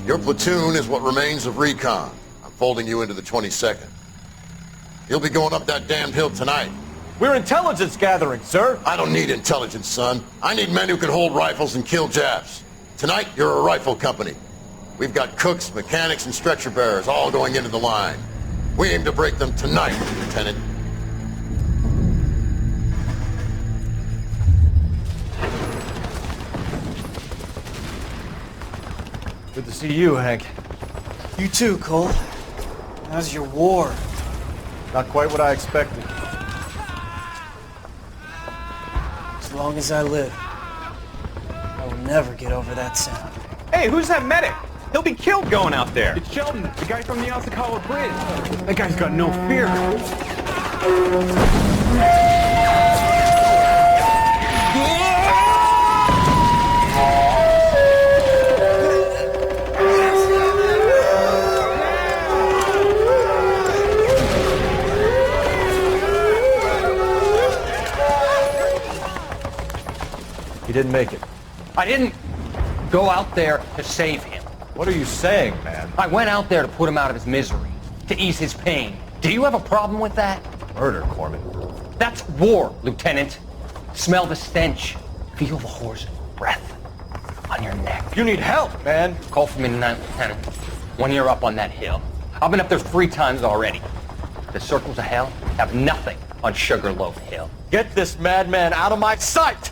Your platoon is what remains of recon. I'm folding you into the 22nd. You'll be going up that damned hill tonight. We're intelligence gathering, sir. I don't need intelligence, son. I need men who can hold rifles and kill Japs. Tonight, you're a rifle company. We've got cooks, mechanics, and stretcher bearers all going into the line. We aim to break them tonight, Lieutenant. Good to see you, Hank. You too, Cole. How's your war? Not quite what I expected. As long as I live, I will never get over that sound. Hey, who's that medic? He'll be killed going out there. It's Sheldon, the guy from the Osakawa Bridge. That guy's got no fear. He didn't make it. I didn't go out there to save him. What are you saying, man? I went out there to put him out of his misery, to ease his pain. Do you have a problem with that? Murder, Corman. That's war, Lieutenant. Smell the stench. Feel the horse's breath on your neck. You need help, man. Call for me tonight, Lieutenant. When you're up on that hill. I've been up there 3 times already. The circles of hell have nothing on Sugarloaf Hill. Get this madman out of my sight!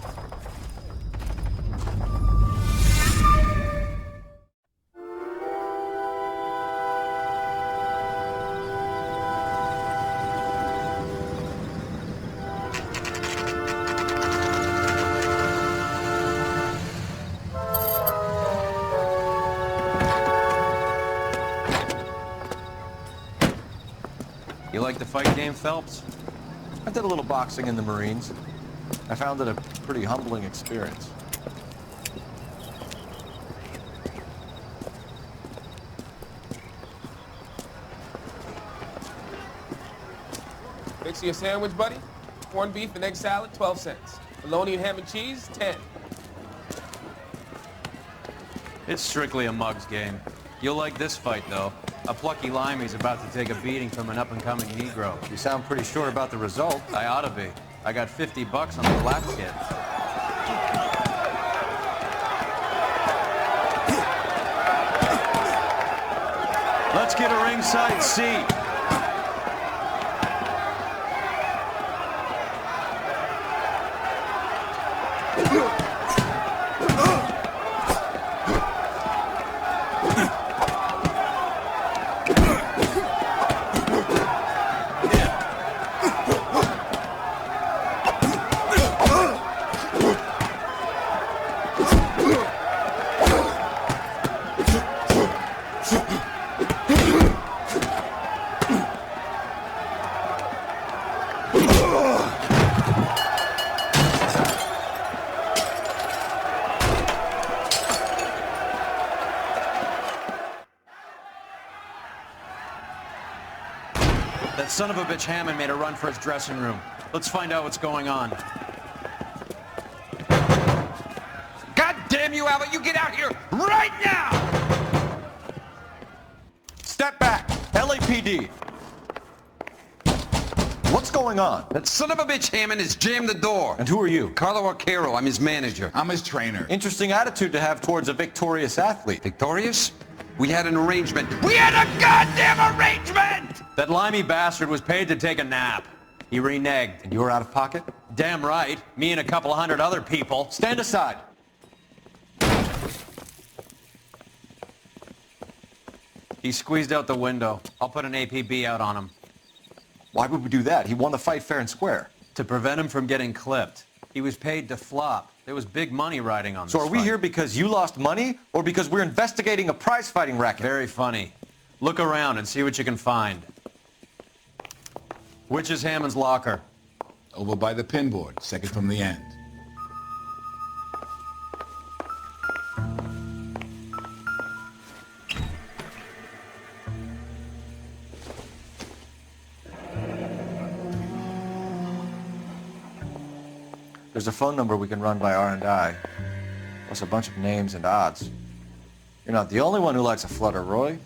You like the fight game, Phelps? I did a little boxing in the Marines. I found it a pretty humbling experience. Fix you a sandwich, buddy? Corned beef and egg salad, 12 cents. Bologna and ham and cheese, 10. It's strictly a mug's game. You'll like this fight, though. A plucky limey's about to take a beating from an up-and-coming Negro. You sound pretty sure about the result. I ought to be. I got $50 on the black kid. Let's get a ringside seat. That son of a bitch Hammond made a run for his dressing room. Let's find out what's going on. God damn you, Albert! You get out here right now! Step back! LAPD! What's going on? That son of a bitch Hammond has jammed the door. And who are you? Carlo Arcaro, I'm his manager. I'm his trainer. Interesting attitude to have towards a victorious athlete. Victorious? We had an arrangement. We had a goddamn arrangement! That limey bastard was paid to take a nap. He reneged. And you were out of pocket? Damn right. Me and a couple of hundred other people. Stand aside. He squeezed out the window. I'll put an APB out on him. Why would we do that? He won the fight fair and square. To prevent him from getting clipped. He was paid to flop. There was big money riding on this So are we fight. here because you lost money, or because we're investigating a prize-fighting racket? Very funny. Look around and see what you can find. Which is Hammond's locker? Over by the pinboard, second from the end. There's a phone number we can run by R&I, plus a bunch of names and odds. You're not the only one who likes a flutter, Roy.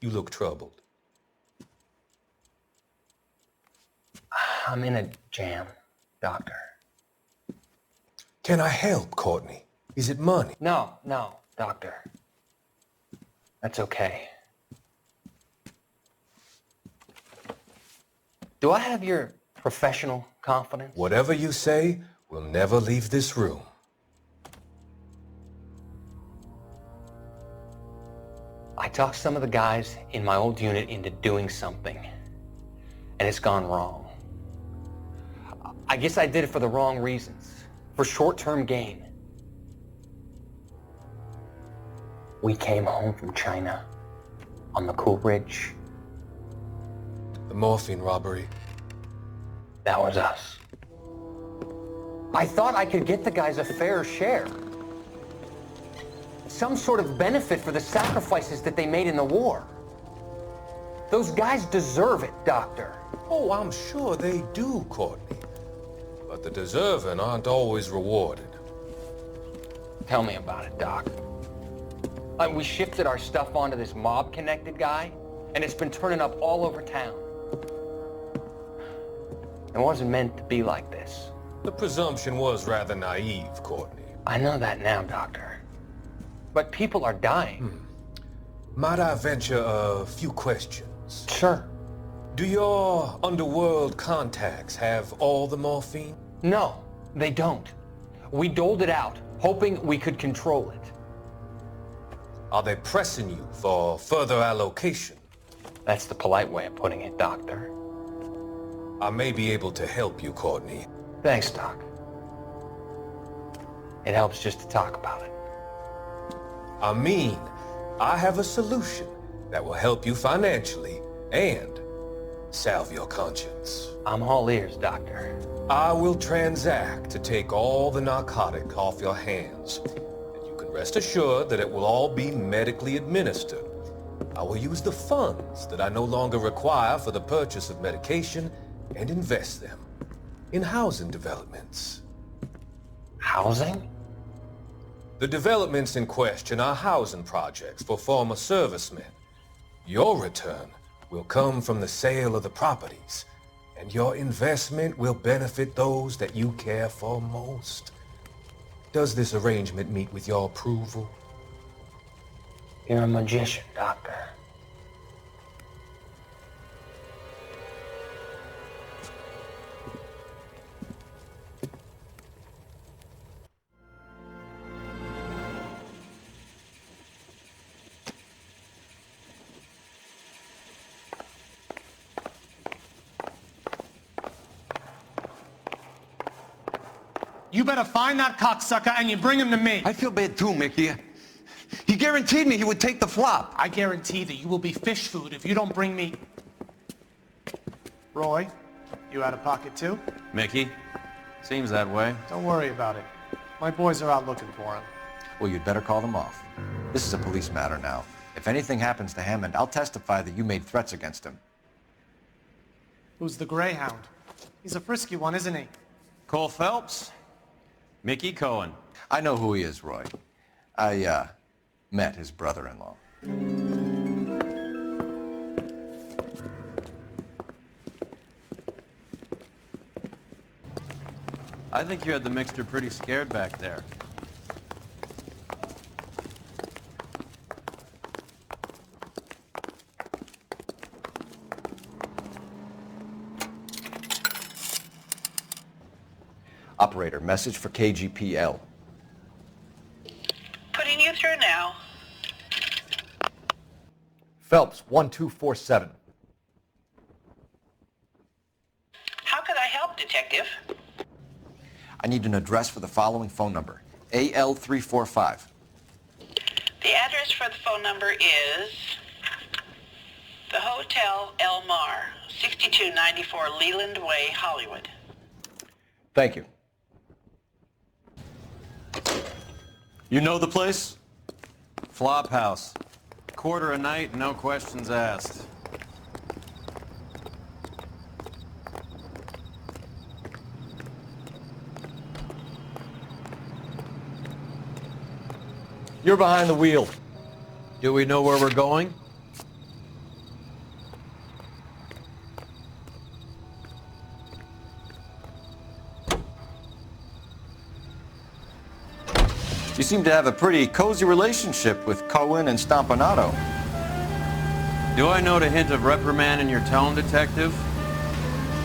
You look troubled. I'm in a jam, Doctor. Can I help, Courtney? Is it money? No, Doctor. That's okay. Do I have your professional confidence? Whatever you say will never leave this room. I talked some of the guys in my old unit into doing something, and it's gone wrong. I guess I did it for the wrong reasons, for short-term gain. We came home from China on the Cool Ridge. The morphine robbery. That was us. I thought I could get the guys a fair share. Some sort of benefit for the sacrifices that they made in the war. Those guys deserve it, Doctor. Oh, I'm sure they do, Courtney. But the deserving aren't always rewarded. Tell me about it, Doc. We shifted our stuff onto this mob-connected guy, and it's been turning up all over town. It wasn't meant to be like this. The presumption was rather naive, Courtney. I know that now, Doctor. But people are dying. Might I venture a few questions? Sure. Do your underworld contacts have all the morphine? No, they don't. We doled it out, hoping we could control it. Are they pressing you for further allocation? That's the polite way of putting it, Doctor. I may be able to help you, Courtney. Thanks, Doc. It helps just to talk about it. I mean, I have a solution that will help you financially and salve your conscience. I'm all ears, Doctor. I will transact to take all the narcotic off your hands, and you can rest assured that it will all be medically administered. I will use the funds that I no longer require for the purchase of medication and invest them in housing developments. Housing? The developments in question are housing projects for former servicemen. Your return will come from the sale of the properties, and your investment will benefit those that you care for most. Does this arrangement meet with your approval? You're a magician, Doctor. You better find that cocksucker and you bring him to me. I feel bad too, Mickey. He guaranteed me he would take the flop. I guarantee that you will be fish food if you don't bring me... Roy, you out of pocket too? Mickey? Seems that way. Don't worry about it. My boys are out looking for him. Well, you'd better call them off. This is a police matter now. If anything happens to Hammond, I'll testify that you made threats against him. Who's the Greyhound? He's a frisky one, isn't he? Coul Felps? Mickey Cohen. I know who he is, Roy. I, met his brother-in-law. I think you had the mixture pretty scared back there. Operator, message for KGPL. Putting you through now. Phelps, 1247. How could I help, Detective? I need an address for the following phone number. AL345. The address for the phone number is The Hotel El Mar, 6294 Leland Way, Hollywood. Thank you. You know the place? Flop house. Quarter a night, no questions asked. You're behind the wheel. Do we know where we're going? You seem to have a pretty cozy relationship with Cohen and Stompanato. Do I note a hint of reprimand in your tone, Detective?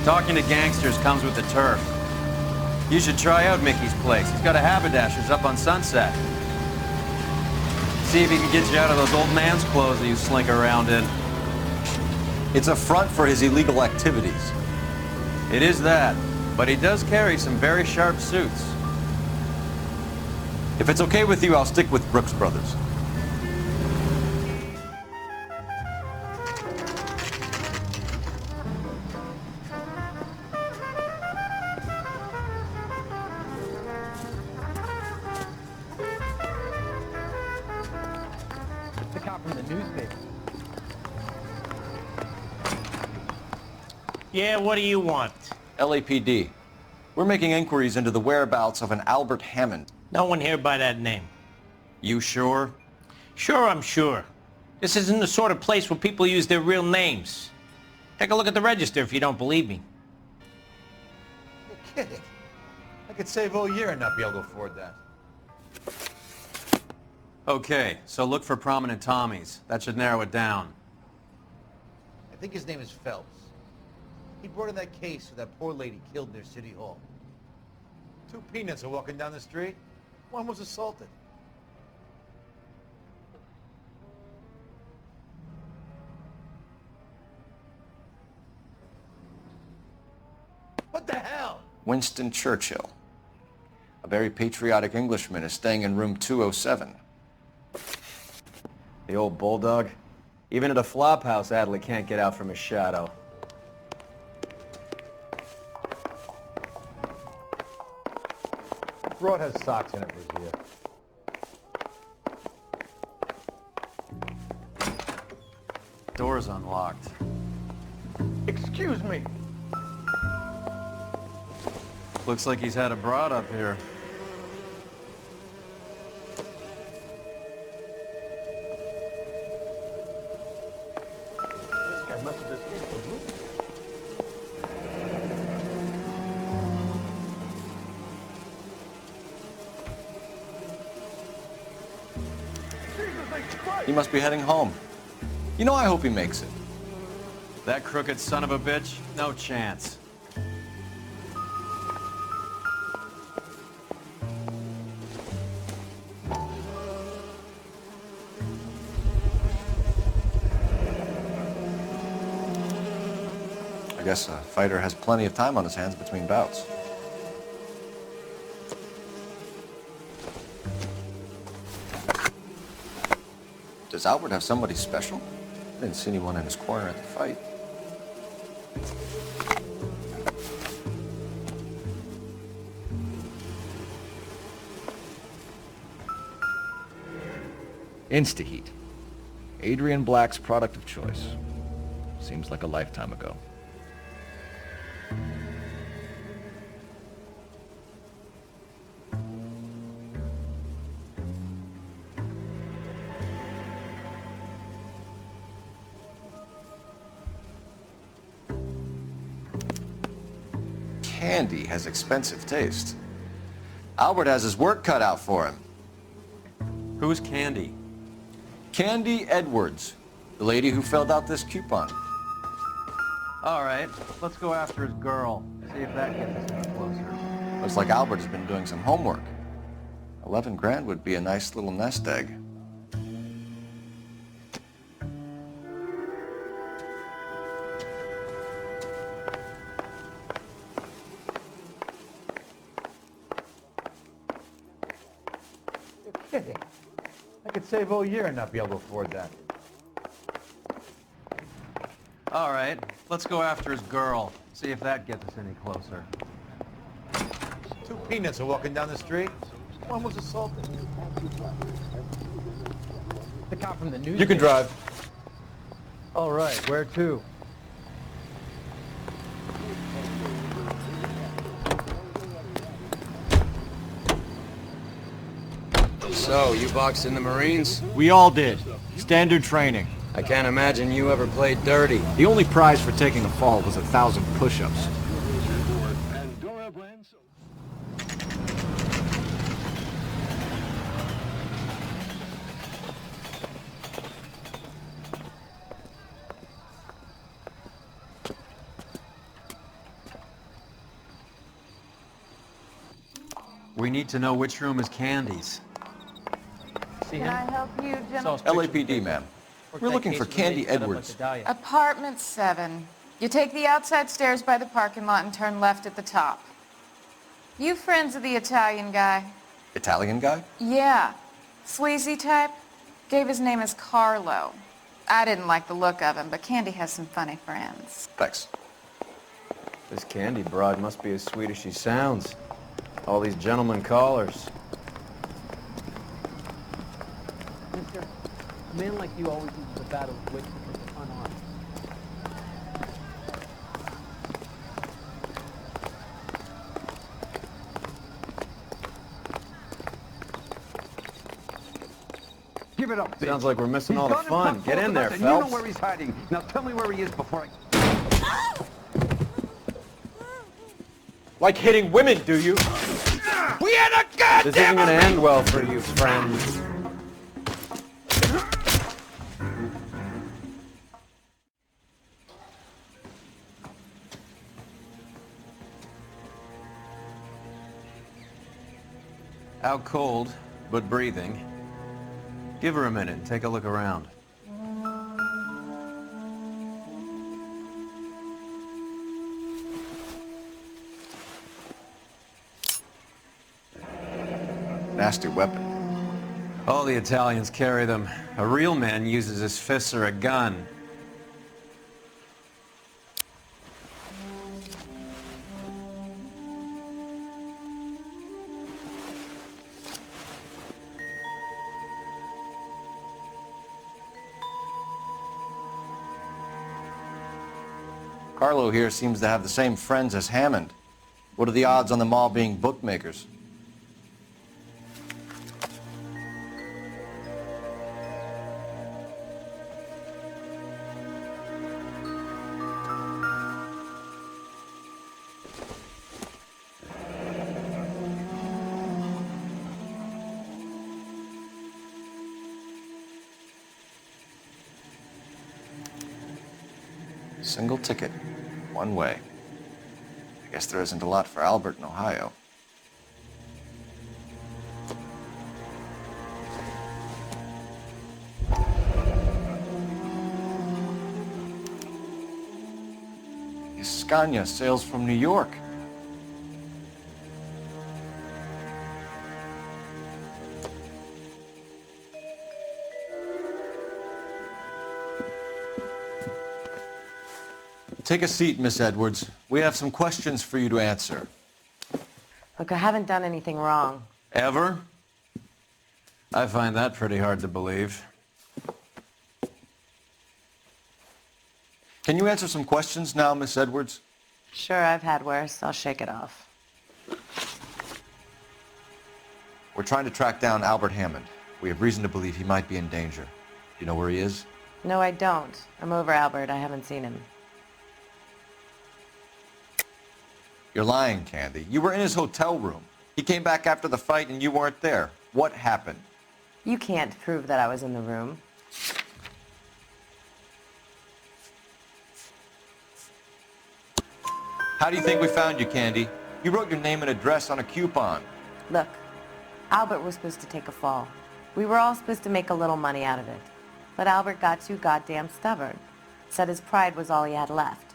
Talking to gangsters comes with the turf. You should try out Mickey's place. He's got a haberdasher's up on Sunset. See if he can get you out of those old man's clothes that you slink around in. It's a front for his illegal activities. It is that, but he does carry some very sharp suits. If it's okay with you, I'll stick with Brooks Brothers. The cop from the newspaper. Yeah, what do you want? LAPD. We're making inquiries into the whereabouts of an Albert Hammond. No one here by that name. You sure? Sure, I'm sure. This isn't the sort of place where people use their real names. Take a look at the register if you don't believe me. You're kidding. I could save all year and not be able to afford that. Okay, so look for prominent Tommies. That should narrow it down. I think his name is Phelps. He brought in that case of that poor lady killed near City Hall. Two peanuts are walking down the street. One was assaulted. What the hell? Winston Churchill. A very patriotic Englishman is staying in room 207. The old bulldog. Even at a flop house, Adley can't get out from his shadow. Broad has socks in it, Revere. Door's unlocked. Excuse me. Looks like he's had a broad up here. This guy must have escaped the roof. He must be heading home. You know, I hope he makes it. That crooked son of a bitch? No chance. I guess a fighter has plenty of time on his hands between bouts. Does Albert have somebody special? I didn't see anyone in his corner at the fight. Instaheat. Adrian Black's product of choice. Seems like a lifetime ago. Candy has expensive taste. Albert has his work cut out for him. Who's Candy? Candy Edwards, the lady who filled out this coupon. All right, let's go after his girl. See if that gets us any closer. Looks like Albert has been doing some homework. 11 grand would be a nice little nest egg. You're kidding. I could save all year and not be able to afford that. All right, let's go after his girl. See if that gets us any closer. Two peanuts are walking down the street. One was assaulted. The cop from the news. You can drive. All right, where to? So, you boxed in the Marines? We all did. Standard training. I can't imagine you ever played dirty. The only prize for taking a fall was 1,000 push-ups. We need to know which room is Candy's. Can I help you, gentlemen? LAPD, ma'am. We're looking for Candy Edwards. Apartment 7. You take the outside stairs by the parking lot and turn left at the top. You friends of the Italian guy? Italian guy? Yeah. Sleazy type? Gave his name as Carlo. I didn't like the look of him, but Candy has some funny friends. Thanks. This Candy broad must be as sweet as she sounds. All these gentlemen callers. Mister, a man like you always uses the battle of wit because it's unarmed. Give it up, bitch. Sounds like we're missing all the He's fun. gone Get in there, and you know Phelps. where he's hiding. Now tell me where he is before I... Like hitting women, do you? We had a goddamn... This isn't gonna end well for you, friends. Out cold, but breathing. Give her a minute and take a look around. Nasty weapon. All the Italians carry them. A real man uses his fists or a gun. Carlo here seems to have the same friends as Hammond. What are the odds on them all being bookmakers? Single ticket, one way. I guess there isn't a lot for Albert in Ohio. Scania sails from New York. Take a seat, Miss Edwards. We have some questions for you to answer. Look, I haven't done anything wrong. Ever? I find that pretty hard to believe. Can you answer some questions now, Miss Edwards? Sure, I've had worse. I'll shake it off. We're trying to track down Albert Hammond. We have reason to believe he might be in danger. Do you know where he is? No, I don't. I'm over Albert. I haven't seen him. You're lying, Candy. You were in his hotel room. He came back after the fight and you weren't there. What happened? You can't prove that I was in the room. How do you think we found you, Candy? You wrote your name and address on a coupon. Look, Albert was supposed to take a fall. We were all supposed to make a little money out of it. But Albert got too goddamn stubborn. Said his pride was all he had left.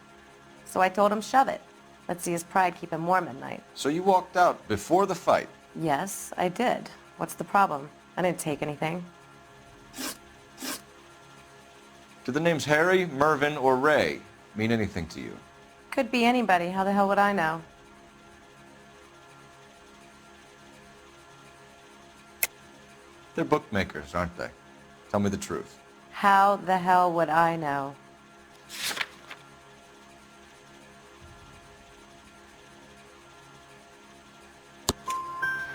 So I told him, shove it. Let's see his pride keep him warm at night. So you walked out before the fight? Yes, I did. What's the problem? I didn't take anything. Do the names Harry, Mervyn, or Ray mean anything to you? Could be anybody. How the hell would I know? They're bookmakers, aren't they? Tell me the truth. How the hell would I know?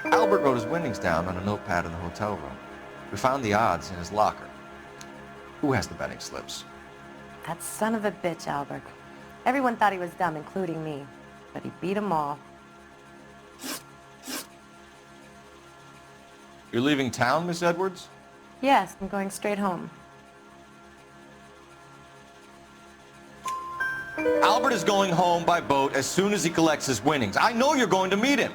Albert wrote his winnings down on a notepad in the hotel room. We found the odds in his locker. Who has the betting slips? That son of a bitch, Albert. Everyone thought he was dumb, including me. But he beat them all. You're leaving town, Miss Edwards? Yes, I'm going straight home. Albert is going home by boat as soon as he collects his winnings. I know you're going to meet him.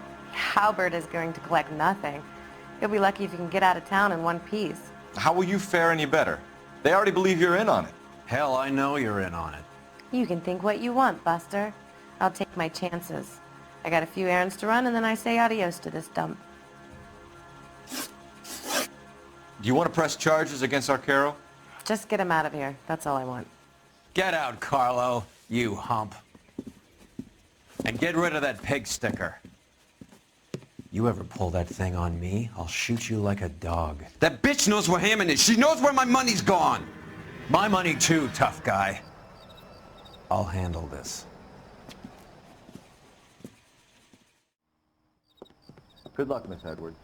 Albert is going to collect nothing. He'll be lucky if he can get out of town in one piece. How will you fare any better? They already believe you're in on it. Hell, I know you're in on it. You can think what you want, Buster. I'll take my chances. I got a few errands to run, and then I say adios to this dump. Do you want to press charges against Arcaro? Just get him out of here. That's all I want. Get out, Carlo, you hump. And get rid of that pig sticker. You ever pull that thing on me, I'll shoot you like a dog. That bitch knows where Hammond is. She knows where my money's gone. My money too, tough guy. I'll handle this. Good luck, Miss Edwards.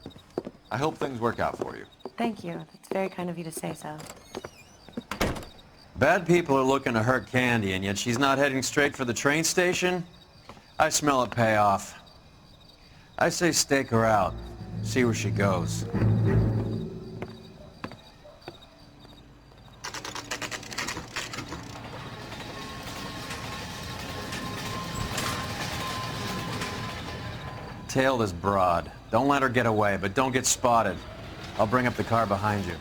I hope things work out for you. Thank you. It's very kind of you to say so. Bad people are looking to hurt Candy, and yet she's not heading straight for the train station? I smell a payoff. I say stake her out. See where she goes. Tail this broad. Don't let her get away, but don't get spotted. I'll bring up the car behind you.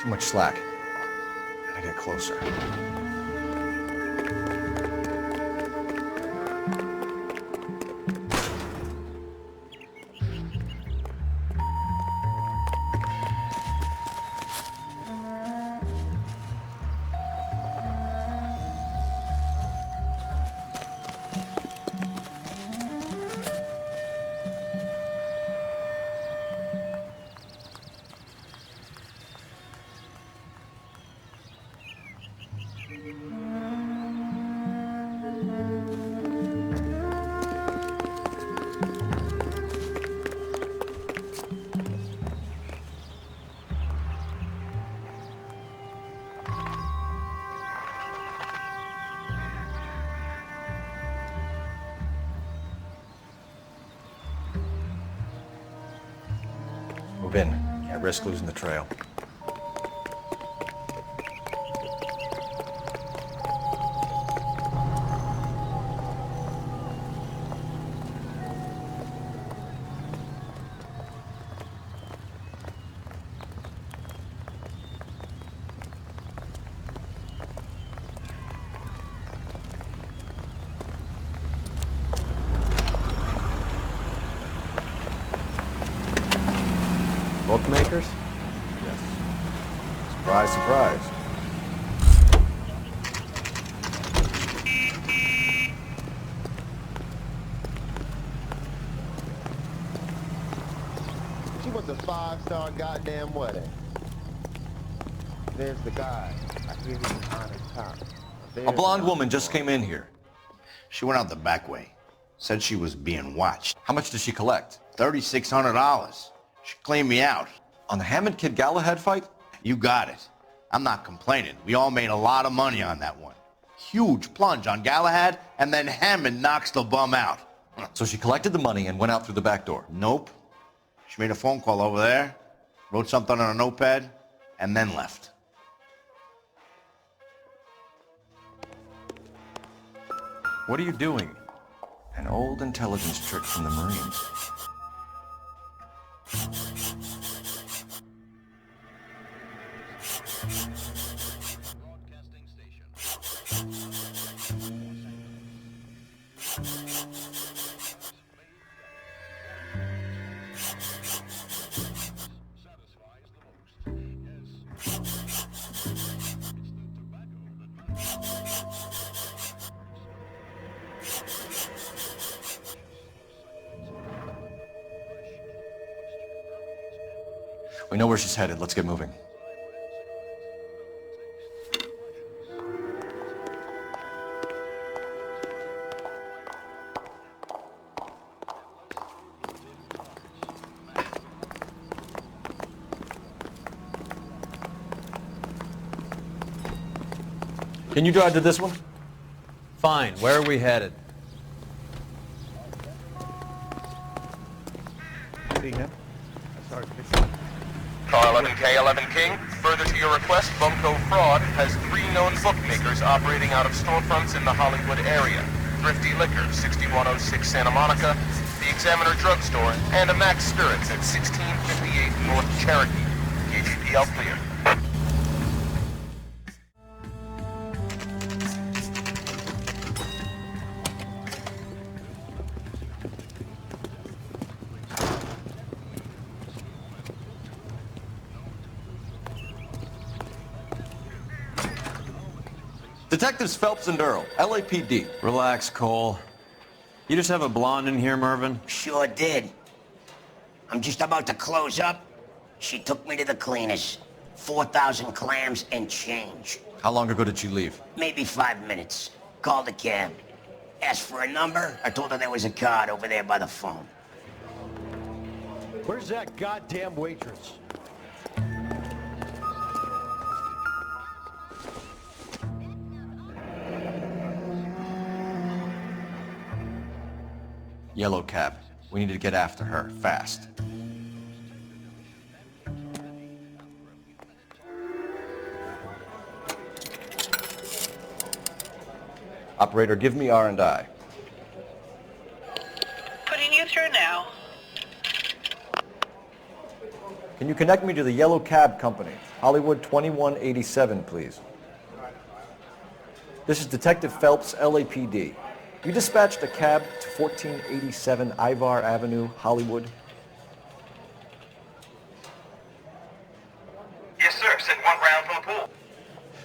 Too much slack. Gotta get closer. Move in. Can't risk losing the trail. Bookmakers? Yes. Surprise, surprise. She wants a 5-star goddamn wedding. There's the guy. I hear he's an honest cop. A blonde woman just came in here. She went out the back way. Said she was being watched. How much did she collect? $3,600. She cleaned me out. On the Hammond Kid Galahad fight? You got it. I'm not complaining. We all made a lot of money on that one. Huge plunge on Galahad, and then Hammond knocks the bum out. So she collected the money and went out through the back door? Nope. She made a phone call over there, wrote something on a notepad, and then left. What are you doing? An old intelligence trick from the Marines. We know where she's headed. Let's get moving. Can you drive to this one? Fine. Where are we headed? See him? Sorry. Car 11K, 11 King. Further to your request, Bumco Fraud has 3 known bookmakers operating out of storefronts in the Hollywood area. Thrifty Liquor, 6106 Santa Monica, the Examiner Drugstore, and a Max Spirits at 1658 North Cherokee. KGPL clear. Detectives Phelps and Earl, LAPD. Relax, Cole. You just have a blonde in here, Mervyn? Sure did. I'm just about to close up. She took me to the cleaners. 4,000 clams and change. How long ago did she leave? Maybe 5 minutes. Called a cab. Asked for a number. I told her there was a card over there by the phone. Where's that goddamn waitress? Yellow cab. We need to get after her, fast. Operator, give me R&I. Putting you through now. Can you connect me to the Yellow Cab Company? Hollywood 2187, please. This is Detective Phelps, LAPD. You dispatched a cab to 1487 Ivar Avenue, Hollywood? Yes, sir. Send one round from the pool.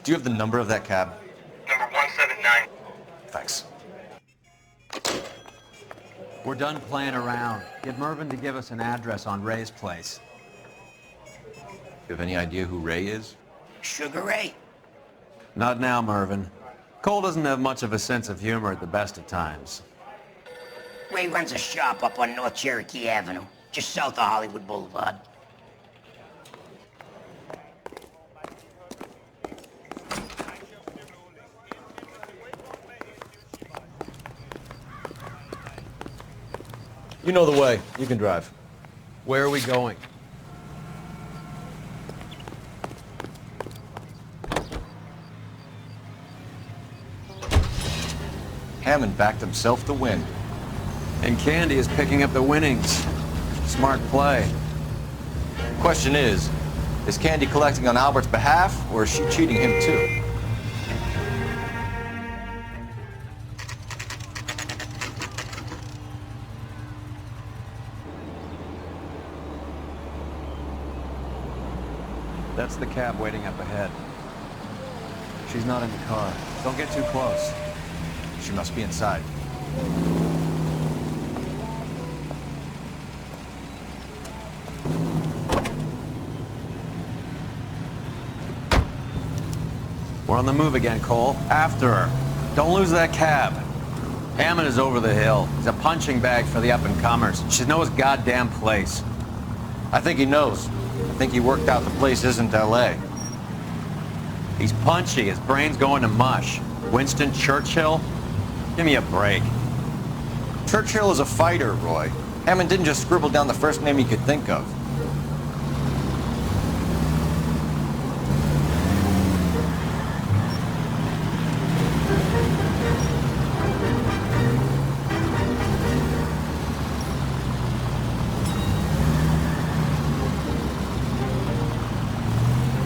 Do you have the number of that cab? Number 179. Thanks. We're done playing around. Get Mervyn to give us an address on Ray's place. You have any idea who Ray is? Sugar Ray? Not now, Mervyn. Cole doesn't have much of a sense of humor at the best of times. Ray runs a shop up on North Cherokee Avenue, just south of Hollywood Boulevard. You know the way. You can drive. Where are we going? Hammond backed himself to win. And Candy is picking up the winnings. Smart play. Question is Candy collecting on Albert's behalf, or is she cheating him too? That's the cab waiting up ahead. She's not in the car. Don't get too close. She must be inside. We're on the move again, Cole. After her. Don't lose that cab. Hammond is over the hill. He's a punching bag for the up-and-comers. She knows his goddamn place. I think he knows. I think he worked out the place isn't L.A. He's punchy. His brain's going to mush. Winston Churchill? Give me a break. Churchill is a fighter, Roy. Hammond didn't just scribble down the first name he could think of.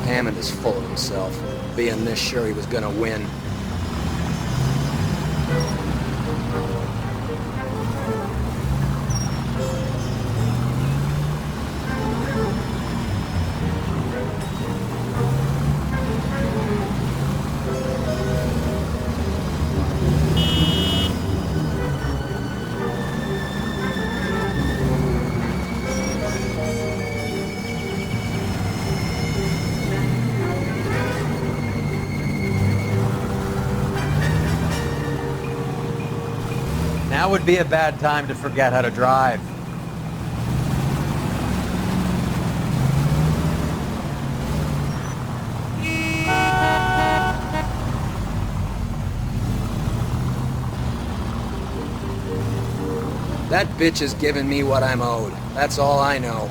Hammond is full of himself, being this sure he was gonna win. Now would be a bad time to forget how to drive. That bitch is giving me what I'm owed. That's all I know.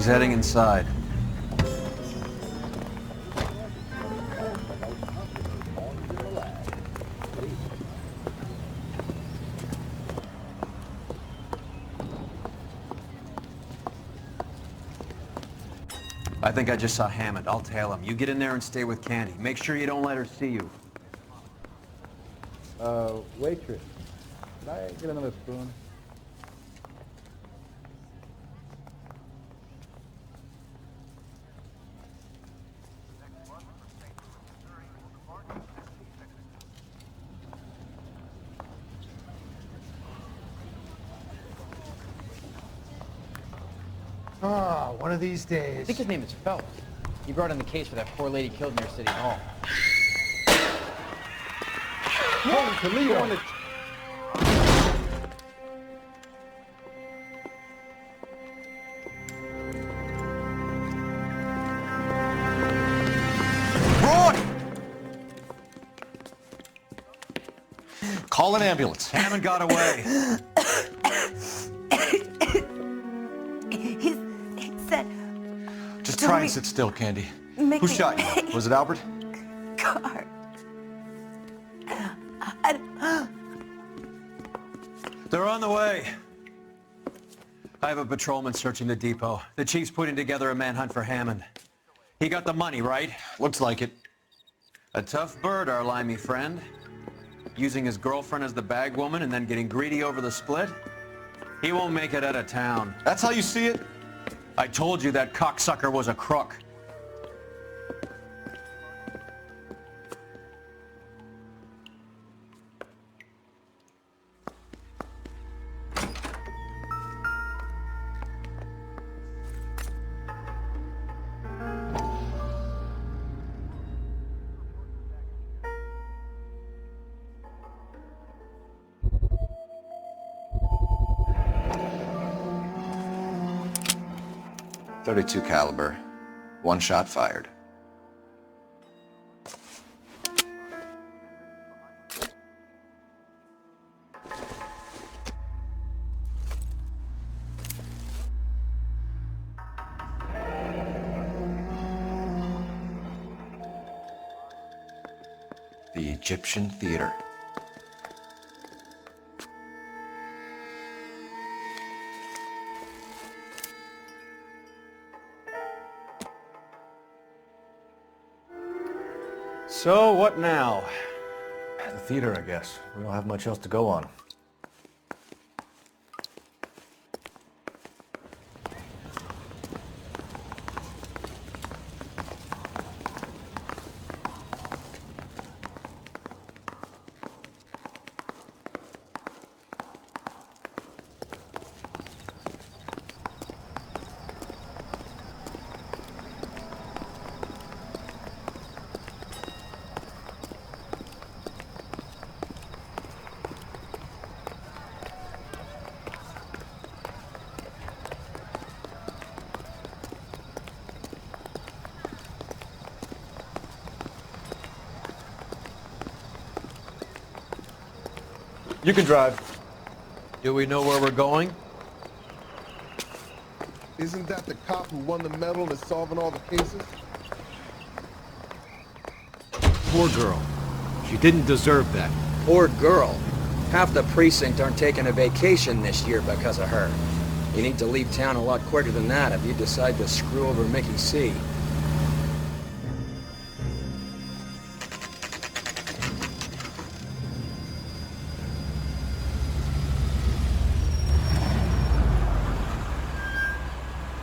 Heading inside. I think I just saw Hammond. I'll tail him. You get in there and stay with Candy. Make sure you don't let her see you. Waitress, can I get another spoon? Oh, one of these days. I think his name is Phelps. He brought in the case for that poor lady killed near City Hall. Holy Toledo! Call an ambulance. Hammond got away. He said... Just try and sit still, Candy. Make Who me shot you? Was it Albert? car. They're on the way. I have a patrolman searching the depot. The chief's putting together a manhunt for Hammond. He got the money, right? Looks like it. A tough bird, our limey friend. Using his girlfriend as the bag woman and then getting greedy over the split. He won't make it out of town. That's how you see it? I told you that cocksucker was a crook. .32 caliber. One shot fired. The Egyptian Theater. So, what now? The theater, I guess. We don't have much else to go on. You can drive. Do we know where we're going? Isn't that the cop who won the medal and is solving all the cases? Poor girl. She didn't deserve that. Poor girl. Half the precinct aren't taking a vacation this year because of her. You need to leave town a lot quicker than that if you decide to screw over Mickey C.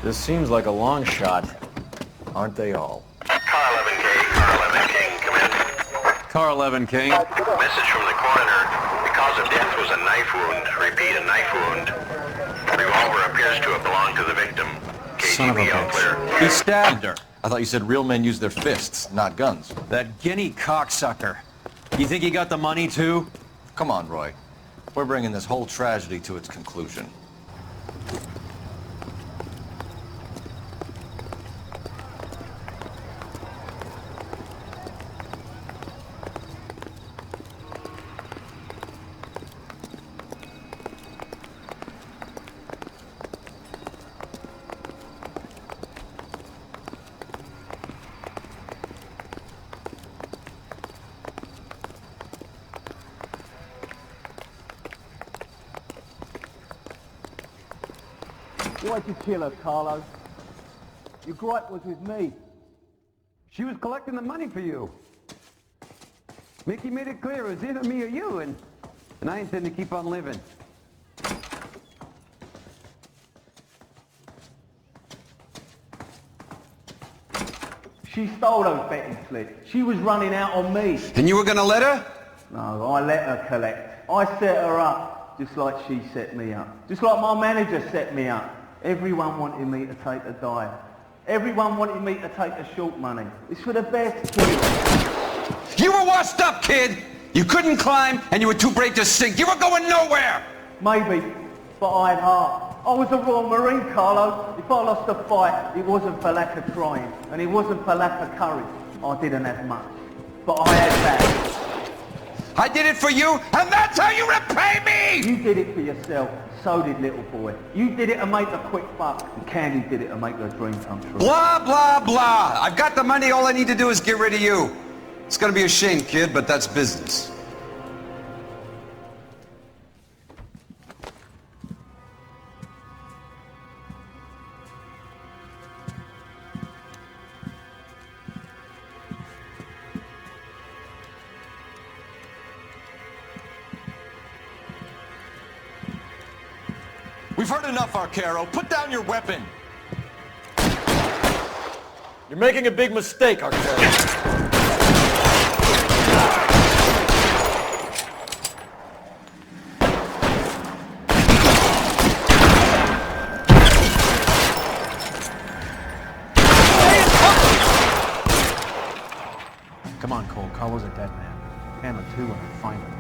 This seems like a long shot. Aren't they all? Car 11K, Car 11 King, come in. Car 11 King. Message from the coroner. The cause of death was a knife wound. Repeat, a knife wound. Revolver appears to have belonged to the victim. Son of a KGB all clear. bitch. He stabbed her. I thought you said real men use their fists, not guns. That guinea cocksucker. You think he got the money too? Come on, Roy. We're bringing this whole tragedy to its conclusion. Why'd you kill her, Carlo? Your gripe was with me. She was collecting the money for you. Mickey made it clear it was either me or you, and I intend to keep on living. She stole those betting slips. She was running out on me. And you were gonna let her? No, I let her collect. I set her up, just like she set me up. Just like my manager set me up. Everyone wanted me to take a dive. Everyone wanted me to take the short money. It's for the best, kid. You were washed up, kid! You couldn't climb, and you were too brave to sink. You were going nowhere! Maybe, but I had heart. I was a Royal Marine, Carlo. If I lost a fight, it wasn't for lack of trying, and it wasn't for lack of courage. I didn't have much, but I had that. I did it for you, and that's how you repay me! You did it for yourself. So did little boy. You did it to make a quick buck, and Candy did it to make her dream come true. Blah, blah, blah. I've got the money. All I need to do is get rid of you. It's gonna be a shame, kid, but that's business. We've heard enough, Arcaro. Put down your weapon. You're making a big mistake, Arcaro. Come on, Cole. Carlo's a dead man. And a two when I find him.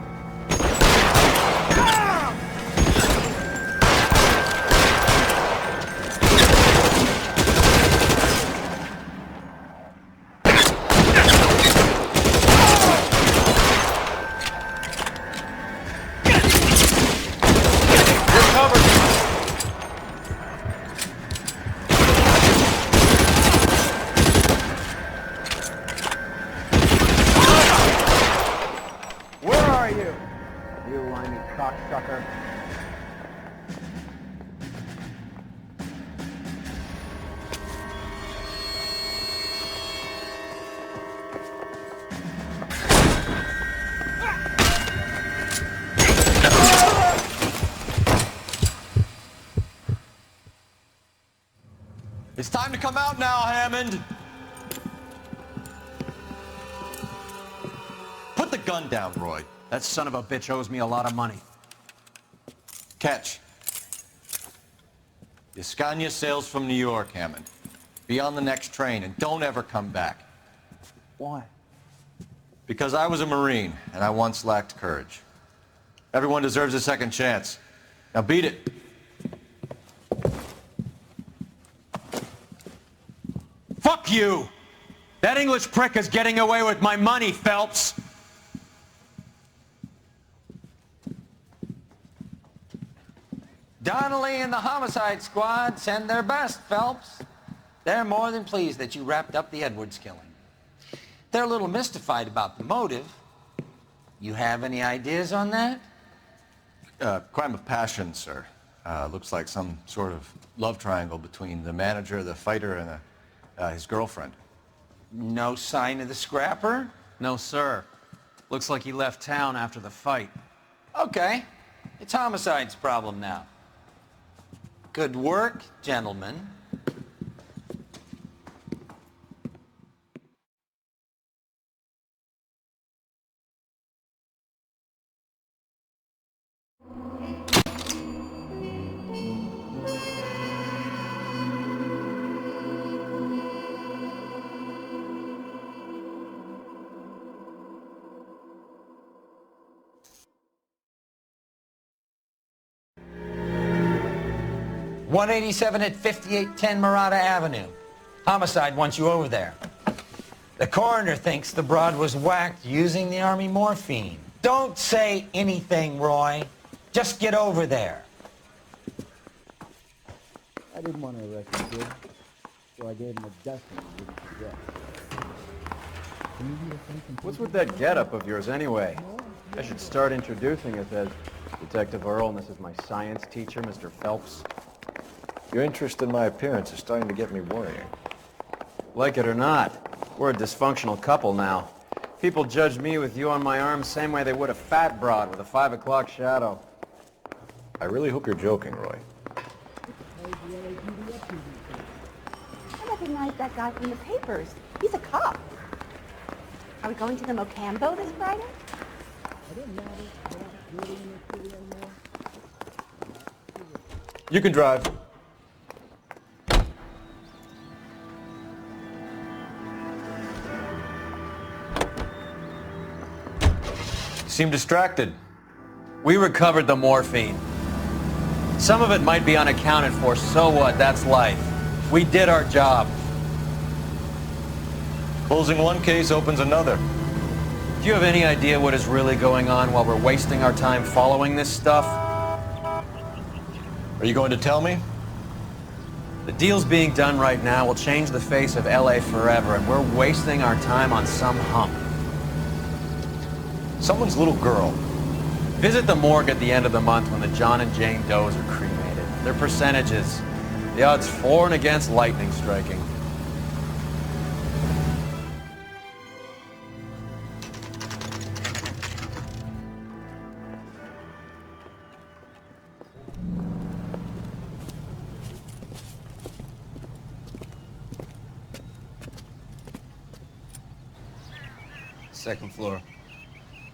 It's time to come out now, Hammond. Put the gun down, Roy. That son of a bitch owes me a lot of money. Catch. Yascania sails from New York, Hammond. Be on the next train and don't ever come back. Why? Because I was a Marine and I once lacked courage. Everyone deserves a second chance. Now beat it. Fuck you! That English prick is getting away with my money, Phelps! Donnelly and the homicide squad send their best, Phelps. They're more than pleased that you wrapped up the Edwards killing. They're a little mystified about the motive. You have any ideas on that? Crime of passion, sir. Looks like some sort of love triangle between the manager, the fighter, and his girlfriend. No sign of the scrapper? No, sir. Looks like he left town after the fight. Okay. It's homicide's problem now. Good work, gentlemen. .187 at 5810 Murata Avenue. Homicide wants you over there. The coroner thinks the broad was whacked using the Army morphine. Don't say anything, Roy. Just get over there. I didn't want to arrest him, kid. So I gave him a dusting and didn't forget. What's with that getup of yours anyway? I should start introducing us as Detective Earl, and this is my science teacher, Mr. Phelps. Your interest in my appearance is starting to get me worrying. Like it or not, we're a dysfunctional couple now. People judged me with you on my arm same way they would a fat broad with a 5 o'clock shadow. I really hope you're joking, Roy. I recognize that guy from the papers. He's a cop. Are we going to the Mocambo this Friday? You can drive. Seem distracted. We recovered the morphine. Some of it might be unaccounted for, so what? That's life. We did our job. Closing one case opens another. Do you have any idea what is really going on while we're wasting our time following this stuff? Are you going to tell me? The deals being done right now will change the face of LA forever, and we're wasting our time on some hump. Someone's little girl. Visit the morgue at the end of the month when the John and Jane Does are cremated. Their percentages. The odds for and against lightning striking. Second floor,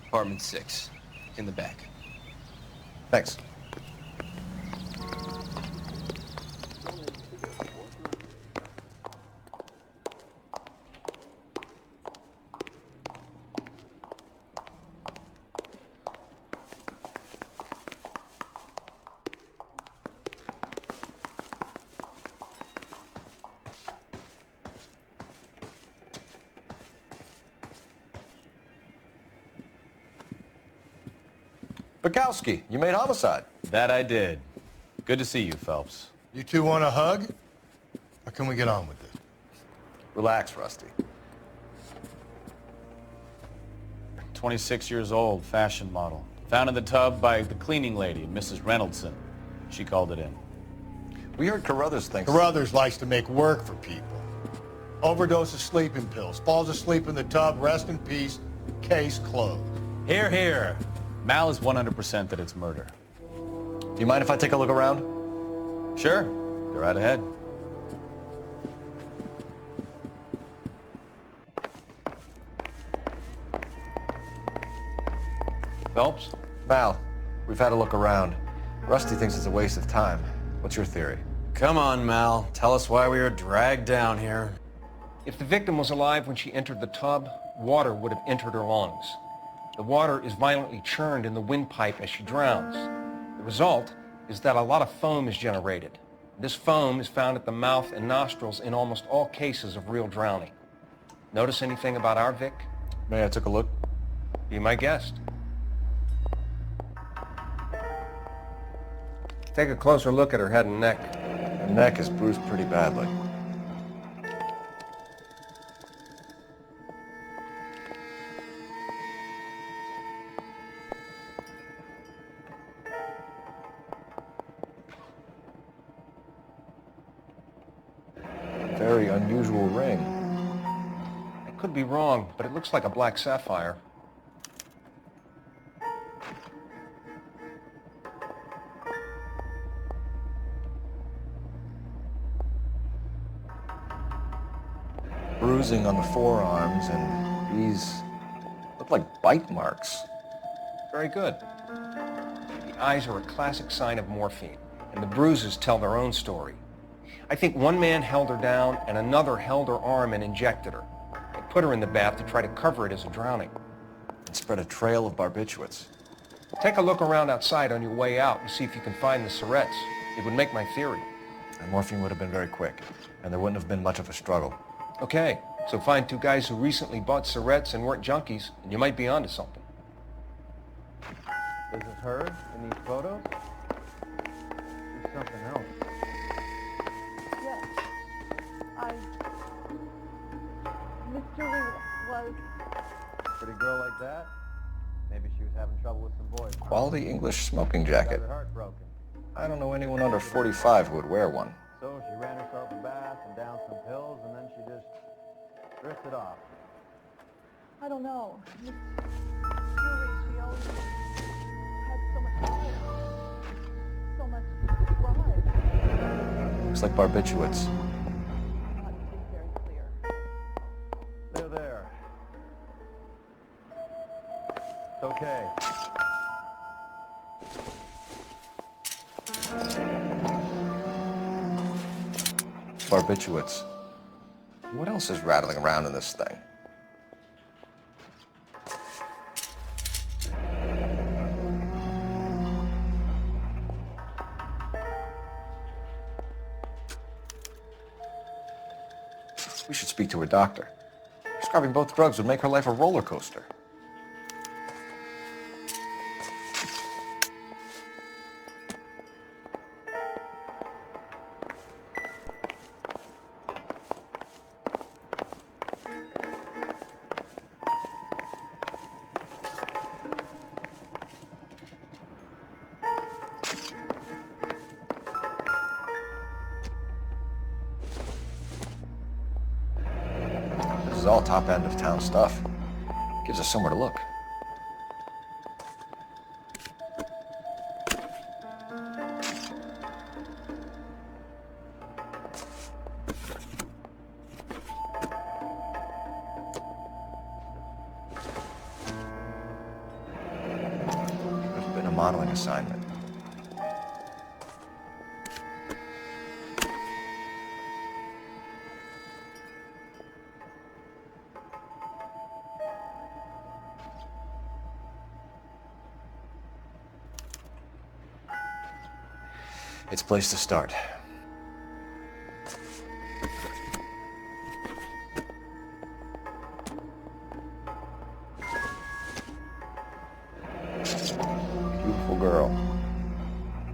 apartment 6, in the back. Thanks. Bukowski, you made homicide. That I did. Good to see you, Phelps. You two want a hug? Or can we get on with it? Relax, Rusty. 26 years old, fashion model. Found in the tub by the cleaning lady, Mrs. Reynoldson. She called it in. We heard Carruthers thinks... Carruthers likes to make work for people. Overdose of sleeping pills. Falls asleep in the tub. Rest in peace. Case closed. Here, here. Mal is 100% that it's murder. Do you mind if I take a look around? Sure. Go right ahead. Phelps? Mal, we've had a look around. Rusty thinks it's a waste of time. What's your theory? Come on, Mal. Tell us why we were dragged down here. If the victim was alive when she entered the tub, water would have entered her lungs. The water is violently churned in the windpipe as she drowns. The result is that a lot of foam is generated. This foam is found at the mouth and nostrils in almost all cases of real drowning. Notice anything about our Vic? May I take a look? Be my guest. Take a closer look at her head and neck. Her neck is bruised pretty badly. Very unusual ring. I could be wrong, but it looks like a black sapphire. Bruising on the forearms, and these look like bite marks. Very good. The eyes are a classic sign of morphine, and the bruises tell their own story. I think one man held her down and another held her arm and injected her. They put her in the bath to try to cover it as a drowning. And spread a trail of barbiturates. Take a look around outside on your way out and see if you can find the syrettes. It would make my theory. The morphine would have been very quick, and there wouldn't have been much of a struggle. Okay, so find two guys who recently bought syrettes and weren't junkies, and you might be onto something. Is it her in these photos? Or something else? Yes. Mr. was... Pretty girl like that? Maybe she was having trouble with some boys. Quality English smoking jacket. Got her heart broken. I don't know anyone under 45 who would wear one. So she ran herself a bath and down some pills, and then she just drifted off. I don't know. Miss Julie, she always had so much fire. So much drive. Looks like barbiturates. Not very clear. There. It's okay. Barbiturates. What else is rattling around in this thing? We should speak to her doctor. Prescribing both drugs would make her life a roller coaster. is all top end of town stuff. Gives us somewhere to look. There's been a modeling assignment. It's a place to start. Beautiful girl.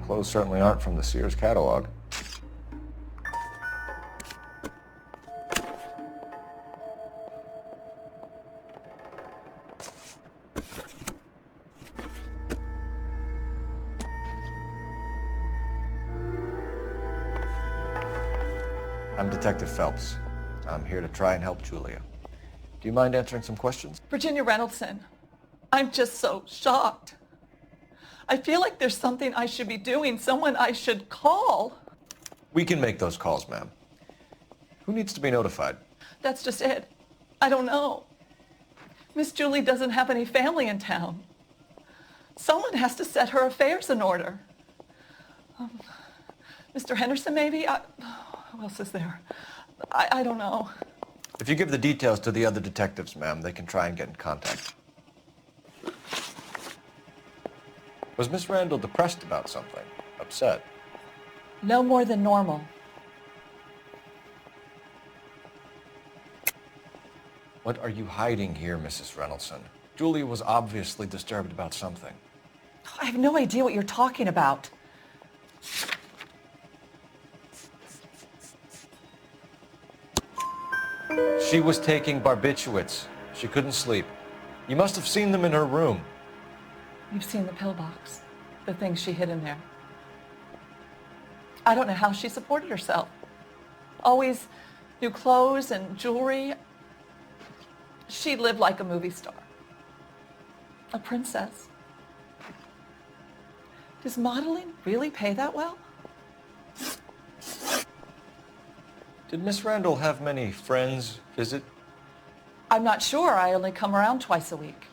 Clothes certainly aren't from the Sears catalog. I'm Detective Phelps. I'm here to try and help Julia. Do you mind answering some questions? Virginia Reynoldson, I'm just so shocked. I feel like there's something I should be doing, someone I should call. We can make those calls, ma'am. Who needs to be notified? That's just it. I don't know. Miss Julie doesn't have any family in town. Someone has to set her affairs in order. Mr. Henderson, maybe? Who else is there? I don't know. If you give the details to the other detectives, ma'am, they can try and get in contact. Was Miss Randall depressed about something? Upset? No more than normal. What are you hiding here, Mrs. Reynoldson? Julia was obviously disturbed about something. I have no idea what you're talking about. She was taking barbiturates. She couldn't sleep. You must have seen them in her room. You've seen the pillbox, the things she hid in there. I don't know how she supported herself. Always new clothes and jewelry. She lived like a movie star. A princess. Does modeling really pay that well? Did Miss Randall have many friends visit? I'm not sure. I only come around twice a week.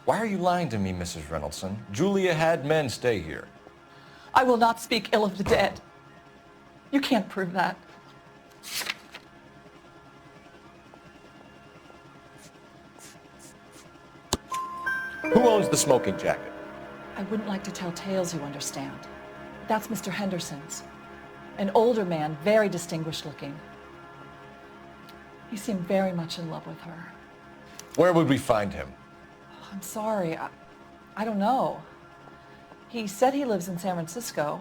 Why are you lying to me, Mrs. Reynoldson? Julia had men stay here. I will not speak ill of the dead. You can't prove that. Who owns the smoking jacket? I wouldn't like to tell tales, you understand. That's Mr. Henderson's. An older man, very distinguished looking. He seemed very much in love with her. Where would we find him? I'm sorry, I don't know. He said he lives in San Francisco.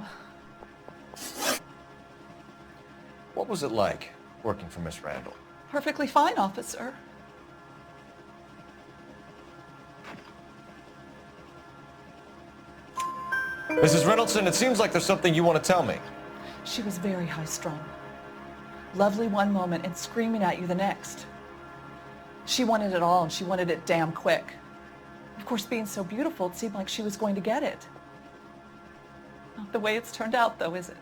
What was it like working for Miss Randall? Perfectly fine, officer. Mrs. Reynoldson, it seems like there's something you want to tell me. She was very high-strung. Lovely one moment and screaming at you the next. She wanted it all, and she wanted it damn quick. Of course, being so beautiful, it seemed like she was going to get it. Not the way it's turned out, though, is it?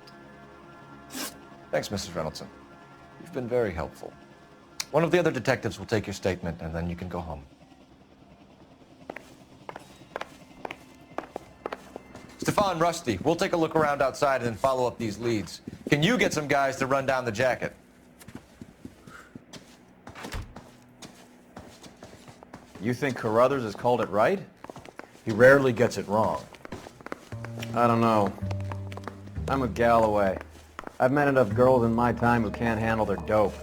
Thanks, Mrs. Reynoldson. You've been very helpful. One of the other detectives will take your statement, and then you can go home. Stefan, Rusty, we'll take a look around outside and then follow up these leads. Can you get some guys to run down the jacket? You think Carruthers has called it right? He rarely gets it wrong. I don't know. I'm with Galloway. I've met enough girls in my time who can't handle their dope.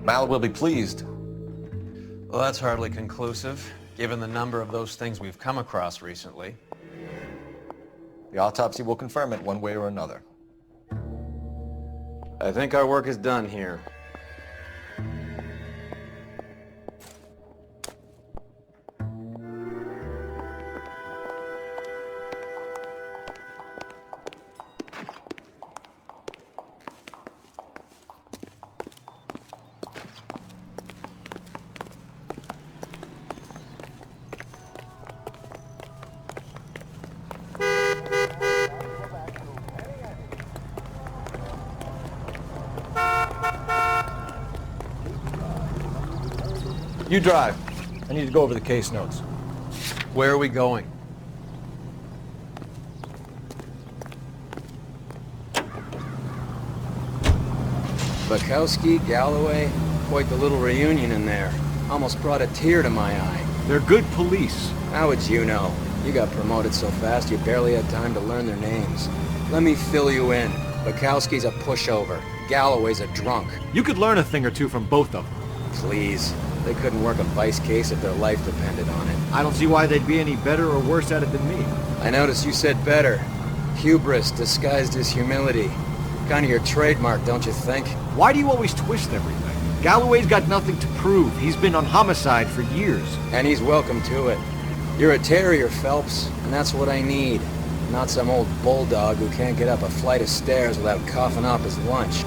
Mal will be pleased. Well, that's hardly conclusive, given the number of those things we've come across recently. The autopsy will confirm it one way or another. I think our work is done here. You drive. I need to go over the case notes. Where are we going? Bukowski, Galloway, quite the little reunion in there. Almost brought a tear to my eye. They're good police. How would you know? You got promoted so fast you barely had time to learn their names. Let me fill you in. Bukowski's a pushover. Galloway's a drunk. You could learn a thing or two from both of them. Please. They couldn't work a vice case if their life depended on it. I don't see why they'd be any better or worse at it than me. I noticed you said better. Hubris disguised as humility. Kind of your trademark, don't you think? Why do you always twist everything? Galloway's got nothing to prove. He's been on homicide for years. And he's welcome to it. You're a terrier, Phelps, and that's what I need. Not some old bulldog who can't get up a flight of stairs without coughing up his lunch.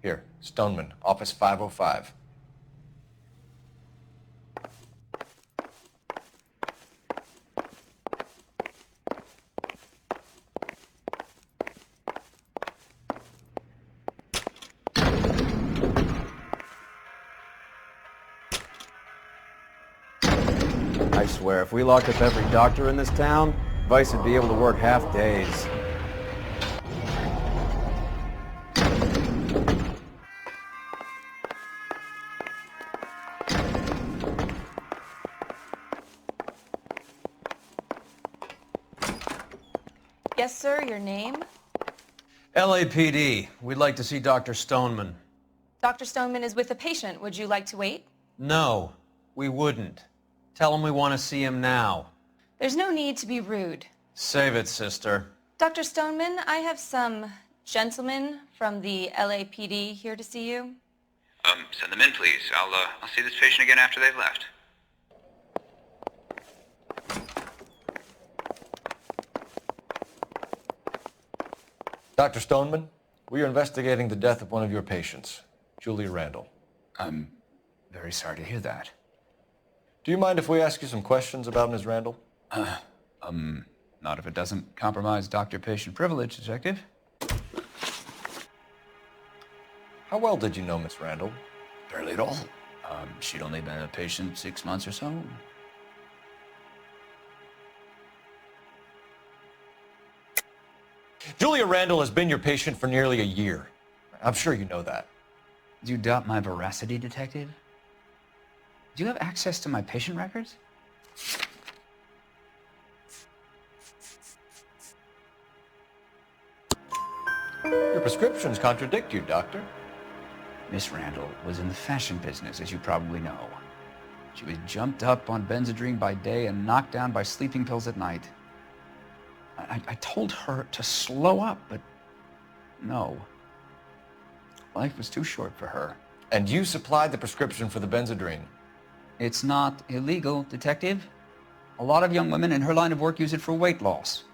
Here, Stoneman, office 505. I swear, if we locked up every doctor in this town, Vice would be able to work half days. Yes, sir, your name? LAPD. We'd like to see Dr. Stoneman. Dr. Stoneman is with a patient. Would you like to wait? No, we wouldn't. Tell him we want to see him now. There's no need to be rude. Save it, sister. Dr. Stoneman, I have some gentlemen from the LAPD here to see you. Send them in, please. I'll see this patient again after they've left. Dr. Stoneman, we are investigating the death of one of your patients, Julia Randall. I'm very sorry to hear that. Do you mind if we ask you some questions about Ms. Randall? Not if it doesn't compromise doctor-patient privilege, Detective. How well did you know Miss Randall? Barely at all. She'd only been a patient 6 months or so. Julia Randall has been your patient for nearly a year. I'm sure you know that. Do you doubt my veracity, Detective? Do you have access to my patient records? Your prescriptions contradict you, Doctor. Miss Randall was in the fashion business, as you probably know. She was jumped up on Benzedrine by day and knocked down by sleeping pills at night. I told her to slow up, but no. Life was too short for her. And you supplied the prescription for the Benzedrine? It's not illegal, Detective. A lot of young women in her line of work use it for weight loss.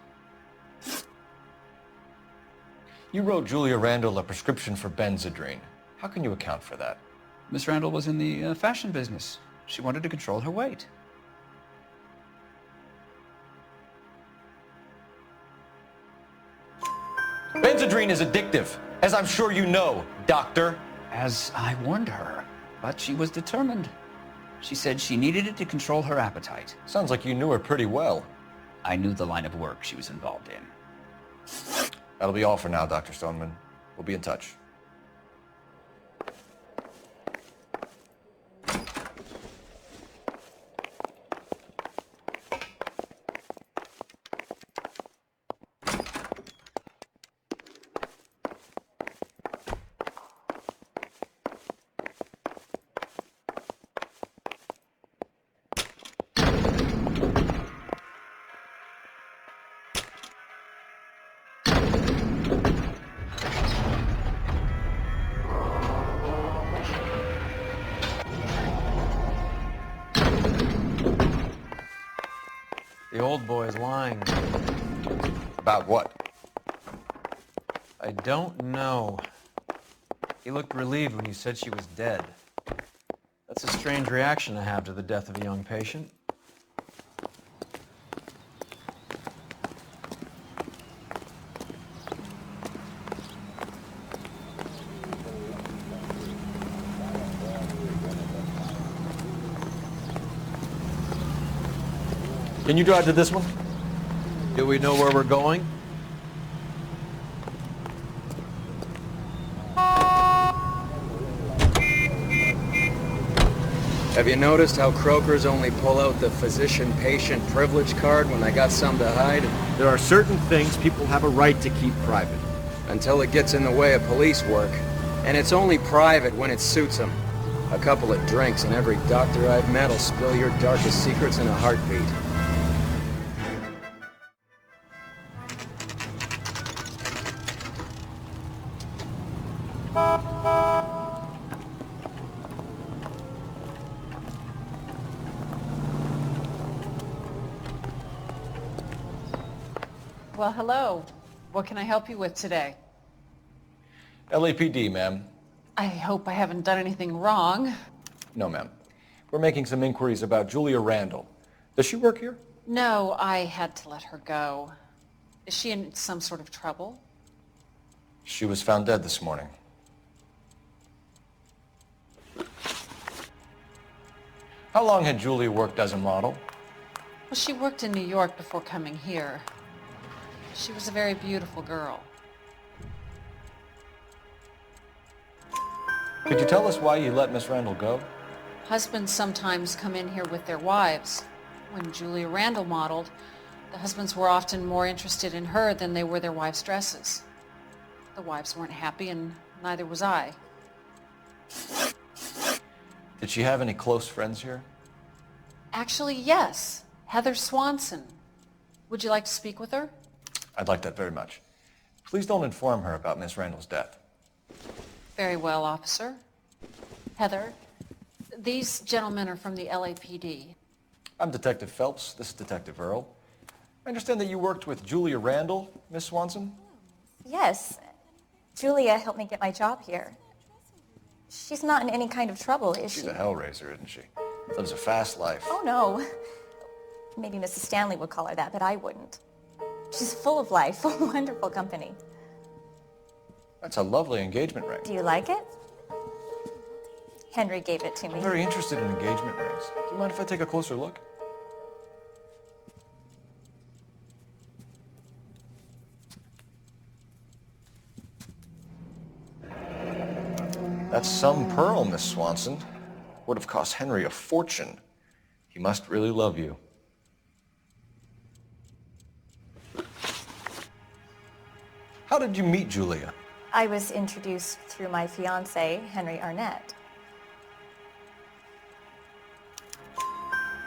You wrote Julia Randall a prescription for Benzedrine. How can you account for that? Miss Randall was in the fashion business. She wanted to control her weight. Benzedrine is addictive, as I'm sure you know, Doctor. as I warned her. But she was determined. She said she needed it to control her appetite. Sounds like you knew her pretty well. I knew the line of work she was involved in. That'll be all for now, Dr. Stoneman. We'll be in touch. The old boy's lying. About what? I don't know. He looked relieved when you said she was dead. That's a strange reaction to have to the death of a young patient. Can you drive to this one? Do we know where we're going? Have you noticed how Croakers only pull out the physician-patient privilege card when they got something to hide? There are certain things people have a right to keep private. Until it gets in the way of police work. And it's only private when it suits them. A couple of drinks and every doctor I've met will spill your darkest secrets in a heartbeat. Well, hello. What can I help you with today? LAPD, ma'am. I hope I haven't done anything wrong. No, ma'am. We're making some inquiries about Julia Randall. Does she work here? No, I had to let her go. Is she in some sort of trouble? She was found dead this morning. How long had Julia worked as a model? Well, she worked in New York before coming here. She was a very beautiful girl. Could you tell us why you let Miss Randall go? Husbands sometimes come in here with their wives. When Julia Randall modeled, the husbands were often more interested in her than they were their wives' dresses. The wives weren't happy, and neither was I. Did she have any close friends here? Actually, yes. Heather Swanson. Would you like to speak with her? I'd like that very much. Please don't inform her about Miss Randall's death. Very well, officer. Heather, these gentlemen are from the LAPD. I'm Detective Phelps. This is Detective Earl. I understand that you worked with Julia Randall, Miss Swanson? Yes. Julia helped me get my job here. She's not in any kind of trouble, is she? She's a hellraiser, isn't she? Lives a fast life. Oh, no. Maybe Mrs. Stanley would call her that, but I wouldn't. She's full of life, a wonderful company. That's a lovely engagement ring. Do you like it? Henry gave it to me. I'm very interested in engagement rings. Do you mind if I take a closer look? That's some pearl, Miss Swanson. Would have cost Henry a fortune. He must really love you. How did you meet Julia? I was introduced through my fiancé, Henry Arnett.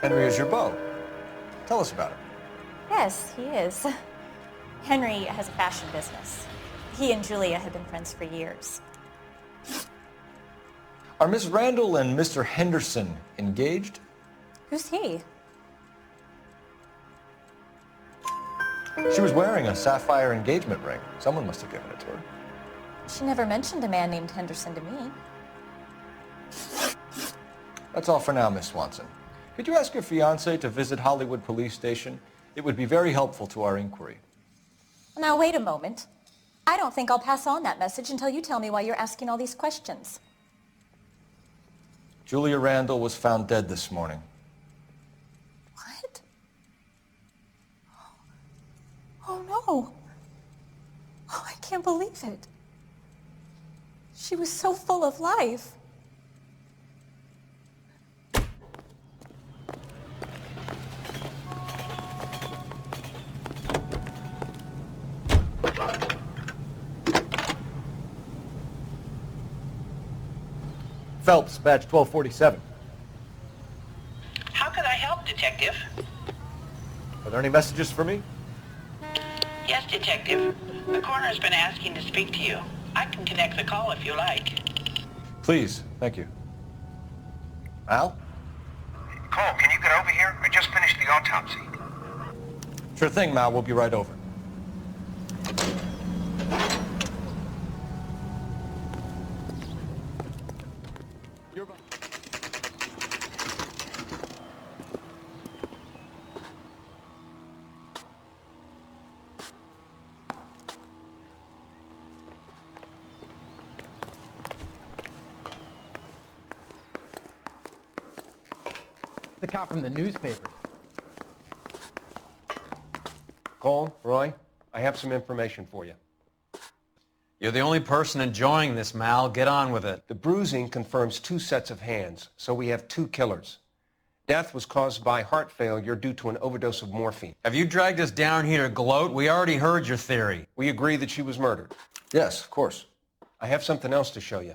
Henry is your beau. Tell us about it. Yes, he is. Henry has a fashion business. He and Julia have been friends for years. Are Miss Randall and Mr. Henderson engaged? Who's he? She was wearing a sapphire engagement ring. Someone must have given it to her. She never mentioned a man named Henderson to me. That's all for now, Miss Swanson. Could you ask your fiancé to visit Hollywood Police Station? It would be very helpful to our inquiry. Now, wait a moment. I don't think I'll pass on that message until you tell me why you're asking all these questions. Julia Randall was found dead this morning. What? Oh no. Oh, I can't believe it. She was so full of life. Phelps, badge 1247. How can I help, Detective? Are there any messages for me? Yes, Detective. The coroner's been asking to speak to you. I can connect the call if you like. Please, thank you. Al? Cole, can you get over here? I just finished the autopsy. Sure thing, Mal. We'll be right over. The cop from the newspaper. Cole, Roy, I have some information for you. You're the only person enjoying this, Mal. Get on with it. The bruising confirms 2 sets of hands, so we have 2 killers. Death was caused by heart failure due to an overdose of morphine. Have you dragged us down here to gloat? We already heard your theory. We agree that she was murdered. Yes, of course. I have something else to show you.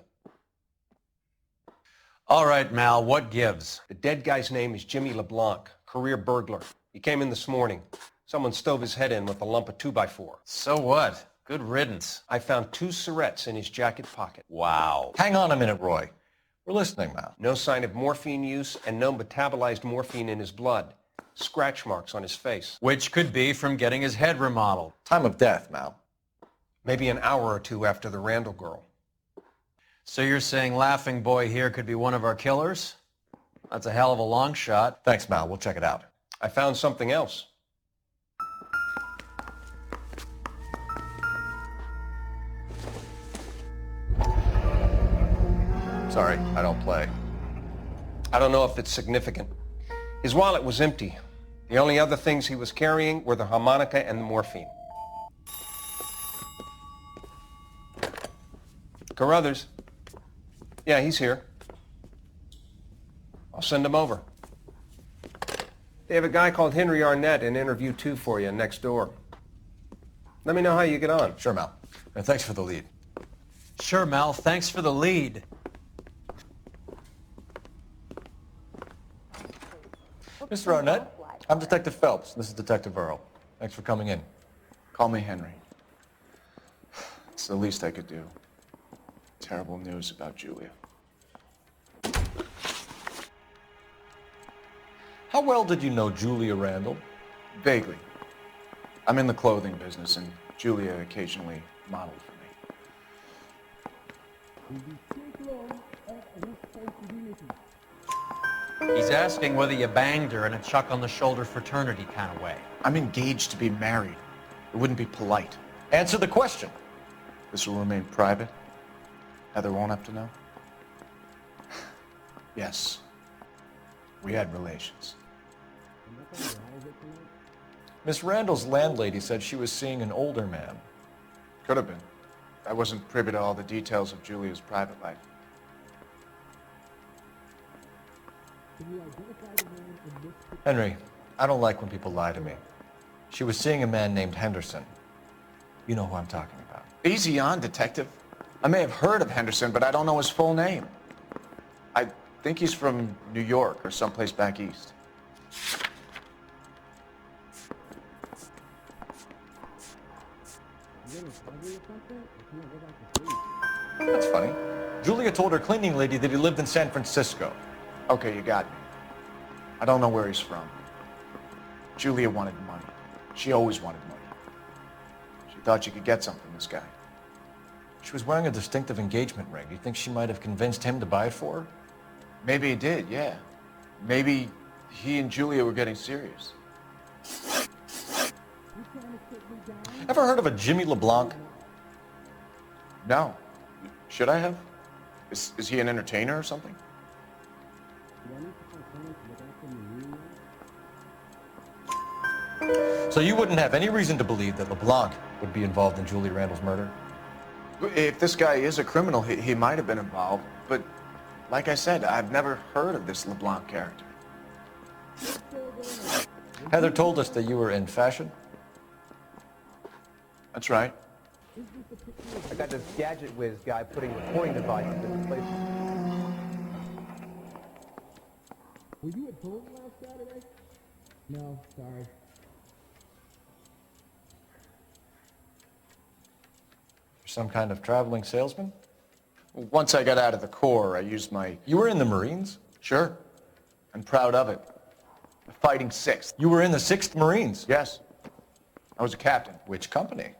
All right, Mal, what gives? The dead guy's name is Jimmy LeBlanc, career burglar. He came in this morning. Someone stove his head in with a lump of 2x4. So what? Good riddance. I found 2 cigarettes in his jacket pocket. Wow. Hang on a minute, Roy. We're listening, Mal. No sign of morphine use and no metabolized morphine in his blood. Scratch marks on his face. Which could be from getting his head remodeled. Time of death, Mal. Maybe an hour or 2 after the Randall girl. So you're saying Laughing Boy here could be one of our killers? That's a hell of a long shot. Thanks, Mal. We'll check it out. I found something else. Sorry, I don't play. I don't know if it's significant. His wallet was empty. The only other things he was carrying were the harmonica and the morphine. Carruthers. Yeah, he's here. I'll send him over. They have a guy called Henry Arnett in interview 2 for you next door. Let me know how you get on. Sure, Mal. And thanks for the lead. Sure, Mal. Thanks for the lead. Mr. Arnett, I'm Detective Phelps. This is Detective Earl. Thanks for coming in. Call me Henry. It's the least I could do. Terrible news about Julia. How well did you know Julia Randall? Vaguely. I'm in the clothing business, and Julia occasionally modeled for me. He's asking whether you banged her in a chuck-on-the-shoulder fraternity kind of way. I'm engaged to be married. It wouldn't be polite. Answer the question. This will remain private? Heather won't have to know? Yes. We had relations. Miss Randall's landlady said she was seeing an older man. Could have been. I wasn't privy to all the details of Julia's private life. Henry, I don't like when people lie to me. She was seeing a man named Henderson. You know who I'm talking about. Easy on, Detective. I may have heard of Henderson, but I don't know his full name. I think he's from New York or someplace back east. That's funny. Julia told her cleaning lady that he lived in San Francisco. Okay, you got me. I don't know where he's from. Julia wanted money. She always wanted money. She thought she could get some from this guy. She was wearing a distinctive engagement ring. Do you think she might have convinced him to buy it for her? Maybe he did, yeah. Maybe he and Julia were getting serious. Ever heard of a Jimmy LeBlanc? No. Should I have? Is he an entertainer or something? So you wouldn't have any reason to believe that LeBlanc would be involved in Julie Randall's murder? If this guy is a criminal, he might have been involved. But like I said, I've never heard of this LeBlanc character. Heather told us that you were in fashion. That's right. I got this gadget whiz guy putting recording devices in places. Were you at Polnym last Saturday? No, sorry. Some kind of traveling salesman? Once I got out of the Corps, I used my... You were in the Marines? Sure. I'm proud of it. The Fighting 6th. You were in the 6th Marines? Yes. I was a captain. Which company?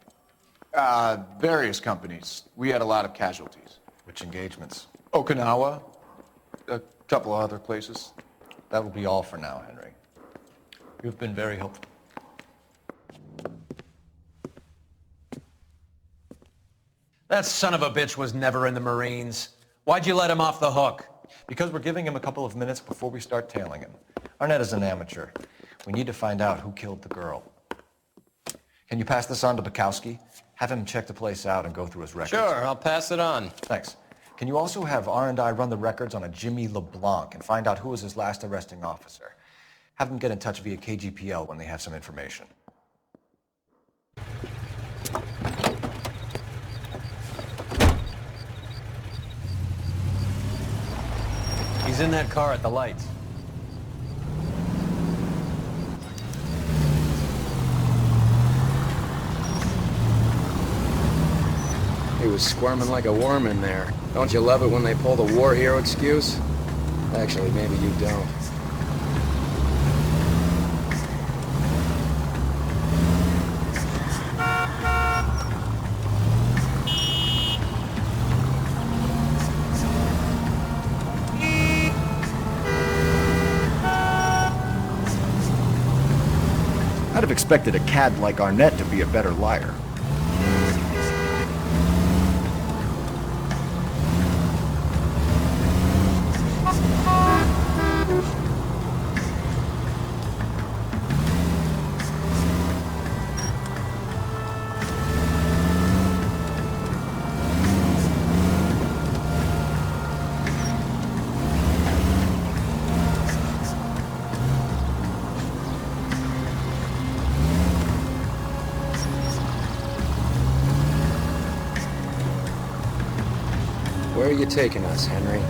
Various companies. We had a lot of casualties. Which engagements? Okinawa. A couple of other places. That will be all for now, Henry. You've been very helpful. That son of a bitch was never in the Marines. Why'd you let him off the hook? Because we're giving him a couple of minutes before we start tailing him. Arnett is an amateur. We need to find out who killed the girl. Can you pass this on to Bukowski? Have him check the place out and go through his records. Sure, I'll pass it on. Thanks. Can you also have R&I run the records on a Jimmy LeBlanc and find out who was his last arresting officer? Have them get in touch via KGPL when they have some information. He's in that car at the lights. He was squirming like a worm in there. Don't you love it when they pull the war hero excuse? Actually, maybe you don't. I'd have expected a cad like Arnett to be a better liar. Where are you taking us, Henry?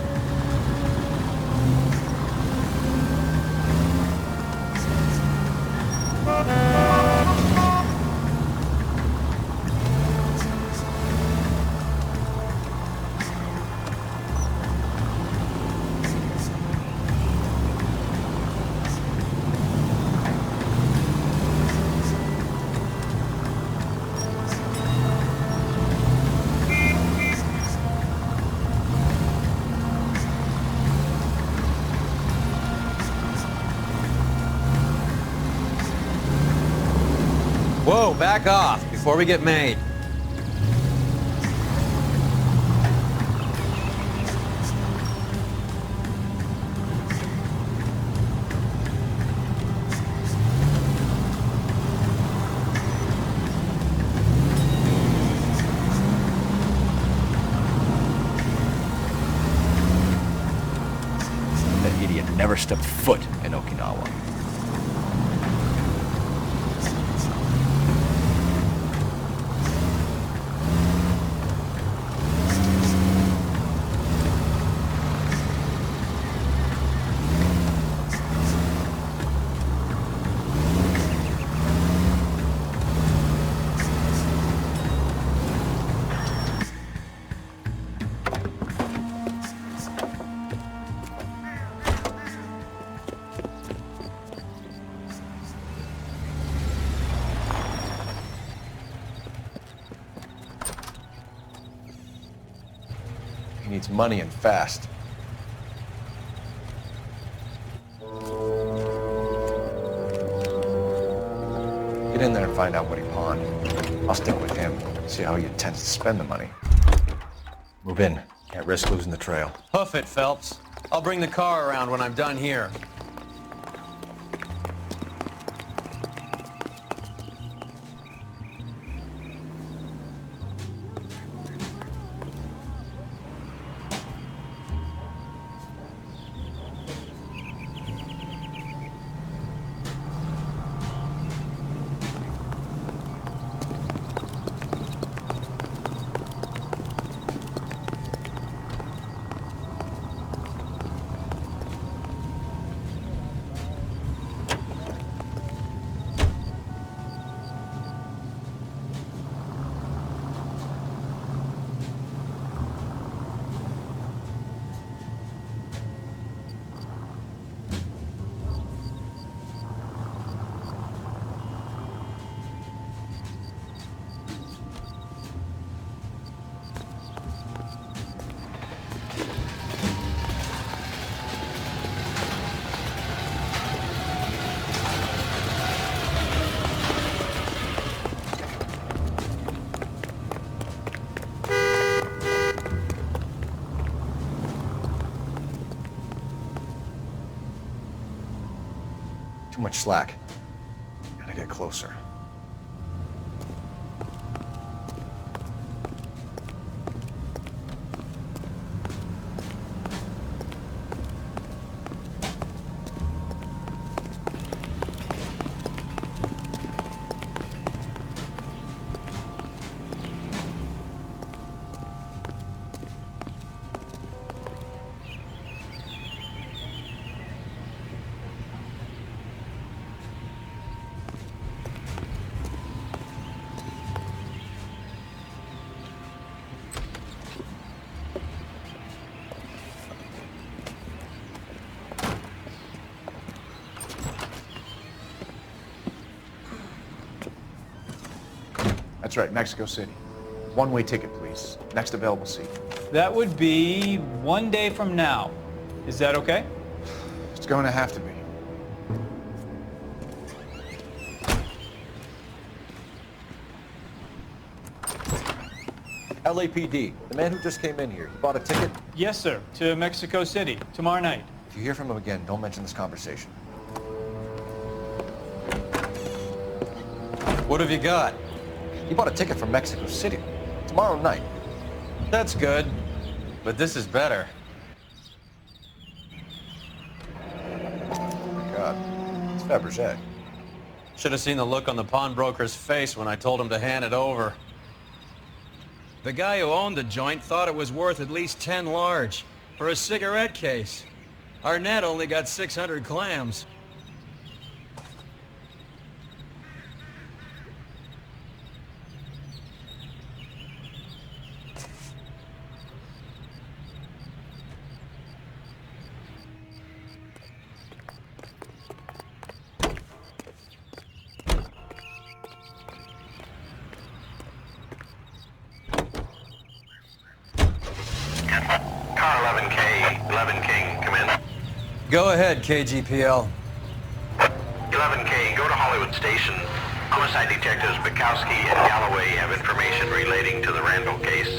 Whoa, back off before we get made. That idiot never stepped foot in Okinawa. He needs money and fast. Get in there and find out what he pawned. I'll stick with him, see how he intends to spend the money. Move in. Can't risk losing the trail. Hoof it, Phelps. I'll bring the car around when I'm done here. Too much slack. Gotta get closer. That's right, Mexico City. One-way ticket, please. Next available seat. That would be 1 day from now. Is that okay? It's going to have to be. LAPD, the man who just came in here, he bought a ticket? Yes, sir. To Mexico City, tomorrow night. If you hear from him again, don't mention this conversation. What have you got? He bought a ticket from Mexico City. Tomorrow night. That's good. But this is better. Oh my God. It's Fabergé. Should have seen the look on the pawnbroker's face when I told him to hand it over. The guy who owned the joint thought it was worth at least 10 large for a cigarette case. Arnett only got 600 clams. Car 11K, 11 King, come in. Go ahead, KGPL. 11K, go to Hollywood Station. Homicide detectives Bukowski and Galloway have information relating to the Randall case.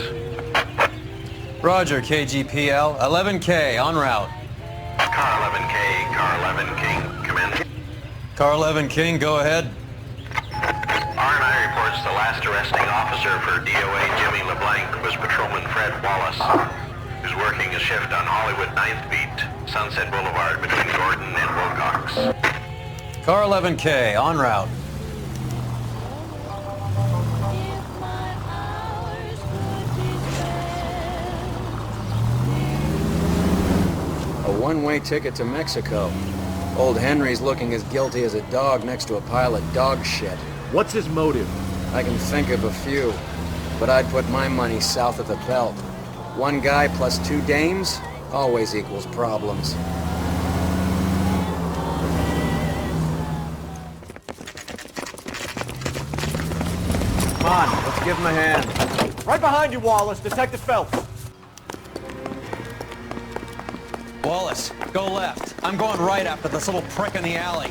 Roger, KGPL. 11K, en route. Car 11K, car 11 King, come in. Car 11 King, go ahead. R&I reports the last arresting officer for DOA Jimmy LeBlanc was Patrolman Fred Wallace, who's working a shift on Hollywood 9th Beat, Sunset Boulevard between Gordon and Wilcox. Car 11K, en route. A one-way ticket to Mexico. Old Henry's looking as guilty as a dog next to a pile of dog shit. What's his motive? I can think of a few, but I'd put my money south of the belt. One guy plus two dames always equals problems. Come on, let's give him a hand. Right behind you, Wallace. Detective Phelps. Wallace, go left. I'm going right after this little prick in the alley.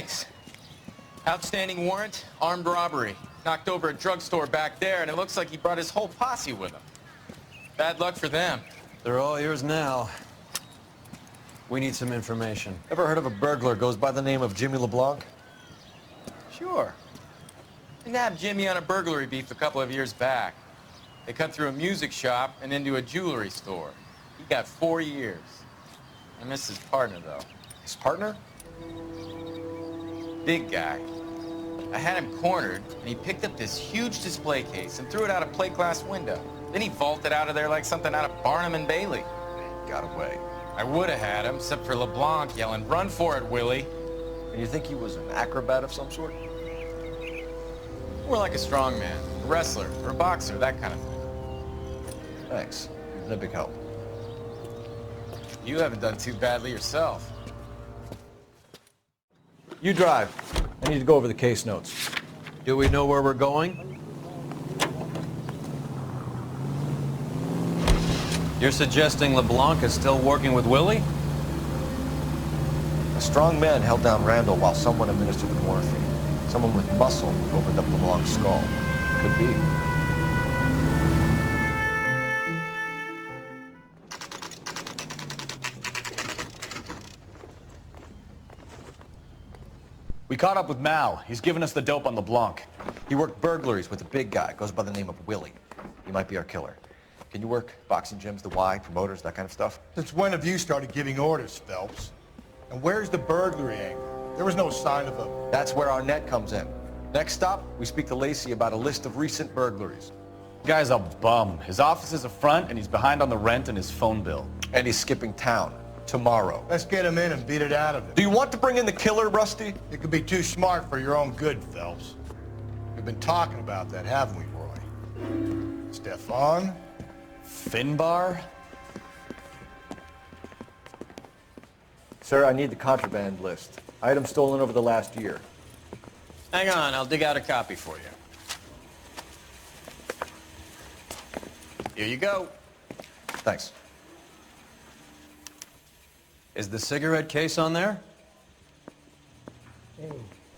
Thanks. Outstanding warrant, armed robbery. Knocked over a drugstore back there, and it looks like he brought his whole posse with him. Bad luck for them. They're all yours now. We need some information. Ever heard of a burglar goes by the name of Jimmy LeBlanc? Sure. I nabbed Jimmy on a burglary beef a couple of years back. They cut through a music shop and into a jewelry store. He got 4 years. I miss his partner, though. His partner? Big guy. I had him cornered, and he picked up this huge display case and threw it out a plate glass window. Then he vaulted out of there like something out of Barnum and Bailey. Got away. I would have had him, except for LeBlanc yelling, "Run for it, Willie." And you think he was an acrobat of some sort? More like a strongman, a wrestler, or a boxer, that kind of thing. Thanks. You've been a big help. You haven't done too badly yourself. You drive. I need to go over the case notes. Do we know where we're going? You're suggesting LeBlanc is still working with Willie? A strong man held down Randall while someone administered the morphine. Someone with muscle opened up LeBlanc's skull. Could be. We caught up with Mal. He's given us the dope on LeBlanc. He worked burglaries with a big guy. Goes by the name of Willie. He might be our killer. Can you work boxing gyms, the Y, promoters, that kind of stuff? Since when have you started giving orders, Phelps? And where's the burglary angle? There was no sign of a... That's where our net comes in. Next stop, we speak to Lacey about a list of recent burglaries. Guy's a bum. His office is a front, and he's behind on the rent and his phone bill. And he's skipping town. Tomorrow. Let's get him in and beat it out of him. Do you want to bring in the killer, Rusty? You could be too smart for your own good, Phelps. We've been talking about that, haven't we, Roy? Stefan? Finbar? Sir, I need the contraband list. Items stolen over the last year. Hang on, I'll dig out a copy for you. Here you go. Thanks. Is the cigarette case on there? Hey,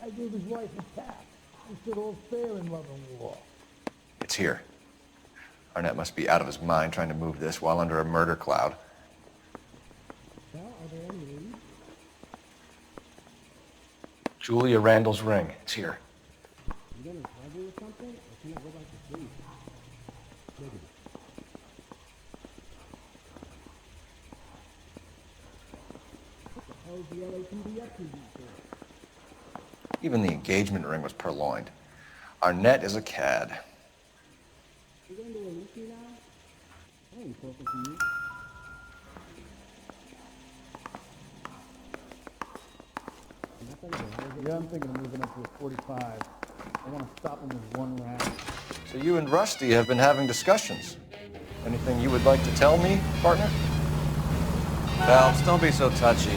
I gave his wife a tap. He stood all fair in love and war. It's here. Arnett must be out of his mind trying to move this while under a murder cloud. Well, are there any leads? Julia Randall's ring. It's here. You gonna cover or something? I can't go back to sleep. Take it. What the hell is the LAPD up to these days? Even the engagement ring was purloined. Arnett is a cad. You going to release me now? I ain't talking to you. Yeah, I'm thinking of moving up to a 45. I want to stop him with one round. So you and Rusty have been having discussions. Anything you would like to tell me, partner? Phelps, don't be so touchy.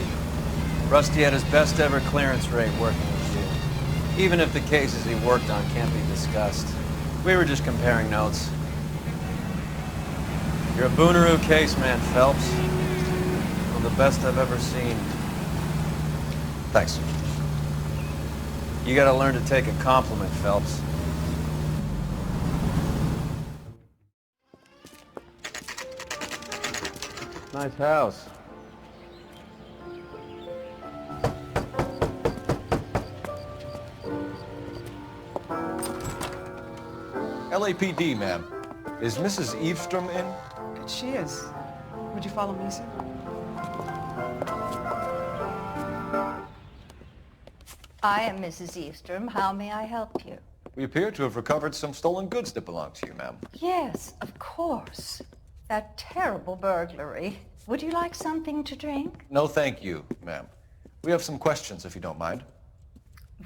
Rusty had his best ever clearance rate working with you. Even if the cases he worked on can't be discussed. We were just comparing notes. You're a Booneroo case man, Phelps. One of the best I've ever seen. Thanks. You gotta learn to take a compliment, Phelps. Nice house. LAPD, ma'am. Is Mrs. Eavestrom in? She is. Would you follow me, sir? I am Mrs. Eavestrom. How may I help you? We appear to have recovered some stolen goods that belong to you, ma'am. Yes, of course. That terrible burglary. Would you like something to drink? No, thank you, ma'am. We have some questions, if you don't mind.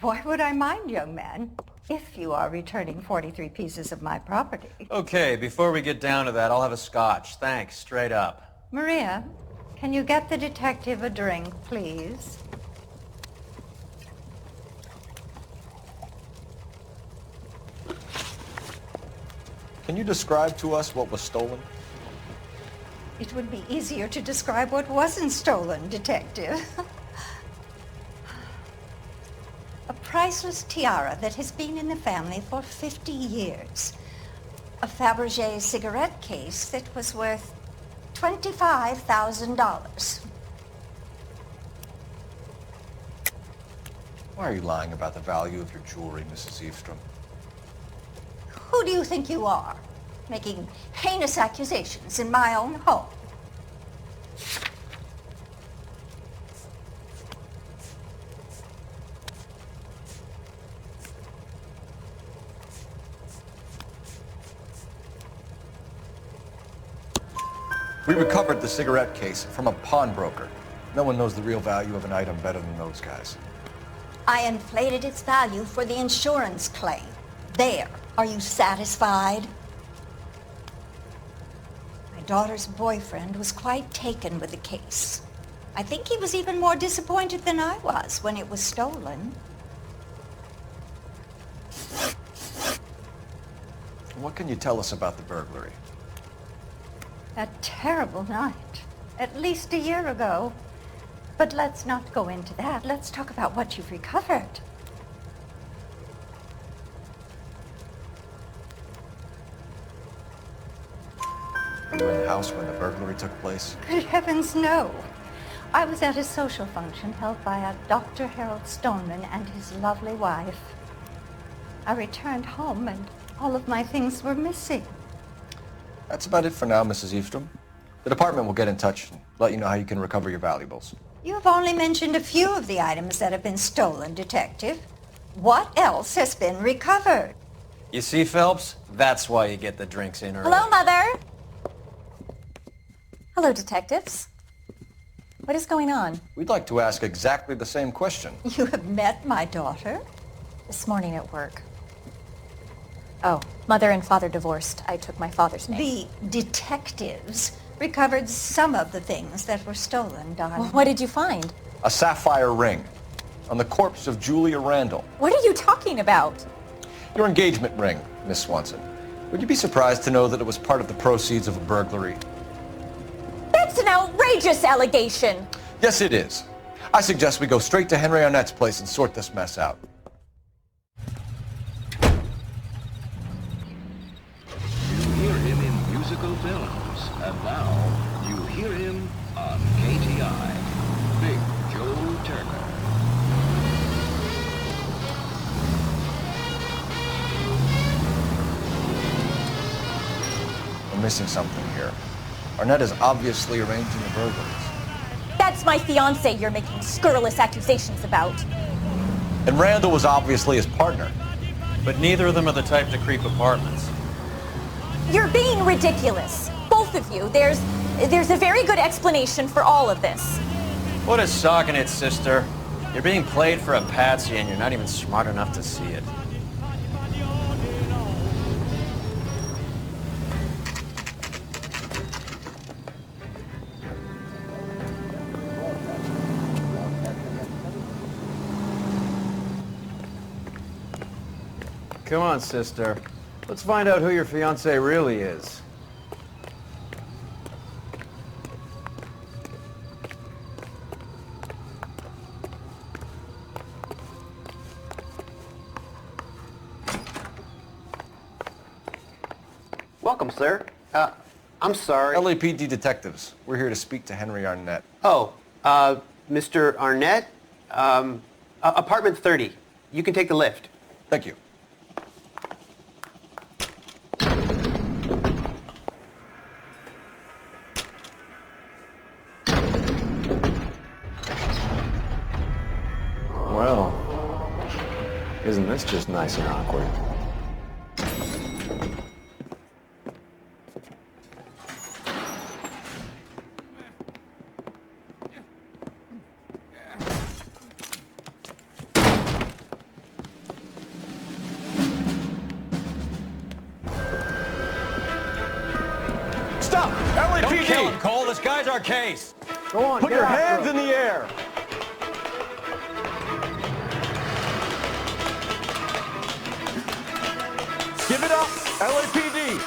Why would I mind, young man, if you are returning 43 pieces of my property? Okay, before we get down to that, I'll have a scotch. Thanks, straight up. Maria, can you get the detective a drink, please? Can you describe to us what was stolen? It would be easier to describe what wasn't stolen, Detective. priceless tiara that has been in the family for 50 years. A Fabergé cigarette case that was worth $25,000. Why are you lying about the value of your jewelry, Mrs. Eastrom? Who do you think you are, making heinous accusations in my own home? We recovered the cigarette case from a pawnbroker. No one knows the real value of an item better than those guys. I inflated its value for the insurance claim. There. Are you satisfied? My daughter's boyfriend was quite taken with the case. I think he was even more disappointed than I was when it was stolen. What can you tell us about the burglary? That terrible night. At least a year ago. But let's not go into that. Let's talk about what you've recovered. Were you in the house when the burglary took place? Good heavens, no. I was at a social function held by a Dr. Harold Stoneman and his lovely wife. I returned home and all of my things were missing. That's about it for now, Mrs. Eastrom. The department will get in touch and let you know how you can recover your valuables. You have only mentioned a few of the items that have been stolen, Detective. What else has been recovered? You see, Phelps? That's why you get the drinks in early. Hello, Mother. Hello, detectives. What is going on? We'd like to ask exactly the same question. You have met my daughter? This morning at work. Oh, Mother and Father divorced. I took my father's name. The detectives recovered some of the things that were stolen, darling. Well, what did you find? A sapphire ring on the corpse of Julia Randall. What are you talking about? Your engagement ring, Miss Swanson. Would you be surprised to know that it was part of the proceeds of a burglary? That's an outrageous allegation. Yes, it is. I suggest we go straight to Henry Arnett's place and sort this mess out. You hear him in musical films, and now you hear him on KTI. Big Joe Turner. We're missing something here. Arnett is obviously arranging the burglaries. That's my fiancé you're making scurrilous accusations about. And Randall was obviously his partner. But neither of them are the type to creep apartments. You're being ridiculous. Both of you. There's a very good explanation for all of this. What is socking it, sister? You're being played for a patsy and you're not even smart enough to see it. Come on, sister. Let's find out who your fiancé really is. Welcome, sir. I'm sorry. LAPD detectives. We're here to speak to Henry Arnett. Oh, Mr. Arnett? Apartment 30. You can take the lift. Thank you. Well, isn't this just nice and awkward? Stop! LAPD! Don't kill him, Cole. This guy's our case. Go on, Put your hands in the air! Give it up, LAPD!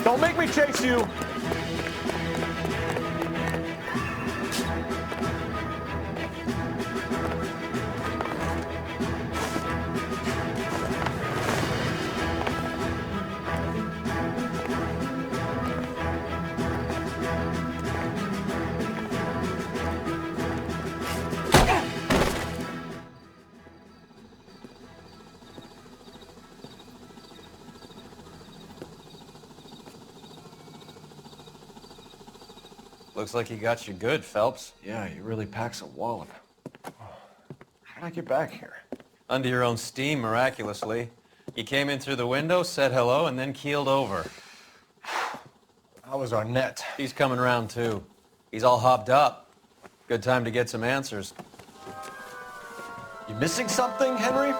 Don't make me chase you! Looks like he got you good, Phelps. Yeah, he really packs a wallop. How did I get back here? Under your own steam, miraculously. You came in through the window, said hello, and then keeled over. How was Arnett? He's coming around, too. He's all hopped up. Good time to get some answers. You missing something, Henry?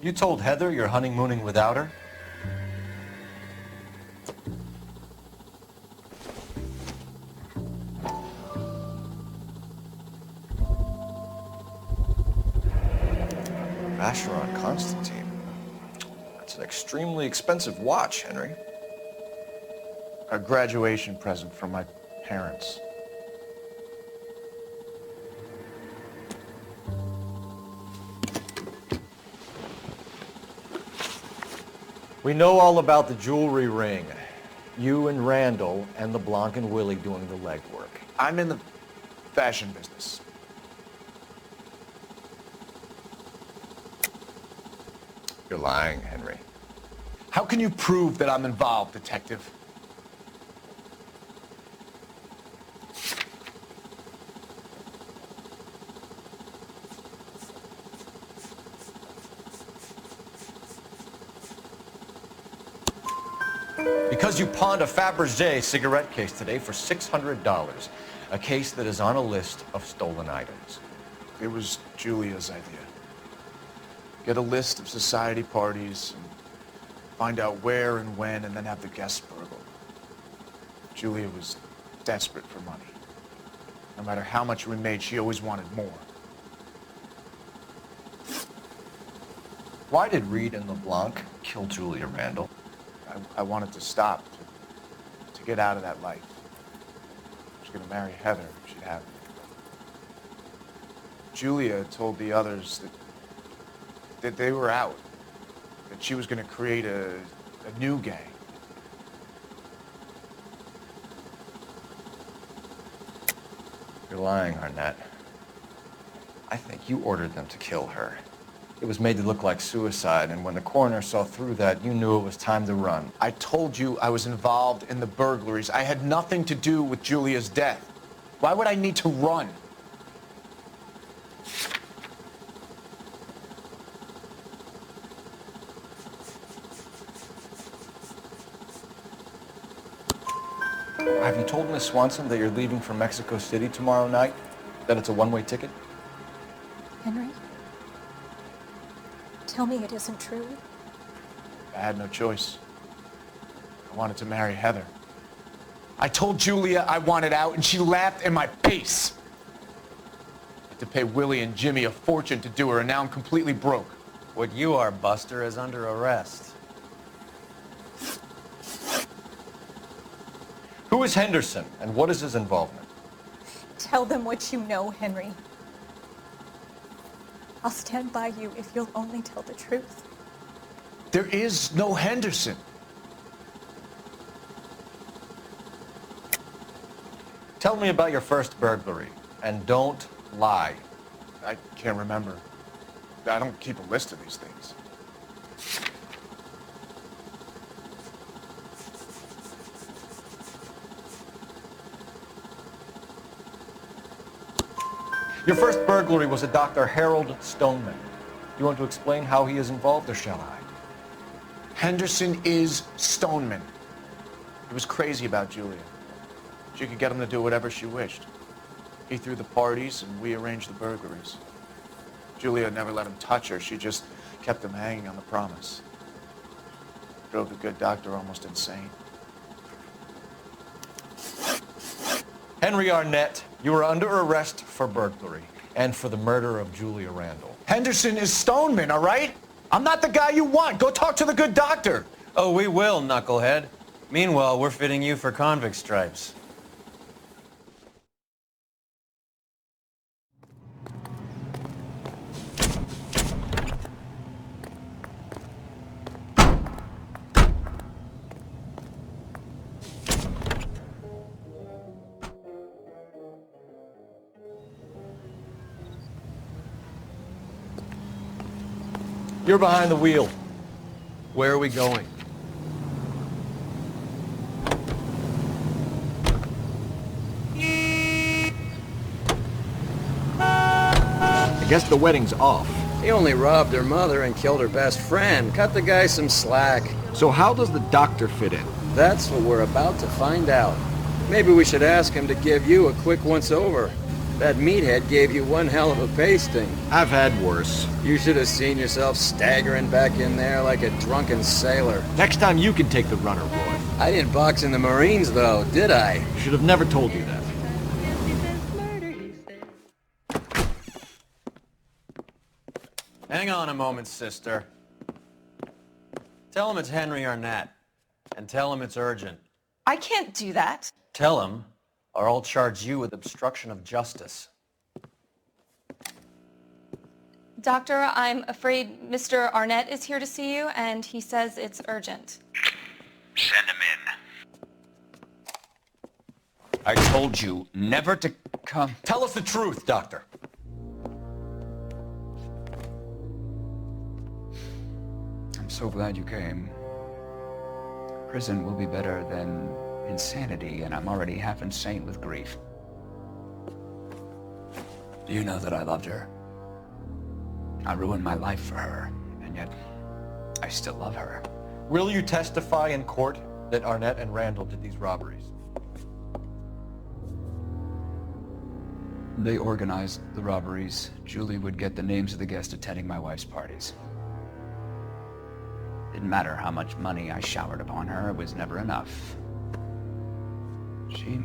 You told Heather you're honeymooning without her? Vacheron Constantine. That's an extremely expensive watch, Henry. A graduation present from my parents. We know all about the jewelry ring. You and Randall and LeBlanc and Willie doing the legwork. I'm in the fashion business. You're lying, Henry. How can you prove that I'm involved, Detective? Because you pawned a Fabergé cigarette case today for $600. A case that is on a list of stolen items. It was Julia's idea. Get a list of society parties, and find out where and when, and then have the guests burgled. Julia was desperate for money. No matter how much we made, she always wanted more. Why did Reed and LeBlanc kill Julia Randall? I wanted to stop, to get out of that life. She was going to marry Heather if she'd have me. Julia told the others that they were out, that she was going to create a new gang. You're lying, Arnett. I think you ordered them to kill her. It was made to look like suicide, and when the coroner saw through that, you knew it was time to run. I told you I was involved in the burglaries. I had nothing to do with Julia's death. Why would I need to run? Have you told Miss Swanson that you're leaving for Mexico City tomorrow night? That it's a one-way ticket? Henry? Tell me it isn't true. I had no choice. I wanted to marry Heather. I told Julia I wanted out, and she laughed in my face. I had to pay Willie and Jimmy a fortune to do her, and now I'm completely broke. What you are, Buster, is under arrest. Who is Henderson, and what is his involvement? Tell them what you know, Henry. I'll stand by you if you'll only tell the truth. There is no Henderson. Tell me about your first burglary, and don't lie. I can't remember. I don't keep a list of these things. Your first burglary was a Dr. Harold Stoneman. You want to explain how he is involved, or shall I? Henderson is Stoneman. He was crazy about Julia. She could get him to do whatever she wished. He threw the parties, and we arranged the burglaries. Julia never let him touch her. She just kept him hanging on the promise. Drove the good doctor almost insane. Henry Arnett, you are under arrest for burglary and for the murder of Julia Randall. Henderson is Stoneman, all right? I'm not the guy you want. Go talk to the good doctor. Oh, we will, knucklehead. Meanwhile, we're fitting you for convict stripes. You're behind the wheel. Where are we going? I guess the wedding's off. He only robbed her mother and killed her best friend. Cut the guy some slack. So how does the doctor fit in? That's what we're about to find out. Maybe we should ask him to give you a quick once-over. That meathead gave you one hell of a pasting. I've had worse. You should have seen yourself staggering back in there like a drunken sailor. Next time you can take the runner, Roy. I didn't box in the Marines, though, did I? Should have never told you that. Hang on a moment, sister. Tell him it's Henry Arnett, and tell him it's urgent. I can't do that. Tell him, or I'll charge you with obstruction of justice. Doctor, I'm afraid Mr. Arnett is here to see you, and he says it's urgent. Send him in. I told you never to come. Tell us the truth, Doctor. I'm so glad you came. Prison will be better than insanity, and I'm already half insane with grief. Do you know that I loved her? I ruined my life for her, and yet I still love her. Will you testify in court that Arnett and Randall did these robberies? They organized the robberies. Julie would get the names of the guests attending my wife's parties. Didn't matter how much money I showered upon her, it was never enough. She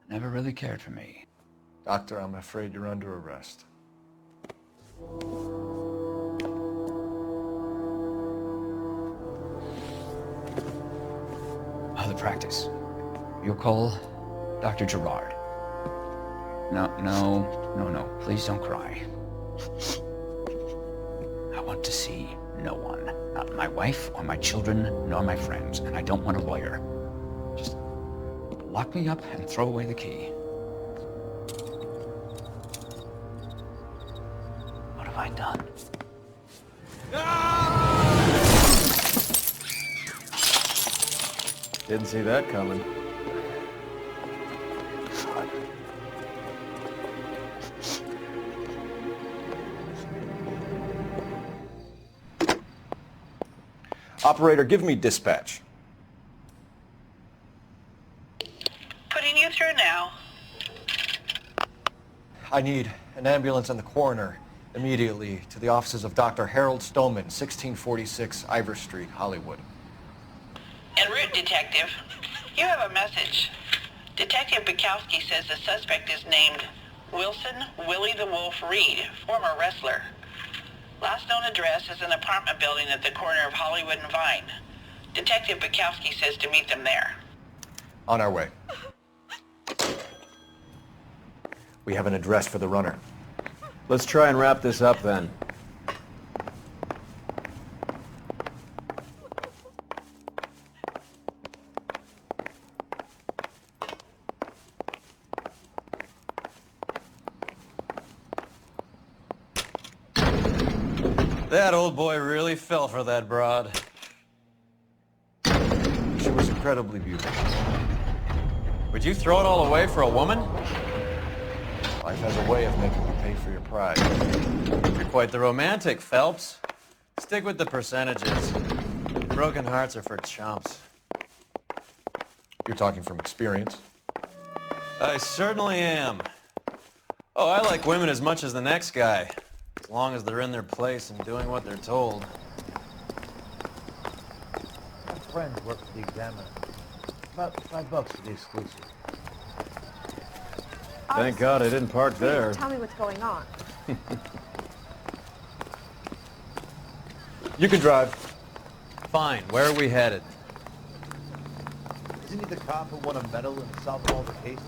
never really cared for me. Doctor, I'm afraid you're under arrest. Other practice. You'll call Dr. Gerard. No. Please don't cry. I want to see no one. Not my wife or my children, nor my friends. And I don't want a lawyer. Just lock me up and throw away the key. What have I done? Didn't see that coming. Operator, give me dispatch. Putting you through now. I need an ambulance and the coroner immediately to the offices of Dr. Harold Stoneman, 1646 Ivor Street, Hollywood. En route, Detective. You have a message. Detective Bukowski says the suspect is named Wilson Willie the Wolf Reed, former wrestler. Last known address is an apartment building at the corner of Hollywood and Vine. Detective Bukowski says to meet them there. On our way. We have an address for the runner. Let's try and wrap this up then. That old boy really fell for that broad. She was incredibly beautiful. Would you throw it all away for a woman? Life has a way of making you pay for your pride. You're quite the romantic, Phelps. Stick with the percentages. Broken hearts are for chumps. You're talking from experience. I certainly am. Oh, I like women as much as the next guy, as long as they're in their place and doing what they're told. My friends work for the Examiner. About $5 for the exclusive. Thank God I didn't park there. Tell me what's going on. You can drive. Fine. Where are we headed? Isn't he the cop who won a medal and solved all the cases?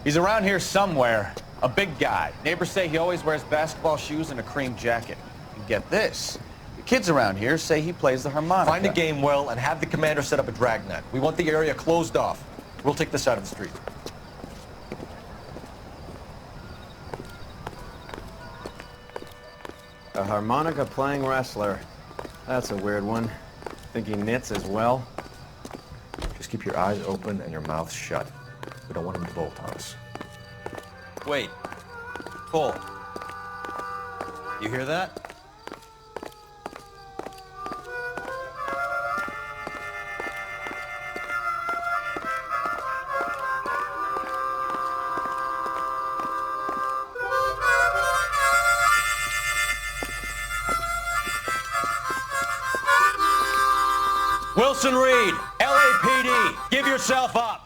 He's around here somewhere. A big guy. Neighbors say he always wears basketball shoes and a cream jacket. And get this. The kids around here say he plays the harmonica. Find a game well and have the commander set up a dragnet. We want the area closed off. We'll take this side of the street. A harmonica-playing wrestler. That's a weird one. Think he knits as well? Just keep your eyes open and your mouth shut. We don't want him to bolt on us. Wait. Pull. You hear that? Wilson Reed, LAPD, give yourself up.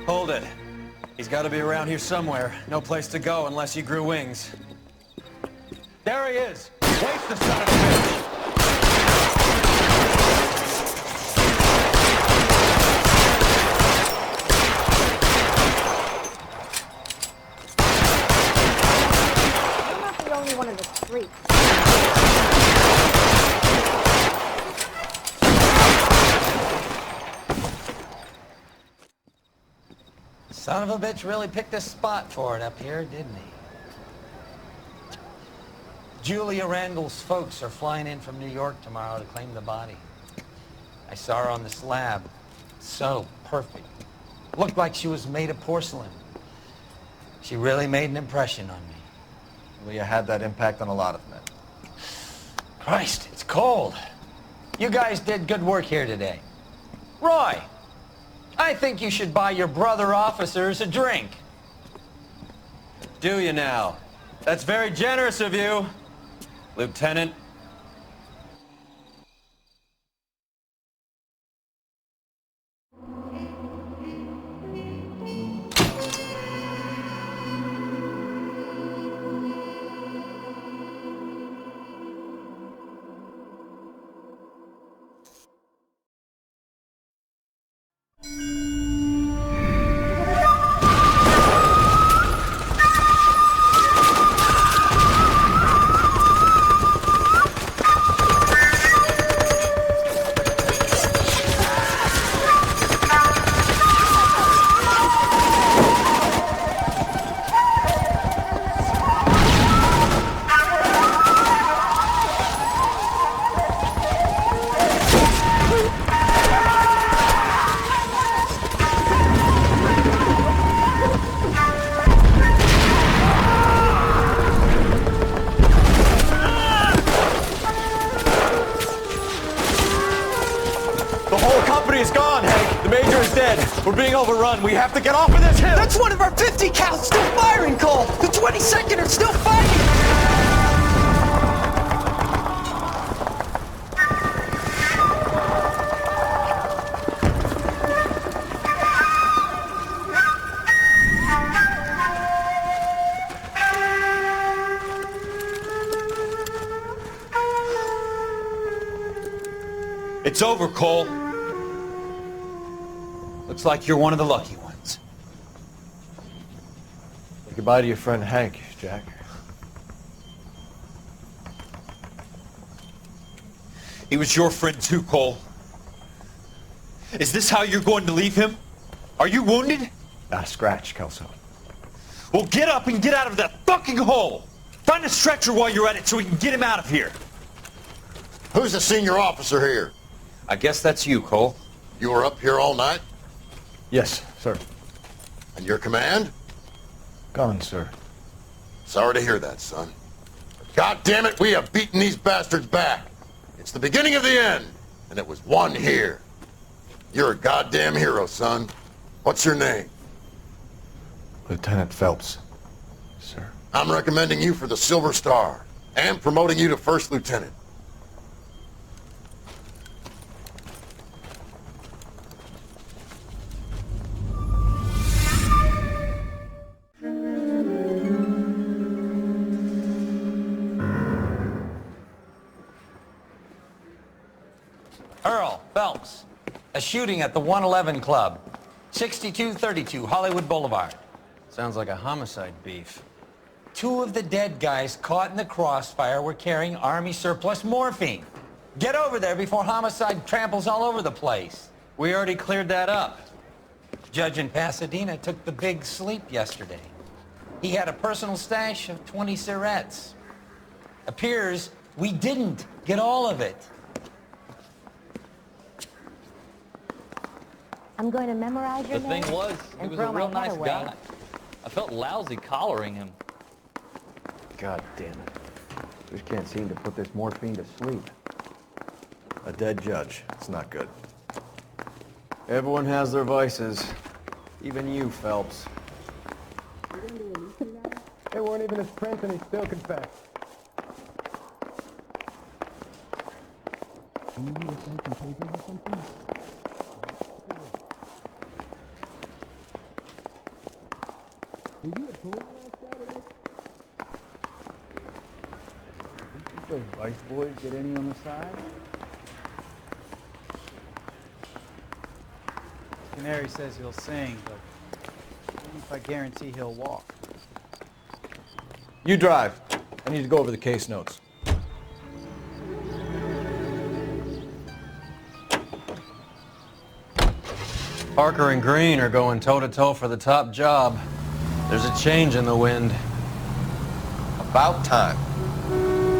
Hold it. He's got to be around here somewhere. No place to go unless he grew wings. There he is! Waste the son of a bitch! You're not the only one in the street. Son of a bitch really picked a spot for it up here, didn't he? Julia Randall's folks are flying in from New York tomorrow to claim the body. I saw her on the slab. So perfect. Looked like she was made of porcelain. She really made an impression on me. Leah had that impact on a lot of men. Christ, it's cold. You guys did good work here today. Roy, I think you should buy your brother officers a drink. Do you now? That's very generous of you, Lieutenant. We're being overrun. We have to get off of this hill. That's one of our 50 cals still firing, Cole. The 22nd are still fighting. It's over, Cole. Looks like you're one of the lucky ones. Say goodbye to your friend Hank, Jack. He was your friend too, Cole. Is this how you're going to leave him? Are you wounded? Not a scratch, Kelso. Well, get up and get out of that fucking hole! Find a stretcher while you're at it so we can get him out of here. Who's the senior officer here? I guess that's you, Cole. You were up here all night? Yes, sir. And your command? Gone, sir. Sorry to hear that, son. God damn it, we have beaten these bastards back. It's the beginning of the end, and it was one here. You're a goddamn hero, son. What's your name? Lieutenant Phelps, sir. I'm recommending you for the Silver Star, and promoting you to First Lieutenant. Earl Phelps, a shooting at the 111 Club, 6232 Hollywood Boulevard. Sounds like a homicide beef. 2 of the dead guys caught in the crossfire were carrying Army surplus morphine. Get over there before homicide tramples all over the place. We already cleared that up. Judge in Pasadena took the big sleep yesterday. He had a personal stash of 20 cigarettes. Appears we didn't get all of it. I'm going to memorize your The name thing was, he and was throw a real my head nice away. guy. I felt lousy collaring him. God damn it. Just can't seem to put this morphine to sleep. A dead judge. It's not good. Everyone has their vices. Even you, Phelps. They weren't even his prints and he still confessed. Can you read us some papers or something? Did you approve last Saturday? Did those Vice boys get any on the side? Canary says he'll sing, but only if I guarantee he'll walk. You drive. I need to go over the case notes. Parker and Green are going toe-to-toe for the top job. There's a change in the wind. About time.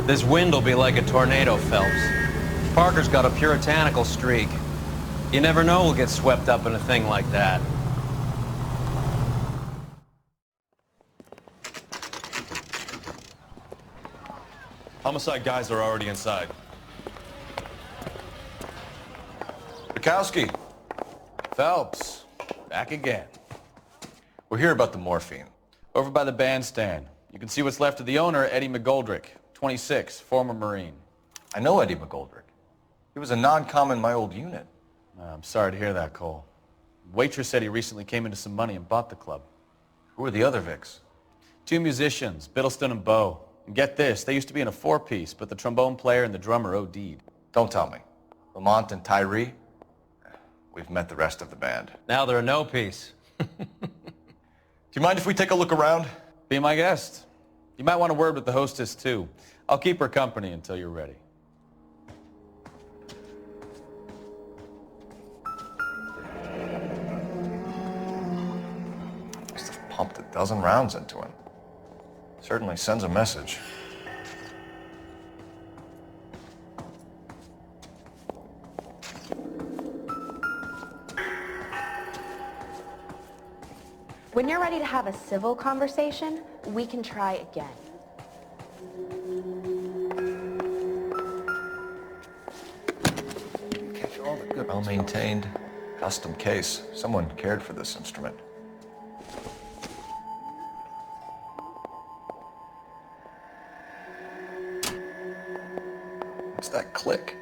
This wind will be like a tornado, Phelps. Parker's got a puritanical streak. You never know who'll get swept up in a thing like that. Homicide guys are already inside. Bukowski. Phelps. Back again. We're here about the morphine. Over by the bandstand. You can see what's left of the owner, Eddie McGoldrick, 26, former Marine. I know Eddie McGoldrick. He was a non-com in my old unit. I'm sorry to hear that, Cole. Waitress said he recently came into some money and bought the club. Who are the other Vics? 2 musicians, Biddleston and Bowe. And get this, they used to be in a 4-piece, but the trombone player and the drummer OD'd. Don't tell me. Lamont and Tyree? We've met the rest of the band. Now they're a no-piece. Do you mind if we take a look around? Be my guest. You might want a word with the hostess, too. I'll keep her company until you're ready. Must have pumped a dozen rounds into him. Certainly sends a message. When you're ready to have a civil conversation, we can try again. Catch all the good. Well maintained, Custom case. Someone cared for this instrument. What's that click?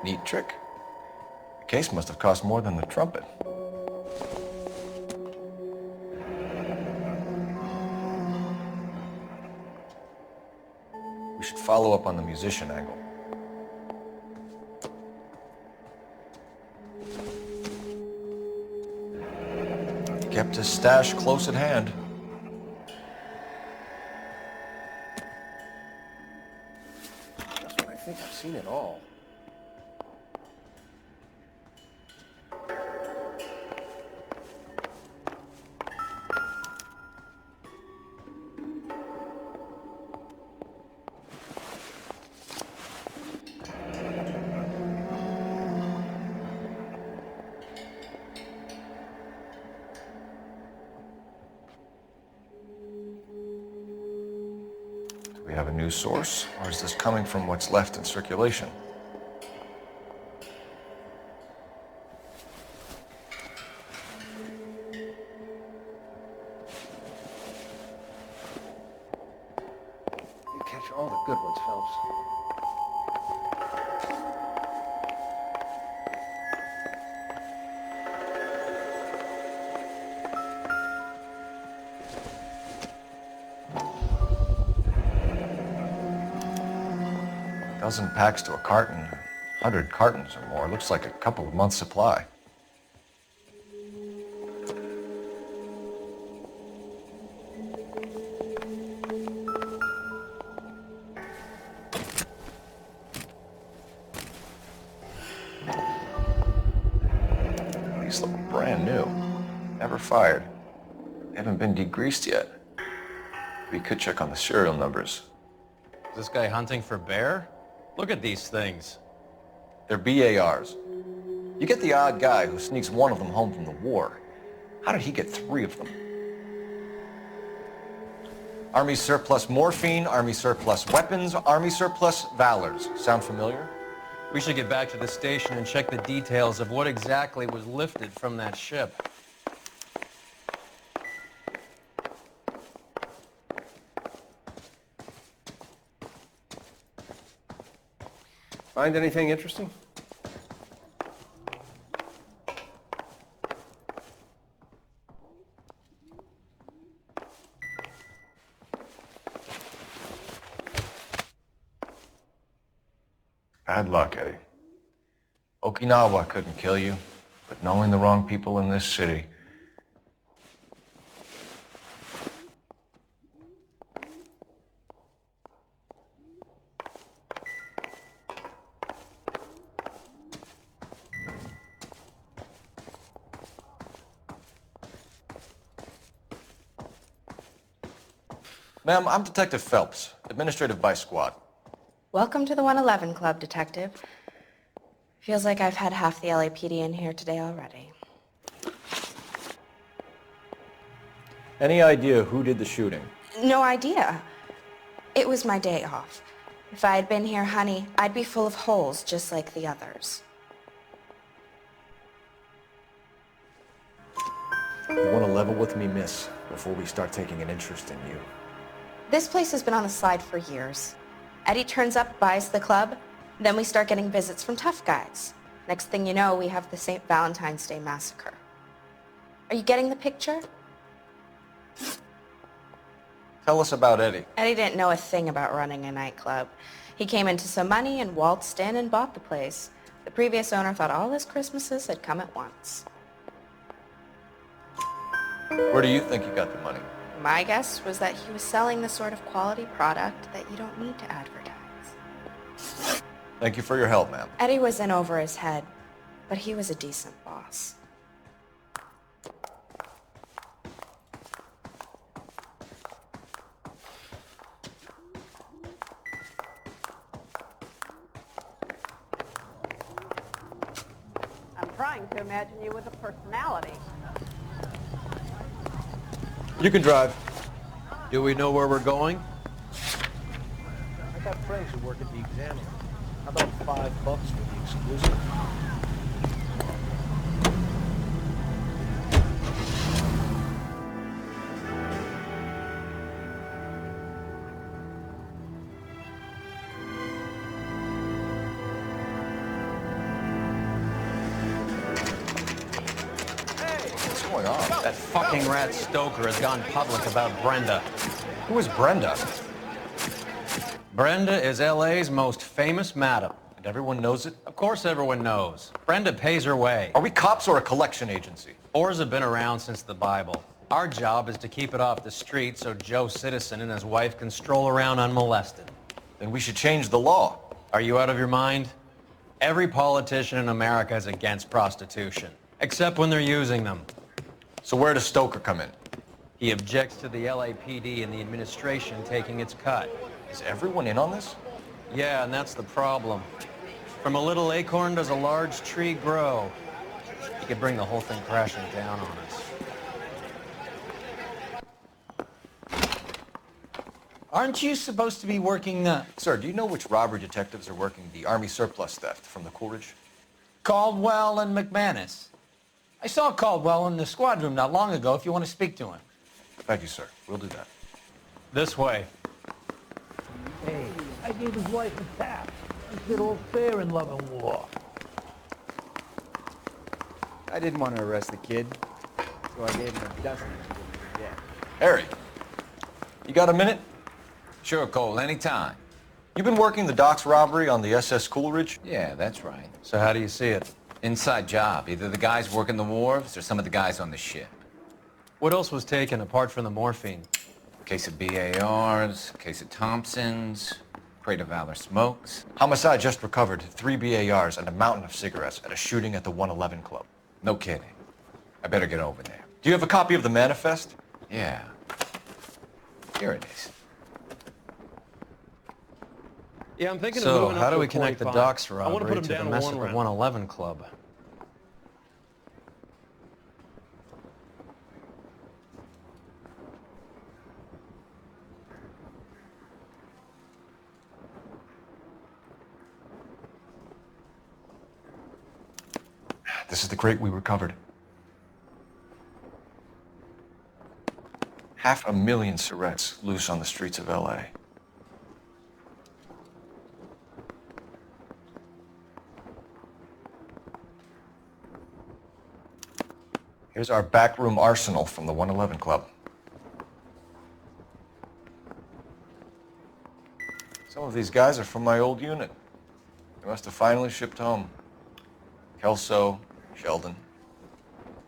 Neat trick. The case must have cost more than the trumpet. We should follow up on the musician angle. He kept his stash close at hand. That's what I think. I've seen it all. Do we have a new source, or is this coming from what's left in circulation? You catch all the good ones, Phelps. A dozen packs to a carton, 100 cartons or more. Looks like a couple of months' supply. These look brand new. Never fired. They haven't been degreased yet. We could check on the serial numbers. Is this guy hunting for bear? Look at these things. They're BARs. You get the odd guy who sneaks one of them home from the war. How did he get 3 of them? Army surplus morphine, Army surplus weapons, Army surplus valors. Sound familiar? We should get back to the station and check the details of what exactly was lifted from that ship. Find anything interesting? Bad luck, Eddie. Okinawa couldn't kill you, but knowing the wrong people in this city. Ma'am, I'm Detective Phelps, Administrative Vice Squad. Welcome to the 111 Club, Detective. Feels like I've had half the LAPD in here today already. Any idea who did the shooting? No idea. It was my day off. If I had been here, honey, I'd be full of holes just like the others. You want to level with me, miss, before we start taking an interest in you. This place has been on the slide for years. Eddie turns up, buys the club, then we start getting visits from tough guys. Next thing you know, we have the St. Valentine's Day massacre. Are you getting the picture? Tell us about Eddie. Eddie didn't know a thing about running a nightclub. He came into some money and waltzed in and bought the place. The previous owner thought all his Christmases had come at once. Where do you think he got the money? My guess was that he was selling the sort of quality product that you don't need to advertise. Thank you for your help, ma'am. Eddie was in over his head, but he was a decent boss. trying to imagine you with a personality. You can drive. Do we know where we're going? I got friends who work at the Examiner. How about $5 for the exclusive? What's going on? That fucking rat Stoker has gone public about Brenda. Who is Brenda? Brenda is LA's most famous madam. And everyone knows it? Of course everyone knows. Brenda pays her way. Are we cops or a collection agency? Whores have been around since the Bible. Our job is to keep it off the street so Joe Citizen and his wife can stroll around unmolested. Then we should change the law. Are you out of your mind? Every politician in America is against prostitution, except when they're using them. So where does Stoker come in? He objects to the LAPD and the administration taking its cut. Is everyone in on this? Yeah, and that's the problem. From a little acorn does a large tree grow. You could bring the whole thing crashing down on us. Aren't you supposed to be working Sir, do you know which robbery detectives are working the Army surplus theft from the Coolidge? Caldwell and McManus? I saw Caldwell in the squad room not long ago if you want to speak to him. Thank you, sir. We'll do that. This way. Hey, I gave his wife a tap. It's all fair in love and war. I didn't want to arrest the kid, so I gave him a dusting to get him dead. Harry, you got a minute? Sure, Cole, anytime. You've been working the docks robbery on the SS Coolidge? Yeah, that's right. So how do you see it? Inside job. Either the guys working the wharves or some of the guys on the ship. What else was taken apart from the morphine? Case of BARs, case of Thompsons, crate of Valor smokes. Homicide just recovered 3 BARs and a mountain of cigarettes at a shooting at the 111 Club. No kidding. I better get over there. Do you have a copy of the manifest? Yeah. Here it is. Yeah, I'm thinking of moving up. So how do we connect the docks robbery to the mess at the 111 Club? This is the crate we recovered. 500,000 cigarettes loose on the streets of LA. Here's our backroom arsenal from the 111 Club. Some of these guys are from my old unit. They must have finally shipped home. Kelso, Sheldon.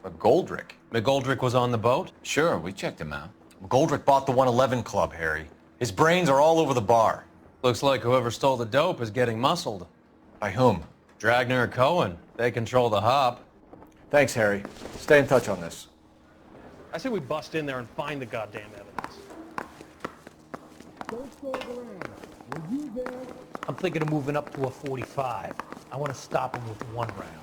McGoldrick. McGoldrick was on the boat? Sure, we checked him out. McGoldrick bought the 111 Club, Harry. His brains are all over the bar. Looks like whoever stole the dope is getting muscled. By whom? Dragner or Cohen. They control the hop. Thanks, Harry. Stay in touch on this. I say we bust in there and find the goddamn evidence. I'm thinking of moving up to a 45. I want to stop him with one round.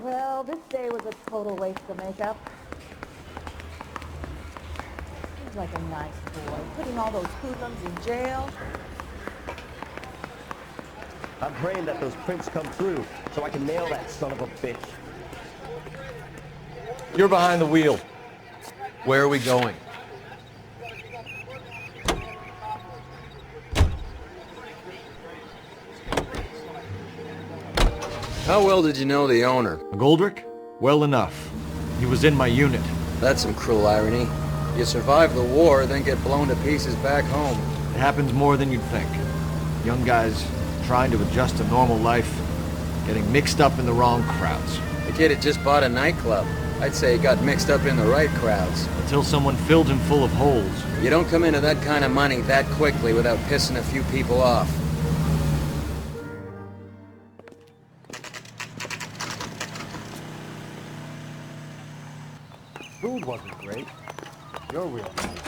Well, this day was a total waste of makeup. He's like a nice boy, putting all those hoodlums in jail. I'm praying that those prints come through so I can nail that son of a bitch. You're behind the wheel. Where are we going? How well did you know the owner? McGoldrick? Well enough. He was in my unit. That's some cruel irony. You survive the war, then get blown to pieces back home. It happens more than you'd think. Young guys trying to adjust to normal life, getting mixed up in the wrong crowds. The kid had just bought a nightclub. I'd say he got mixed up in the right crowds. Until someone filled him full of holes. You don't come into that kind of money that quickly without pissing a few people off. food wasn't great. You're real nice.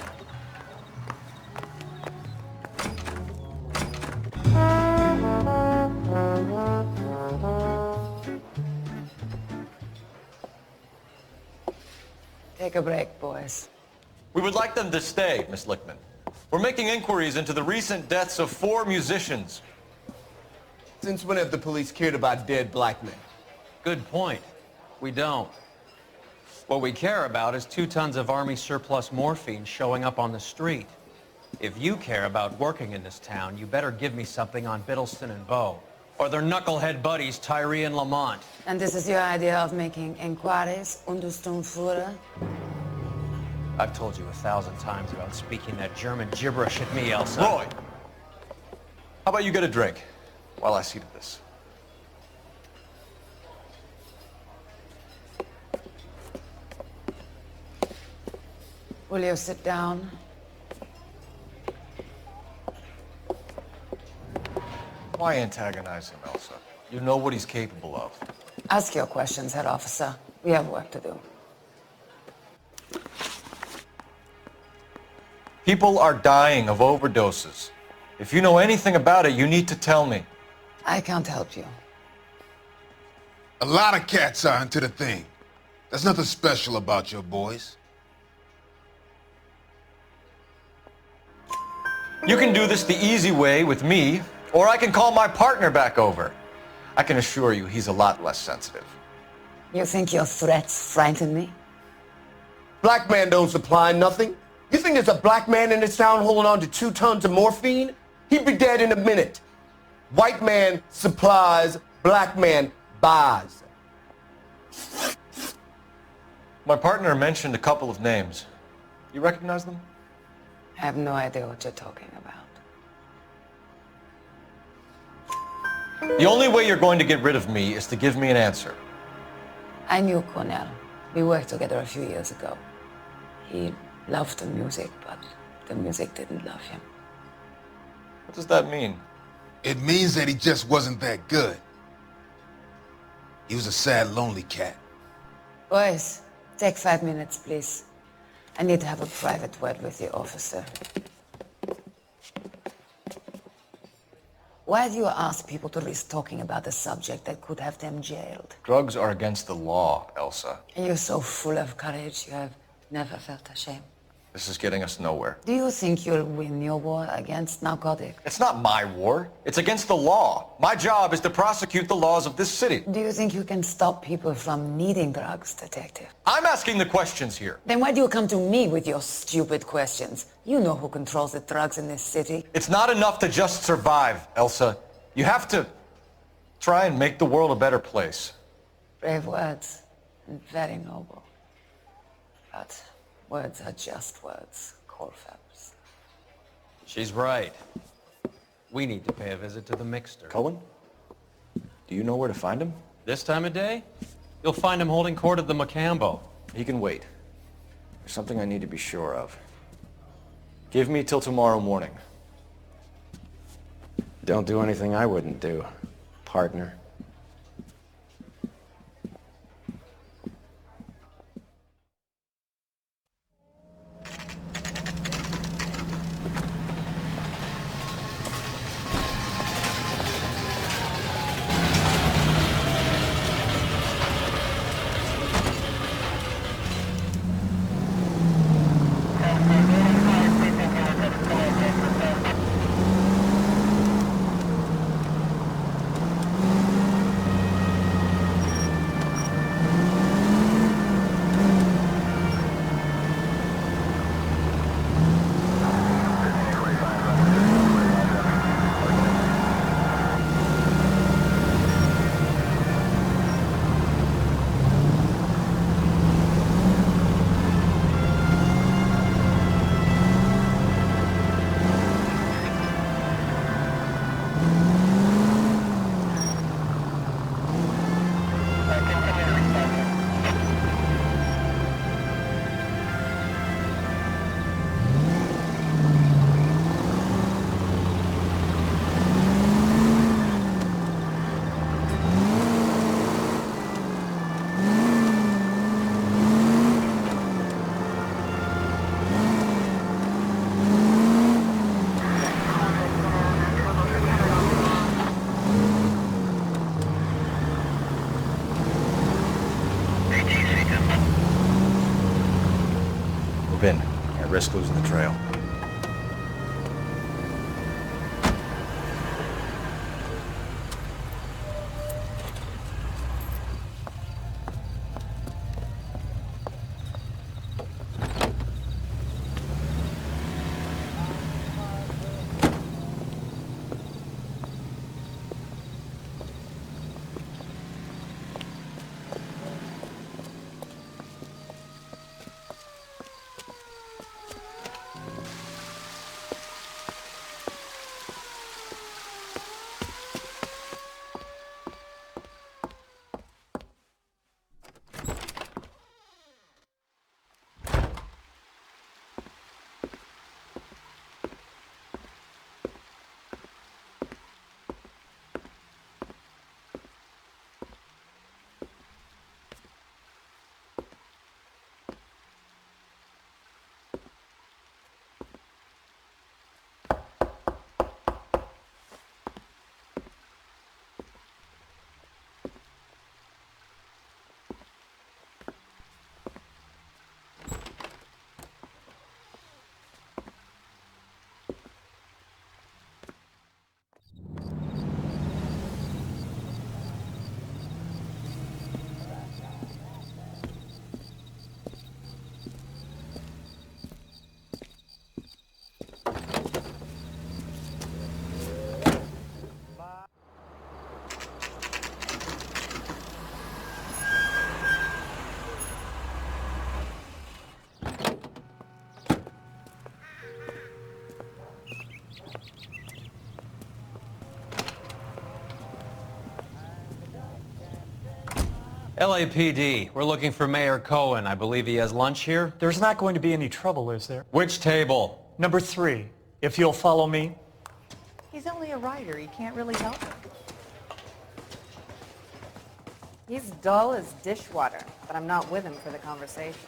Take a break, boys. We would like them to stay, Miss Lickman. We're making inquiries into the recent deaths of 4 musicians. Since when have the police cared about dead black men? Good point. We don't. What we care about is 2 tons of Army surplus morphine showing up on the street. If you care about working in this town, you better give me something on Biddleston and Bow, or their knucklehead buddies Tyree and Lamont. And this is your idea of making inquiries under Sturmführer? I've told you 1,000 times about speaking that German gibberish at me, Elsa. Roy! How about you get a drink while I see to this? Will you sit down? Why antagonize him, Elsa? You know what he's capable of. Ask your questions, head officer. We have work to do. People are dying of overdoses. If you know anything about it, you need to tell me. I can't help you. A lot of cats are into the thing. There's nothing special about your boys. You can do this the easy way with me, or I can call my partner back over. I can assure you he's a lot less sensitive. You think your threats frighten me? Black man don't supply nothing. You think there's a black man in this town holding on to 2 tons of morphine? He'd be dead in a minute. White man supplies, black man buys. My partner mentioned a couple of names. You recognize them? I have no idea what you're talking about. The only way you're going to get rid of me is to give me an answer. I knew Cornell. We worked together a few years ago. He loved the music, but the music didn't love him. What does that mean? It means that he just wasn't that good. He was a sad, lonely cat. Boys, take 5 minutes, please. I need to have a private word with the officer. Why do you ask people to risk talking about a subject that could have them jailed? Drugs are against the law, Elsa. And you're so full of courage, you have never felt ashamed. This is getting us nowhere. Do you think you'll win your war against narcotics? It's not my war. It's against the law. My job is to prosecute the laws of this city. Do you think you can stop people from needing drugs, detective? I'm asking the questions here. Then why do you come to me with your stupid questions? You know who controls the drugs in this city. It's not enough to just survive, Elsa. You have to try and make the world a better place. Brave words, and very noble. But words are just words, Coul Felps. She's right. We need to pay a visit to the mixer. Cullen? Do you know where to find him? This time of day? You'll find him holding court at the Macambo. He can wait. There's something I need to be sure of. Give me till tomorrow morning. Don't do anything I wouldn't do, partner. risk losing the trail. LAPD, we're looking for Mayor Cohen. I believe he has lunch here. There's not going to be any trouble, is there? Which table? Number 3, if you'll follow me. He's only a writer. He can't really help it. He's dull as dishwater, but I'm not with him for the conversation.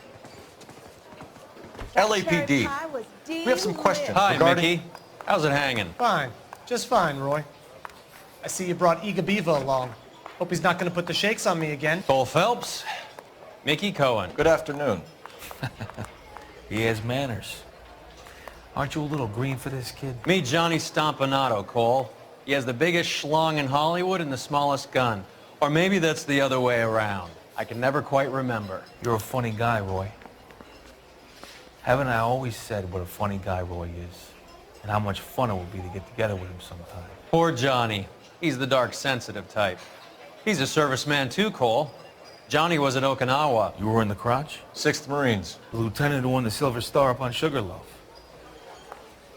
LAPD, we have some questions. Hi, regarding... Mickey. How's it hanging? Fine. Just fine, Roy. I see you brought Eager Beaver along. Hope he's not going to put the shakes on me again. Coul Felps, Mickey Cohen. Good afternoon. He has manners. Aren't you a little green for this kid? Meet Johnny Stompanato, Cole. He has the biggest schlong in Hollywood and the smallest gun. Or maybe that's the other way around. I can never quite remember. You're a funny guy, Roy. Haven't I always said what a funny guy Roy is? And how much fun it would be to get together with him sometime. Poor Johnny. He's the dark, sensitive type. He's a serviceman too, Cole. Johnny was at Okinawa. You were in the crotch? 6th Marines. The lieutenant who won the Silver Star up on Sugarloaf.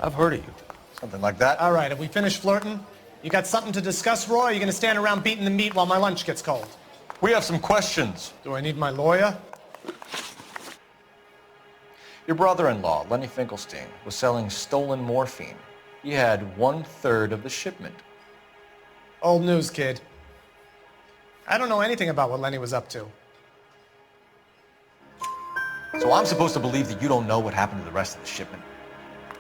I've heard of you. Something like that. All right, have we finished flirting? You got something to discuss, Roy, or are you going to stand around beating the meat while my lunch gets cold? We have some questions. Do I need my lawyer? Your brother-in-law, Lenny Finkelstein, was selling stolen morphine. He had 1/3 of the shipment. Old news, kid. I don't know anything about what Lenny was up to. So I'm supposed to believe that you don't know what happened to the rest of the shipment?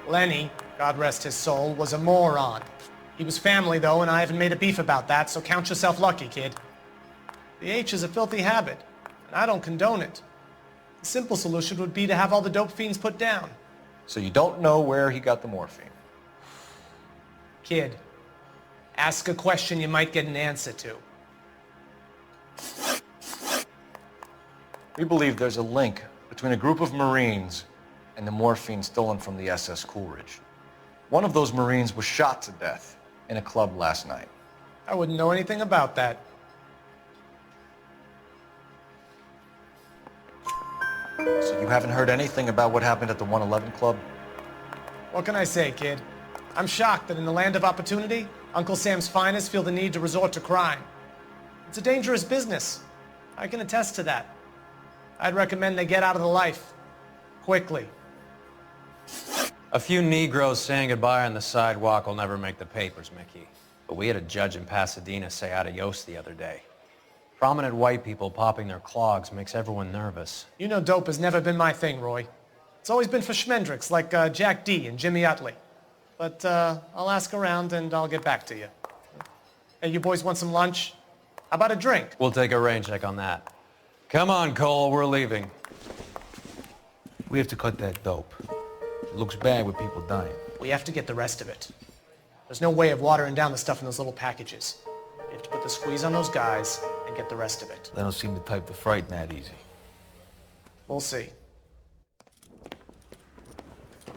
Lenny, God rest his soul, was a moron. He was family, though, and I haven't made a beef about that, so count yourself lucky, kid. The H is a filthy habit, and I don't condone it. The simple solution would be to have all the dope fiends put down. So you don't know where he got the morphine? Kid, ask a question you might get an answer to. We believe there's a link between a group of Marines and the morphine stolen from the SS Coolidge. One of those Marines was shot to death in a club last night. I wouldn't know anything about that. So you haven't heard anything about what happened at the 111 Club? What can I say, kid? I'm shocked that in the land of opportunity, Uncle Sam's finest feel the need to resort to crime. It's a dangerous business. I can attest to that. I'd recommend they get out of the life. Quickly. A few Negroes saying goodbye on the sidewalk will never make the papers, Mickey. But we had a judge in Pasadena say adios the other day. Prominent white people popping their clogs makes everyone nervous. You know dope has never been my thing, Roy. It's always been for schmendricks like Jack D. and Jimmy Utley. But I'll ask around and I'll get back to you. Hey, you boys want some lunch? How about a drink? We'll take a rain check on that. Come on, Cole, we're leaving. We have to cut that dope. It looks bad with people dying. We have to get the rest of it. There's no way of watering down the stuff in those little packages. We have to put the squeeze on those guys and get the rest of it. They don't seem the type to frighten that easy. We'll see.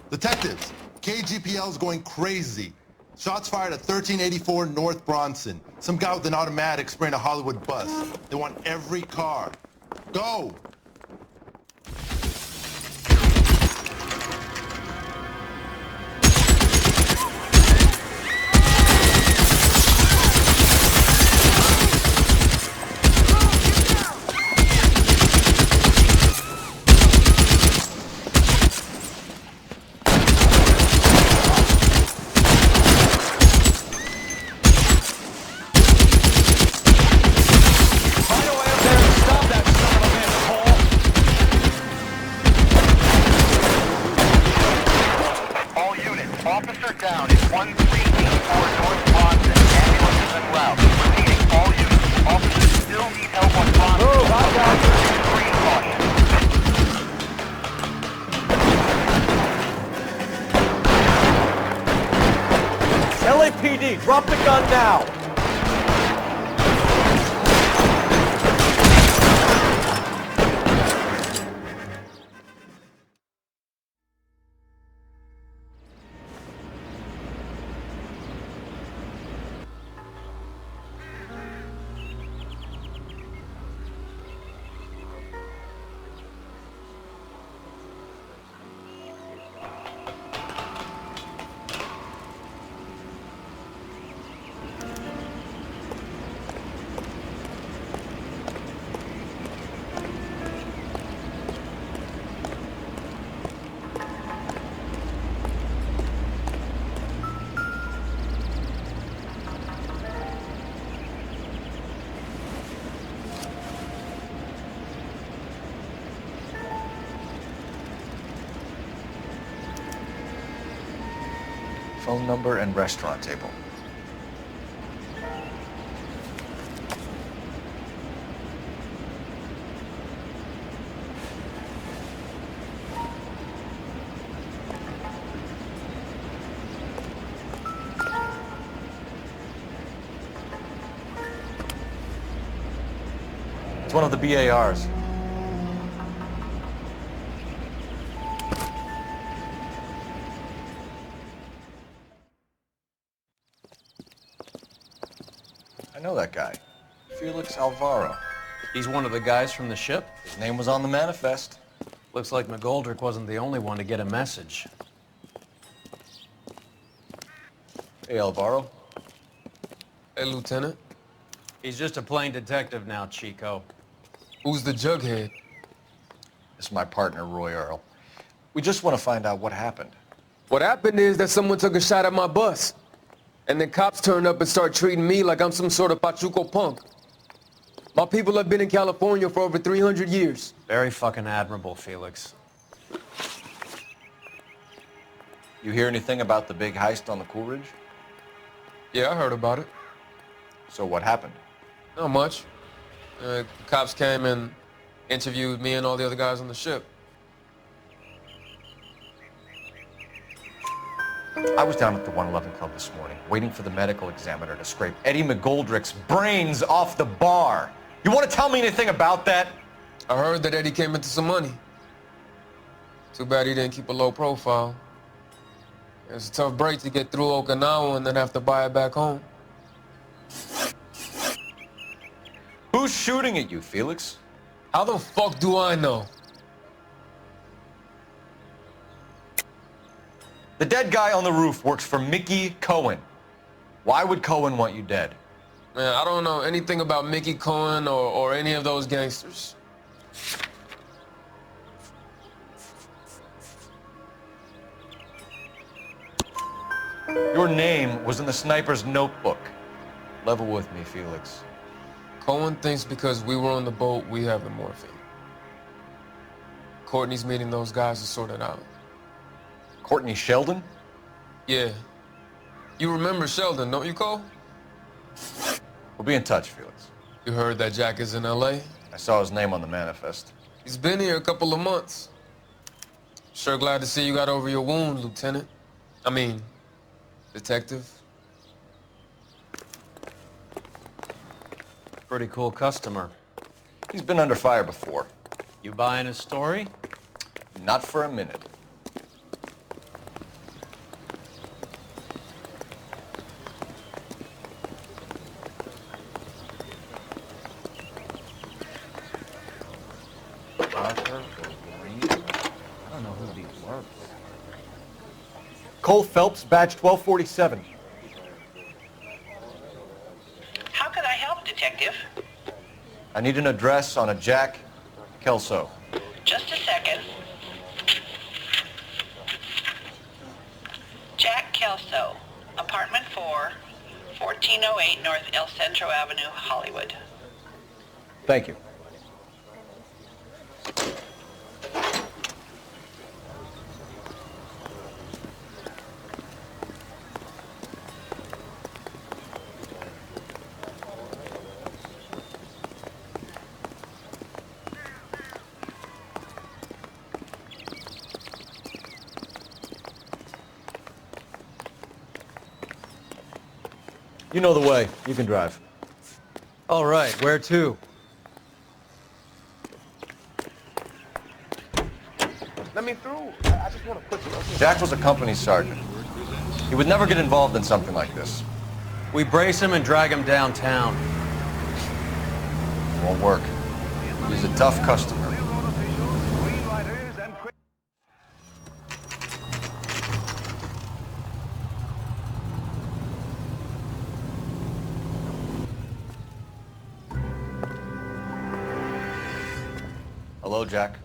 Detectives, KGPL's going crazy. Shots fired at 1384 North Bronson. Some guy with an automatic spraying a Hollywood bus. They want every car. Go! LAPD, drop the gun now! Phone number and restaurant table. It's one of the BARs. I know that guy. Felix Alvaro. He's one of the guys from the ship? His name was on the manifest. Looks like McGoldrick wasn't the only one to get a message. Hey, Alvaro. Hey, Lieutenant. He's just a plain detective now, Chico. Who's the jughead? This is my partner, Roy Earl. We just want to find out what happened. What happened is that someone took a shot at my bus. And then cops turned up and start treating me like I'm some sort of Pachuco punk. My people have been in California for over 300 years. Very fucking admirable, Felix. You hear anything about the big heist on the Coolidge? Yeah, I heard about it. So what happened? Not much. Cops came and interviewed me and all the other guys on the ship. I was down at the 111 Club this morning, waiting for the medical examiner to scrape Eddie McGoldrick's brains off the bar. You want to tell me anything about that? I heard that Eddie came into some money. Too bad he didn't keep a low profile. It's a tough break to get through Okinawa and then have to buy it back home. Who's shooting at you, Felix? How the fuck do I know? The dead guy on the roof works for Mickey Cohen. Why would Cohen want you dead? Man, I don't know anything about Mickey Cohen or any of those gangsters. Your name was in the sniper's notebook. Level with me, Felix. Cohen thinks because we were on the boat, we have the morphine. Courtney's meeting those guys to sort it out. Courtney Sheldon? Yeah. You remember Sheldon, don't you, Cole? We'll be in touch, Felix. You heard that Jack is in L.A.? I saw his name on the manifest. He's been here a couple of months. Sure glad to see you got over your wound, Lieutenant. I mean, Detective. Pretty cool customer. He's been under fire before. You buying his story? Not for a minute. Coul Felps, badge 1247. How can I help, Detective? I need an address on a Jack Kelso. Just a second. Jack Kelso, apartment 4, 1408 North El Centro Avenue, Hollywood. Thank you. You know the way. You can drive. All right, where to? Let me through. I just want to put you. Jack was a company sergeant. He would never get involved in something like this. We brace him and drag him downtown. Won't work. He's a tough customer. Hello, Jack.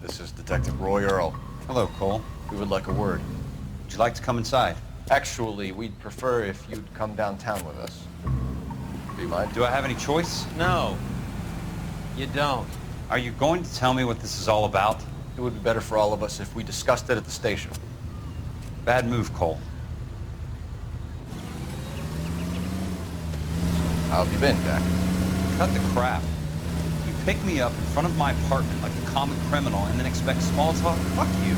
This is Detective Roy Earl. Hello, Cole. We would like a word. Would you like to come inside? Actually, we'd prefer if you'd come downtown with us. Do you mind? Do I have any choice? No, you don't. Are you going to tell me what this is all about? It would be better for all of us if we discussed it at the station. Bad move, Cole. How have you been, Jack? Cut the crap. You pick me up in front of my apartment like a common criminal and then expect small talk? Fuck you.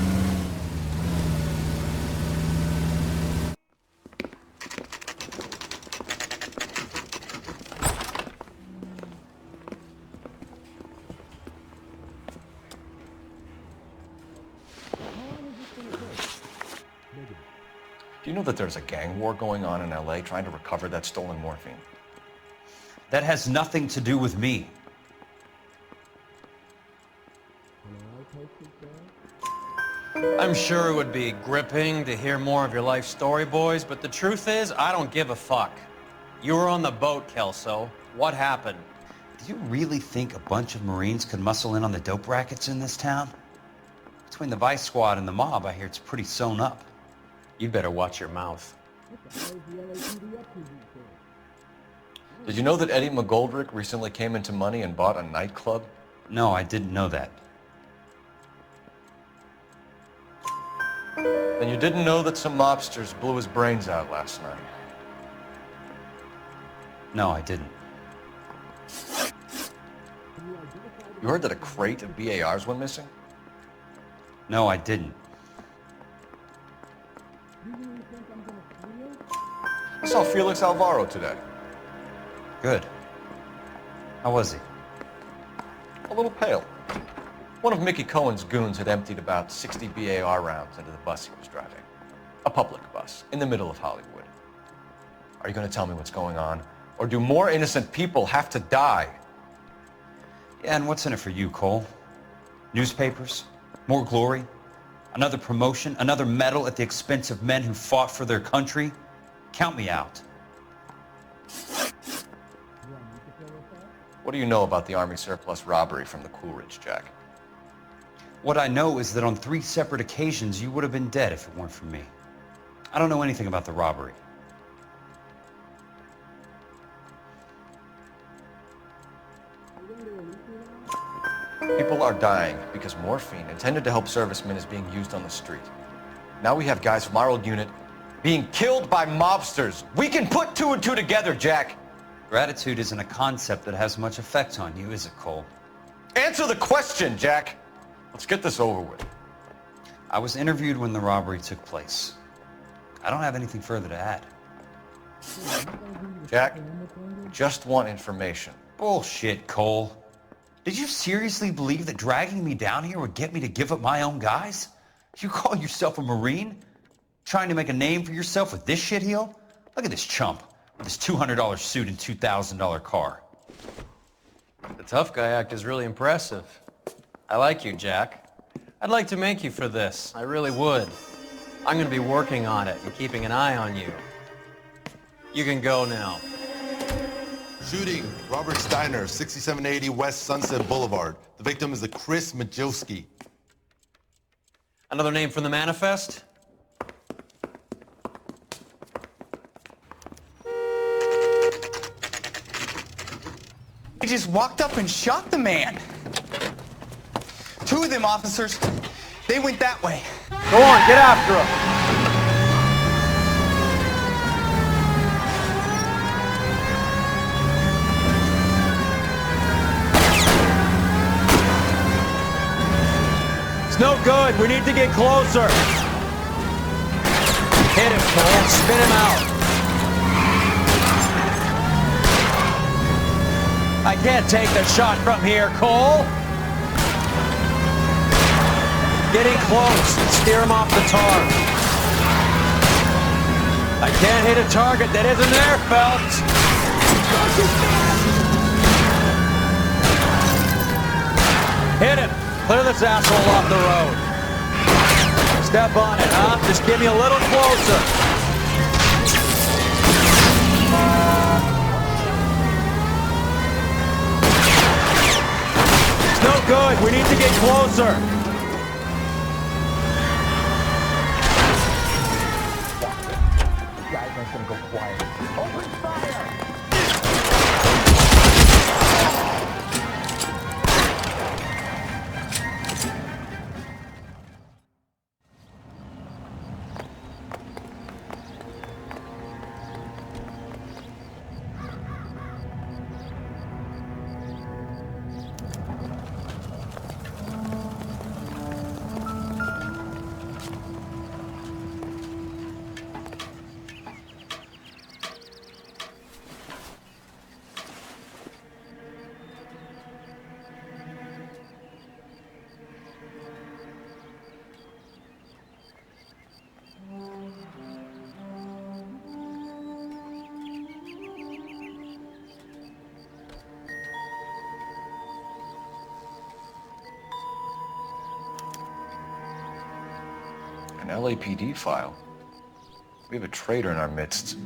Do you know that there's a gang war going on in LA trying to recover that stolen morphine? That has nothing to do with me. I'm sure it would be gripping to hear more of your life story, boys, but the truth is, I don't give a fuck. You were on the boat, Kelso. What happened? Do you really think a bunch of Marines could muscle in on the dope rackets in this town? Between the Vice Squad and the mob, I hear it's pretty sewn up. You'd better watch your mouth. Did you know that Eddie McGoldrick recently came into money and bought a nightclub? No, I didn't know that. And you didn't know that some mobsters blew his brains out last night? No, I didn't. You heard that a crate of BARs went missing? No, I didn't. I saw Felix Alvaro today. Good. How was he? A little pale. One of Mickey Cohen's goons had emptied about 60 BAR rounds into the bus he was driving. A public bus, in the middle of Hollywood. Are you going to tell me what's going on? Or do more innocent people have to die? Yeah, and what's in it for you, Cole? Newspapers? More glory? Another promotion? Another medal at the expense of men who fought for their country? Count me out. What do you know about the Army surplus robbery from the Coolidge, Jack? What I know is that on 3 separate occasions you would have been dead if it weren't for me. I don't know anything about the robbery. People are dying because morphine intended to help servicemen is being used on the street. Now we have guys from our old unit being killed by mobsters. We can put 2 and 2 together, Jack. Gratitude isn't a concept that has much effect on you, is it, Cole? Answer the question, Jack. Let's get this over with. I was interviewed when the robbery took place. I don't have anything further to add. Jack, just want information. Bullshit, Cole. Did you seriously believe that dragging me down here would get me to give up my own guys? You call yourself a Marine? Trying to make a name for yourself with this shitheel? Look at this chump with his $200 suit and $2,000 car. The tough guy act is really impressive. I like you, Jack. I'd like to make you for this. I really would. I'm going to be working on it and keeping an eye on you. You can go now. Shooting, Robert Steiner, 6780 West Sunset Boulevard. The victim is a Chris Majowski. Another name from the manifest? He just walked up and shot the man. Two of them officers, they went that way. Go on, get after him. It's no good. We need to get closer. Hit him, Cole. Spin him out. I can't take the shot from here, Cole. Getting close. Steer him off the tar. I can't hit a target that isn't there, Phelps. Hit him. Clear this asshole off the road. Step on it, huh? Just give me a little closer. It's no good. We need to get closer. The guy's not gonna go quiet. Open fire! An LAPD file. We have a traitor in our midst.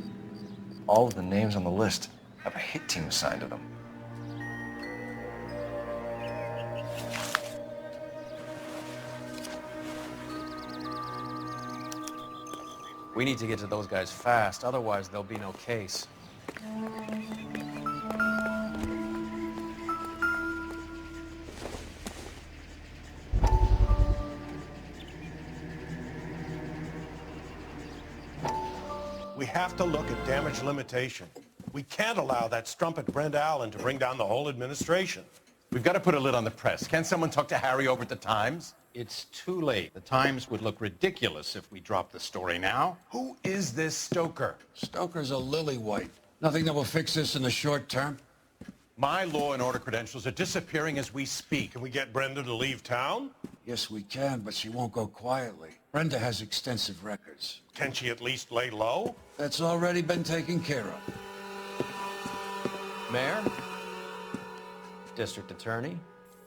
All of the names on the list have a hit team assigned to them. We need to get to those guys fast, otherwise there'll be no case. We have to look at damage limitation. We can't allow that strumpet Brent Allen to bring down the whole administration. We've got to put a lid on the press. Can't someone talk to Harry over at the Times? It's too late. The Times would look ridiculous if we dropped the story now. Who is this Stoker? Stoker's a lily-white. Nothing that will fix this in the short term. My law and order credentials are disappearing as we speak. Can we get Brenda to leave town? Yes, we can, but she won't go quietly. Brenda has extensive records. Can she at least lay low? That's already been taken care of. Mayor? District Attorney?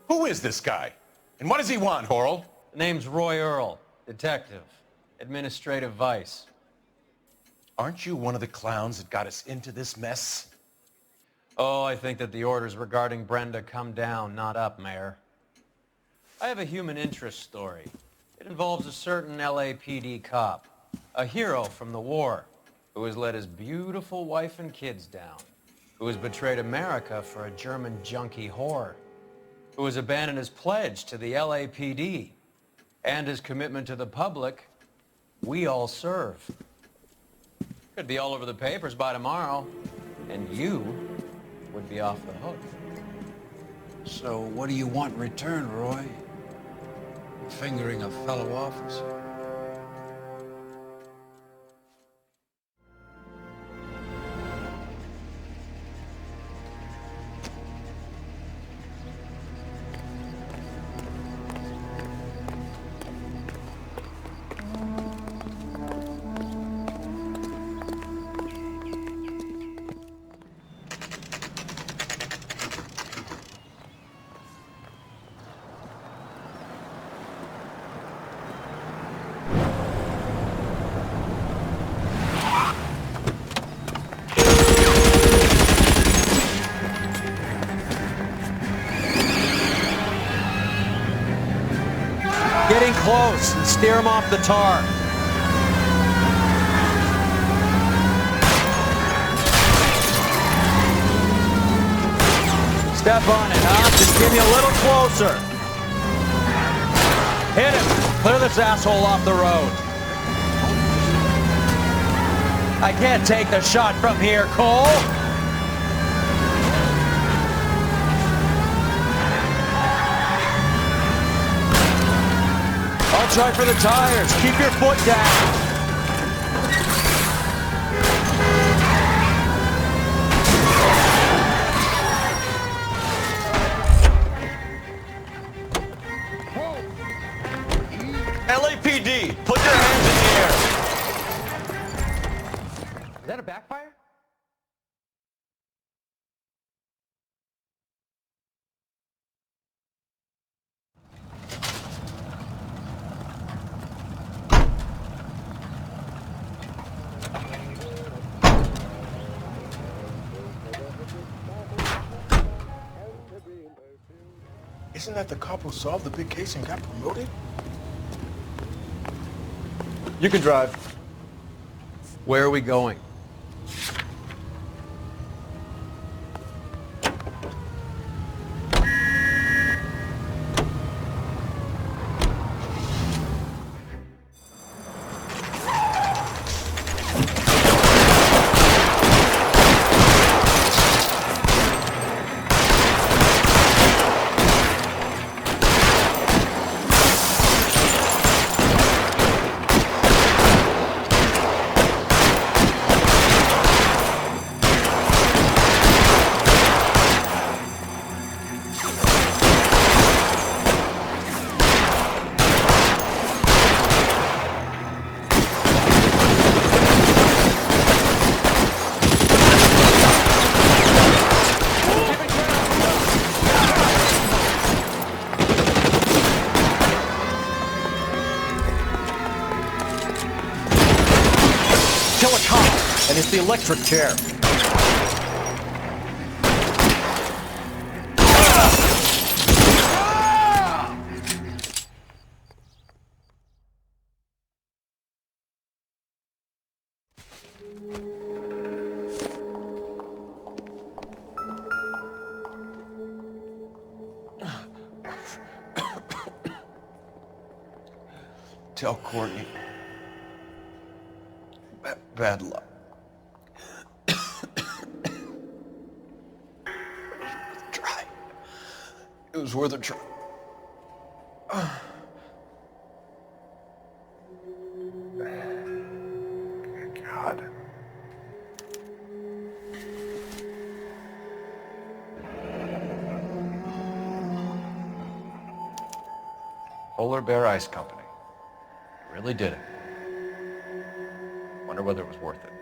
Who is this guy? And what does he want, Horrell? The name's Roy Earl, detective, administrative vice. Aren't you one of the clowns that got us into this mess? Oh, I think that the orders regarding Brenda come down, not up, Mayor. I have a human interest story. It involves a certain LAPD cop, a hero from the war, who has let his beautiful wife and kids down, who has betrayed America for a German junkie whore, who has abandoned his pledge to the LAPD and his commitment to the public. We all serve. Could be all over the papers by tomorrow, and you would be off the hook. So what do you want in return, Roy? fingering a fellow officer. Getting close and steer him off the tar. Step on it, huh? Just give me a little closer. Hit him. Clear this asshole off the road. I can't take the shot from here, Cole. I'll try for the tires. Keep your foot down. LAPD, put your hands in the air. Is that a backfire? Isn't that the cop who solved the big case and got promoted? You can drive. Where are we going? And it's the electric chair. Tell Courtney. Bad luck. Try. It was worth a try. God. Polar Bear Ice Company. Really did it. Wonder whether it was worth it.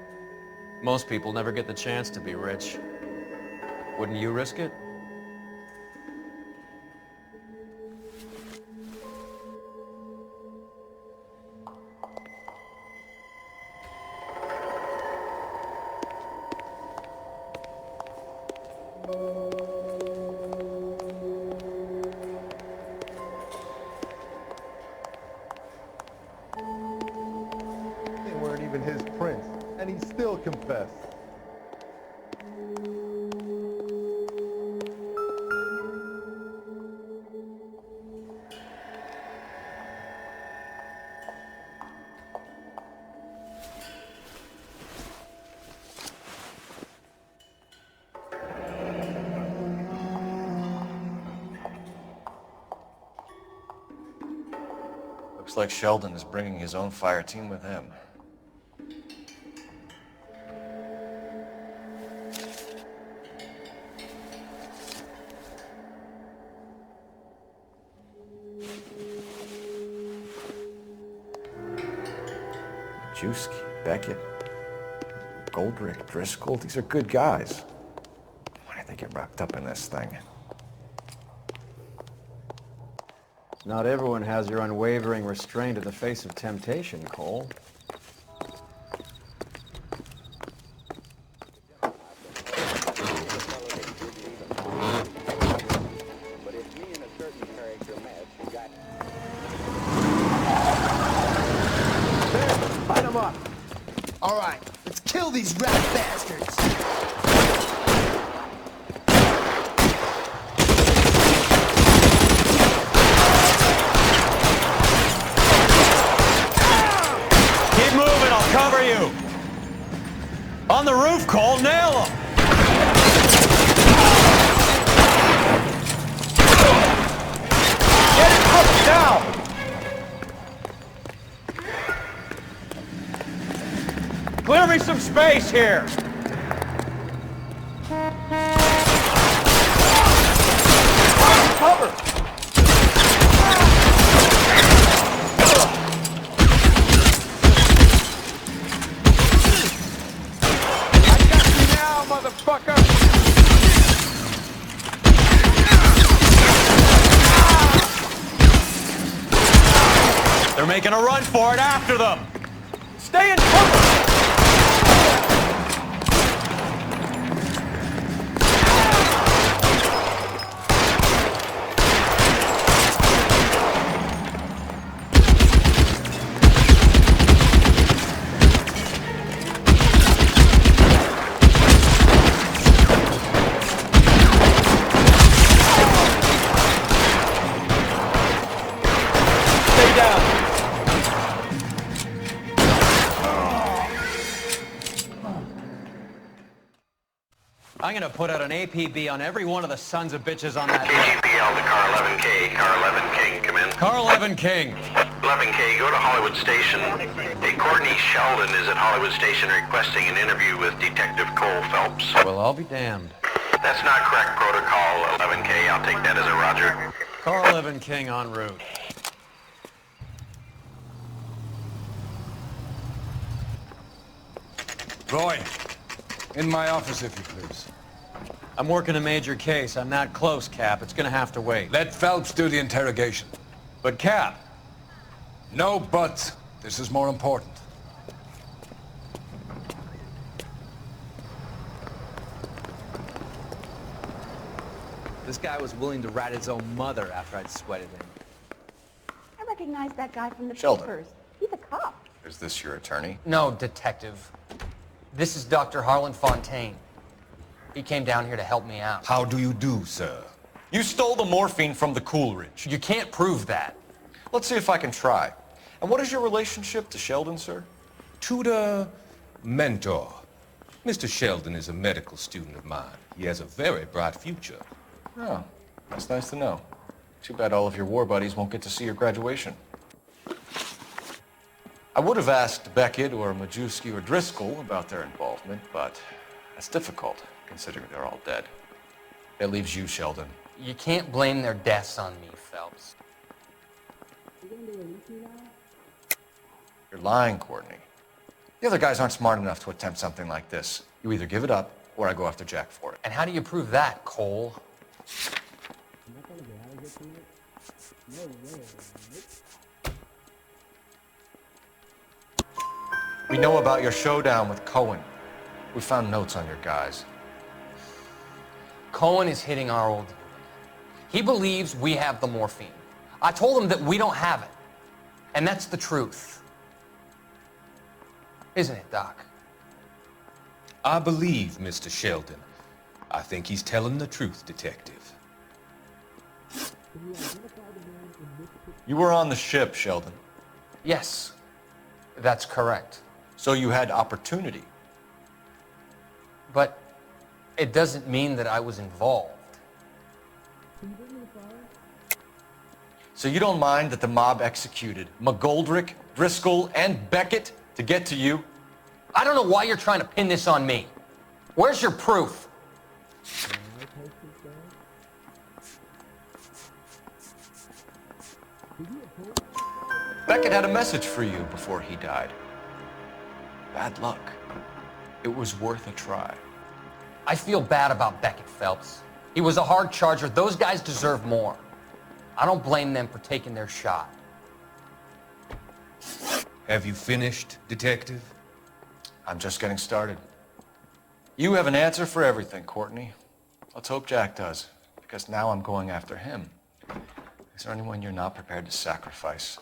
Most people never get the chance to be rich. Wouldn't you risk it? Even his prince, and he still confessed. Looks like Sheldon is bringing his own fire team with him. Majewski, Beckett, Goldrick, Driscoll, these are good guys. Why did they get wrapped up in this thing? Not everyone has your unwavering restraint in the face of temptation, Cole. Light them up. All right, let's kill these rat bastards. Keep moving, I'll cover you. On the roof, Cole, nail him. Get it up now. Clear me some space here! Cover! I got you now, motherfucker! They're making a run for it after them! Stay in cover! I'm gonna put out an APB on every one of the sons of bitches on that list. KGPL to car 11K. Car 11 King, come in. Car 11 King. 11K, go to Hollywood Station. Hey, Courtney Sheldon is at Hollywood Station requesting an interview with Detective Coul Felps. Well, I'll be damned. That's not correct protocol, 11K. I'll take that as a roger. Car 11 King en route. Roy, in my office, if you please. I'm working a major case. I'm not close, Cap. It's gonna have to wait. Let Phelps do the interrogation. But, Cap... No buts. This is more important. This guy was willing to rat his own mother after I'd sweated him. I recognize that guy from the Sheldon. papers. He's a cop. Is this your attorney? No, detective. This is Dr. Harlan Fontaine. He came down here to help me out. How do you do, sir? You stole the morphine from the Coolidge. You can't prove that. Let's see if I can try. And what is your relationship to Sheldon, sir? Tutor, mentor. Mr. Sheldon is a medical student of mine. He has a very bright future. Oh, that's nice to know. Too bad all of your war buddies won't get to see your graduation. I would have asked Beckett or Majewski or Driscoll about their involvement, but that's difficult, considering they're all dead. That leaves you, Sheldon. You can't blame their deaths on me, Phelps. You're lying, Courtney. The other guys aren't smart enough to attempt something like this. You either give it up, or I go after Jack for it. And how do you prove that, Cole? We know about your showdown with Cohen. We found notes on your guys. Cohen is hitting our old unit. He believes we have the morphine. I told him that we don't have it. And that's the truth. Isn't it, Doc? I believe Mr. Sheldon. I think he's telling the truth, Detective. You were on the ship, Sheldon. Yes, that's correct. So you had opportunity. But it doesn't mean that I was involved. So you don't mind that the mob executed McGoldrick, Driscoll, and Beckett to get to you? I don't know why you're trying to pin this on me. Where's your proof? Beckett had a message for you before he died. Bad luck. It was worth a try. I feel bad about Beckett, Phelps. He was a hard charger. Those guys deserve more. I don't blame them for taking their shot. Have you finished, Detective? I'm just getting started. You have an answer for everything, Courtney. Let's hope Jack does, because now I'm going after him. Is there anyone you're not prepared to sacrifice?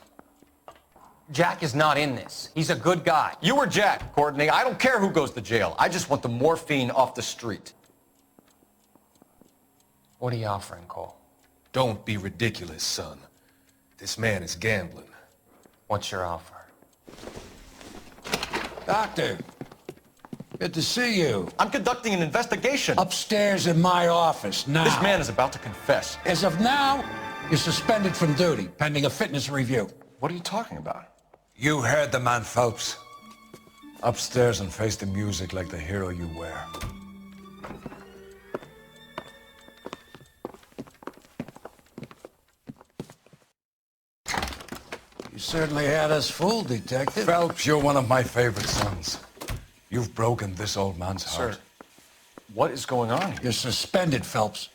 Jack is not in this. He's a good guy. You or Jack, Courtney. I don't care who goes to jail. I just want the morphine off the street. What are you offering, Cole? Don't be ridiculous, son. This man is gambling. What's your offer? Doctor, good to see you. I'm conducting an investigation. Upstairs in my office, now. This man is about to confess. As of now, you're suspended from duty, pending a fitness review. What are you talking about? You heard the man, Phelps. Upstairs and face the music like the hero you were. You certainly had us fooled, Detective. Phelps, you're one of my favorite sons. You've broken this old man's heart. Sir, what is going on here? You're suspended, Phelps.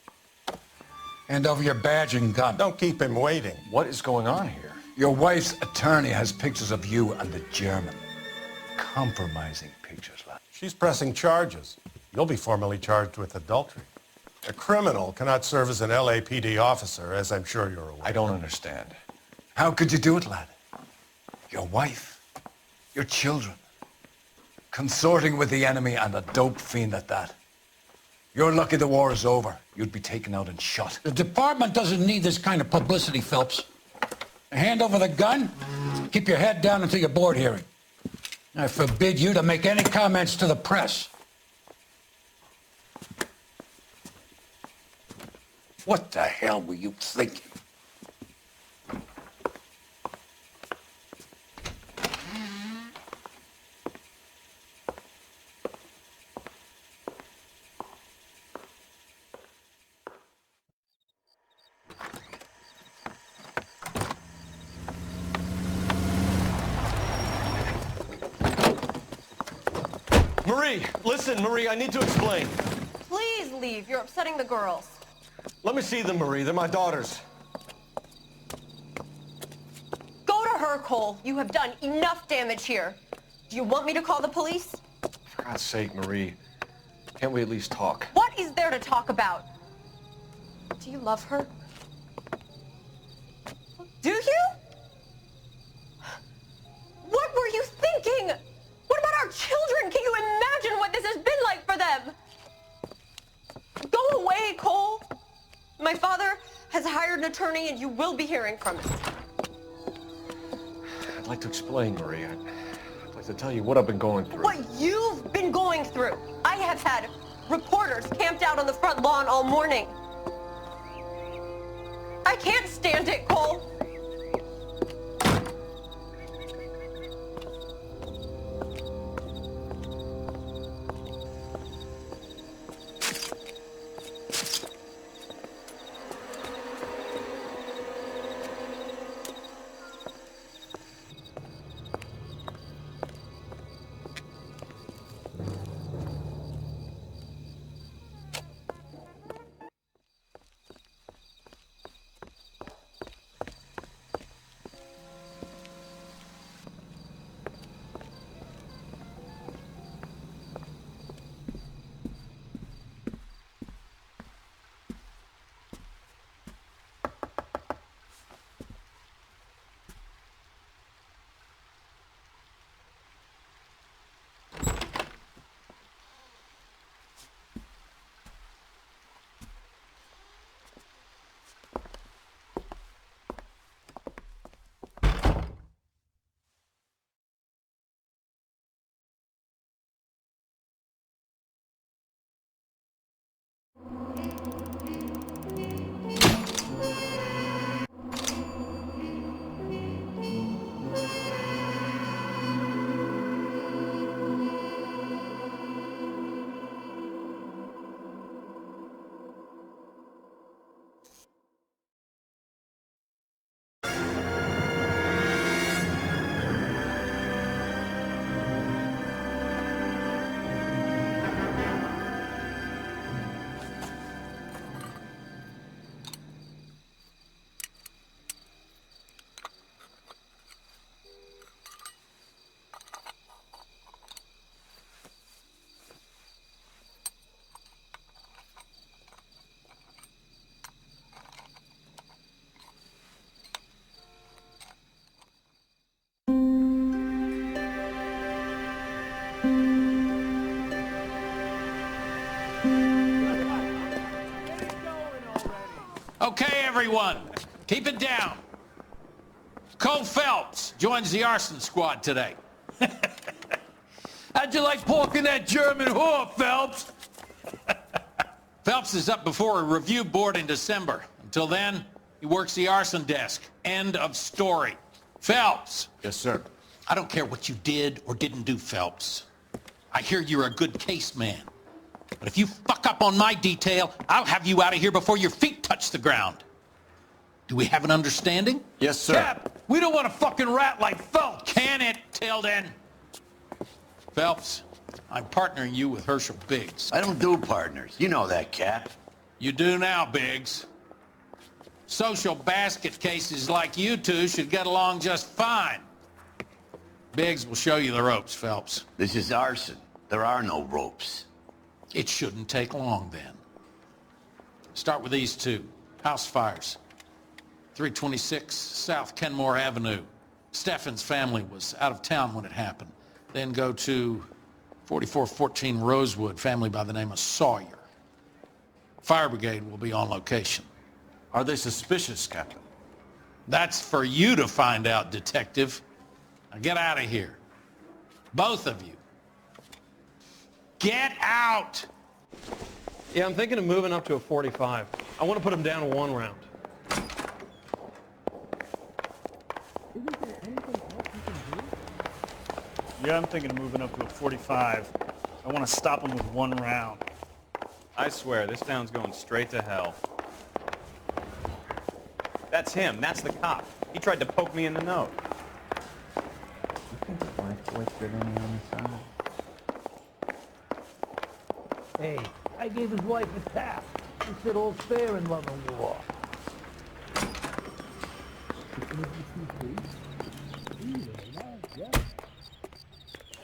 Hand over your badge and gun. Don't keep him waiting. What is going on here? Your wife's attorney has pictures of you and the German. Compromising pictures, lad. She's pressing charges. You'll be formally charged with adultery. A criminal cannot serve as an LAPD officer, as I'm sure you're aware. I don't understand. How could you do it, lad? Your wife, your children, consorting with the enemy and a dope fiend at that. You're lucky the war is over. You'd be taken out and shot. The department doesn't need this kind of publicity, Phelps. Hand over the gun, keep your head down until your board hearing. I forbid you to make any comments to the press. What the hell were you thinking? Marie, listen, Marie, I need to explain. Please leave. You're upsetting the girls. Let me see them, Marie. They're my daughters. Go to her, Cole. You have done enough damage here. Do you want me to call the police? For God's sake, Marie, can't we at least talk? What is there to talk about? Do you love her? Do you? What were you thinking? What about our children? Can you imagine what this has been like for them? Go away, Cole. My father has hired an attorney and you will be hearing from him. I'd like to explain, Marie. I'd like to tell you what I've been going through. What you've been going through. I have had reporters camped out on the front lawn all morning. I can't stand it, Cole. everyone. Keep it down. Coul Felps joins the arson squad today. How'd you like porking that German whore, Phelps? Phelps is up before a review board in December. Until then, he works the arson desk. End of story. Phelps. Yes, sir. I don't care what you did or didn't do, Phelps. I hear you're a good case man. But if you fuck up on my detail, I'll have you out of here before your feet touch the ground. Do we have an understanding? Yes, sir. Cap, we don't want a fucking rat like Phelps. Can it, Tilden? Phelps, I'm partnering you with Herschel Biggs. I don't do partners. You know that, Cap. You do now, Biggs. Social basket cases like you two should get along just fine. Biggs will show you the ropes, Phelps. This is arson. There are no ropes. It shouldn't take long, then. Start with these two. House fires. 326 South Kenmore Avenue. Steffen's family was out of town when it happened. Then go to 4414 Rosewood, family by the name of Sawyer. Fire brigade will be on location. Are they suspicious, Captain? That's for you to find out, Detective. Now get out of here. Both of you. Get out! Yeah, I'm thinking of moving up to a 45. I want to put him down to 1 round. Yeah, I'm thinking of moving up to a 45. I want to stop him with 1 round. I swear, this town's going straight to hell. That's him. That's the cop. He tried to poke me in the nose. You think his wife boy's any on the side? Hey, I gave his wife a tap. He said all's fair in love and war.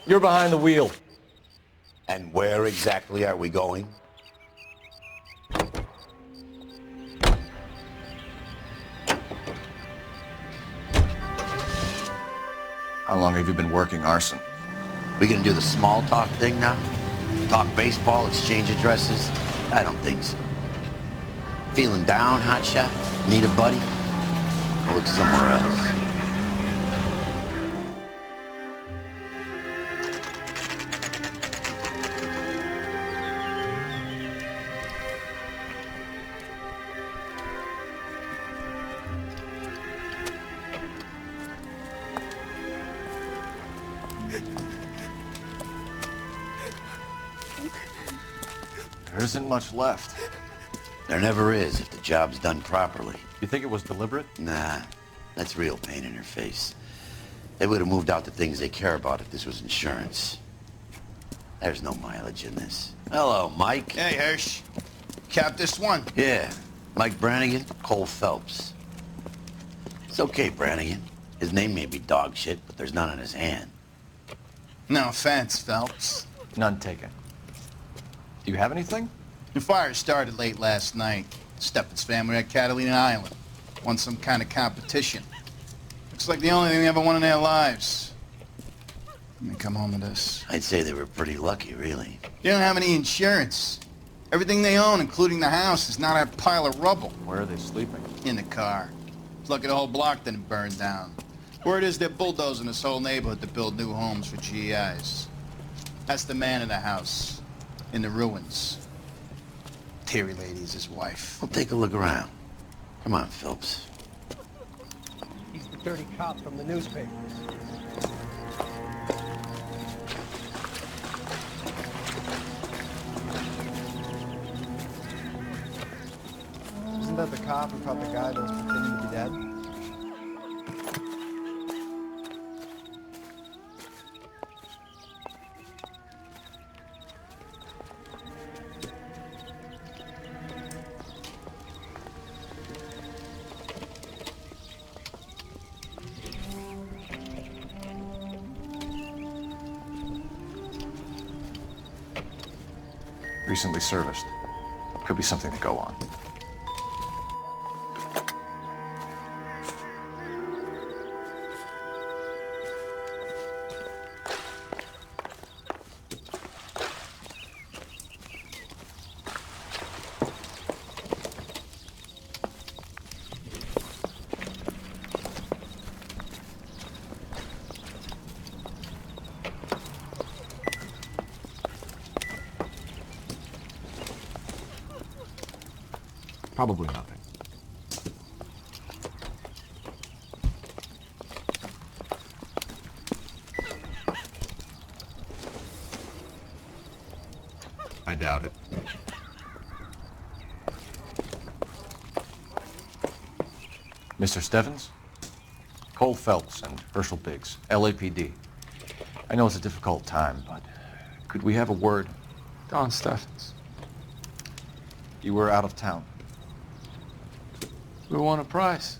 You're behind the wheel. And where exactly are we going? How long have you been working arson? We gonna do the small talk thing now? Talk baseball, exchange addresses? I don't think so. Feeling down, hotshot? Need a buddy? Go look somewhere else. There isn't much left. There never is if the job's done properly. You think it was deliberate? Nah, that's real pain in her face. They would have moved out the things they care about if this was insurance. There's no mileage in this. Hello, Mike. Hey, Hirsch. Cap this one. Yeah, Mike Brannigan, Coul Felps. It's okay, Brannigan. His name may be dog shit, but there's none in his hand. No offense, Phelps. None taken. Do you have anything? The fire started late last night. Steffen's family at Catalina Island. Won some kind of competition. Looks like the only thing they ever won in their lives. Let me come home to this. I'd say they were pretty lucky, really. They don't have any insurance. Everything they own, including the house, is not a pile of rubble. Where are they sleeping? In the car. It's lucky the whole block didn't burn down. Word is they're bulldozing this whole neighborhood to build new homes for GIs. That's the man in the house. In the ruins. Terry lady's his wife. We'll take a look around. Come on, Phelps. He's the dirty cop from the newspapers. Isn't that the cop who caught the guy that was pretending to be dead? Recently serviced. Could be something to go on. Probably nothing. I doubt it. Mr. Stevens? Coul Felps and Herschel Biggs, LAPD. I know it's a difficult time, but could we have a word? Don Steffens. You were out of town. We won a prize.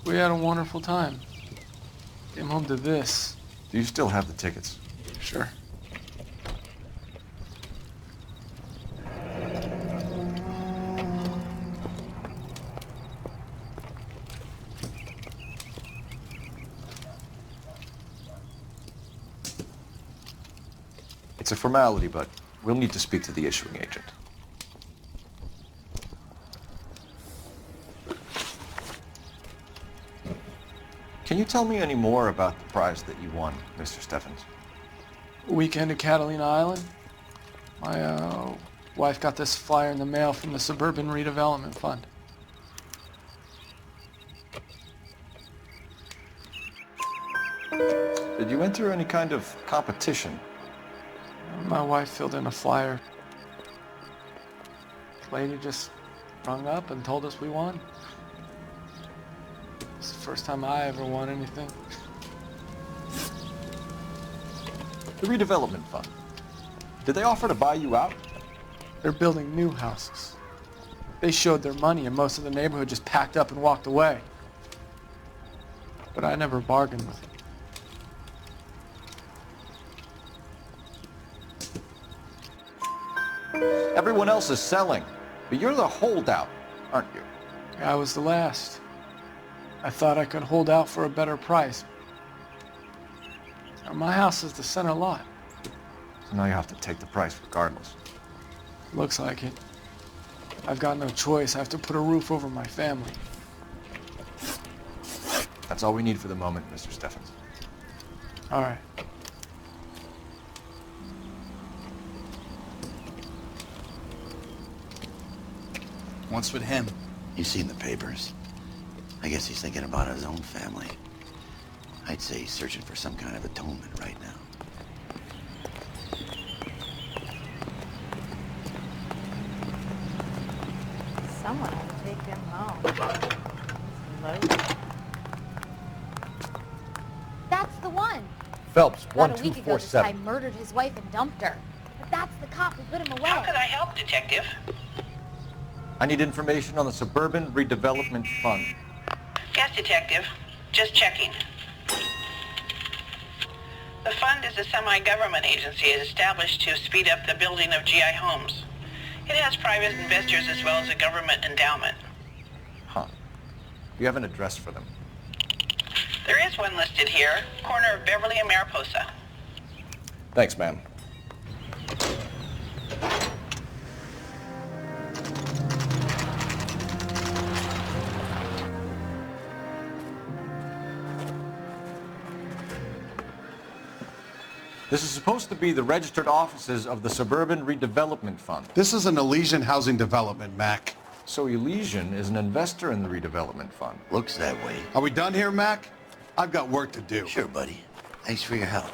We had a wonderful time. Came home to this. Do you still have the tickets? Sure. It's a formality, but we'll need to speak to the issuing agent. Can you tell me any more about the prize that you won, Mr. Steffens? Weekend at Catalina Island. My wife got this flyer in the mail from the Suburban Redevelopment Fund. Did you enter any kind of competition? My wife filled in a flyer. The lady just rung up and told us we won. It's the first time I ever won anything. The redevelopment fund. Did they offer to buy you out? They're building new houses. They showed their money and most of the neighborhood just packed up and walked away. But I never bargained with them. Everyone else is selling, but you're the holdout, aren't you? I was the last. I thought I could hold out for a better price. Now, my house is the center lot. So now you have to take the price regardless. Looks like it. I've got no choice. I have to put a roof over my family. That's all we need for the moment, Mr. Steffens. All right. What's with him? You've seen the papers. I guess he's thinking about his own family. I'd say he's searching for some kind of atonement right now. Someone ought to take him home. Loaded. That's the one. Phelps, About a week ago, this guy 1247. murdered his wife and dumped her. But that's the cop who put him away. How can I help, Detective? I need information on the Suburban Redevelopment Fund. Yes, Detective. Just checking. The fund is a semi-government agency established to speed up the building of GI homes. It has private investors as well as a government endowment. Huh. You have an address for them. There is one listed here, corner of Beverly and Mariposa. Thanks, ma'am. This is supposed to be the registered offices of the Suburban Redevelopment Fund. This is an Elysian housing development, Mac. So Elysian is an investor in the redevelopment fund. Looks that way. Are we done here, Mac? I've got work to do. Sure, buddy. Thanks for your help.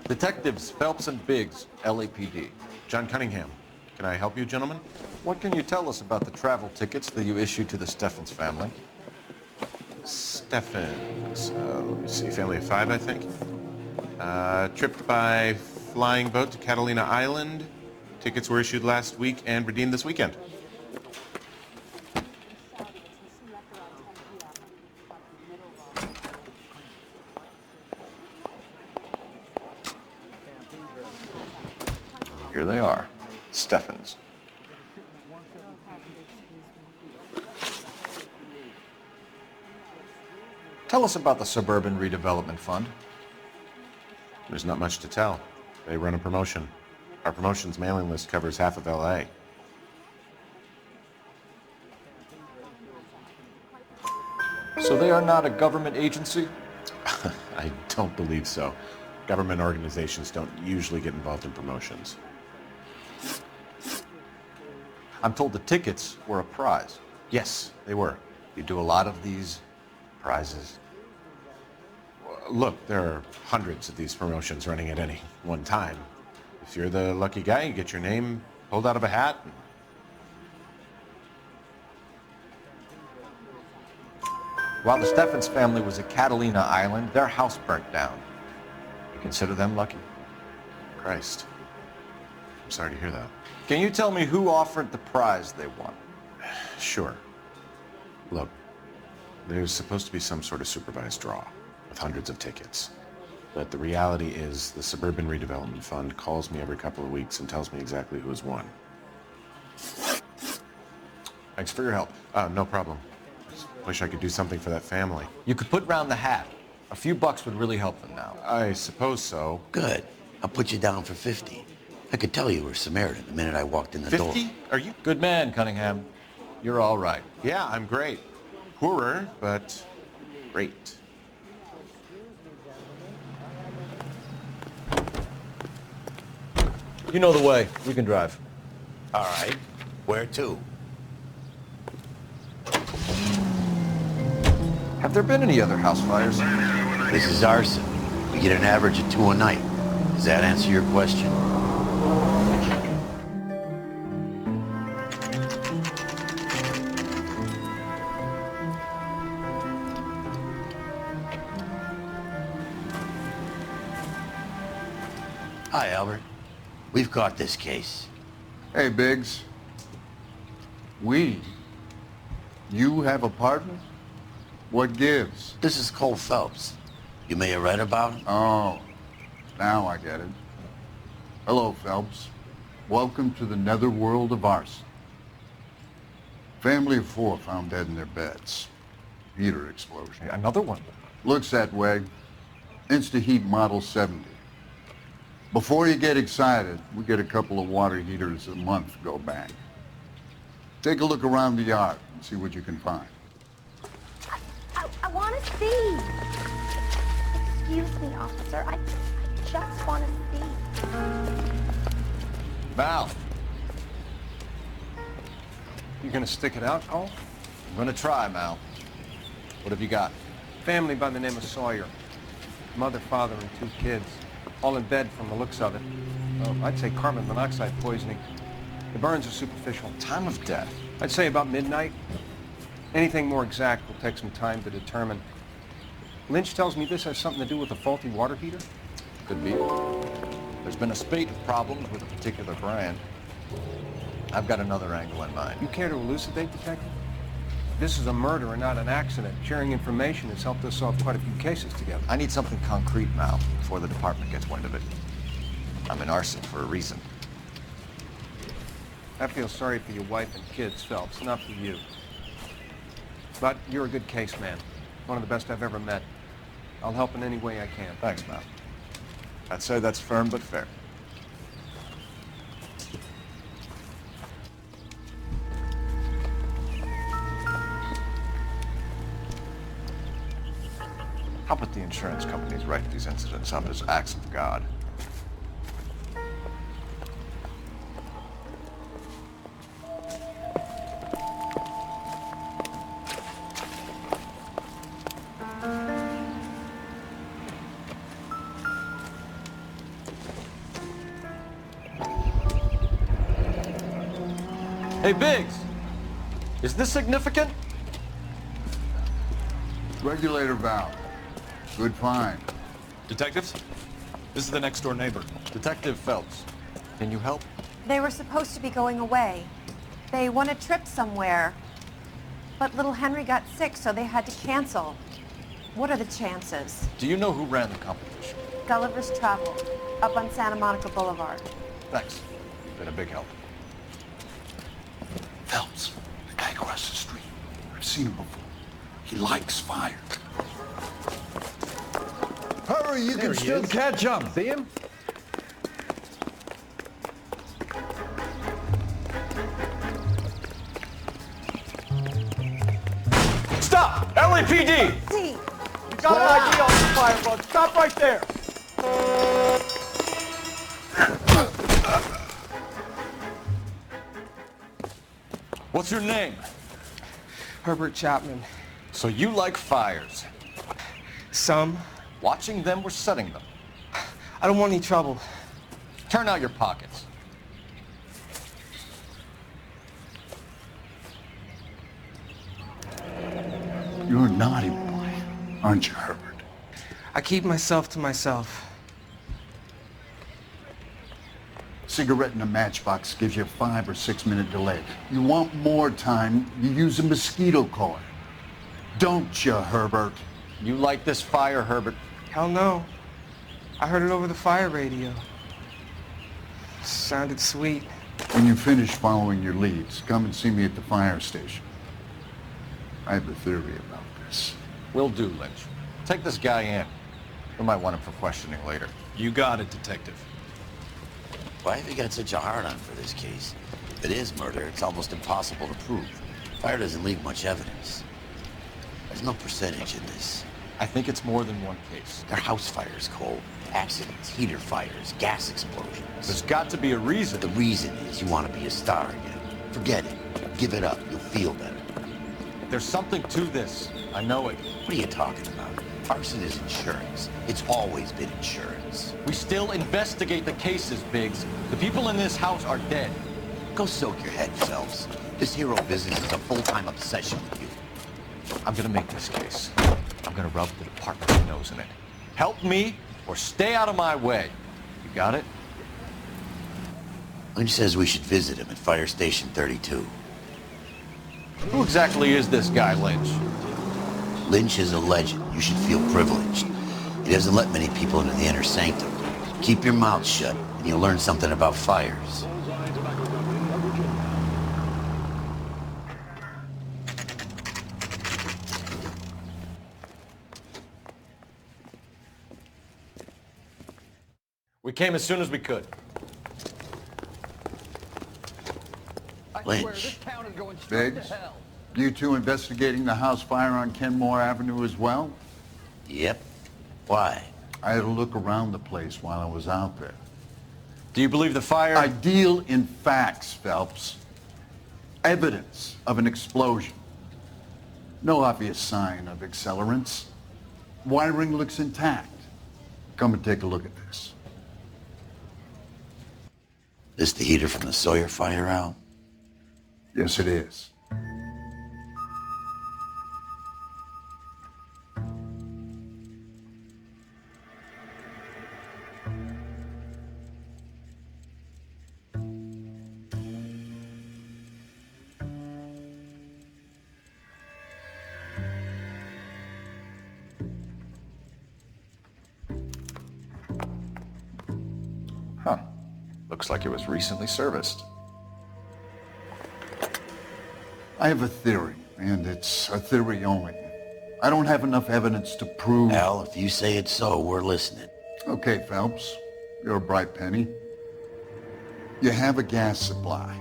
Detectives Phelps and Biggs, LAPD. John Cunningham. Can I help you, gentlemen? What can you tell us about the travel tickets that you issued to the Steffens family? Steffens. Let me see. Family of 5, I think. Trip by flying boat to Catalina Island. Tickets were issued last week and redeemed this weekend. Here they are. Steffens. Tell us about the Suburban Redevelopment Fund. There's not much to tell. They run a promotion. Our promotions mailing list covers half of LA. So they are not a government agency? I don't believe so. Government organizations don't usually get involved in promotions. I'm told the tickets were a prize. Yes, they were. You do a lot of these prizes? Look, there are hundreds of these promotions running at any one time. If you're the lucky guy, you get your name pulled out of a hat. While the Steffens family was at Catalina Island, their house burnt down. You consider them lucky? Christ. I'm sorry to hear that. Can you tell me who offered the prize they won? Sure. Look, there's supposed to be some sort of supervised draw with hundreds of tickets. But the reality is the Suburban Redevelopment Fund calls me every couple of weeks and tells me exactly who has won. Thanks for your help. No problem. Just wish I could do something for that family. You could put round the hat. A few bucks would really help them now. I suppose so. Good. I'll put you down for 50. I could tell you were Samaritan the minute I walked in the door. 50? Are you? Good man, Cunningham. You're all right. Yeah, I'm great. Poorer, but great. You know the way. We can drive. All right. Where to? Have there been any other house fires? This is arson. We get an average of 2 a night. Does that answer your question? Hi, Albert. We've caught this case. Hey, Biggs. You have a partner? What gives? This is Coul Felps. You may have read about him. Oh, now I get it. Hello, Phelps. Welcome to the netherworld of arson. Family of 4 found dead in their beds. Heater explosion. Another one? Looks that way. Insta-Heat Model 70. Before you get excited, we get a couple of water heaters a month go bang. Take a look around the yard and see what you can find. I want to see. Excuse me, officer. I just want to see. Val. You gonna stick it out, Cole? I'm gonna try, Mal. What have you got? Family by the name of Sawyer. Mother, father, and 2 kids. All in bed from the looks of it. I'd say carbon monoxide poisoning. The burns are superficial. Time of death? I'd say about midnight. Anything more exact will take some time to determine. Lynch tells me this has something to do with a faulty water heater? Could be. There's been a spate of problems with a particular brand. I've got another angle in mind. You care to elucidate, Detective? This is a murder and not an accident. Sharing information has helped us solve quite a few cases together. I need something concrete, Mal, before the department gets wind of it. I'm in arson for a reason. I feel sorry for your wife and kids, Phelps, not for you. But you're a good case man. One of the best I've ever met. I'll help in any way I can. Thanks, Mal. I'd say that's firm but fair. How about the insurance companies write these incidents up as acts of God? Hey, Biggs! Is this significant? Regulator valve. Good find. Detectives? This is the next door neighbor. Detective Phelps. Can you help? They were supposed to be going away. They won a trip somewhere. But little Henry got sick, so they had to cancel. What are the chances? Do you know who ran the competition? Gulliver's Travel, up on Santa Monica Boulevard. Thanks. Been a big help. Phelps, the guy across the street. I've seen him before. He likes fire. hurry, you can still catch him. See him? Stop! LAPD! See. You got an ID on the firebug. Stop right there. What's your name? Herbert Chapman. So you like fires? Some. Watching them or setting them? I don't want any trouble. Turn out your pockets. You're a naughty boy, aren't you, Herbert? I keep myself to myself. Cigarette in a matchbox gives you a 5 or 6 minute delay. You want more time, you use a mosquito coil. Don't you, Herbert? You like this fire, Herbert? Hell no. I heard it over the fire radio. Sounded sweet. When you finish following your leads, come and see me at the fire station. I have a theory about this. Will do, Lynch. Take this guy in. We might want him for questioning later. You got it, Detective. Why have you got such a hard-on for this case? If it is murder, it's almost impossible to prove. Fire doesn't leave much evidence. There's no percentage in this. I think it's more than one case. They're house fires, Cole. Accidents, heater fires, gas explosions. There's got to be a reason. The reason is you want to be a star again. Forget it. Give it up. You'll feel better. There's something to this. I know it. What are you talking about? Arson is insurance. It's always been insurance. We still investigate the cases, Biggs. The people in this house are dead. Go soak your head, Phelps. This hero business is a full-time obsession with you. I'm gonna make this case. I'm gonna rub the department's nose in it. Help me or stay out of my way. You got it? Lynch says we should visit him at Fire Station 32. Who exactly is this guy, Lynch? Lynch is a legend. You should feel privileged. He doesn't let many people into the inner sanctum. Keep your mouth shut, and you'll learn something about fires. We came as soon as we could. Lynch. Biggs, you two investigating the house fire on Kenmore Avenue as well? Yep. Why? I had a look around the place while I was out there. Do you believe the fire? I deal in facts, Phelps. Evidence of an explosion. No obvious sign of accelerants. Wiring looks intact. Come and take a look at this. This the heater from the Sawyer fire, Al? Yes, it is. Huh. Looks like it was recently serviced. I have a theory, and it's a theory only. I don't have enough evidence to prove... Al, if you say it's so, we're listening. Okay, Phelps. You're a bright penny. You have a gas supply.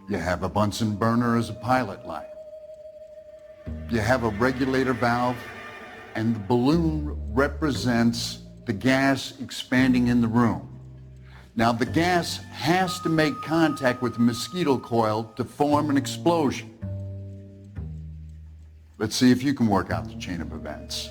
You have a Bunsen burner as a pilot light. You have a regulator valve, and the balloon represents the gas expanding in the room. Now, the gas has to make contact with the mosquito coil to form an explosion. Let's see if you can work out the chain of events.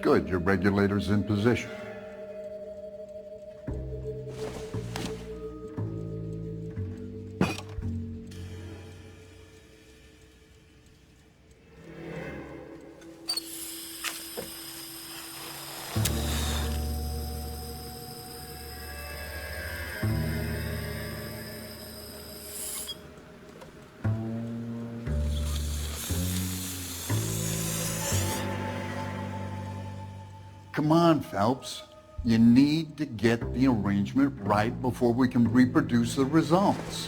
Good, your regulator's in position. Come on, Phelps. You need to get the arrangement right before we can reproduce the results.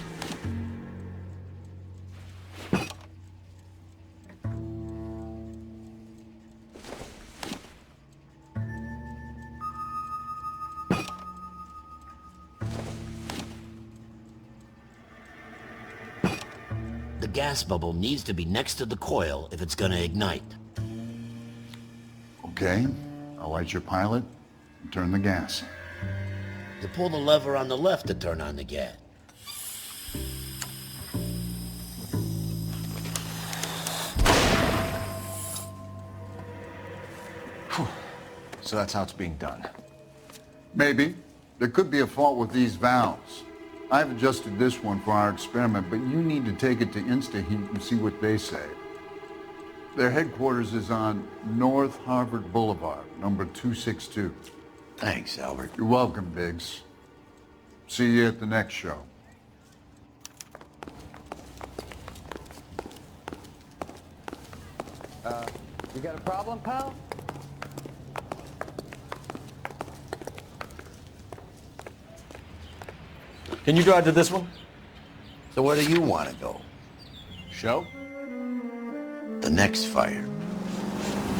The gas bubble needs to be next to the coil if it's gonna ignite. Okay, I'll light your pilot and turn the gas. You pull the lever on the left to turn on the gas. So that's how it's being done. Maybe. There could be a fault with these valves. I've adjusted this one for our experiment, but you need to take it to InstaHeat and see what they say. Their headquarters is on North Harvard Boulevard, number 262. Thanks, Albert. You're welcome, Biggs. See you at the next show. You got a problem, pal? Can you drive to this one? So where do you want to go? Show? The next fire.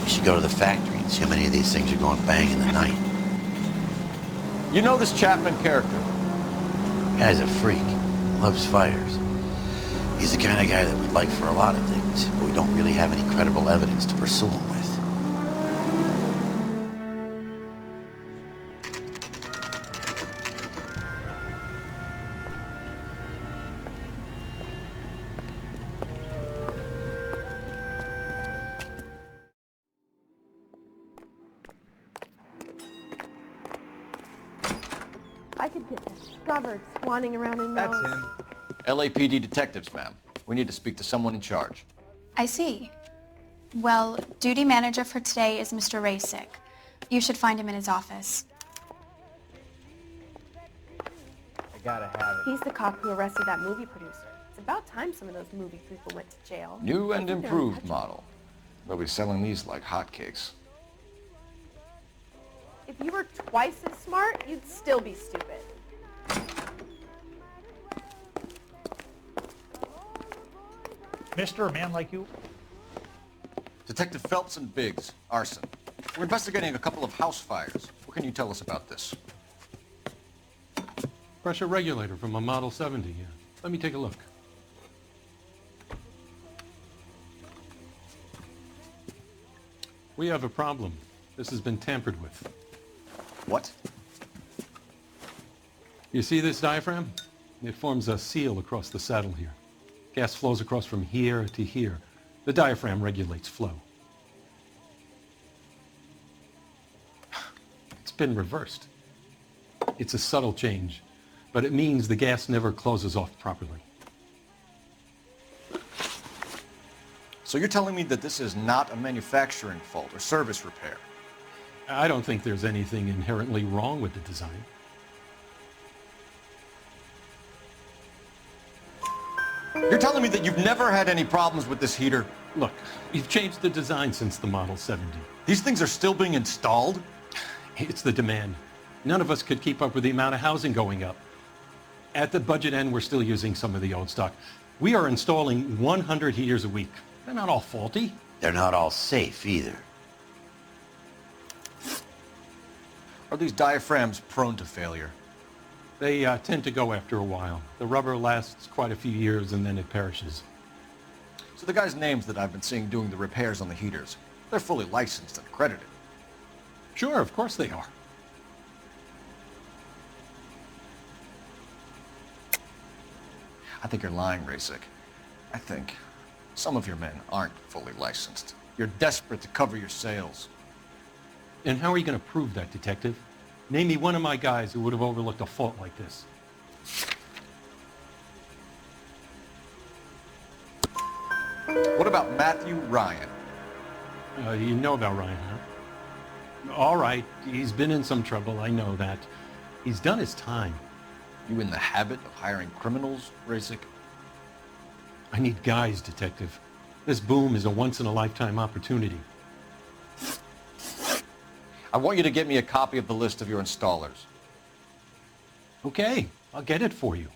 We should go to the factory and see how many of these things are going bang in the night. You know this Chapman character? Guy's a freak. Loves fires. He's the kind of guy that we'd like for a lot of things, but we don't really have any credible evidence to pursue him with. I could get discovered swanning around in those. That's him. LAPD detectives, ma'am. We need to speak to someone in charge. I see. Well, duty manager for today is Mr. Rasick. You should find him in his office. I gotta have it. He's the cop who arrested that movie producer. It's about time some of those movie people went to jail. New and I think they're improved untouchable. model. They'll be selling these like hotcakes. If you were twice as smart, you'd still be stupid. Mister, a man like you? Detective Phelps and Biggs, arson. We're investigating a couple of house fires. What can you tell us about this? Pressure regulator from a Model 70. Let me take a look. We have a problem. This has been tampered with. What? You see this diaphragm? It forms a seal across the saddle here. Gas flows across from here to here. The diaphragm regulates flow. It's been reversed. It's a subtle change, but it means the gas never closes off properly. So you're telling me that this is not a manufacturing fault or service repair? I don't think there's anything inherently wrong with the design. You're telling me that you've never had any problems with this heater? Look, we've changed the design since the Model 70. These things are still being installed? It's the demand. None of us could keep up with the amount of housing going up. At the budget end, we're still using some of the old stock. We are installing 100 heaters a week. They're not all faulty. They're not all safe either. Are these diaphragms prone to failure? They tend to go after a while. The rubber lasts quite a few years and then it perishes. So the guys' names that I've been seeing doing the repairs on the heaters, they're fully licensed and accredited. Sure, of course they are. I think you're lying, Rasick. I think some of your men aren't fully licensed. You're desperate to cover your sales. And how are you going to prove that, Detective? Name me one of my guys who would have overlooked a fault like this. What about Matthew Ryan? You know about Ryan, huh? All right, he's been in some trouble, I know that. He's done his time. You in the habit of hiring criminals, Rasick? I need guys, Detective. This boom is a once-in-a-lifetime opportunity. I I want you to get me a copy of the list of your installers. Okay, I'll get it for you.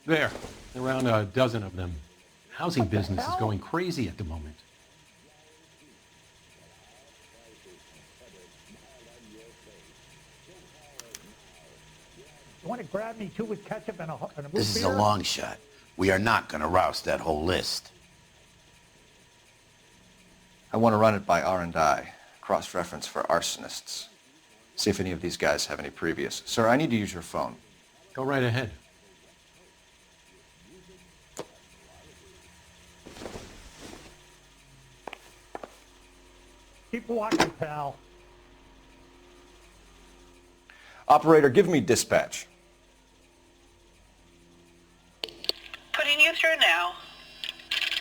There, around a dozen of them. Housing business is going crazy at the moment. You want to grab me too with ketchup and a root This is beer? a long shot. We are not going to rouse that whole list. I want to run it by R&I, cross-reference for arsonists. See if any of these guys have any previous. Sir, I need to use your phone. Go right ahead. Keep walking, pal. Operator, give me dispatch. Putting you through now.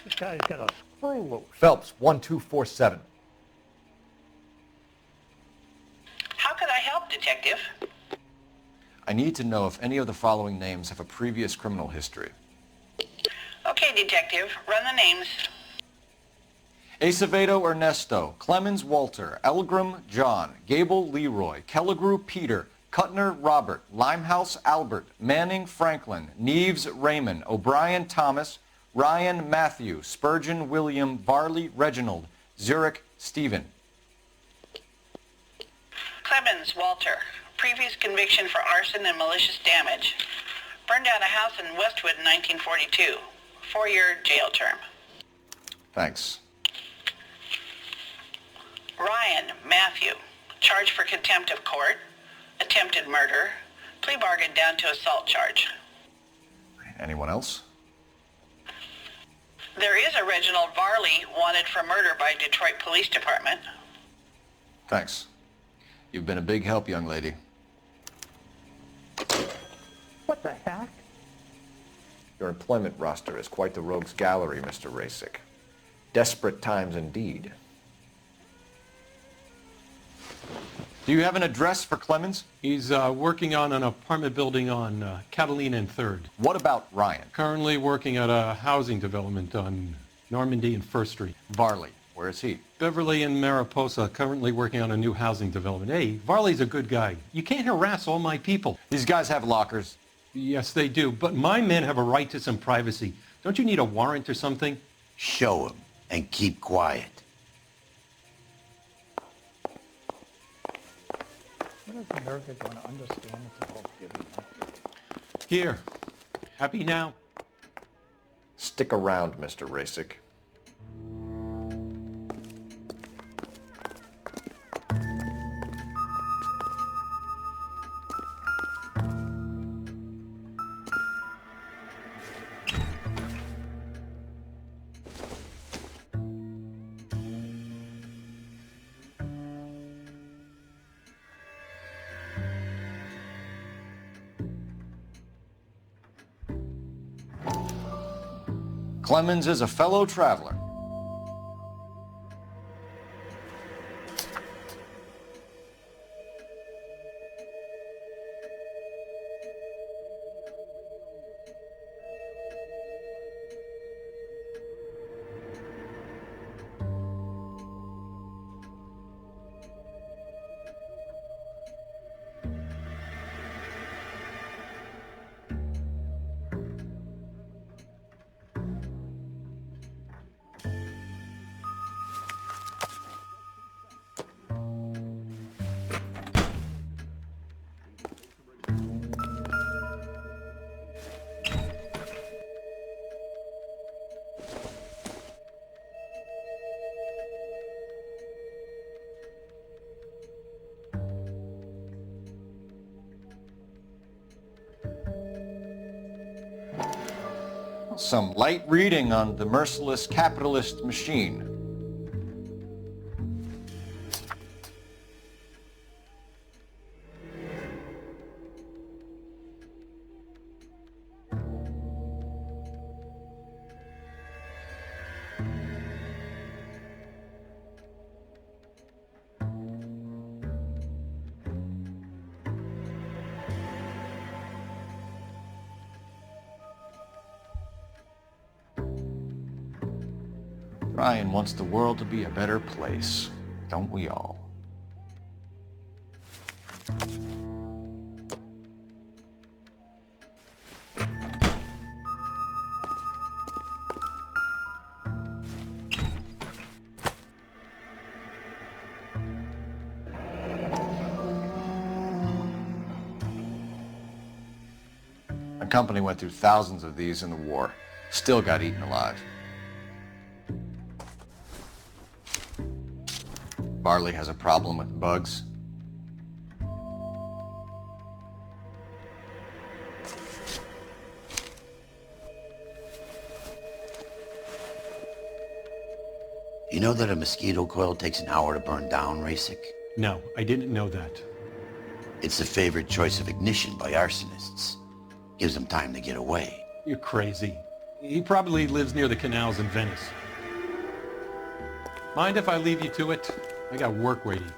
This guy's got a screw loose. Phelps, 1247. How could I help, Detective? I need to know if any of the following names have a previous criminal history. Okay, Detective, run the names. Acevedo Ernesto, Clemens Walter, Elgram John, Gable Leroy, Kelligrew Peter, Kuttner Robert, Limehouse Albert, Manning Franklin, Neves Raymond, O'Brien Thomas, Ryan Matthew, Spurgeon William, Varley Reginald, Zurich Stephen. Clemens Walter, previous conviction for arson and malicious damage. Burned down a house in Westwood in 1942. 4-year jail term. Thanks. Ryan Matthew, charged for contempt of court, attempted murder, plea bargain down to assault charge. Anyone else? There is a Reginald Varley wanted for murder by Detroit Police Department. Thanks. You've been a big help, young lady. What the heck? Your employment roster is quite the rogues gallery, Mr. Rasick. Desperate times indeed. Do you have an address for Clemens? He's working on an apartment building on Catalina and 3rd. What about Ryan? Currently working at a housing development on Normandy and 1st Street. Varley, where is he? Beverly and Mariposa, currently working on a new housing development. Hey, Varley's a good guy. You can't harass all my people. These guys have lockers. Yes, they do, but my men have a right to some privacy. Don't you need a warrant or something? Show him and keep quiet. When is America going to understand it's about giving? Here. Happy now? Stick around, Mr. Rasick. Clemens is a fellow traveler. Some light reading on the merciless capitalist machine. Ryan wants the world to be a better place, don't we all? My company went through thousands of these in the war. Still got eaten alive. Barley has a problem with bugs. You know that a mosquito coil takes an hour to burn down, Rasic? No, I didn't know that. It's the favored choice of ignition by arsonists. Gives them time to get away. You're crazy. He probably lives near the canals in Venice. Mind if I leave you to it? I got work waiting.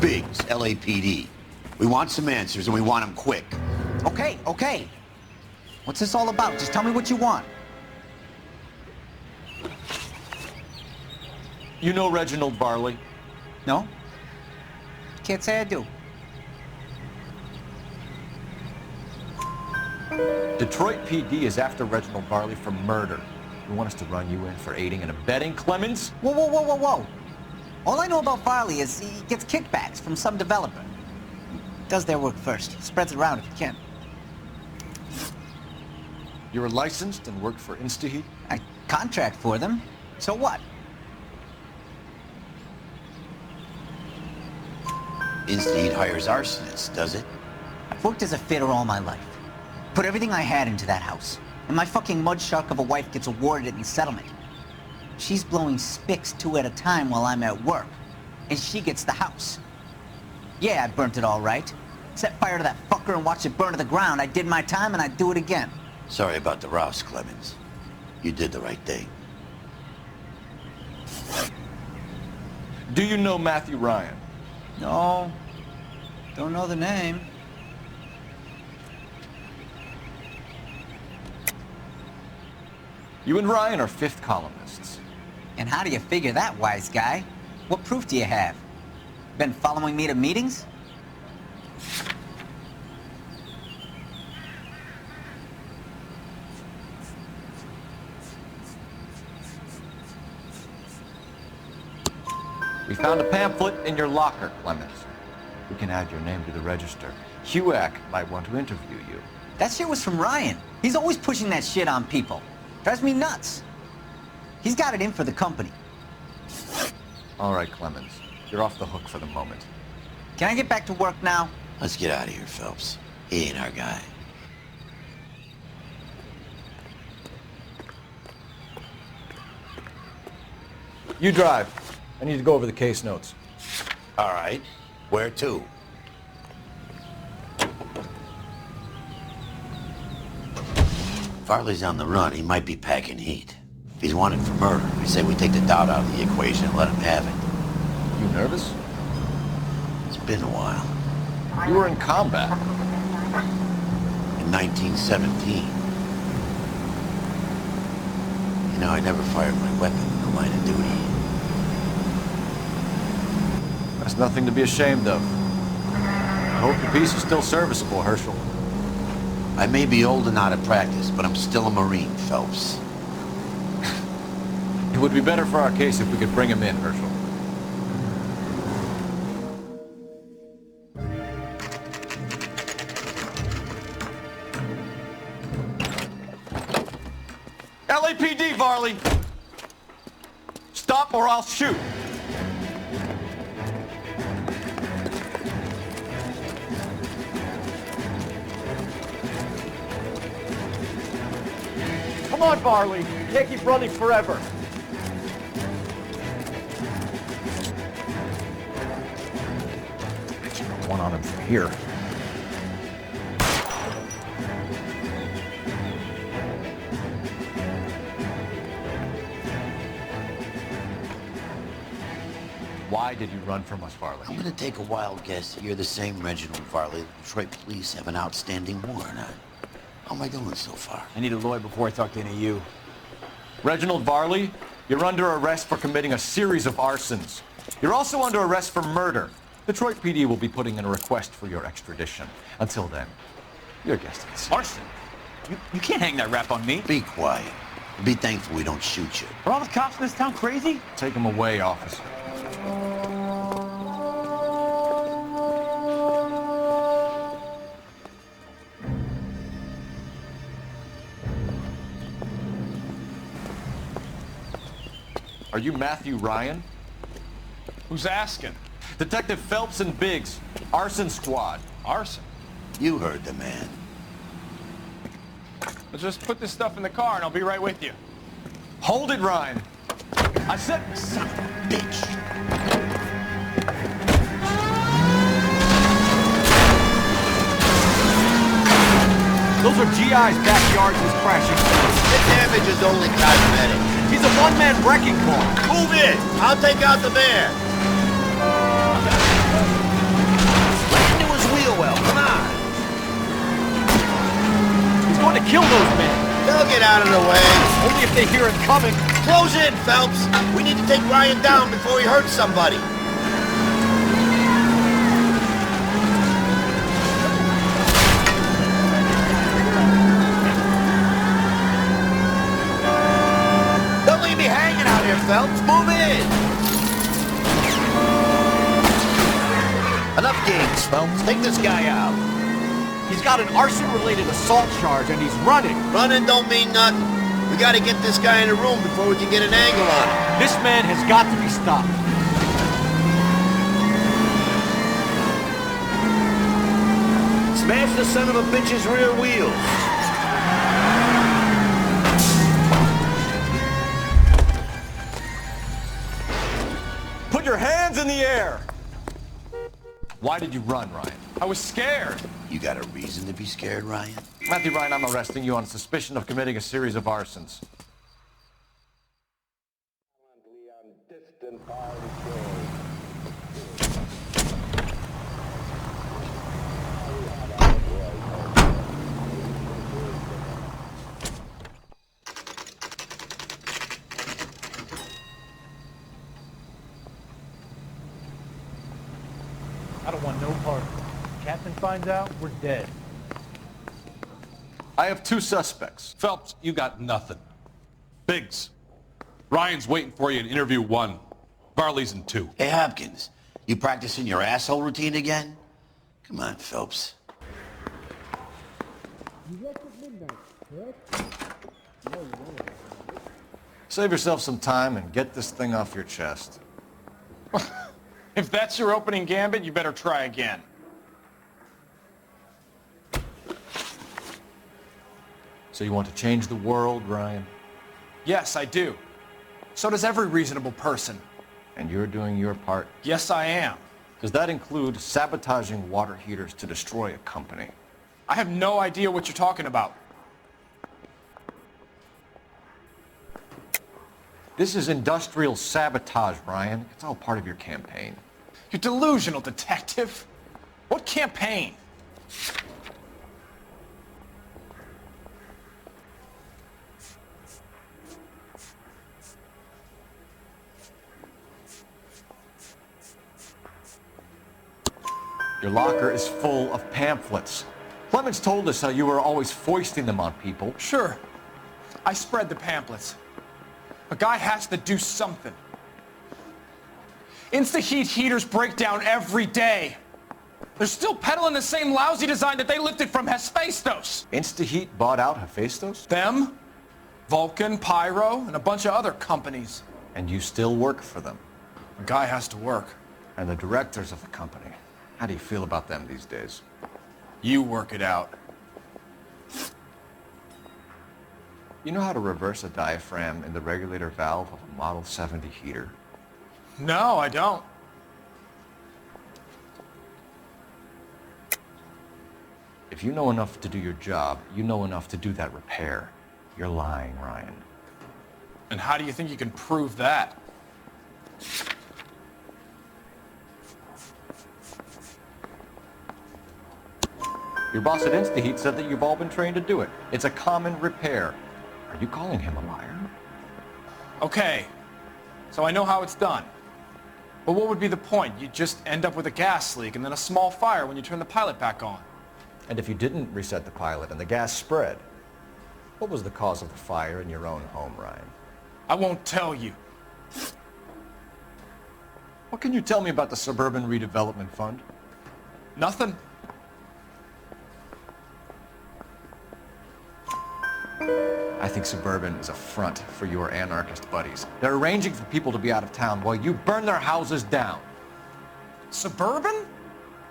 Biggs, LAPD. We want some answers and we want them quick. Okay, okay. What's this all about? Just tell me what you want. You know Reginald Barley? No? Can't say I do. Detroit PD is after Reginald Barley for murder. You want us to run you in for aiding and abetting, Clemens? Whoa, whoa, whoa, whoa, whoa. All I know about Farley is he gets kickbacks from some developer. Does their work first. Spreads it around if he can. You were licensed and worked for InstaHeat? I contract for them. So what? InstaHeat hires arsonists, does it? I've worked as a fitter all my life. Put everything I had into that house. And my fucking mud shark of a wife gets awarded it in settlement. She's blowing spics 2 at a time while I'm at work. And she gets the house. Yeah, I burnt it all right. Set fire to that fucker and watched it burn to the ground. I did my time and I'd do it again. Sorry about the rouse, Clemens. You did the right thing. Do you know Matthew Ryan? No. Don't know the name. You and Ryan are fifth columnists. And how do you figure that, wise guy? What proof do you have? Been following me to meetings? We found a pamphlet in your locker, Clemens. We can add your name to the register. HUAC might want to interview you. That shit was from Ryan. He's always pushing that shit on people. Drives me nuts. He's got it in for the company. All right, Clemens. You're off the hook for the moment. Can I get back to work now? Let's get out of here, Phelps. He ain't our guy. You drive. I need to go over the case notes. All right. Where to? Farley's on the run. He might be packing heat. If he's wanted for murder, I say we take the doubt out of the equation and let him have it. You nervous? It's been a while. You were in combat. In 1917. You know, I never fired my weapon in the line of duty. That's nothing to be ashamed of. I hope the piece is still serviceable, Herschel. I may be old and out of practice, but I'm still a Marine, Phelps. It would be better for our case if we could bring him in, Herschel. LAPD, Varley! Stop or I'll shoot! Come on, Varley. You can't keep running forever. One on him from here. Why did you run from us, Varley? I'm gonna take a wild guess that you're the same Reginald Varley the Detroit police have an outstanding warrant on. How am I doing so far? I need a lawyer before I talk to any of you. Reginald Varley, you're under arrest for committing a series of arsons. You're also under arrest for murder. Detroit PD will be putting in a request for your extradition. Until then, your guest is Arson? You can't hang that rap on me. Be quiet. Be thankful we don't shoot you. Are all the cops in this town crazy? Take him away, officer. Are you Matthew Ryan? Who's asking? Detective Phelps and Biggs, arson squad. Arson? You heard the man. Let's just put this stuff in the car and I'll be right with you. Hold it, Ryan. I said, son of a bitch. Those are GI's backyard he was crashing through. The damage is only cosmetic. He's a one-man wrecking ball. Move in. I'll take out the van. Lay into his wheel well. Come on. He's going to kill those men. They'll get out of the way. Only if they hear him coming. Close in, Phelps. We need to take Ryan down before he hurts somebody. Don't leave me hanging out here, Phelps. Move in. Enough games, Phelps. Take this guy out. He's got an arson-related assault charge, and he's running. Running don't mean nothing. We gotta get this guy in the room before we can get an angle on him. This man has got to be stopped. Smash the son of a bitch's rear wheels. Put your hands in the air! Why did you run, Ryan? I was scared. You got a reason to be scared, Ryan? Matthew Ryan, I'm arresting you on suspicion of committing a series of arsons. I don't want no part. Captain finds out, we're dead. I have two suspects. Phelps, you got nothing. Biggs, Ryan's waiting for you in interview 1. Varley's in 2. Hey, Hopkins, you practicing your asshole routine again? Come on, Phelps. Save yourself some time and get this thing off your chest. If that's your opening gambit, you better try again. So you want to change the world, Ryan? Yes, I do. So does every reasonable person. And you're doing your part? Yes, I am. Does that include sabotaging water heaters to destroy a company? I have no idea what you're talking about. This is industrial sabotage, Ryan. It's all part of your campaign. You're delusional, detective. What campaign? Your locker is full of pamphlets. Clemens told us how you were always foisting them on people. Sure. I spread the pamphlets. A guy has to do something. Insta-heat heaters break down every day. They're still peddling the same lousy design that they lifted from Hephaestus. Insta-heat bought out Hephaestus? Them, Vulcan, Pyro, and a bunch of other companies. And you still work for them? A guy has to work. And the directors of the company. How do you feel about them these days? You work it out. You know how to reverse a diaphragm in the regulator valve of a Model 70 heater? No, I don't. If you know enough to do your job, you know enough to do that repair. You're lying, Ryan. And how do you think you can prove that? Your boss at InstaHeat said that you've all been trained to do it. It's a common repair. Are you calling him a liar? Okay, so I know how it's done. But what would be the point? You just end up with a gas leak and then a small fire when you turn the pilot back on. And if you didn't reset the pilot and the gas spread, what was the cause of the fire in your own home, Ryan? I won't tell you. What can you tell me about the Suburban Redevelopment Fund? Nothing. I think Suburban is a front for your anarchist buddies. They're arranging for people to be out of town while you burn their houses down. Suburban?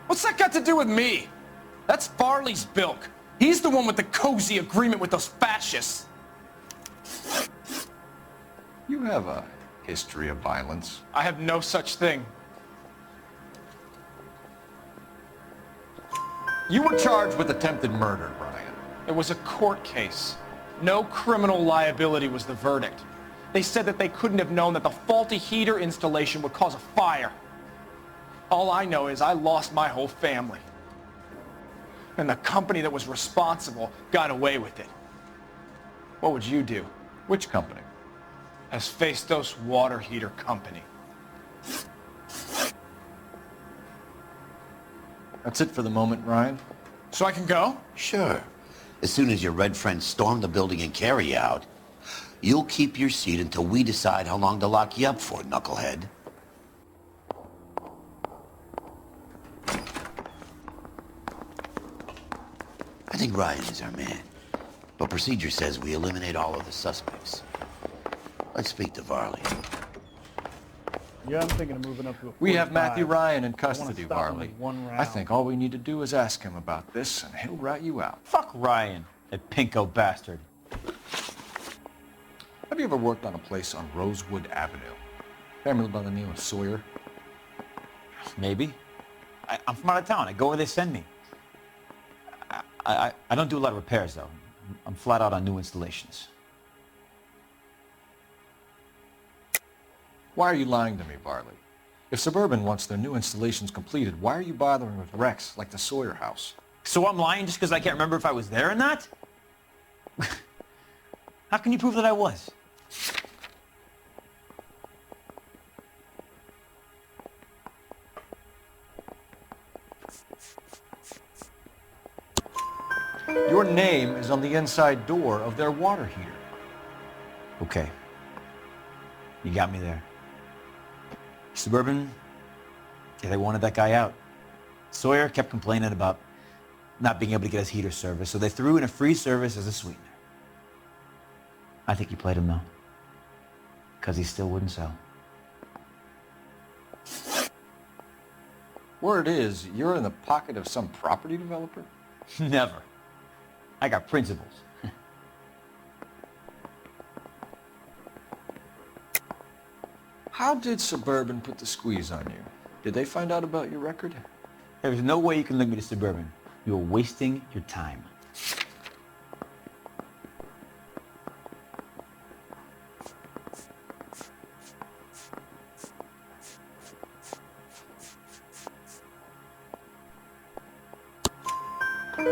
What's that got to do with me? That's Farley's bilk. He's the one with the cozy agreement with those fascists. You have a history of violence. I have no such thing. You were charged with attempted murder, Ryan. It was a court case. No criminal liability was the verdict. They said that they couldn't have known that the faulty heater installation would cause a fire. All I know is I lost my whole family. And the company that was responsible got away with it. What would you do? Which company? Hephaestos Water Heater Company. That's it for the moment, Ryan. So I can go? Sure. As soon as your red friends storm the building and carry you out, you'll keep your seat until we decide how long to lock you up for, knucklehead. I think Ryan is our man, but procedure says we eliminate all of the suspects. Let's speak to Varley. Yeah, I'm thinking of moving up to a 45. We have Matthew Ryan in custody, I wanna stop him Varley. with one round. I think all we need to do is ask him about this, and he'll rat you out. Fuck Ryan, that pinko bastard. Have you ever worked on a place on Rosewood Avenue? Family by the name of Sawyer? Maybe. I'm from out of town. I go where they send me. I don't do a lot of repairs, though. I'm flat out on new installations. Why are you lying to me, Varley? If Suburban wants their new installations completed, why are you bothering with wrecks like the Sawyer house? So I'm lying just because I can't remember if I was there or not? How can you prove that I was? Your name is on the inside door of their water heater. Okay. You got me there. Suburban, yeah, they wanted that guy out. Sawyer kept complaining about not being able to get his heater service, so they threw in a free service as a sweetener. I think he played him, though, because he still wouldn't sell. Word is, you're in the pocket of some property developer? Never. I got principles. How did Suburban put the squeeze on you? Did they find out about your record? There's no way you can link me to Suburban. You're wasting your time.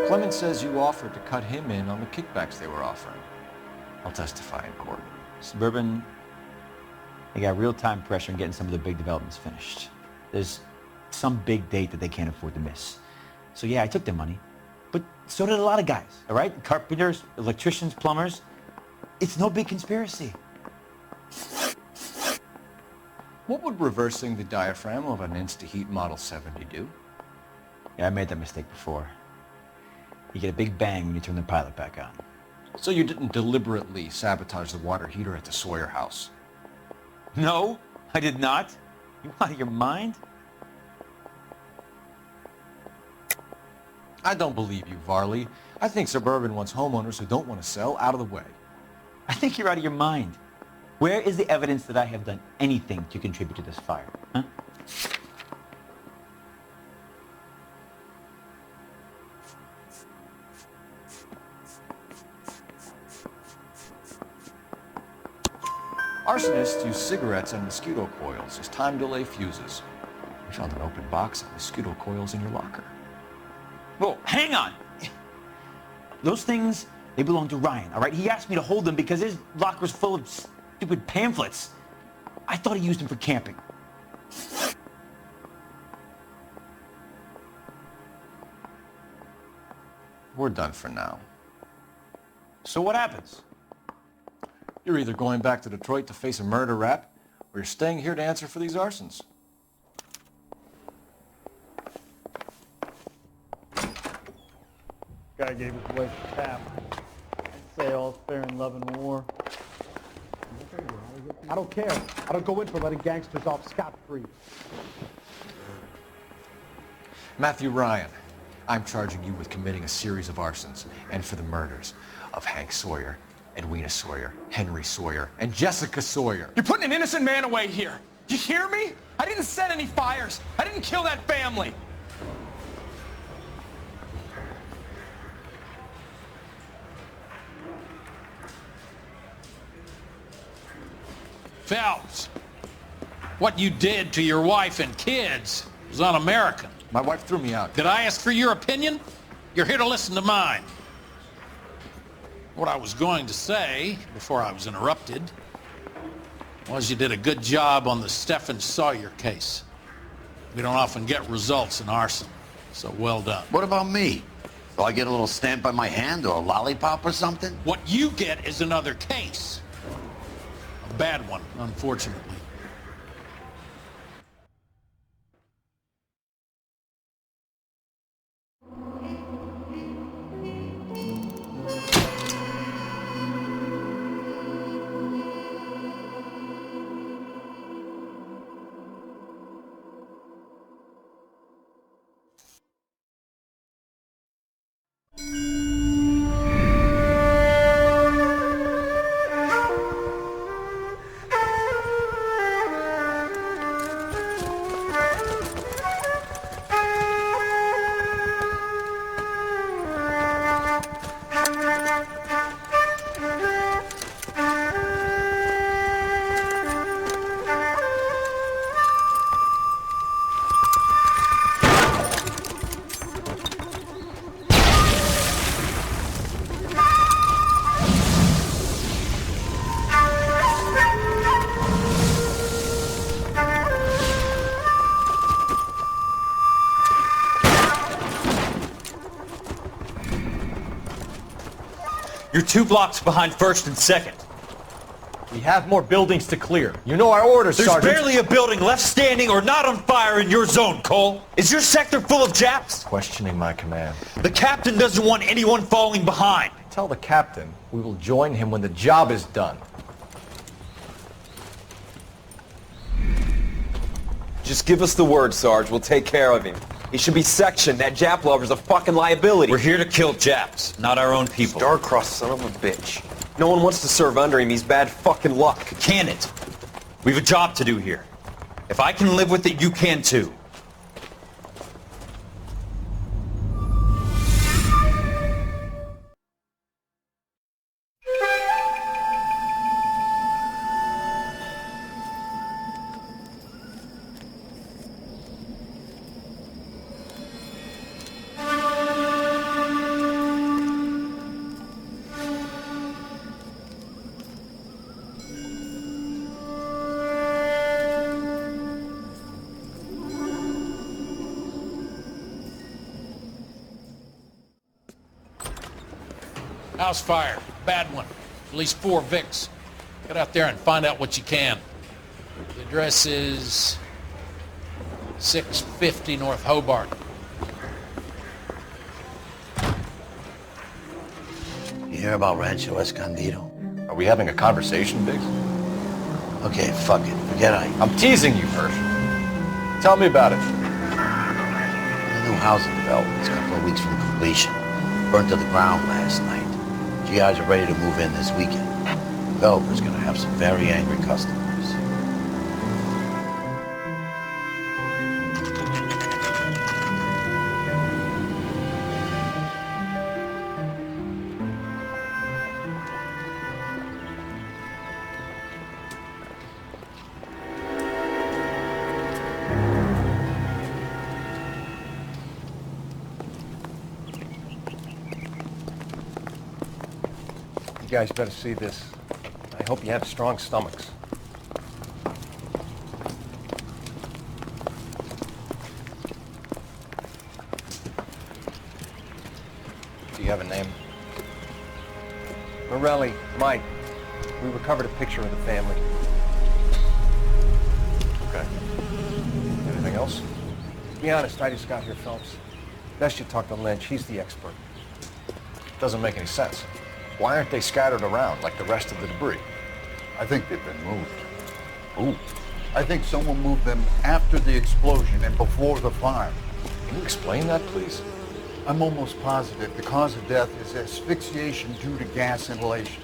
Clemens says you offered to cut him in on the kickbacks they were offering. I'll testify in court. Suburban, they got real-time pressure on getting some of the big developments finished. There's some big date that they can't afford to miss. So yeah, I took their money, but so did a lot of guys, all right? Carpenters, electricians, plumbers. It's no big conspiracy. What would reversing the diaphragm of an InstaHeat Model 70 do? Yeah, I made that mistake before. You get a big bang when you turn the pilot back on. So you didn't deliberately sabotage the water heater at the Sawyer house? No, I did not. You out of your mind? I don't believe you, Varley. I think Suburban wants homeowners who don't want to sell out of the way. I think you're out of your mind. Where is the evidence that I have done anything to contribute to this fire, huh? Arsonists use cigarettes and mosquito coils as time delay fuses. We found an open box of mosquito coils in your locker. Whoa, hang on! Those things, they belong to Ryan, all right? He asked me to hold them because his locker's full of stupid pamphlets. I thought he used them for camping. We're done for now. So what happens? You're either going back to Detroit to face a murder rap, or you're staying here to answer for these arsons. Guy gave his wife a tap. I'd say all's fair in love and war. I don't care. I don't go in for letting gangsters off scot-free. Matthew Ryan, I'm charging you with committing a series of arsons and for the murders of Hank Sawyer, Edwina Sawyer, Henry Sawyer, and Jessica Sawyer. You're putting an innocent man away here. You hear me? I didn't set any fires. I didn't kill that family. Phelps, what you did to your wife and kids was un-American. My wife threw me out. Did I ask for your opinion? You're here to listen to mine. What I was going to say, before I was interrupted, was you did a good job on the Stephen Sawyer case. We don't often get results in arson, so well done. What about me? Do I get a little stamp on my hand or a lollipop or something? What you get is another case. A bad one, unfortunately. You're 2 blocks behind 1st and 2nd. We have more buildings to clear. You know our orders, There's Sergeant. barely a building left standing or not on fire in your zone, Cole. Is your sector full of Japs? Questioning my command. The captain doesn't want anyone falling behind. Tell the captain we will join him when the job is done. Just give us the word, Sarge. We'll take care of him. He should be sectioned. That Jap lover's a fucking liability. We're here to kill Japs, not our own people. Star-crossed son of a bitch. No one wants to serve under him. He's bad fucking luck. Can it? We have a job to do here. If I can live with it, you can too. House fire, bad one. At least 4 Vicks. Get out there and find out what you can. The address is 650 North Hobart. You hear about Rancho Escondido? Are we having a conversation, Biggs? Okay, fuck it. Forget I'm teasing you, Hirsch. Tell me about it. The new housing development's a couple of weeks from completion. Burned to the ground last night. GIs are ready to move in this weekend. Velver's gonna have some very angry customers. You guys better see this. I hope you have strong stomachs. Do you have a name? Morelli, Mike. We recovered a picture of the family. Okay. Anything else? To be honest, I just got here, Phelps. Best you talk to Lynch. He's the expert. Doesn't make any sense. Why aren't they scattered around like the rest of the debris? I think they've been moved. Ooh. I think someone moved them after the explosion and before the fire. Can you explain that, please? I'm almost positive the cause of death is asphyxiation due to gas inhalation.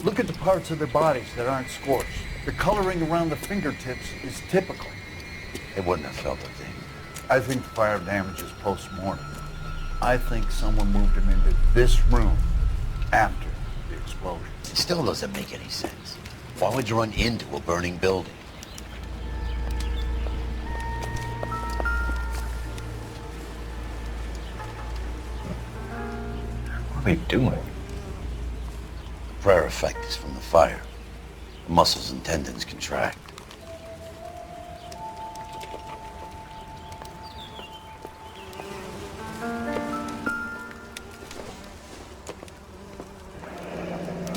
Look at the parts of their bodies that aren't scorched. The coloring around the fingertips is typical. They wouldn't have felt a thing. I think fire damage is post-mortem. I think someone moved them into this room after the explosion. It still doesn't make any sense. Why would you run into a burning building? What are they doing? The prayer effect is from the fire. The muscles and tendons contract.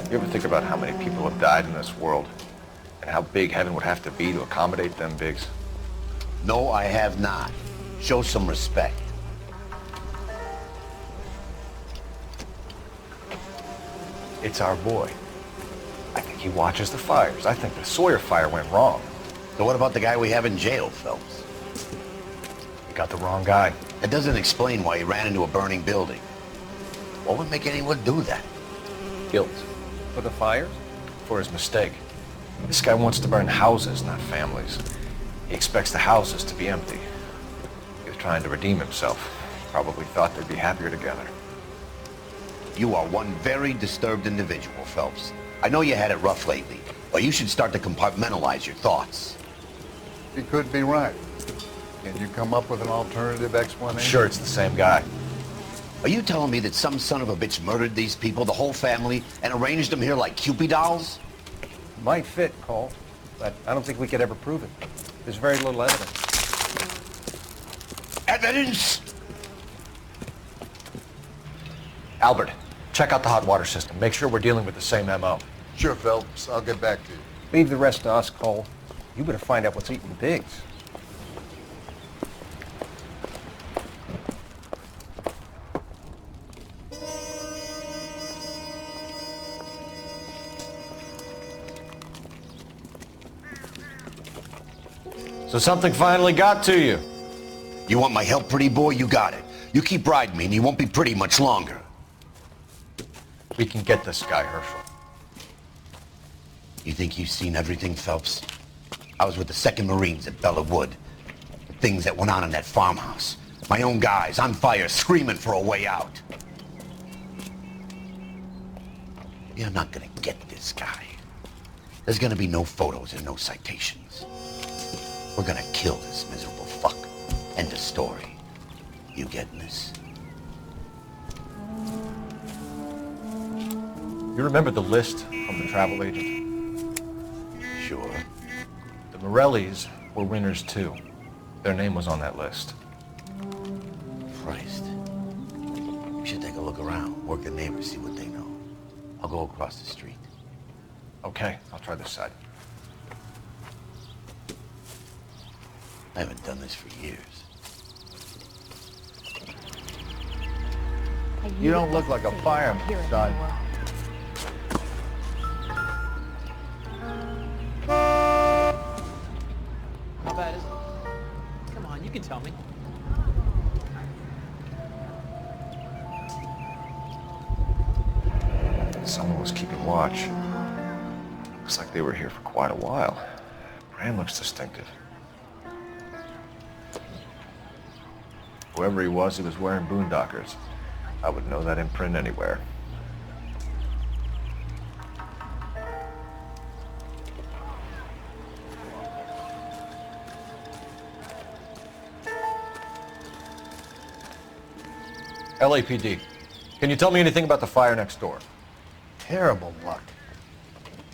You ever think about how many people have died in this world? And how big heaven would have to be to accommodate them bigs? No, I have not. Show some respect. It's our boy. I think he watches the fires. I think the Sawyer fire went wrong. So what about the guy we have in jail, Phelps? You got the wrong guy. That doesn't explain why he ran into a burning building. What would make anyone do that? Guilt. For the fires? For his mistake. This guy wants to burn houses, not families. He expects the houses to be empty. He was trying to redeem himself. Probably thought they'd be happier together. You are one very disturbed individual, Phelps. I know you had it rough lately, but you should start to compartmentalize your thoughts. He could be right. Can you come up with an alternative explanation? Sure, it's the same guy. Are you telling me that some son of a bitch murdered these people, the whole family, and arranged them here like Cupid dolls? Might fit, Cole, but I don't think we could ever prove it. There's very little evidence. Evidence? Albert, check out the hot water system. Make sure we're dealing with the same MO. Sure, Phelps. I'll get back to you. Leave the rest to us, Cole. You better find out what's eating the pigs. So something finally got to you. You want my help, pretty boy? You got it. You keep riding me and you won't be pretty much longer. We can get this guy, Herschel. You think you've seen everything, Phelps? I was with the 2nd Marines at Bella Wood. The things that went on in that farmhouse. My own guys on fire, screaming for a way out. You're not gonna get this guy. There's gonna be no photos and no citations. We're gonna kill this miserable fuck. End of story. You getting this? You remember the list from the travel agent? Sure. The Morellis were winners too. Their name was on that list. Christ. We should take a look around, work the neighbors, see what they know. I'll go across the street. Okay, I'll try this side. I haven't done this for years. You don't look like a fireman, son. How bad is it? Come on, you can tell me. Someone was keeping watch. Looks like they were here for quite a while. Brand looks distinctive. Whoever he was wearing boondockers. I would know that imprint anywhere. LAPD. Can you tell me anything about the fire next door? Terrible luck.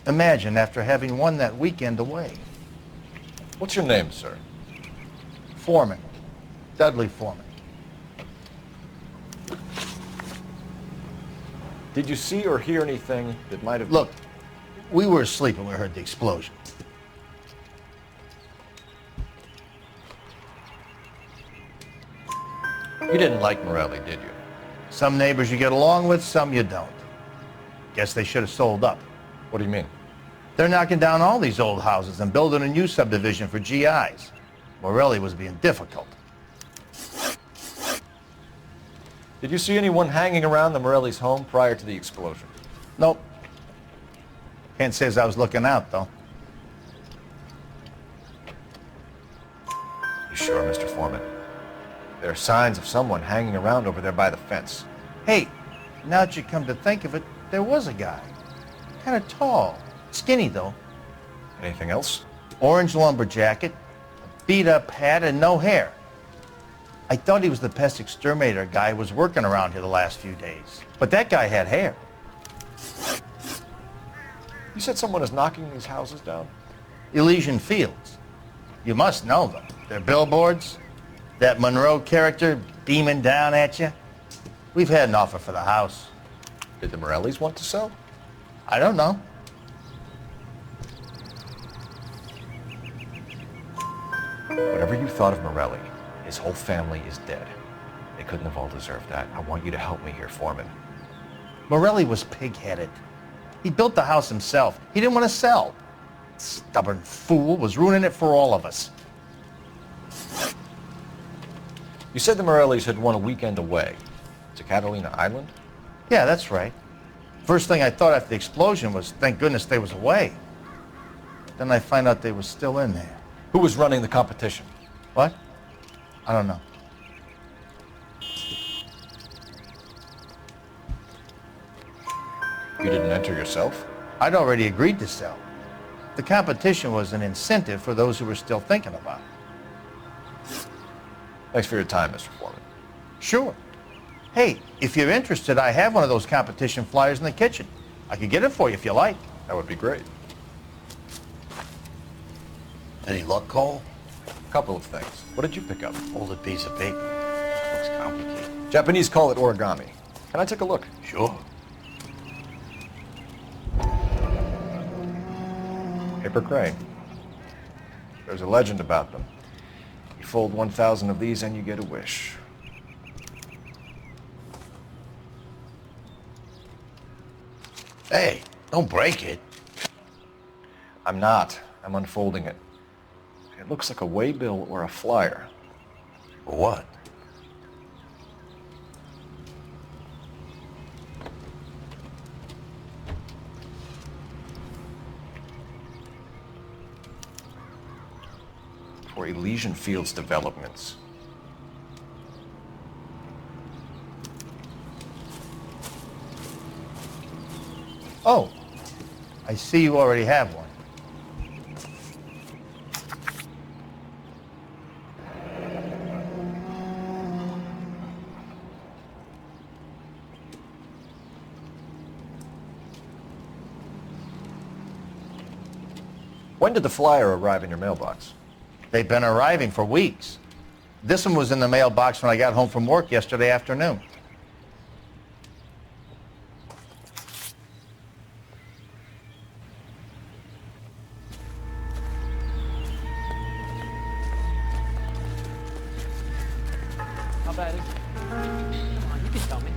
Imagine after having won that weekend away. What's your name, sir? Foreman. Dudley Foreman. Did you see or hear anything that might have... Look, we were asleep when we heard the explosion. You didn't like Morelli, did you? Some neighbors you get along with, some you don't. Guess they should have sold up. What do you mean? They're knocking down all these old houses and building a new subdivision for GIs. Morelli was being difficult. Did you see anyone hanging around the Morelli's home prior to the explosion? Nope. Can't say as I was looking out, though. You sure, Mr. Foreman? There are signs of someone hanging around over there by the fence. Hey, now that you come to think of it, there was a guy. Kind of tall. Skinny, though. Anything else? Orange lumber jacket, a beat-up hat, and no hair. I thought he was the pest exterminator guy who was working around here the last few days. But that guy had hair. You said someone is knocking these houses down? Elysian Fields. You must know them. They're billboards. That Monroe character beaming down at you. We've had an offer for the house. Did the Morellis want to sell? I don't know. Whatever you thought of Morelli, his whole family is dead. They couldn't have all deserved that. I want you to help me here, Foreman. Morelli was pig-headed. He built the house himself. He didn't want to sell. Stubborn fool was ruining it for all of us. You said the Morellis had won a weekend away to Catalina Island? Yeah, that's right. First thing I thought after the explosion was, thank goodness they was away. Then I find out they were still in there. Who was running the competition? What? I don't know. You didn't enter yourself? I'd already agreed to sell. The competition was an incentive for those who were still thinking about it. Thanks for your time, Mr. Foreman. Sure. Hey, if you're interested, I have one of those competition flyers in the kitchen. I could get it for you if you like. That would be great. Any luck, Cole? A couple of things. What did you pick up? Folded piece of paper. Looks complicated. Japanese call it origami. Can I take a look? Sure. Paper crane. There's a legend about them. You fold 1,000 of these and you get a wish. Hey, don't break it. I'm not. I'm unfolding it. It looks like a waybill or a flyer. For what? For Elysian Fields developments. Oh, I see you already have one. When did the flyer arrive in your mailbox? They've been arriving for weeks. This one was in the mailbox when I got home from work yesterday afternoon. How bad is it? Come on, you can tell me.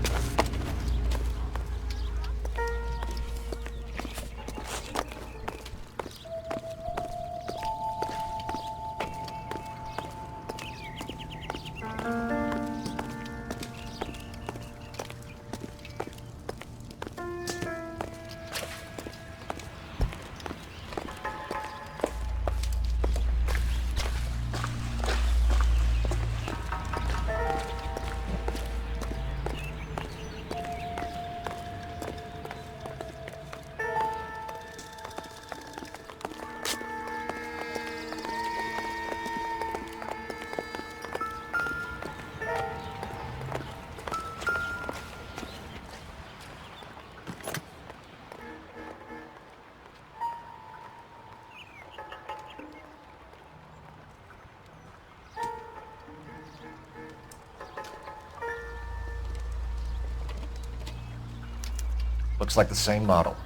Looks like the same model.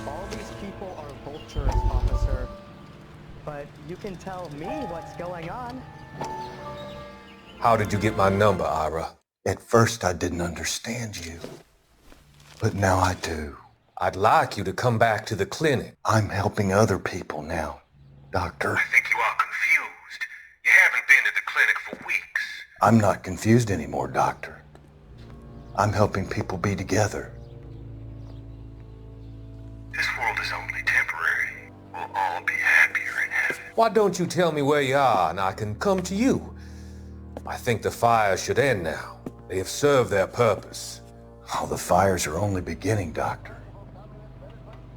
All these people are vultures, officer. But you can tell me what's going on. How did you get my number, Ira? At first, I didn't understand you. But now I do. I'd like you to come back to the clinic. I'm helping other people now, Doctor. I think you are confused. You haven't been to the clinic for weeks. I'm not confused anymore, Doctor. I'm helping people be together. This world is only temporary. We'll all be happier in heaven. Why don't you tell me where you are and I can come to you? I think the fires should end now. They have served their purpose. Oh, the fires are only beginning, Doctor.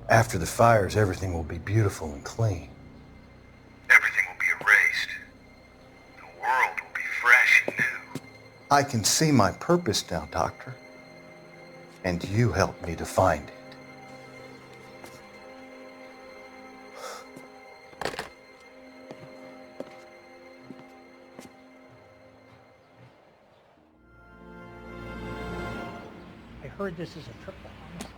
After the fires, everything will be beautiful and clean. Everything will be erased. The world will be fresh and new. I can see my purpose now, Doctor. And you helped me to find it. I heard this is a triple homicide.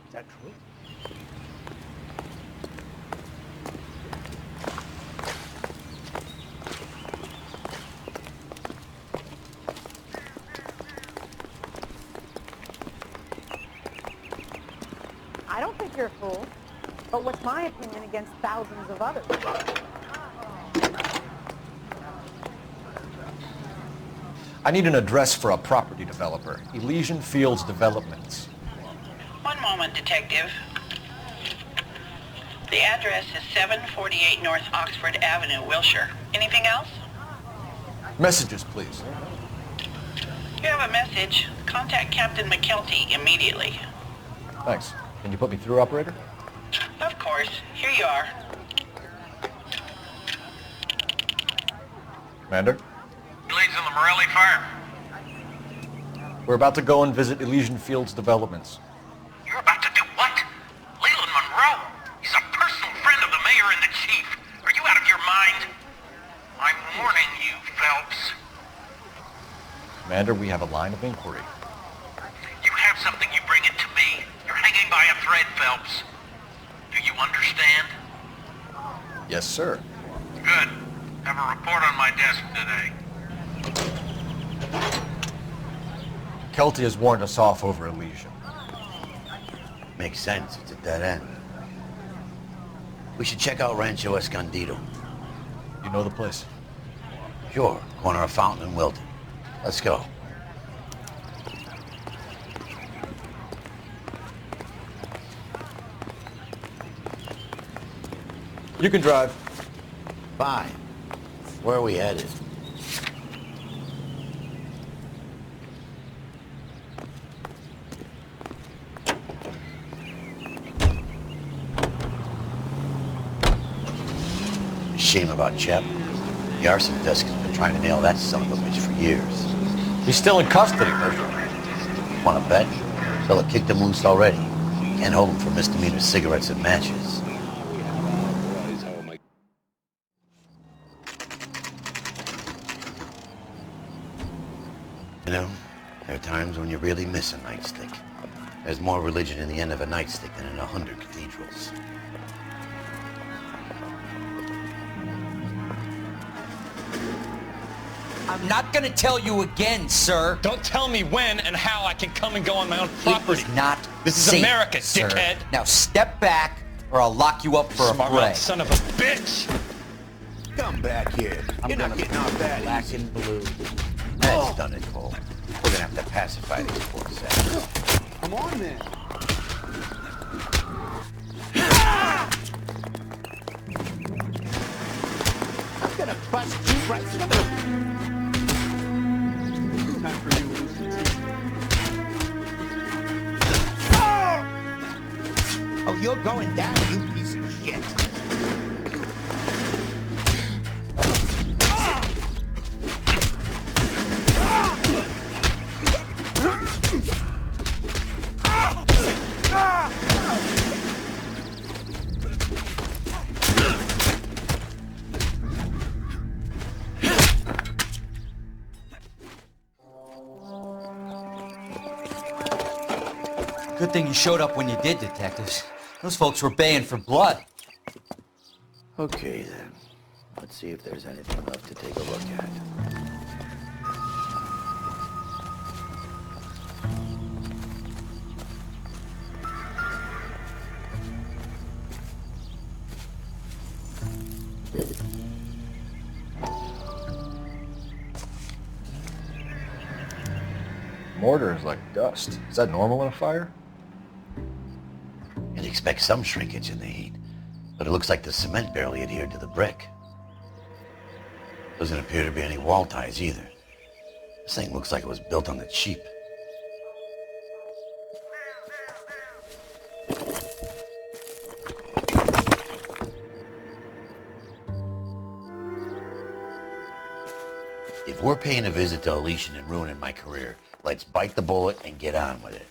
Is that true? I don't think you're a fool. But what's my opinion against thousands of others? I need an address for a property developer. Elysian Fields Developments. One moment, Detective. The address is 748 North Oxford Avenue, Wilshire. Anything else? Messages, please. You have a message. Contact Captain McKelty immediately. Thanks. Can you put me through, operator? Of course. Here you are. Commander? Leads in the Morelli fire. We're about to go and visit Elysian Fields Developments. You're about to do what? Leland Monroe? He's a personal friend of the mayor and the chief. Are you out of your mind? I'm warning you, Phelps. Commander, we have a line of inquiry. You have something, you bring it to me. You're hanging by a thread, Phelps. Do you understand? Yes, sir. Good. Have a report on my desk today. Kelty has warned us off over Elysian. Makes sense. It's a dead end. We should check out Rancho Escondido. You know the place? Sure. Corner of Fountain and Wilton. Let's go. You can drive. Fine. Where are we headed? Shame about Shep. The arson desk has been trying to nail that son of a bitch for years. He's still in custody, Herschel. Wanna bet? Fella kicked him loose already. Can't hold him for misdemeanor cigarettes and matches. You know, there are times when you really miss a nightstick. There's more religion in the end of a nightstick than in 100 cathedrals. I'm not gonna tell you again, sir. Don't tell me when and how I can come and go on my own property. It is not This is safe, America, sir. dickhead. Now step back, or I'll lock you up for Smart a fray. mouth son of a bitch! Come back here. You're not getting off that black easy. and blue. That's done it, Cole. We're gonna have to pacify these poor savages. Come on, then. I'm gonna bust you right through the... Time for you, Oh, you're going down, you piece of shit. Good thing you showed up when you did, detectives. Those folks were baying for blood. Okay, then. Let's see if there's anything left to take a look at. Mortar is like dust. Is that normal in a fire? You'd expect some shrinkage in the heat, but it looks like the cement barely adhered to the brick. Doesn't appear to be any wall ties either. This thing looks like it was built on the cheap. If we're paying a visit to Elysian and ruining my career, let's bite the bullet and get on with it.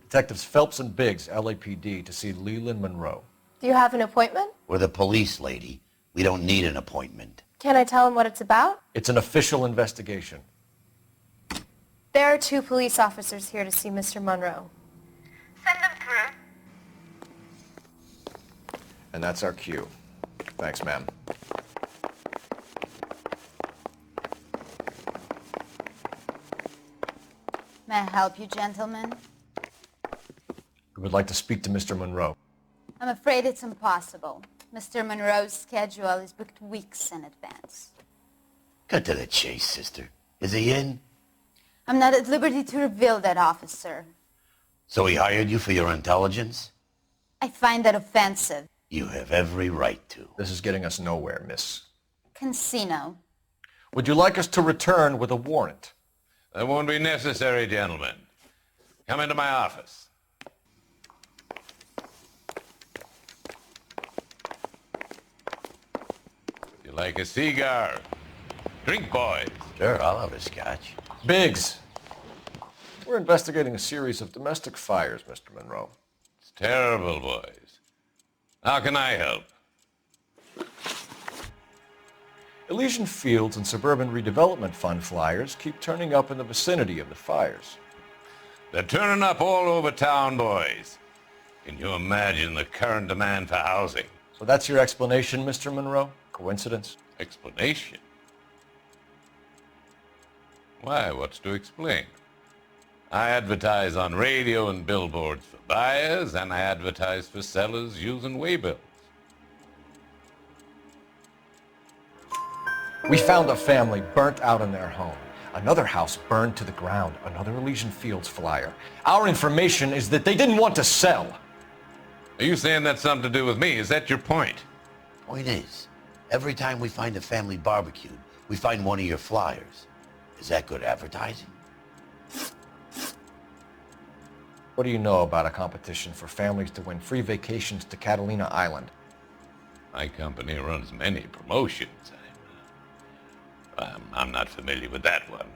Detectives Phelps and Biggs, LAPD, to see Leland Monroe. Do you have an appointment? We're the police, lady. We don't need an appointment. Can I tell him what it's about? It's an official investigation. There are 2 police officers here to see Mr. Monroe. Send them through. And that's our cue. Thanks, ma'am. May I help you, gentlemen? We would like to speak to Mr. Monroe. I'm afraid it's impossible. Mr. Monroe's schedule is booked weeks in advance. Cut to the chase, sister. Is he in? I'm not at liberty to reveal that, officer. So he hired you for your intelligence? I find that offensive. You have every right to. This is getting us nowhere, miss. Casino. Would you like us to return with a warrant? That won't be necessary, gentlemen. Come into my office. You like a cigar? Drink, boys. Sure, I'll have a scotch. Biggs, we're investigating a series of domestic fires, Mr. Monroe. It's terrible, boys. How can I help? Elysian Fields and Suburban Redevelopment Fund flyers keep turning up in the vicinity of the fires. They're turning up all over town, boys. Can you imagine the current demand for housing? So that's your explanation, Mr. Monroe? Coincidence? Explanation? Why, what's to explain? I advertise on radio and billboards for buyers, and I advertise for sellers using waybills. We found a family burnt out in their home. Another house burned to the ground. Another Elysian Fields flyer. Our information is that they didn't want to sell. Are you saying that's something to do with me? Is that your point? Point is, every time we find a family barbecued, we find one of your flyers. Is that good advertising? What do you know about a competition for families to win free vacations to Catalina Island? My company runs many promotions. I'm not familiar with that one.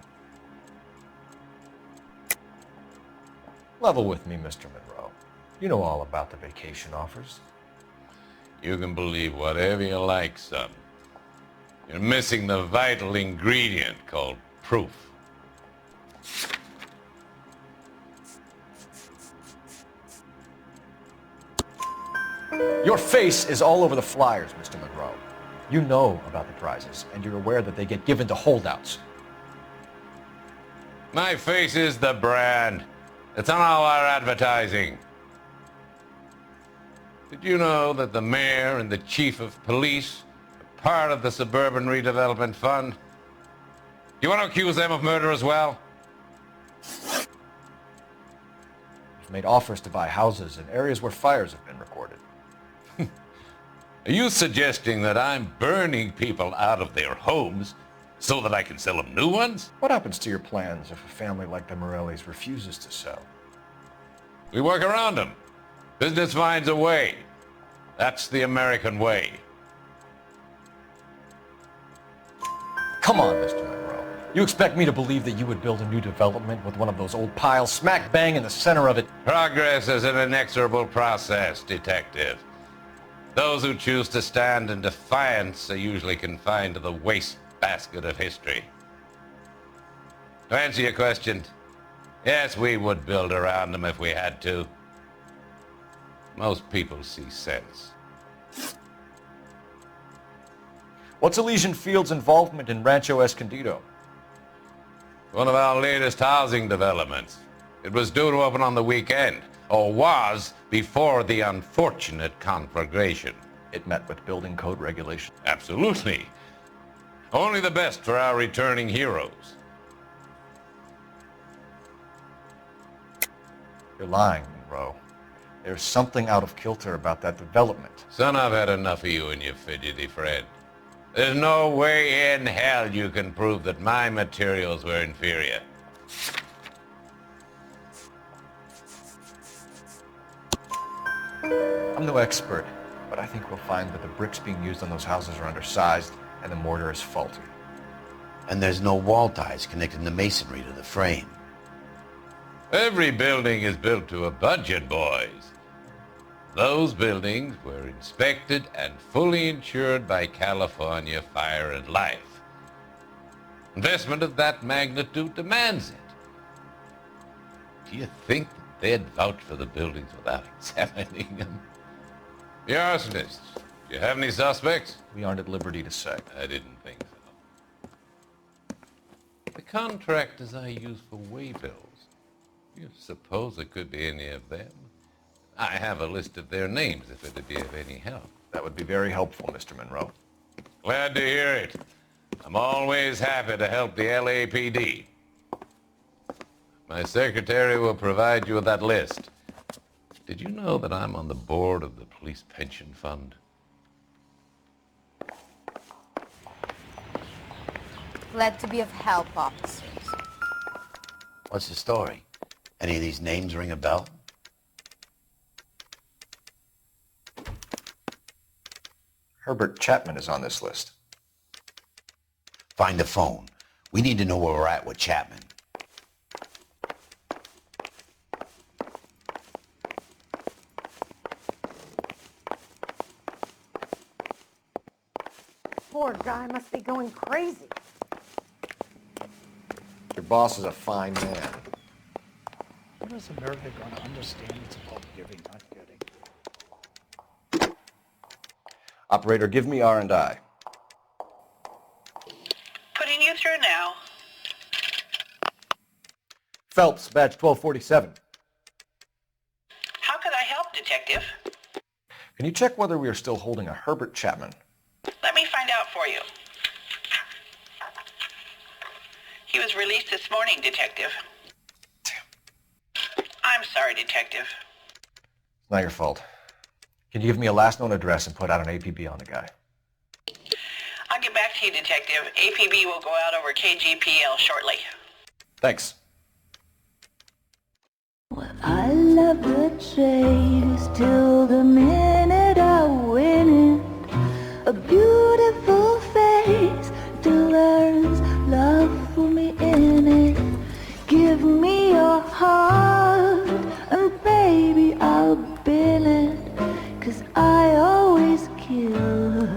Level with me, Mr. Monroe. You know all about the vacation offers. You can believe whatever you like, son. You're missing the vital ingredient called proof. Your face is all over the flyers, Mr. Monroe. You know about the prizes, and you're aware that they get given to holdouts. My face is the brand. It's on all our advertising. Did you know that the mayor and the chief of police are part of the Suburban Redevelopment Fund? You want to accuse them of murder as well? You've made offers to buy houses in areas where fires have been recorded. Are you suggesting that I'm burning people out of their homes so that I can sell them new ones? What happens to your plans if a family like the Morellis refuses to sell? We work around them. Business finds a way. That's the American way. Come on, Mr. Monroe. You expect me to believe that you would build a new development with one of those old piles smack bang in the center of it? Progress is an inexorable process, Detective. Those who choose to stand in defiance are usually confined to the wastebasket of history. To answer your question, yes, we would build around them if we had to. Most people see sense. What's Elysian Field's involvement in Rancho Escondido? One of our latest housing developments. It was due to open on the weekend, or was before the unfortunate conflagration. It met with building code regulations. Absolutely. Only the best for our returning heroes. You're lying, Monroe. There's something out of kilter about that development. Son, I've had enough of you and your fidgety friend. There's no way in hell you can prove that my materials were inferior. I'm no expert, but I think we'll find that the bricks being used on those houses are undersized and the mortar is faulty. And there's no wall ties connecting the masonry to the frame. Every building is built to a budget, boys. Those buildings were inspected and fully insured by California Fire and Life. Investment of that magnitude demands it. Do you think that they'd vouch for the buildings without examining them? The arsonists, do you have any suspects? We aren't at liberty to say. I didn't think so. The contractors I use for waybills, do you suppose it could be any of them? I have a list of their names if it'd be of any help. That would be very helpful, Mr. Monroe. Glad to hear it. I'm always happy to help the LAPD. My secretary will provide you with that list. Did you know that I'm on the board of the police pension fund? Glad to be of help, officers. What's the story? Any of these names ring a bell? Herbert Chapman is on this list. Find the phone. We need to know where we're at with Chapman. Poor guy must be going crazy. Your boss is a fine man. When is America going to understand it's about giving, not getting? Operator, give me R&I. Putting you through now. Phelps, badge 1247. How could I help, Detective? Can you check whether we are still holding a Herbert Chapman? Let me find out for you. He was released this morning, Detective. Damn. I'm sorry, Detective. It's not your fault. Can you give me a last known address and put out an APB on the guy? I'll get back to you, Detective. APB will go out over KGPL shortly. Thanks. Well, I love the chase till the minute I win it. A beautiful face till there's love for me in it. Give me your heart and baby I'll bill it. 'Cause I always kill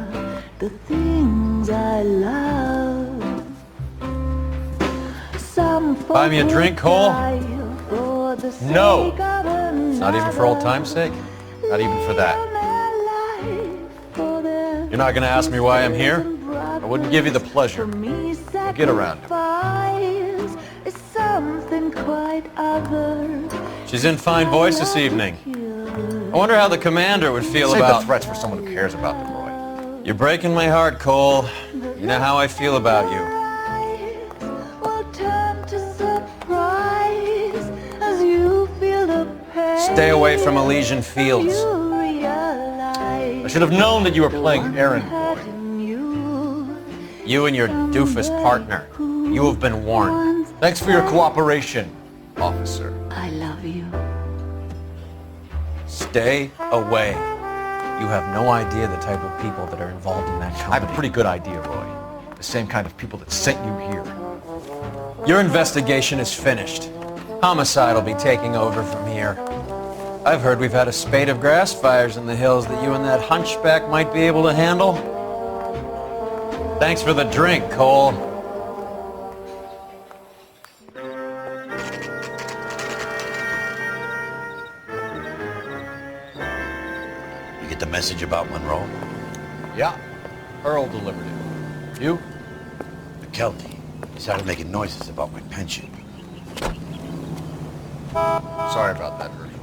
the things I love. Some Buy me a drink, Cole? No! Not even for old time's sake? Not even for that. You're not gonna ask me why I'm here? I wouldn't give you the pleasure. We'll get around to it. Something quite other. She's in fine voice this evening. I wonder how the commander would feel Save about... the threats for someone who cares about them, Roy. You're breaking my heart, Cole. You know how I feel about you. Stay away from Elysian Fields. I should have known that you were playing errand boy. You and your doofus partner. You have been warned. Thanks for your cooperation, officer. I love you. Stay away. You have no idea the type of people that are involved in that company. I have a pretty good idea, Roy. The same kind of people that sent you here. Your investigation is finished. Homicide will be taking over from here. I've heard we've had a spate of grass fires in the hills that you and that hunchback might be able to handle. Thanks for the drink, Cole. You get the message about Monroe? Yeah. Earl delivered it. You? McKelty. He started making noises about my pension. Sorry about that, Virgil.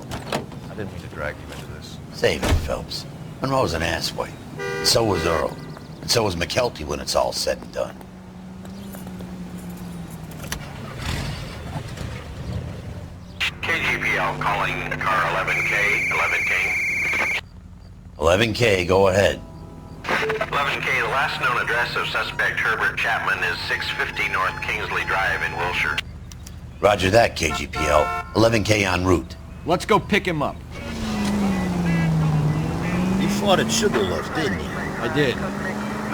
I didn't mean to drag you into this. Save it, Phelps. Monroe's an asswipe. And so was Earl. And so was McKelty when it's all said and done. KGPL calling car 11K, 11K. 11K, go ahead. 11K, the last known address of suspect Herbert Chapman is 650 North Kingsley Drive in Wilshire. Roger that, KGPL. 11K en route. Let's go pick him up. You fought at Sugarloaf, didn't you? I did.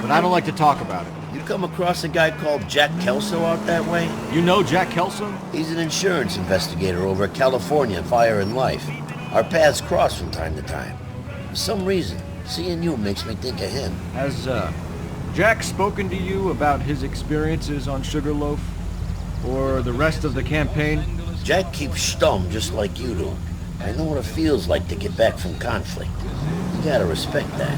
But I don't like to talk about it. You come across a guy called Jack Kelso out that way? You know Jack Kelso? He's an insurance investigator over at California Fire and Life. Our paths cross from time to time. For some reason, seeing you makes me think of him. Has, Jack spoken to you about his experiences on Sugarloaf? Or the rest of the campaign? Jack keeps stum just like you do. I know what it feels like to get back from conflict. You gotta respect that.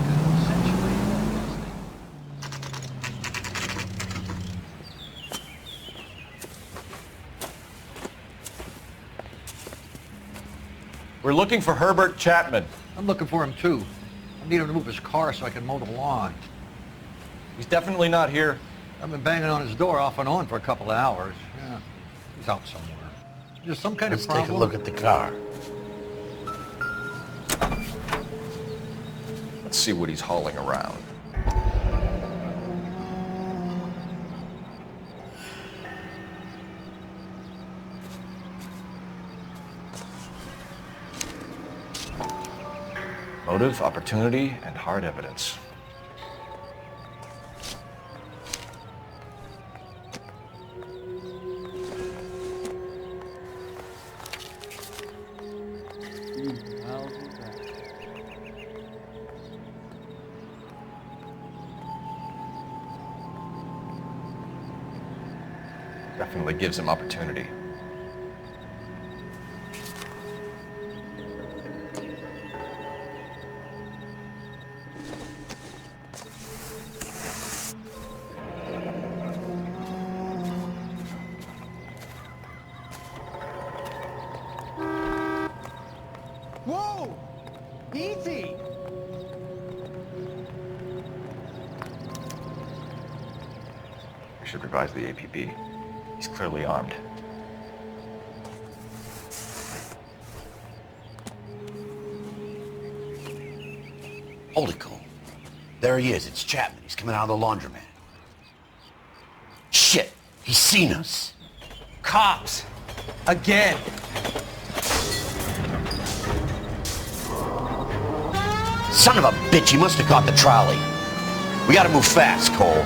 We're looking for Herbert Chapman. I'm looking for him too. I need him to move his car so I can mow the lawn. He's definitely not here. I've been banging on his door off and on for a couple of hours. Yeah, he's out somewhere. There's some kind Let's of problem. take a look at the car. Let's see what he's hauling around. Motive, opportunity, and hard evidence. Definitely gives him opportunity. Whoa! Easy! We should revise the APB. He's clearly armed. Hold it, Cole. There he is. It's Chapman. He's coming out of the laundromat. Shit! He's seen us. Cops! Again! Son of a bitch, he must have caught the trolley. We gotta move fast, Cole.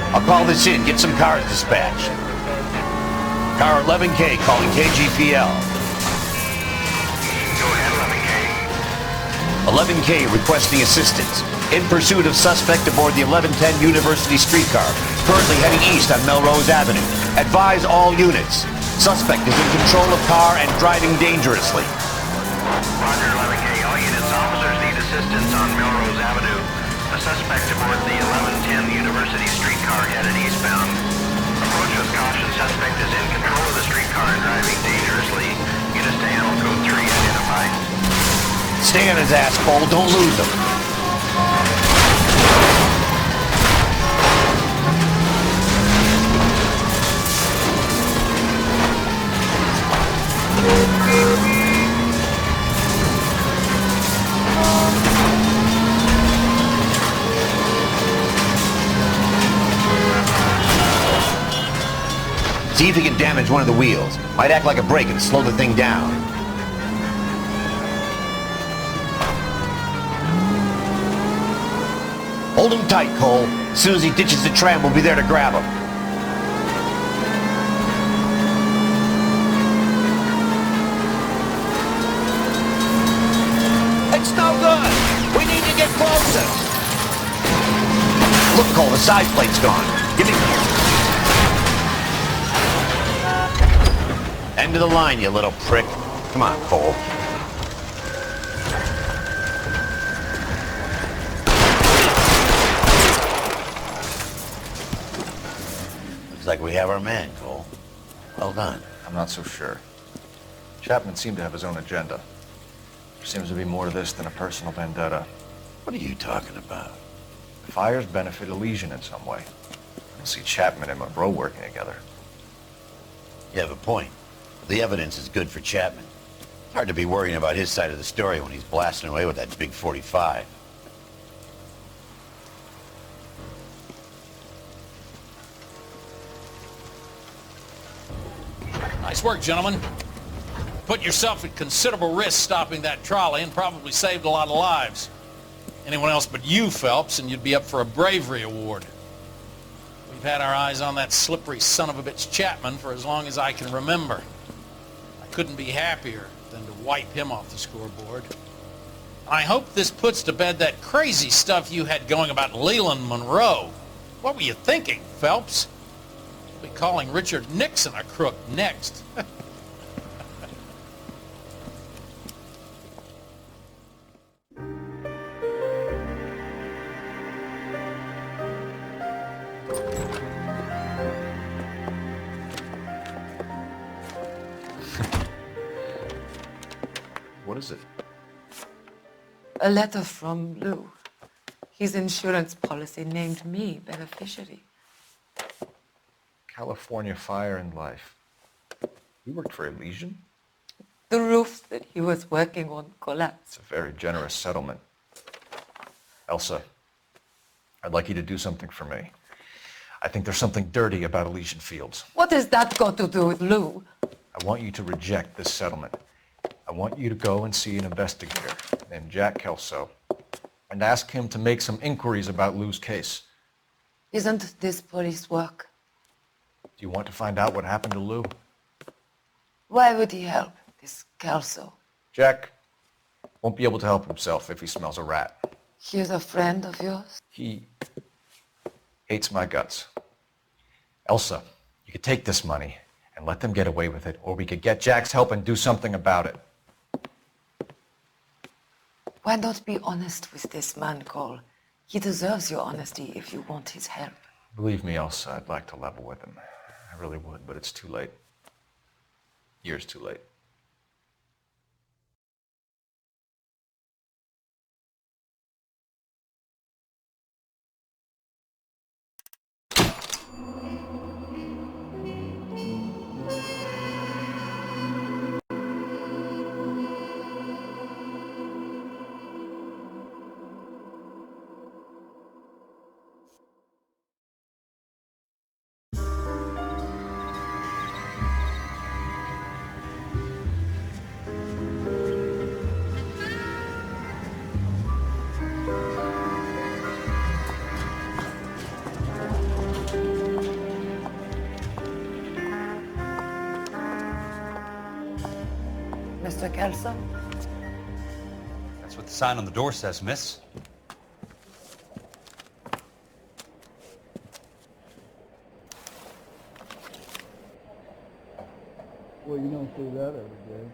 I'll call this in. Get some cars dispatched. Car 11K calling KGPL. Go ahead, 11K. 11K requesting assistance. In pursuit of suspect aboard the 1110 University streetcar. Currently heading east on Melrose Avenue. Advise all units. Suspect is in control of car and driving dangerously. Roger, 11K. All units, officers need assistance on Melrose Avenue. A suspect aboard the 1110 University streetcar headed eastbound. Approach with caution. Suspect is in control of the streetcar and driving dangerously. Units to handle code 3 identified. Stay on his ass, Cole. Don't lose him. See if he can damage one of the wheels. Might act like a brake and slow the thing down. Hold him tight, Cole. As soon as he ditches the tram, we'll be there to grab him. It's no good! We need to get closer! Look, Cole, the side plate's gone. Give me... End of the line, you little prick. Come on, Cole. Looks like we have our man, Cole. Well done. I'm not so sure. Chapman seemed to have his own agenda. There seems to be more to this than a personal vendetta. What are you talking about? The fires benefit Elysian in some way. I don't see Chapman and Monroe working together. You have a point. The evidence is good for Chapman. It's hard to be worrying about his side of the story when he's blasting away with that big 45. Nice work, gentlemen. Put yourself at considerable risk stopping that trolley and probably saved a lot of lives. Anyone else but you, Phelps, and you'd be up for a bravery award. We've had our eyes on that slippery son of a bitch Chapman for as long as I can remember. I couldn't be happier than to wipe him off the scoreboard. I hope this puts to bed that crazy stuff you had going about Leland Monroe. What were you thinking, Phelps? We'll be calling Richard Nixon a crook next. What is it? A letter from Lou. His insurance policy named me beneficiary. California Fire and Life. You worked for Elysian? The roof that he was working on collapsed. It's a very generous settlement. Elsa, I'd like you to do something for me. I think there's something dirty about Elysian Fields. What has that got to do with Lou? I want you to reject this settlement. I want you to go and see an investigator named Jack Kelso and ask him to make some inquiries about Lou's case. Isn't this police work? Do you want to find out what happened to Lou? Why would he help, this Kelso? Jack won't be able to help himself if he smells a rat. He's a friend of yours? He hates my guts. Elsa, you could take this money and let them get away with it, or we could get Jack's help and do something about it. Why not be honest with this man, Cole? He deserves your honesty if you want his help. Believe me, Elsa, I'd like to level with him. I really would, but it's too late. Years too late. Mr. Kelso? That's what the sign on the door says, miss. Well, you don't see that every day.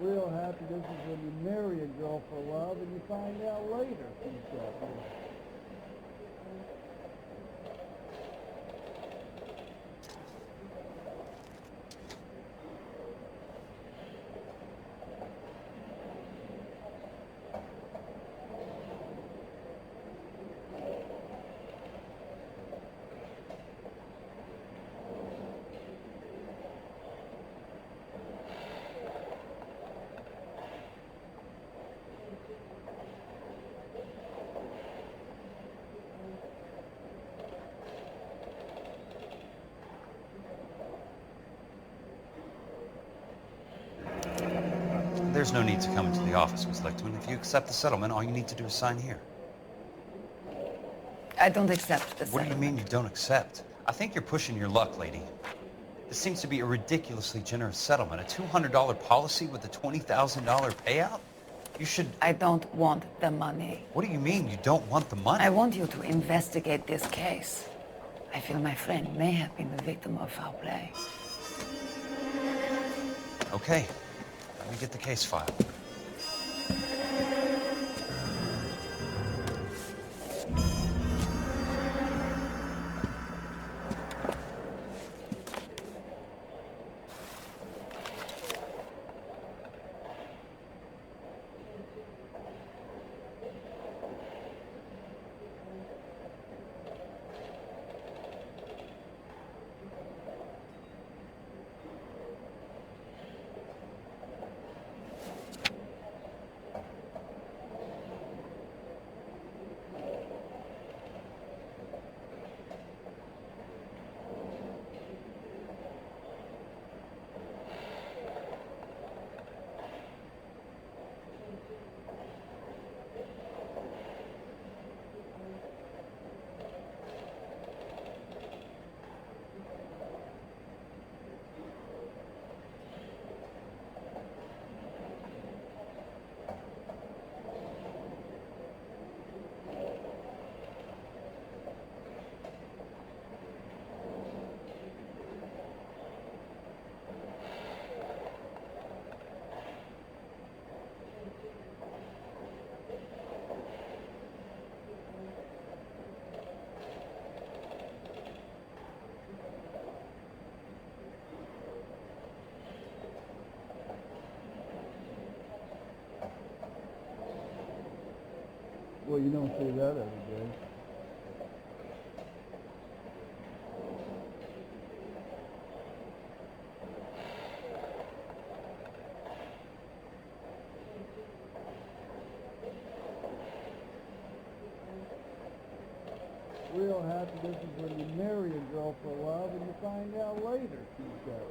Real happiness is when you marry a girl for love and you find out later she's got you. There's no need to come into the office, Ms. Lichtman. If you accept the settlement, all you need to do is sign here. I don't accept the What do you mean you don't accept? I think you're pushing your luck, lady. This seems to be a ridiculously generous settlement. A $200 policy with a $20,000 payout? You should... I don't want the money. What do you mean you don't want the money? I want you to investigate this case. I feel my friend may have been the victim of foul play. Okay. Let me get the case file. Well, you don't see that every day. Real happiness is when you marry a girl for love and you find out later she's got love.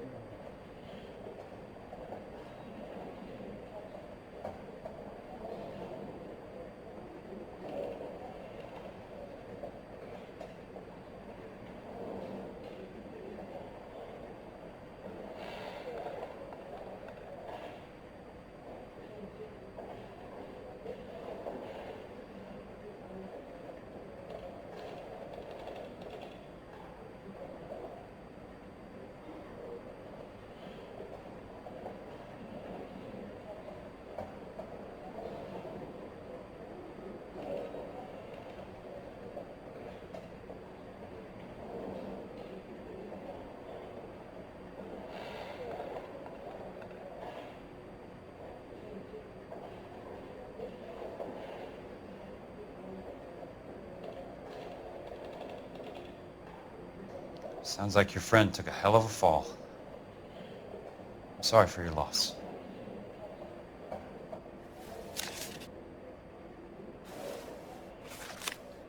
Sounds like your friend took a hell of a fall. I'm sorry for your loss.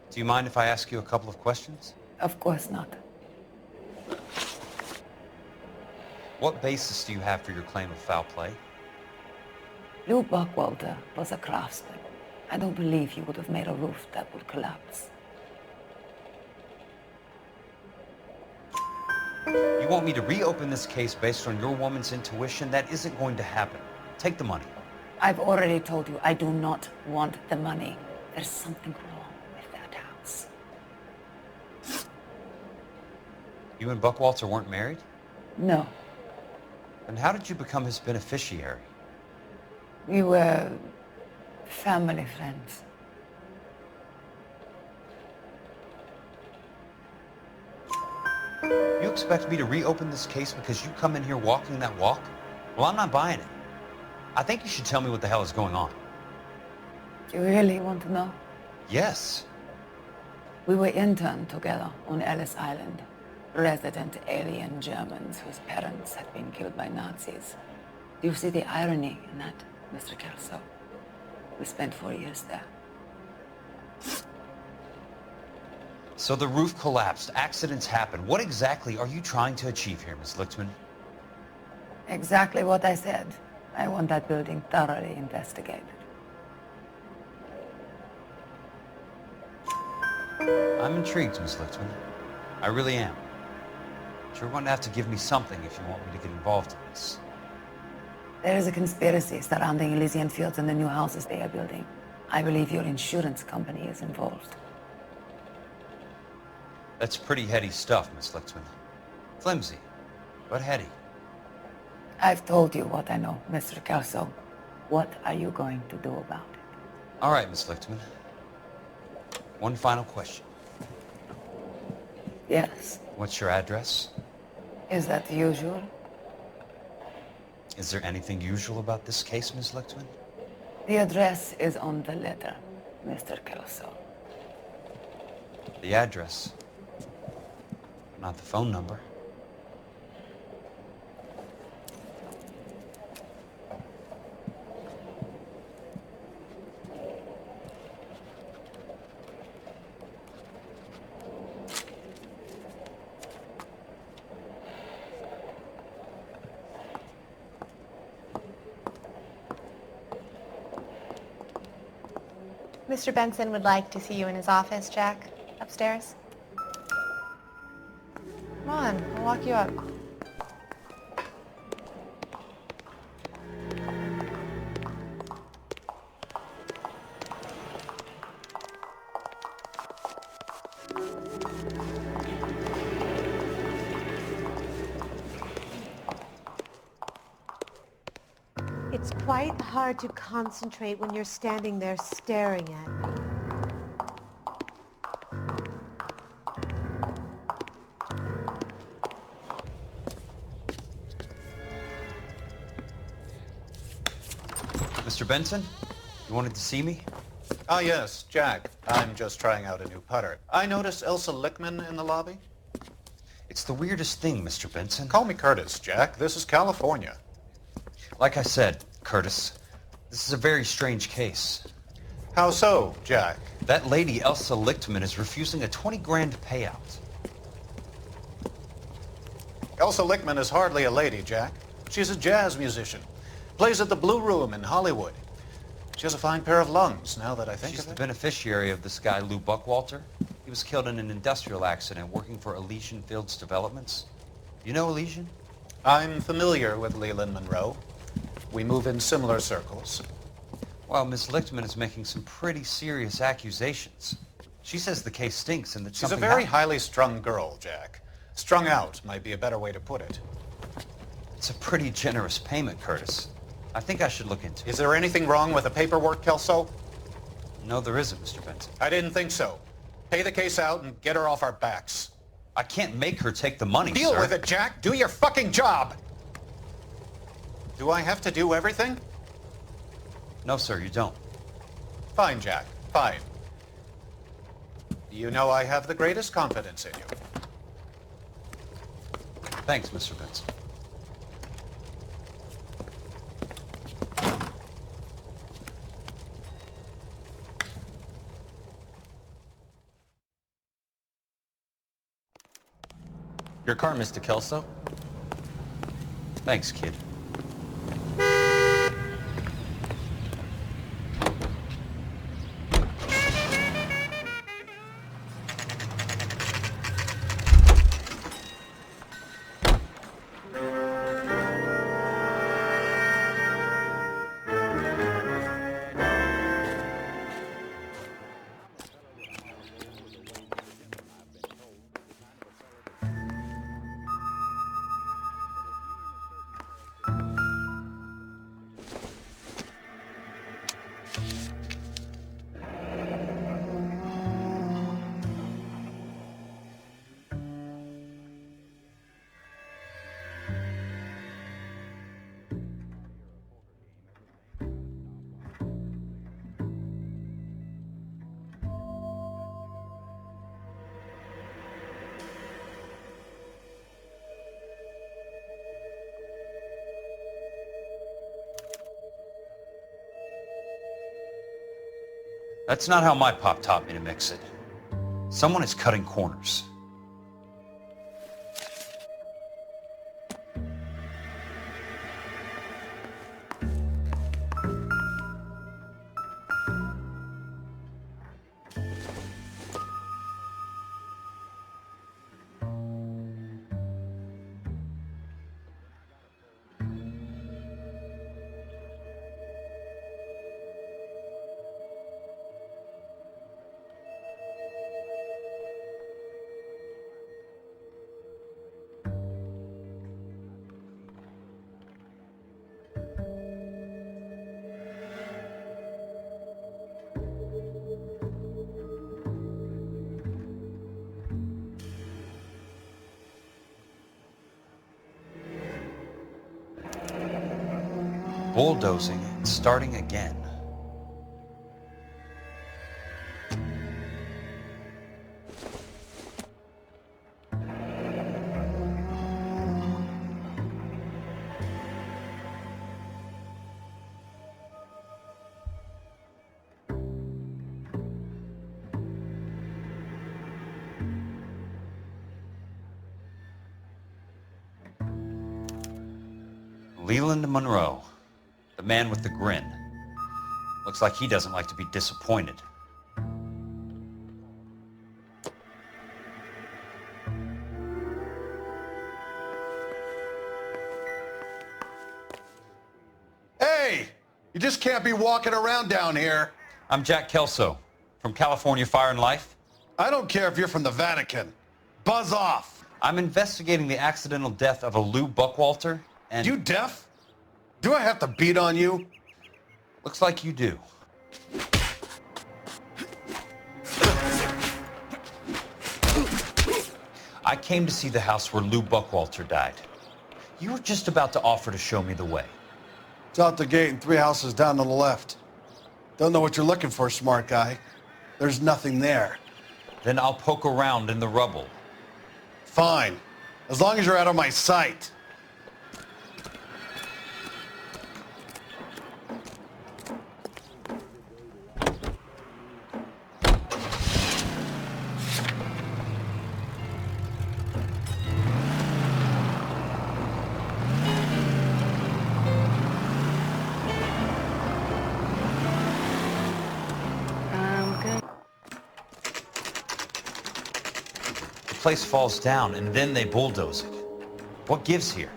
Do you mind if I ask you a couple of questions? Of course not. What basis do you have for your claim of foul play? Lou Buckwalter was a craftsman. I don't believe he would have made a roof that would collapse. You want me to reopen this case based on your woman's intuition? That isn't going to happen. Take the money. I've already told you I do not want the money. There's something wrong with that house. You and Buckwalter weren't married? No. Then how did you become his beneficiary? We were family friends. You expect me to reopen this case because you come in here walking that walk? Well, I'm not buying it. I think you should tell me what the hell is going on. You really want to know? Yes. We were interned together on Ellis Island. Resident alien Germans whose parents had been killed by Nazis. Do you see the irony in that, Mr. Kelso? We spent 4 years there. So the roof collapsed, accidents happen. What exactly are you trying to achieve here, Ms. Lichtman? Exactly what I said. I want that building thoroughly investigated. I'm intrigued, Miss Lichtman. I really am. But you're going to have to give me something if you want me to get involved in this. There is a conspiracy surrounding Elysian Fields and the new houses they are building. I believe your insurance company is involved. That's pretty heady stuff, Miss Lichtman. Flimsy, but heady. I've told you what I know, Mr. Kelso. What are you going to do about it? All right, Miss Lichtman. One final question. Yes. What's your address? Is that usual? Is there anything usual about this case, Miss Lichtman? The address is on the letter, Mr. Kelso. The address, not the phone number. Mr. Benson would like to see you in his office, Jack. Upstairs. Come on, I'll walk you up. It's quite hard to concentrate when you're standing there staring at me. Mr. Benson, you wanted to see me? Ah, yes, Jack. I'm just trying out a new putter. I noticed Elsa Lichtman in the lobby. It's the weirdest thing, Mr. Benson. Call me Curtis, Jack. This is California. Like I said, Curtis, this is a very strange case. How so, Jack? That lady, Elsa Lichtman, is refusing a 20 grand payout. Elsa Lichtman is hardly a lady, Jack. She's a jazz musician. Plays at the Blue Room in Hollywood. She has a fine pair of lungs, now that I think She's of the it. beneficiary of this guy, Lou Buckwalter. He was killed in an industrial accident working for Elysian Fields Developments. You know Elysian? I'm familiar with Leland Monroe. We move in similar circles. Well, Miss Lichtman is making some pretty serious accusations. She says the case stinks and that She's a something very happened. highly strung girl, Jack. Strung out might be a better way to put it. It's a pretty generous payment, Curtis. I think I should look into it. Is there anything wrong with the paperwork, Kelso? No, there isn't, Mr. Benson. I didn't think so. Pay the case out and get her off our backs. I can't make her take the money, Deal sir. with it, Jack. Do your fucking job. Do I have to do everything? No, sir, you don't. Fine, Jack. Fine. You know I have the greatest confidence in you. Thanks, Mr. Benson. Your car, Mr. Kelso. Thanks, kid. That's not how my pop taught me to mix it. Someone is cutting corners. bulldozing and starting again. Leland Monroe, the man with the grin. Looks like he doesn't like to be disappointed. Hey! You just can't be walking around down here. I'm Jack Kelso, from California Fire and Life. I don't care if you're from the Vatican. Buzz off! I'm investigating the accidental death of a Lou Buckwalter, and... You deaf? Do I have to beat on you? Looks like you do. I came to see the house where Lou Buckwalter died. You were just about to offer to show me the way. It's out the gate and 3 houses down on the left. Don't know what you're looking for, smart guy. There's nothing there. Then I'll poke around in the rubble. Fine. As long as you're out of my sight. The place falls down, and then they bulldoze it. What gives here?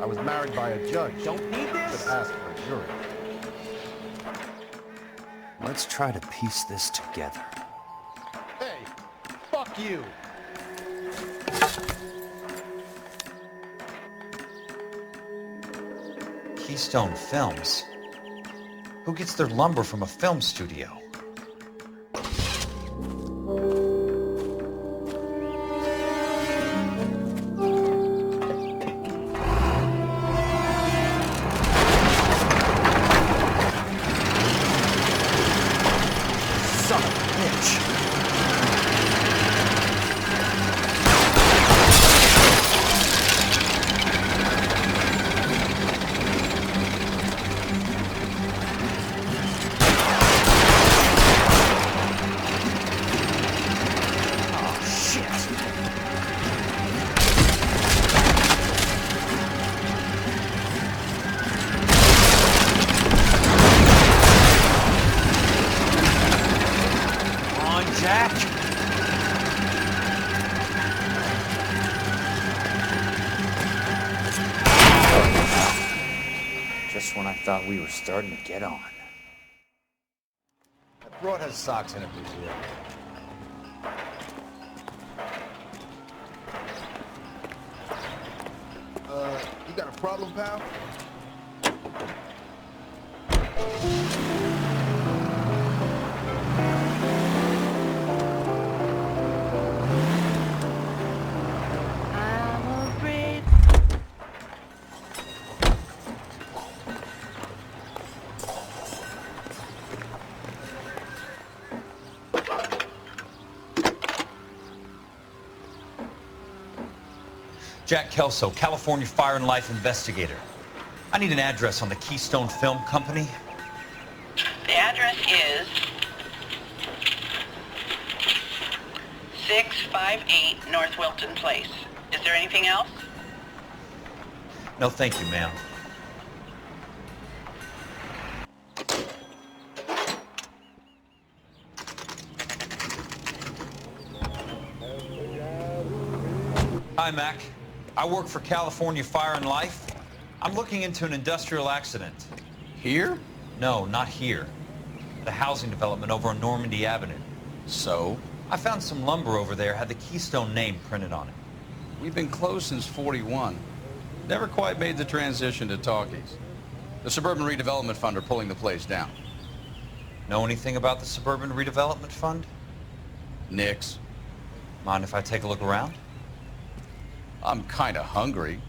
I was married by a judge. Don't need this? Should ask for a jury. Let's try to piece this together. Hey, fuck you. Keystone Films? Who gets their lumber from a film studio? Just when I thought we were starting to get on. That broad has socks in it, Lucia. You got a problem, pal? Jack Kelso, California Fire and Life investigator. I need an address on the Keystone Film Company. The address is 658 North Wilton Place. Is there anything else? No, thank you, ma'am. Hi, Mac. I work for California Fire and Life. I'm looking into an industrial accident. Here? No, not here. at a housing development over on Normandy Avenue. So? I found some lumber over there, had the Keystone name printed on it. We've been closed since '41. Never quite made the transition to talkies. The Suburban Redevelopment Fund are pulling the place down. Know anything about the Suburban Redevelopment Fund? Nix. Mind if I take a look around? I'm kind of hungry.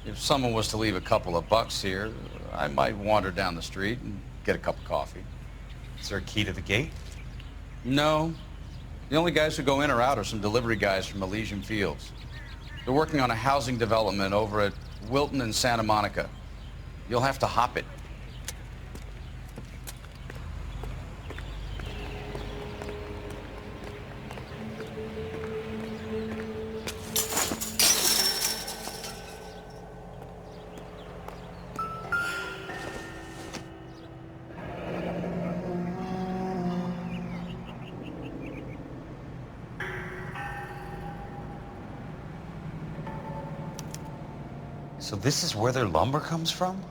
If someone was to leave a couple of bucks here, I might wander down the street and get a cup of coffee. Is there a key to the gate? No. The only guys who go in or out are some delivery guys from Elysian Fields. They're working on a housing development over at Wilton and Santa Monica. You'll have to hop it. So this is where their lumber comes from?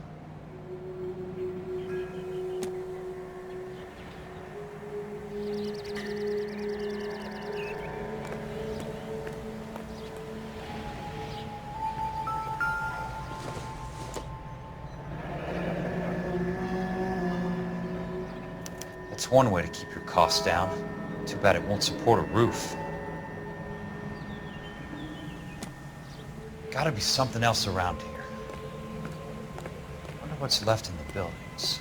That's one way to keep your costs down. Too bad it won't support a roof. Gotta be something else around here. Wonder what's left in the buildings.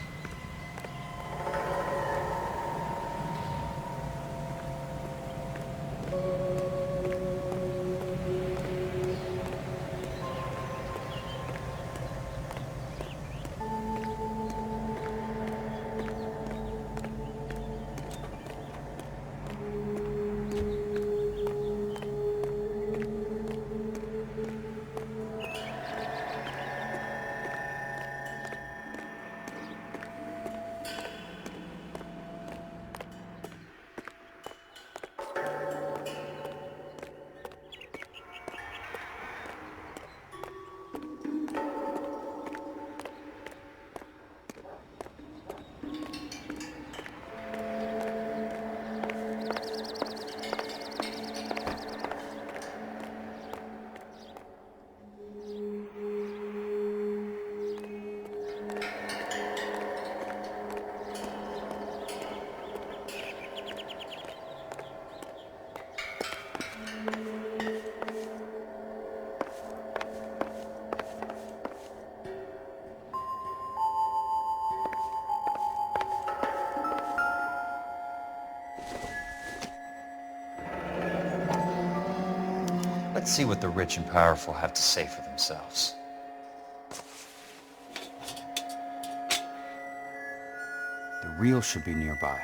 Let's see what the rich and powerful have to say for themselves. The reel should be nearby.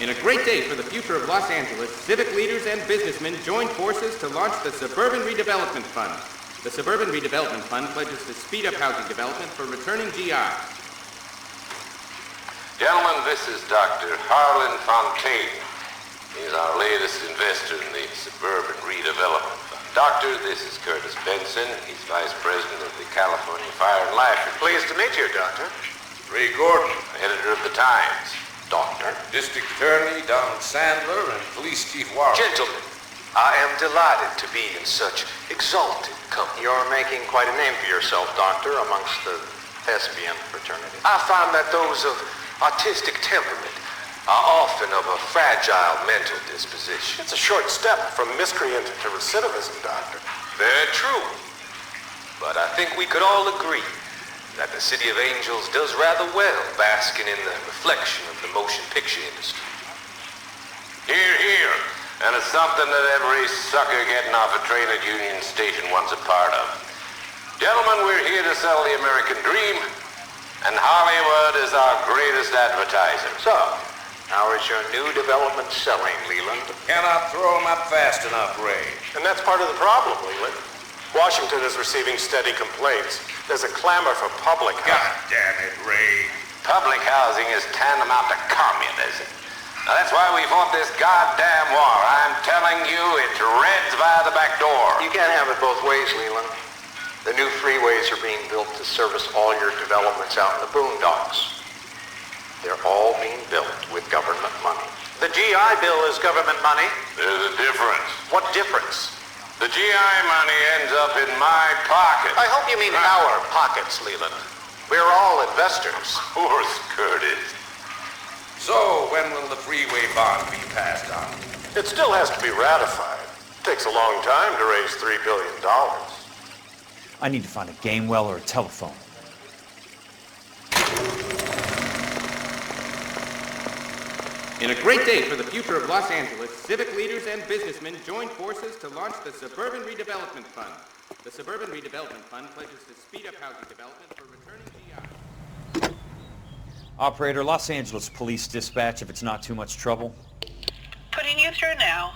In a great day for the future of Los Angeles, civic leaders and businessmen joined forces to launch the Suburban Redevelopment Fund. The Suburban Redevelopment Fund pledges to speed up housing development for returning GIs. Gentlemen, this is Dr. Harlan Fontaine. He's our latest investor in the Suburban Redevelopment Fund. Doctor, this is Curtis Benson. He's Vice President of the California Fire and Life. Pleased to meet you, Doctor. Ray Gordon, editor of the Times. Doctor. District Attorney Donald Sandler and Police Chief Warren. Gentlemen, I am delighted to be in such exalted company. You're making quite a name for yourself, Doctor, amongst the thespian fraternity. I find that those of artistic temperament are often of a fragile mental disposition. It's a short step from miscreant to recidivism, Doctor. Very true. But I think we could all agree that the City of Angels does rather well basking in the reflection of the motion picture industry. Hear, hear. And it's something that every sucker getting off a train at Union Station wants a part of. Gentlemen, we're here to sell the American dream, and Hollywood is our greatest advertiser. So, how is your new development selling, Leland? Cannot throw them up fast enough, Ray. And that's part of the problem, Leland. Washington is receiving steady complaints. There's a clamor for public housing. God damn it, Ray. Public housing is tantamount to communism. Now that's why we fought this goddamn war. I'm telling you, it's Reds by the back door. You can't have it both ways, Leland. The new freeways are being built to service all your developments out in the boondocks. They're all being built with government money. The GI Bill is government money. There's a difference. What difference? The GI money ends up in my pocket. I hope you mean our pockets, Leland. We're all investors. Of course, Curtis. So, when will the freeway bond be passed on? It still has to be ratified. It takes a long time to raise $3 billion. I need to find a game well or a telephone. In a great day for the future of Los Angeles, civic leaders and businessmen joined forces to launch the Suburban Redevelopment Fund. The Suburban Redevelopment Fund pledges to speed up housing development for returning GI. Operator, Los Angeles Police Dispatch, if it's not too much trouble. Putting you through now.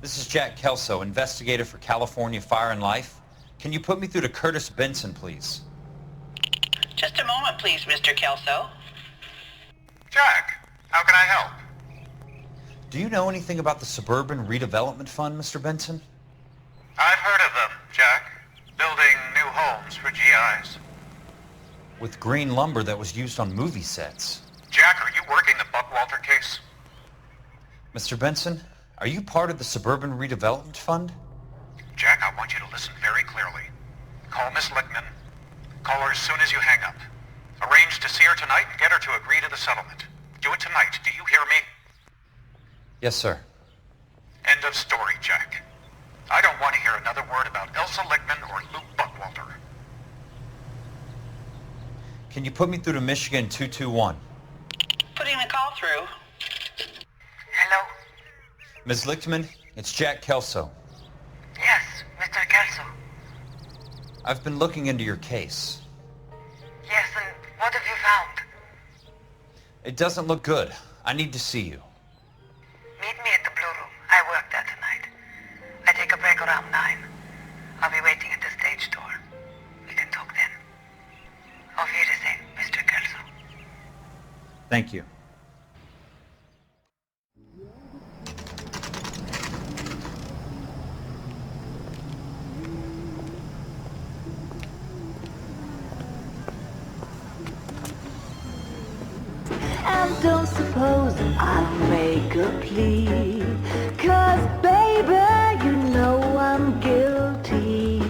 This is Jack Kelso, investigator for California Fire and Life. Can you put me through to Curtis Benson, please? Just a moment, please, Mr. Kelso. Jack, how can I help? Do you know anything about the Suburban Redevelopment Fund, Mr. Benson? I've heard of them, Jack. Building new homes for GIs. With green lumber that was used on movie sets. Jack, are you working the Buckwalter case? Mr. Benson, are you part of the Suburban Redevelopment Fund? Jack, I want you to listen very clearly. Call Miss Lickman. Call her as soon as you hang up. Arrange to see her tonight and get her to agree to the settlement. Do it tonight. Do you hear me? Yes, sir. End of story, Jack. I don't want to hear another word about Elsa Lickman or Luke Buckwalter. Can you put me through to Michigan 221? Putting the call through. Hello? Ms. Lichtman, it's Jack Kelso. Yes, Mr. Kelso. I've been looking into your case. Yes, and what have you found? It doesn't look good. I need to see you. Meet me at the Blue Room. I work there tonight. I take a break around 9. I'll be waiting at the stage door. We can talk then. Auf Wiedersehen, Mr. Kelso. Thank you. And don't suppose I'll make a plea, 'cause baby, you know I'm guilty.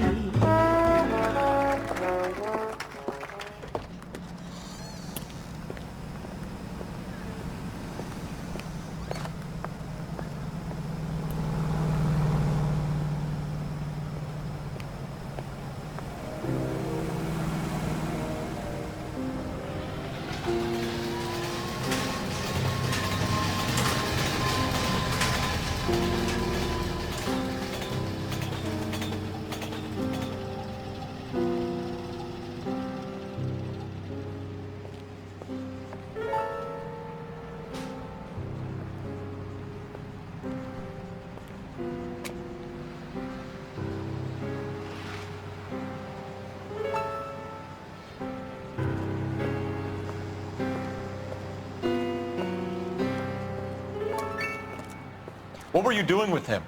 What were you doing with him?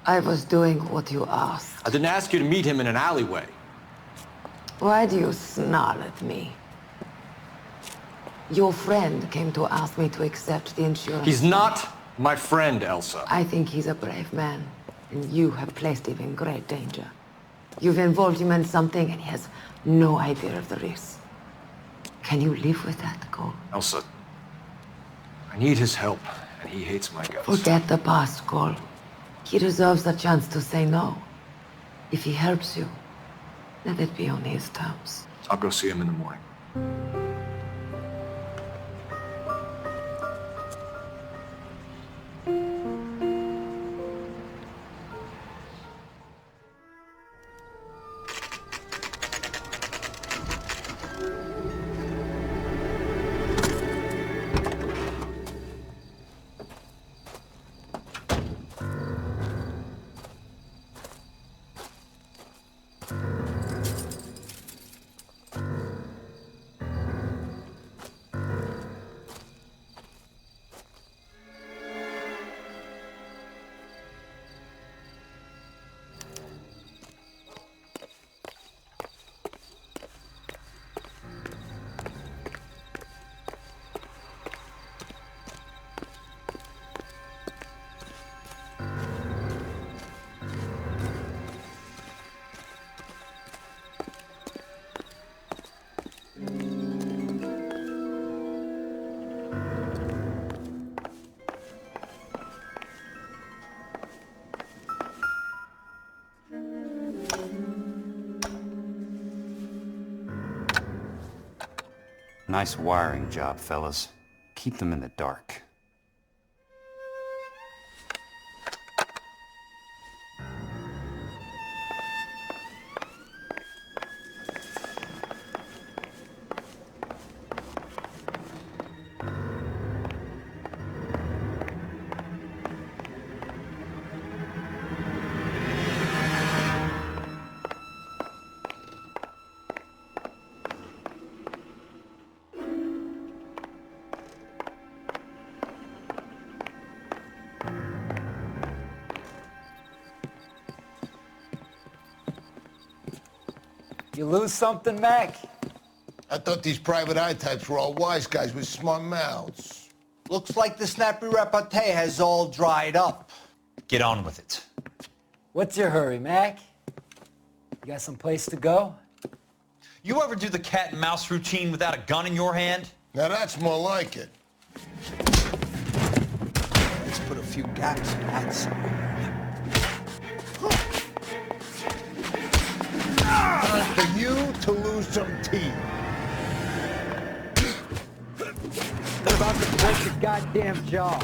I was doing what you asked. I didn't ask you to meet him in an alleyway. Why do you snarl at me? Your friend came to ask me to accept the insurance. He's not my friend, Elsa. I think he's a brave man, and you have placed him in great danger. You've involved him in something, and he has no idea of the risk. Can you live with that, Cole? Elsa, I need his help, and he hates my guts. Forget the past, Cole. He deserves a chance to say no. If he helps you, let it be on his terms. I'll go see him in the morning. Nice wiring job, fellas. Keep them in the dark. You lose something, Mac? I thought these private eye types were all wise guys with smart mouths. Looks like the snappy repartee has all dried up. Get on with it. What's your hurry, Mac? You got some place to go? You ever do the cat and mouse routine without a gun in your hand? Now that's more like it. Let's put a few gaps in that somewhere. Time for you to lose some teeth. They're about to break your goddamn jaw.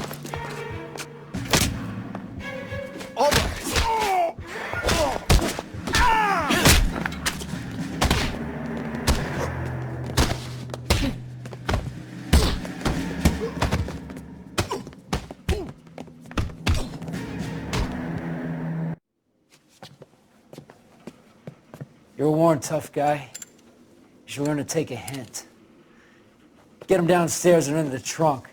You're a worn, tough guy. You should learn to take a hint. Get him downstairs and into the trunk.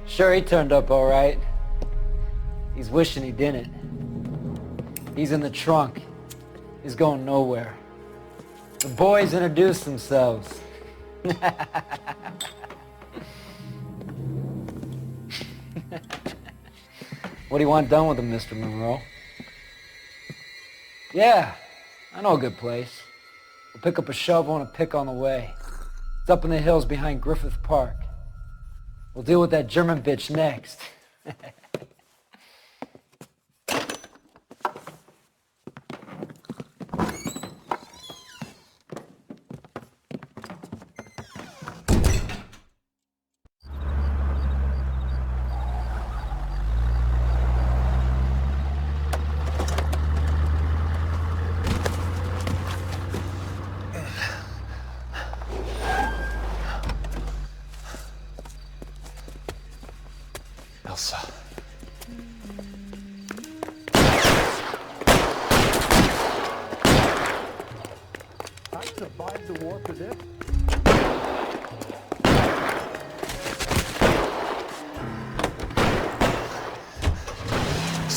Sure, he turned up all right. He's wishing he didn't. He's in the trunk. He's going nowhere. The boys introduced themselves. What do you want done with him, Mr. Monroe? Yeah, I know a good place. We'll pick up a shovel and a pick on the way. It's up in the hills behind Griffith Park. We'll deal with that German bitch next.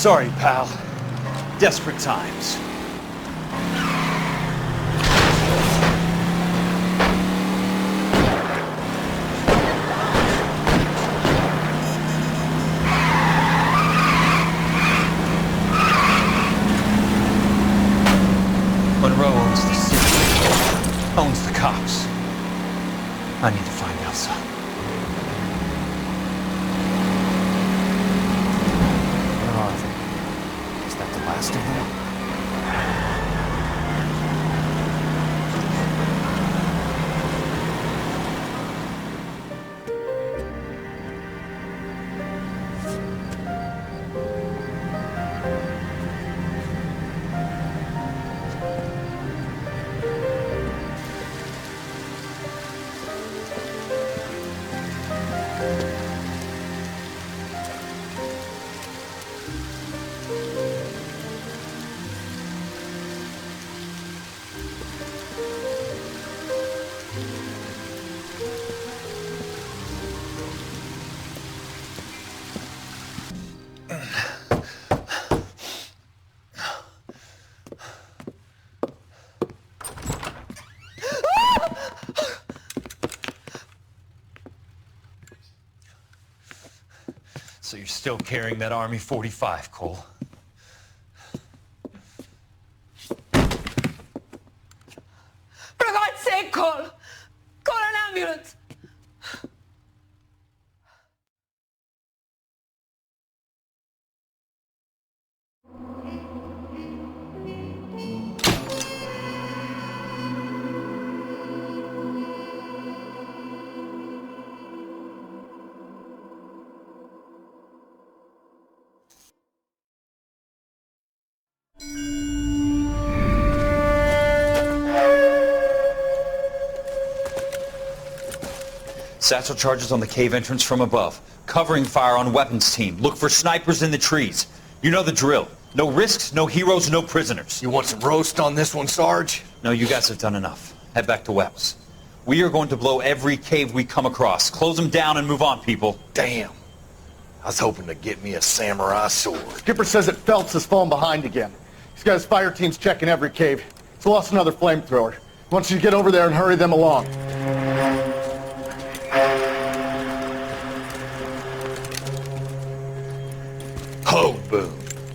Sorry, pal. Desperate times. Monroe owns the city, owns the cops. I need to find Elsa. Where are they? Is that the last of them? So you're still carrying that Army 45, Cole? For God's sake, Cole! Call an ambulance! Satchel charges on the cave entrance from above. Covering fire on weapons team. Look for snipers in the trees. You know the drill. No risks, no heroes, no prisoners. You want some roast on this one, Sarge? No, you guys have done enough. Head back to Wells. We are going to blow every cave we come across. Close them down and move on, people. Damn. I was hoping to get me a samurai sword. Skipper says that Phelps has fallen behind again. He's got his fire teams checking every cave. He's lost another flamethrower. He wants you to get over there and hurry them along. Hoboom.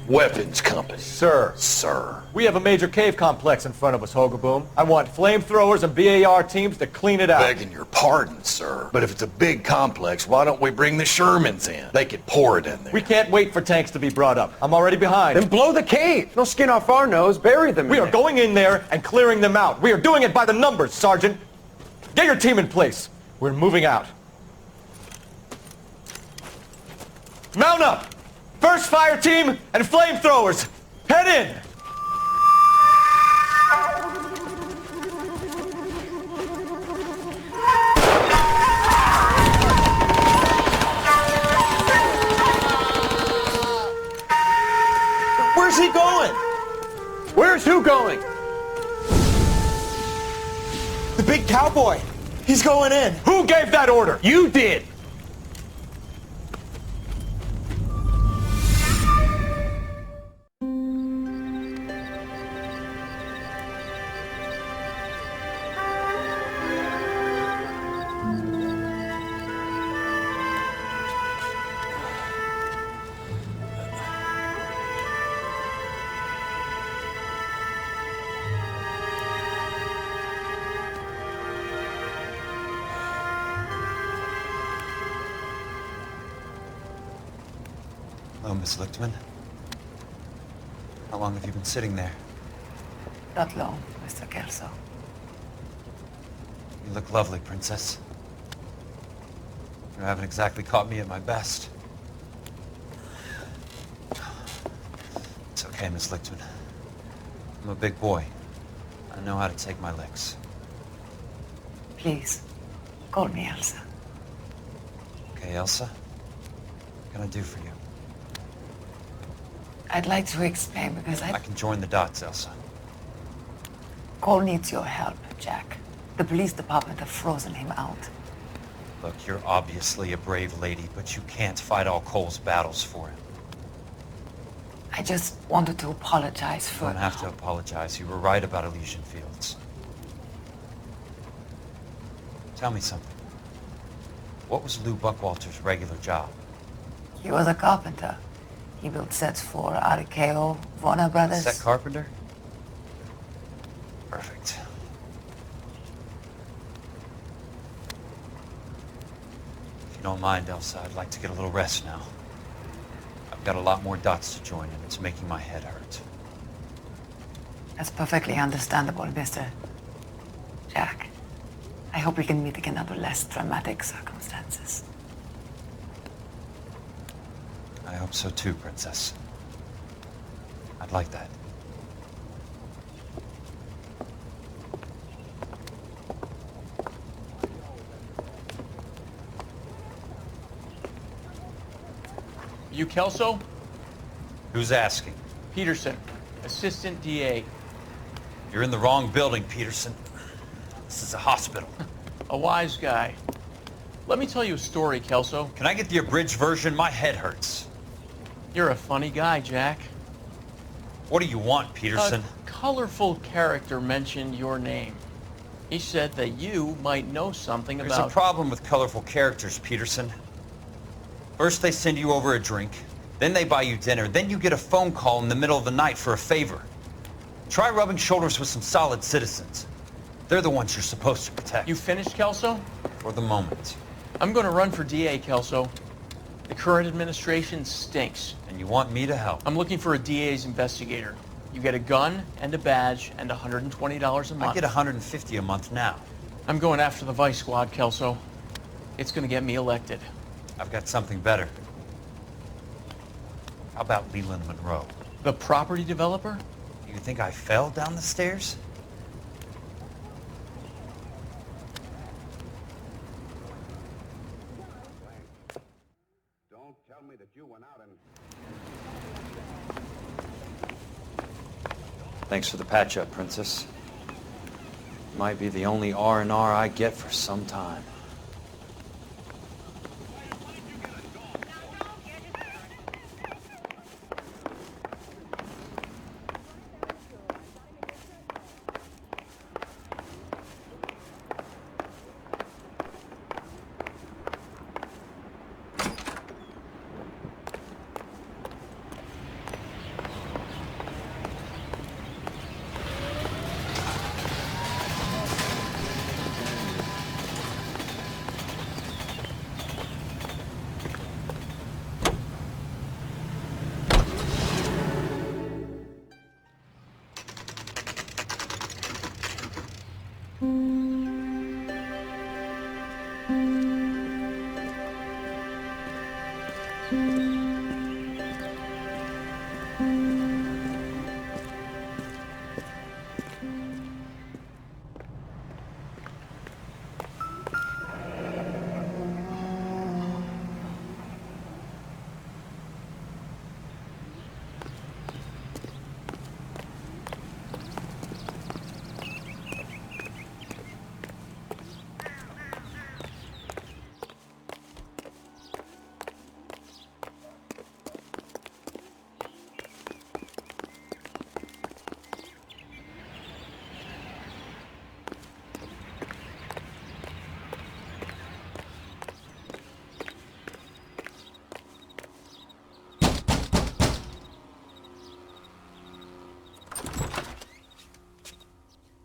Weapons Company. Sir. Sir. We have a major cave complex in front of us, Hogaboom. I want flamethrowers and BAR teams to clean it out. Begging your pardon, sir. But if it's a big complex, why don't we bring the Shermans in? They could pour it in there. We can't wait for tanks to be brought up. I'm already behind. Then blow the cave. No skin off our nose. Bury them. We are going in there and clearing them out. We are doing it by the numbers, Sergeant. Get your team in place. We're moving out. Mount up! First fire team and flamethrowers! Head in! Where's he going? Where's who going? The big cowboy. He's going in. Who gave that order? You did. Hello, Miss Lichtman. How long have you been sitting there? Not long, Mr. Kelso. You look lovely, Princess. You haven't exactly caught me at my best. It's okay, Miss Lichtman. I'm a big boy. I know how to take my licks. Please, call me Elsa. Okay, Elsa? What can I do for you? I'd like to explain because I can join the dots, Elsa. Cole needs your help, Jack. The police department have frozen him out. Look, you're obviously a brave lady, but you can't fight all Cole's battles for him. I just wanted to apologize You for... don't have to apologize. You were right about Elysian Fields. Tell me something. What was Lou Buckwalter's regular job? He was a carpenter. He built sets for RKO, Warner Brothers. Set carpenter? Perfect. If you don't mind, Elsa, I'd like to get a little rest now. I've got a lot more dots to join, and it's making my head hurt. That's perfectly understandable, Mr. Jack. I hope we can meet again under less dramatic circumstances. I hope so too, Princess. I'd like that. You Kelso? Who's asking? Peterson, Assistant DA. You're in the wrong building, Peterson. This is a hospital. A wise guy. Let me tell you a story, Kelso. Can I get the abridged version? My head hurts. You're a funny guy, Jack. What do you want, Peterson? A colorful character mentioned your name. He said that you might know something about... There's a problem with colorful characters, Peterson. First they send you over a drink, then they buy you dinner, then you get a phone call in the middle of the night for a favor. Try rubbing shoulders with some solid citizens. They're the ones you're supposed to protect. You finished, Kelso? For the moment. I'm going to run for DA, Kelso. The current administration stinks. And you want me to help? I'm looking for a DA's investigator. You get a gun and a badge and $120 a month. I get $150 a month now. I'm going after the Vice Squad, Kelso. It's going to get me elected. I've got something better. How about Leland Monroe? The property developer? Do you think I fell down the stairs? Don't tell me that you went out and... Thanks for the patch-up, Princess. Might be the only R&R I get for some time.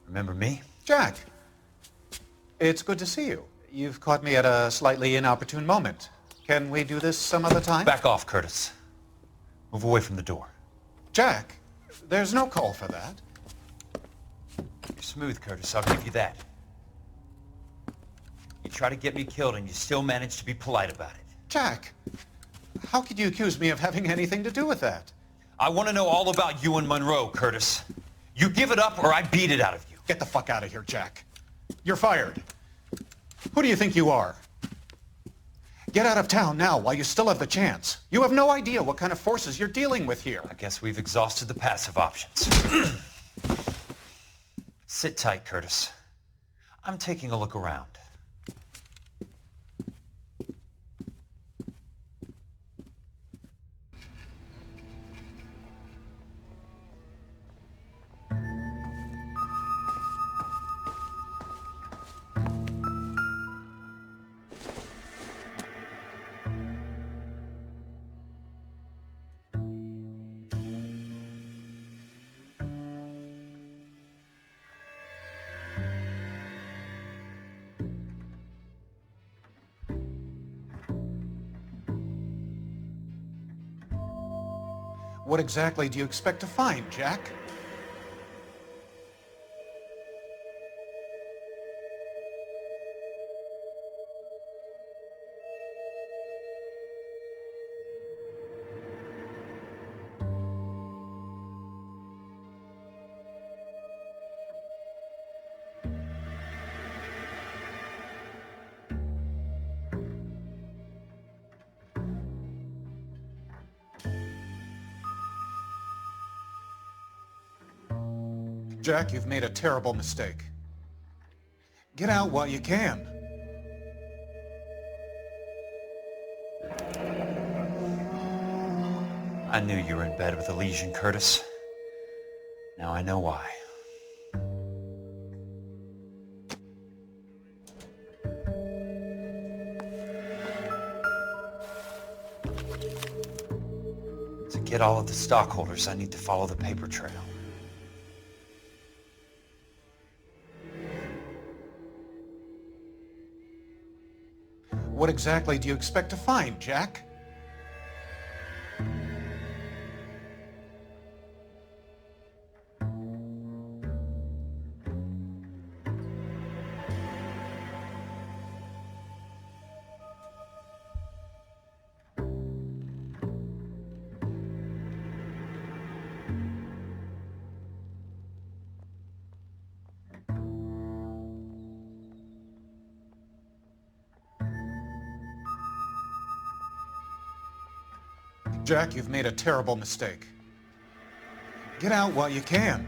Remember me? Jack. It's good to see you. You've caught me at a slightly inopportune moment. Can we do this some other time? Back off, Curtis. Move away from the door. Jack, there's no call for that. You're smooth, Curtis. I'll give you that. You try to get me killed and you still manage to be polite about it. Jack, how could you accuse me of having anything to do with that? I want to know all about you and Monroe, Curtis. You give it up or I beat it out of you. Get the fuck out of here, Jack. You're fired. Who do you think you are? Get out of town now while you still have the chance. You have no idea what kind of forces you're dealing with here. I guess we've exhausted the passive options. Sit tight, Curtis. I'm taking a look around. What exactly do you expect to find, Jack? Jack, you've made a terrible mistake. Get out while you can. I knew you were in bed with a lesion, Curtis. Now I know why. To get all of the stockholders, I need to follow the paper trail. What exactly do you expect to find, Jack? Jack, you've made a terrible mistake. Get out while you can.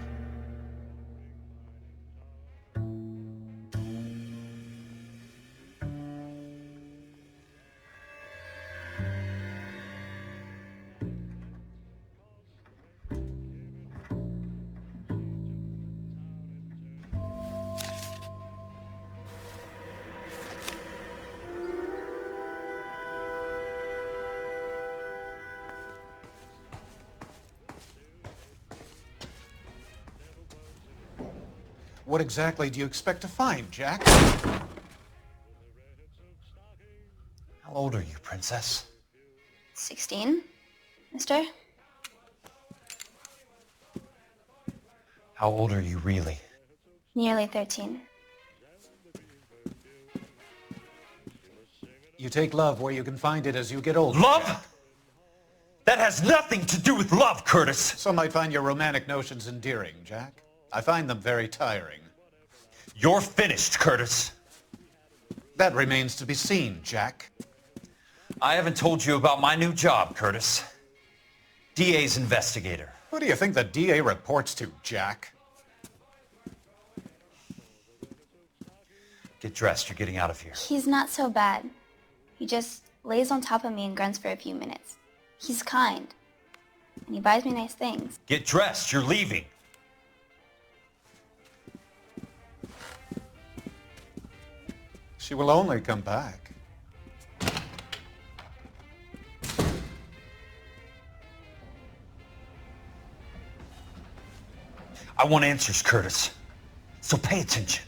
What exactly do you expect to find, Jack? How old are you, Princess? 16, mister? How old are you really? Nearly 13. You take love where you can find it as you get older. Love? Jack. That has nothing to do with love, Curtis! Some might find your romantic notions endearing, Jack. I find them very tiring. You're finished, Curtis. That remains to be seen, Jack. I haven't told you about my new job, Curtis. DA's investigator. Who do you think the DA reports to, Jack? Get dressed, you're getting out of here. He's not so bad. He just lays on top of me and grunts for a few minutes. He's kind. And he buys me nice things. Get dressed, you're leaving. She will only come back. I want answers, Curtis. So pay attention.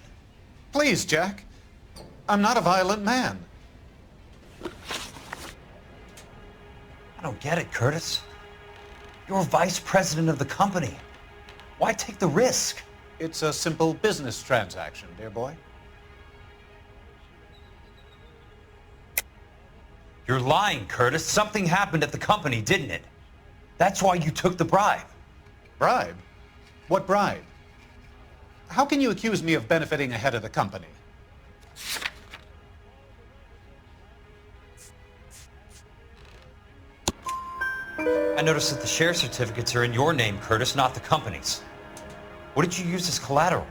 Please, Jack. I'm not a violent man. I don't get it, Curtis. You're vice president of the company. Why take the risk? It's a simple business transaction, dear boy. You're lying, Curtis. Something happened at the company, didn't it? That's why you took the bribe. Bribe? What bribe? How can you accuse me of benefiting ahead of the company? I noticed that the share certificates are in your name, Curtis, not the company's. What did you use as collateral?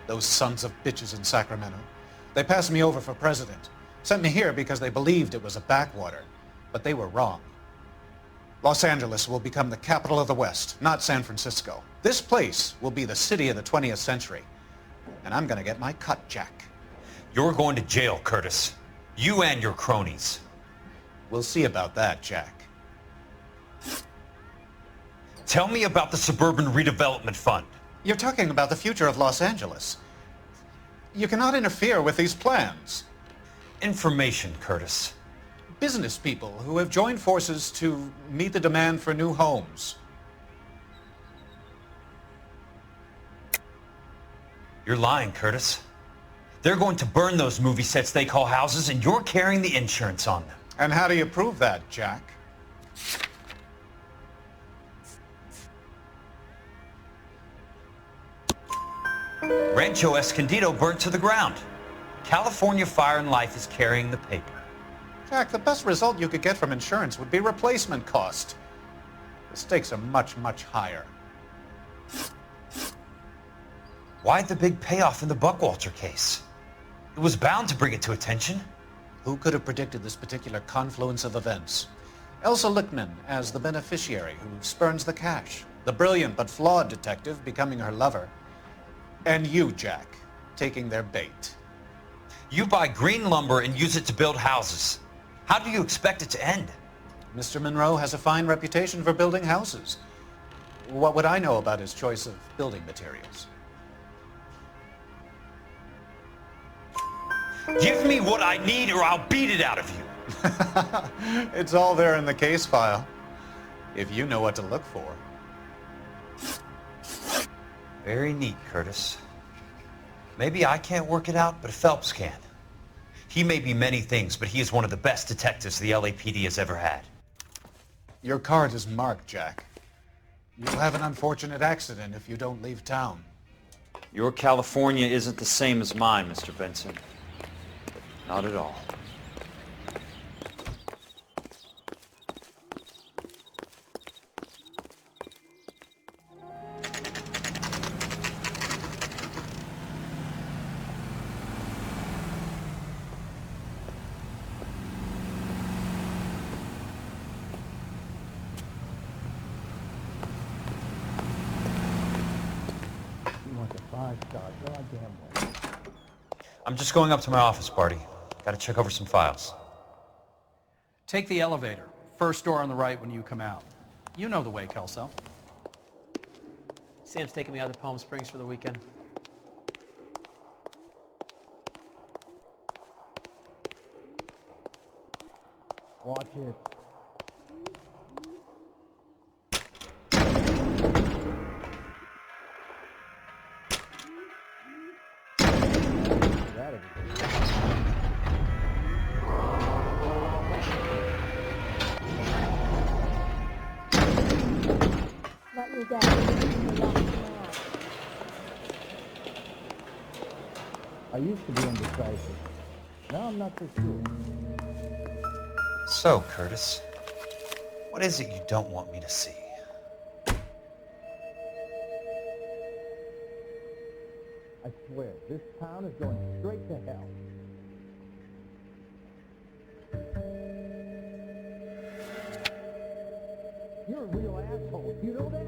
Those sons of bitches in Sacramento. They passed me over for president. Sent me here because they believed it was a backwater. But they were wrong. Los Angeles will become the capital of the West, not San Francisco. This place will be the city of the 20th century. And I'm gonna get my cut, Jack. You're going to jail, Curtis. You and your cronies. We'll see about that, Jack. Tell me about the Suburban Redevelopment Fund. You're talking about the future of Los Angeles. You cannot interfere with these plans. Information, Curtis. business people who have joined forces to meet the demand for new homes. You're lying, Curtis. They're going to burn those movie sets they call houses, and you're carrying the insurance on them. And how do you prove that, Jack? Rancho Escondido burnt to the ground. California Fire and Life is carrying the paper. Jack, the best result you could get from insurance would be replacement cost. The stakes are much, much higher. Why the big payoff in the Buckwalter case? It was bound to bring it to attention. Who could have predicted this particular confluence of events? Elsa Lichtman as the beneficiary who spurns the cash, the brilliant but flawed detective becoming her lover, and you, Jack, taking their bait. You buy green lumber and use it to build houses. How do you expect it to end? Mr. Monroe has a fine reputation for building houses. What would I know about his choice of building materials? Give me what I need or I'll beat it out of you. It's all there in the case file, if you know what to look for. Very neat, Curtis. Maybe I can't work it out, but Phelps can. He may be many things, but he is one of the best detectives the LAPD has ever had. Your card is marked, Jack. You'll have an unfortunate accident if you don't leave town. Your California isn't the same as mine, Mr. Benson. Not at all. I'm just going up to my office, Barty. Gotta check over some files. Take the elevator. First door on the right when you come out. You know the way, Kelso. Sam's taking me out to Palm Springs for the weekend. Watch it. Let me down. I used to be indecisive. Now I'm not so sure. So, Curtis, what is it you don't want me to see? I swear, this town is going straight to hell. You're a real asshole. You know that?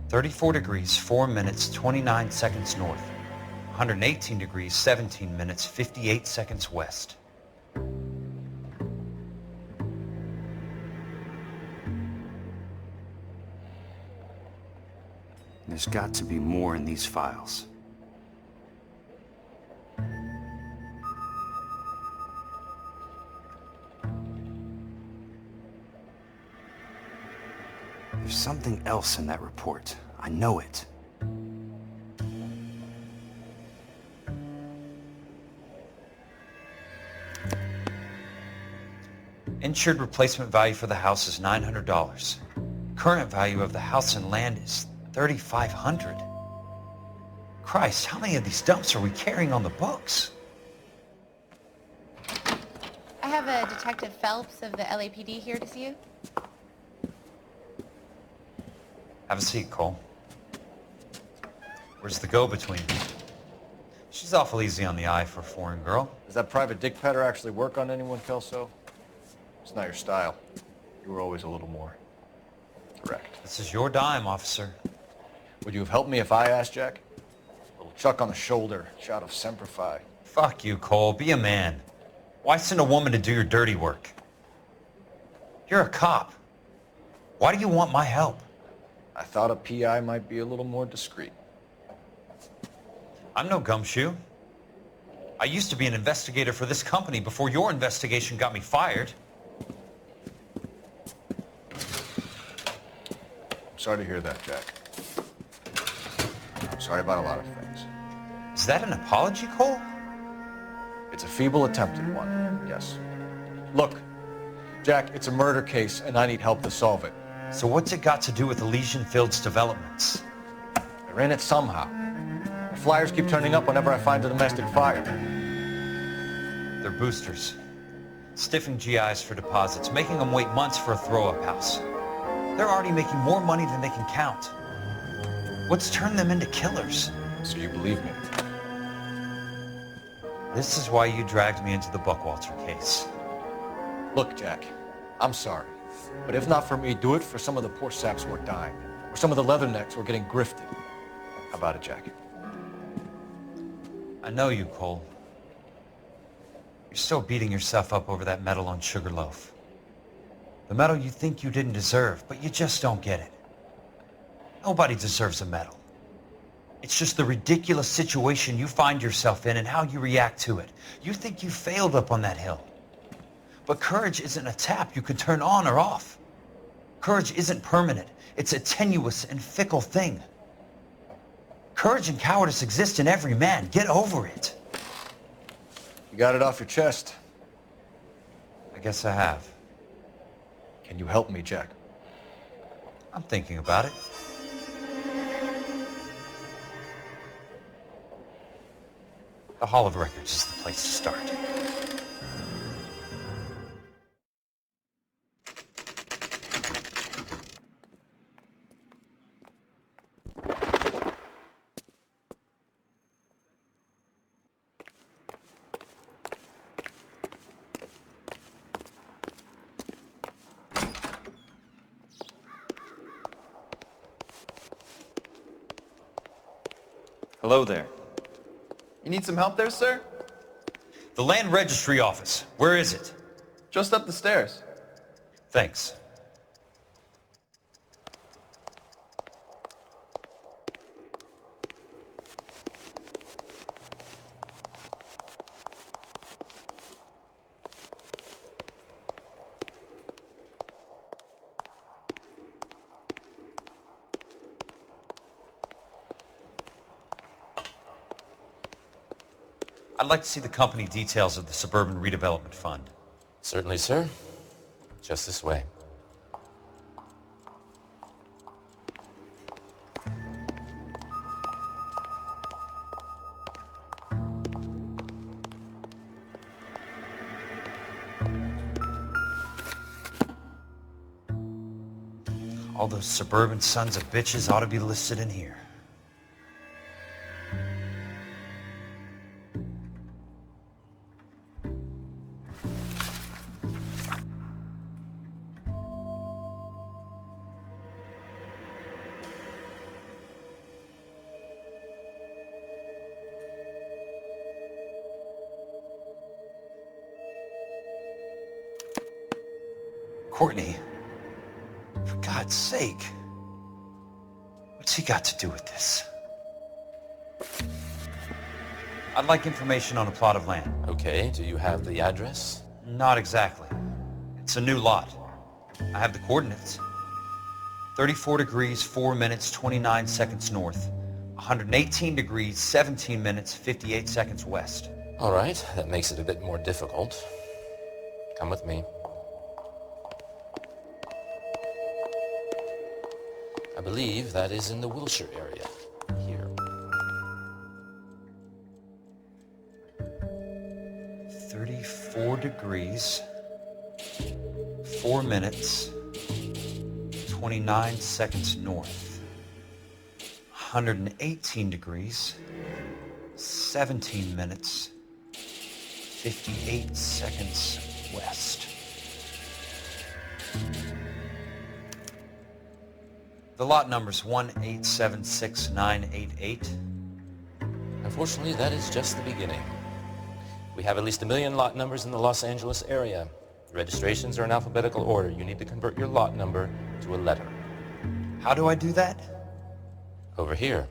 "34 degrees, 4 minutes, 29 seconds north. 118 degrees, 17 minutes, 58 seconds west." There's got to be more in these files. There's something else in that report. I know it. Insured replacement value for the house is $900. Current value of the house and land is $3,500. Christ, how many of these dumps are we carrying on the books? I have a Detective Phelps of the LAPD here to see you. Have a seat, Cole. Where's the go-between? She's awful easy on the eye for a foreign girl. Does that private dick petter actually work on anyone, Kelso? It's not your style. You were always a little more direct. This is your dime, officer. Would you have helped me if I asked, Jack? A little Chuck on the shoulder, shout of Semper Fi. Fuck you, Cole. Be a man. Why send a woman to do your dirty work? You're a cop. Why do you want my help? I thought a PI might be a little more discreet. I'm no gumshoe. I used to be an investigator for this company before your investigation got me fired. I'm sorry to hear that, Jack. I'm sorry about a lot of things. Is that an apology, Cole? It's a feeble attempt at one, yes. Look, Jack, it's a murder case, and I need help to solve it. So what's it got to do with Elysian Fields developments? They're in it somehow. The flyers keep turning up whenever I find a domestic fire. They're boosters. Stiffing GIs for deposits, making them wait months for a throw-up house. They're already making more money than they can count. What's turned them into killers? So you believe me? This is why you dragged me into the Buckwalter case. Look, Jack, I'm sorry. But if not for me, do it for some of the poor saps who are dying. Or some of the leathernecks who are getting grifted. How about it, Jack? I know you, Cole. You're still beating yourself up over that medal on Sugarloaf. The medal you think you didn't deserve, but you just don't get it. Nobody deserves a medal. It's just the ridiculous situation you find yourself in and how you react to it. You think you failed up on that hill. But courage isn't a tap you can turn on or off. Courage isn't permanent. It's a tenuous and fickle thing. Courage and cowardice exist in every man. Get over it. You got it off your chest. I guess I have. Can you help me, Jack? I'm thinking about it. The Hall of Records is the place to start. Hello there. You need some help there, sir? The Land Registry Office. Where is it? Just up the stairs. Thanks. I'd like to see the company details of the Suburban Redevelopment Fund. Certainly, sir. Just this way. All those suburban sons of bitches ought to be listed in here. Courtney, for God's sake, what's he got to do with this? I'd like information on a plot of land. Okay, do you have the address? Not exactly. It's a new lot. I have the coordinates. 34 degrees, 4 minutes, 29 seconds north. 118 degrees, 17 minutes, 58 seconds west. All right, that makes it a bit more difficult. Come with me. I believe that is in the Wilshire area, here. 34 degrees, 4 minutes, 29 seconds north. 118 degrees, 17 minutes, 58 seconds west. The lot number's 1876988. Unfortunately, that is just the beginning. We have at least 1 million lot numbers in the Los Angeles area. The registrations are in alphabetical order. You need to convert your lot number to a letter. How do I do that? Over here,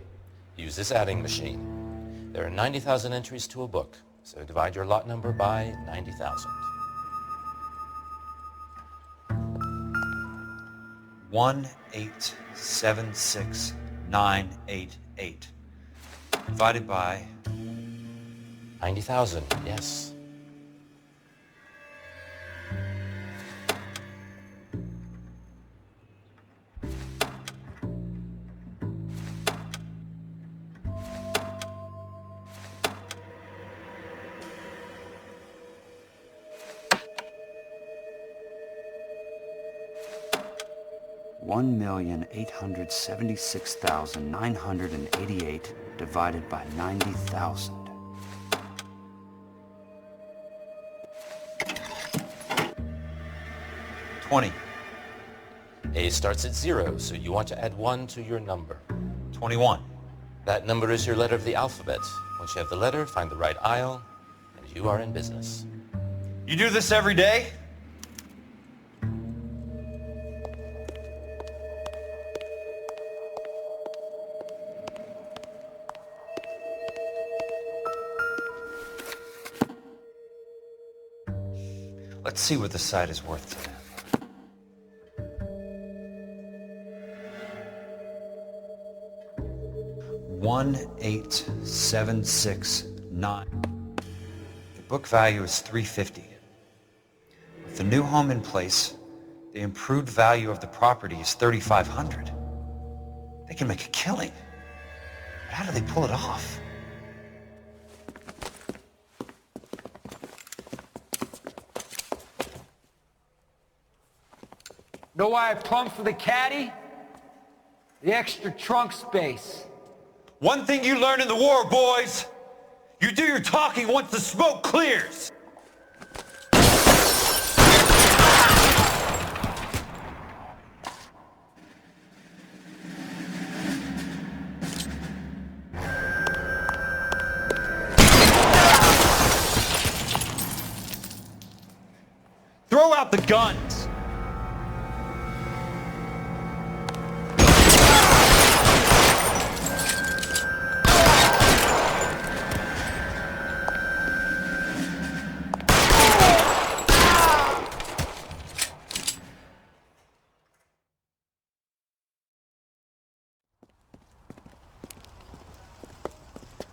use this adding machine. There are 90,000 entries to a book, so divide your lot number by 90,000. 1876988 divided by 90,000, yes. $1,876,988 divided by 90,000. $20. A starts at 0, so you want to add 1 to your number. 21. That number is your letter of the alphabet. Once you have the letter, find the right aisle, and you are in business. You do this every day? Let's see what the site is worth to them. $18769. The book value is $350. With the new home in place, the improved value of the property is $3,500. They can make a killing. But how do they pull it off? Know why I plumbed for the caddy? The extra trunk space. One thing you learn in the war, boys. You do your talking once the smoke clears. Throw out the guns.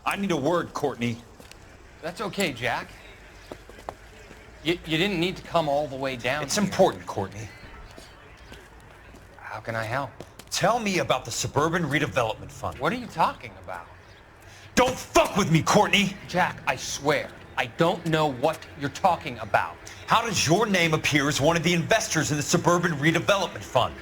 I need a word, Courtney. That's okay, Jack. You didn't need to come all the way down. It's important, Courtney. How can I help? Tell me about the Suburban Redevelopment Fund. What are you talking about? Don't fuck with me, Courtney! Jack, I swear, I don't know what you're talking about. How does your name appear as one of the investors in the Suburban Redevelopment Fund?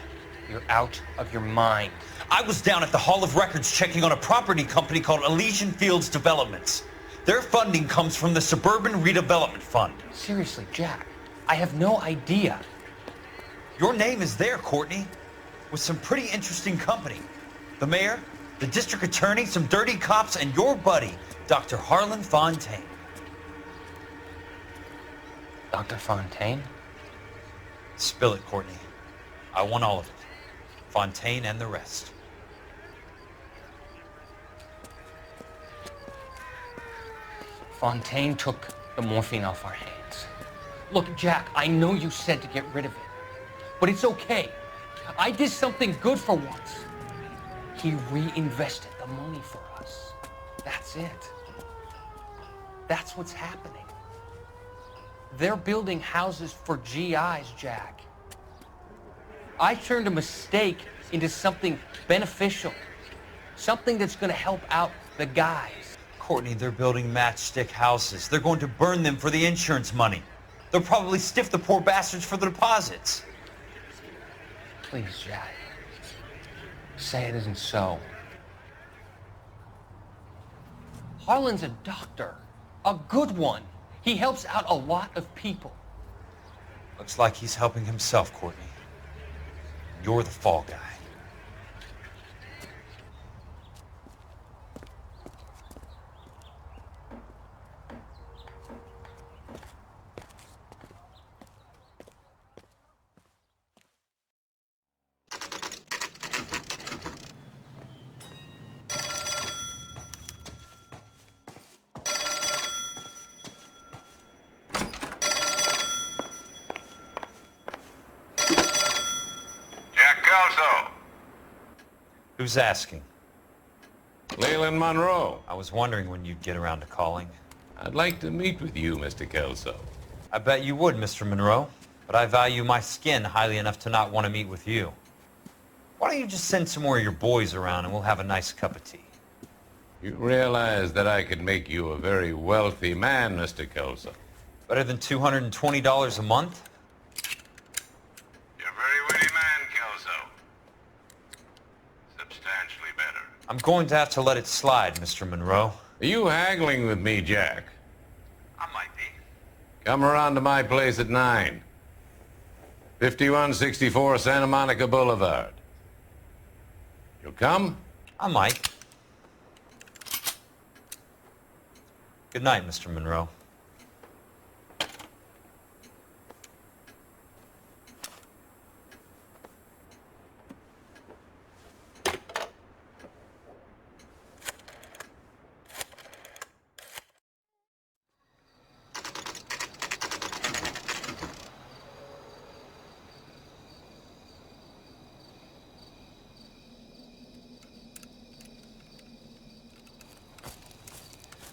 You're out of your mind. I was down at the Hall of Records checking on a property company called Elysian Fields Developments. Their funding comes from the Suburban Redevelopment Fund. Seriously, Jack, I have no idea. Your name is there, Courtney, with some pretty interesting company. The mayor, the district attorney, some dirty cops, and your buddy, Dr. Harlan Fontaine. Dr. Fontaine? Spill it, Courtney. I want all of it. Fontaine and the rest. Fontaine took the morphine off our hands. Look, Jack, I know you said to get rid of it, but it's okay. I did something good for once. He reinvested the money for us. That's it. That's what's happening. They're building houses for GIs, Jack. I turned a mistake into something beneficial, something that's going to help out the guys. Courtney, they're building matchstick houses. They're going to burn them for the insurance money. They'll probably stiff the poor bastards for the deposits. Please, Jack. Say it isn't so. Harlan's a doctor. A good one. He helps out a lot of people. Looks like he's helping himself, Courtney. You're the fall guy. Who's asking? Leland Monroe. I was wondering when you'd get around to calling. I'd like to meet with you, Mr. Kelso. I bet you would, Mr. Monroe. But I value my skin highly enough to not want to meet with you. Why don't you just send some more of your boys around and we'll have a nice cup of tea? You realize that I could make you a very wealthy man, Mr. Kelso. Better than $220 a month? You're a very witty man, Kelso. Substantially better. I'm going to have to let it slide, Mr. Monroe. Are you haggling with me, Jack? I might be. Come around to my place at 9. 5164 Santa Monica Boulevard. You'll come? I might. Good night, Mr. Monroe.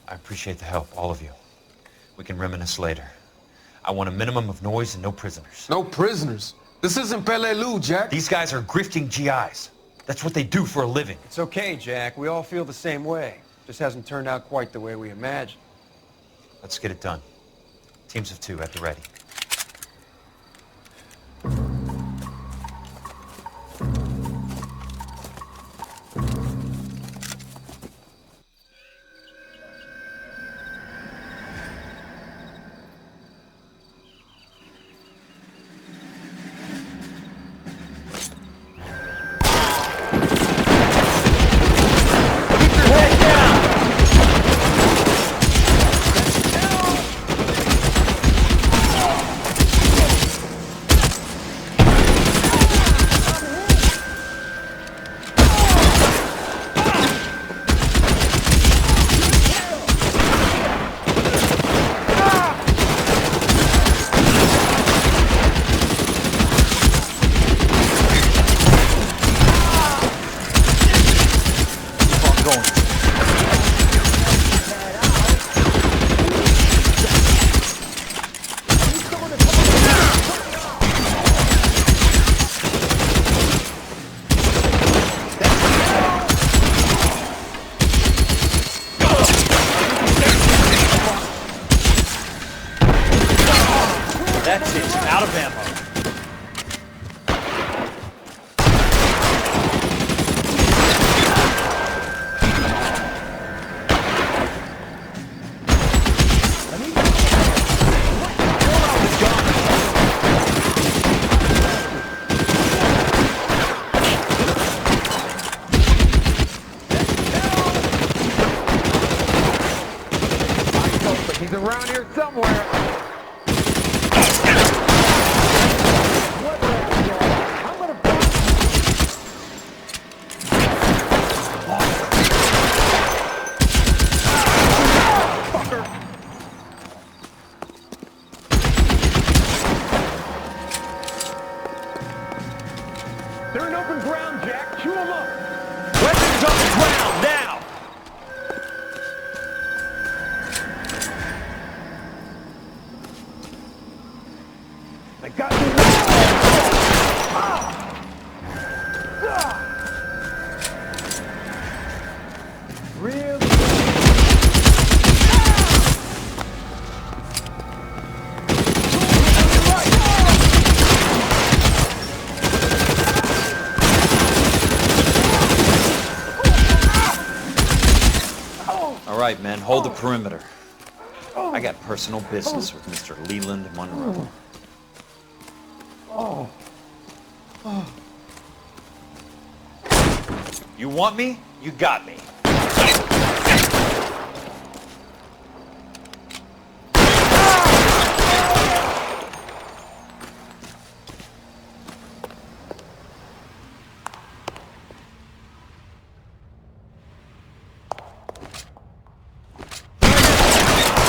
I appreciate the help, all of you. We can reminisce later. I want a minimum of noise and no prisoners. No prisoners? This isn't Peleliu, Jack. These guys are grifting GIs. That's what they do for a living. It's okay, Jack. We all feel the same way. Just hasn't turned out quite the way we imagined. Let's get it done. Teams of 2 at the ready. That's it. Out of ammo. He's around here somewhere. They're in open ground, Jack. Chew them up. Weapons on the ground, now! They got me. Really? All right, men, hold the perimeter. I got personal business with Mr. Leland Monroe. You want me? You got me.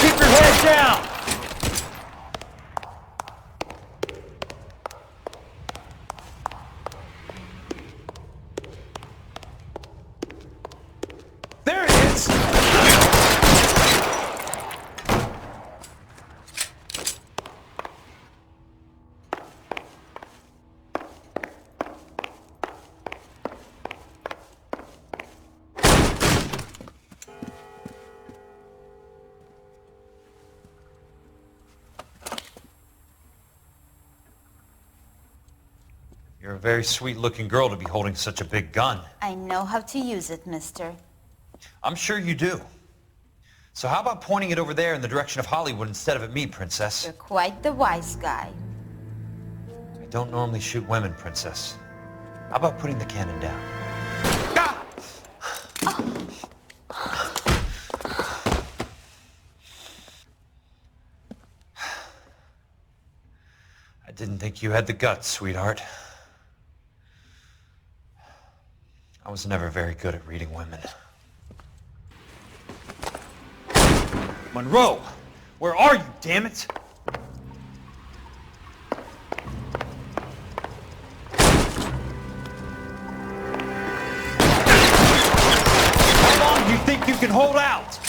Keep your head down! You're a very sweet-looking girl to be holding such a big gun. I know how to use it, mister. I'm sure you do. So how about pointing it over there in the direction of Hollywood instead of at me, Princess? You're quite the wise guy. I don't normally shoot women, Princess. How about putting the cannon down? I didn't think you had the guts, sweetheart. I was never very good at reading women. Monroe! Where are you, damn it? How long do you think you can hold out?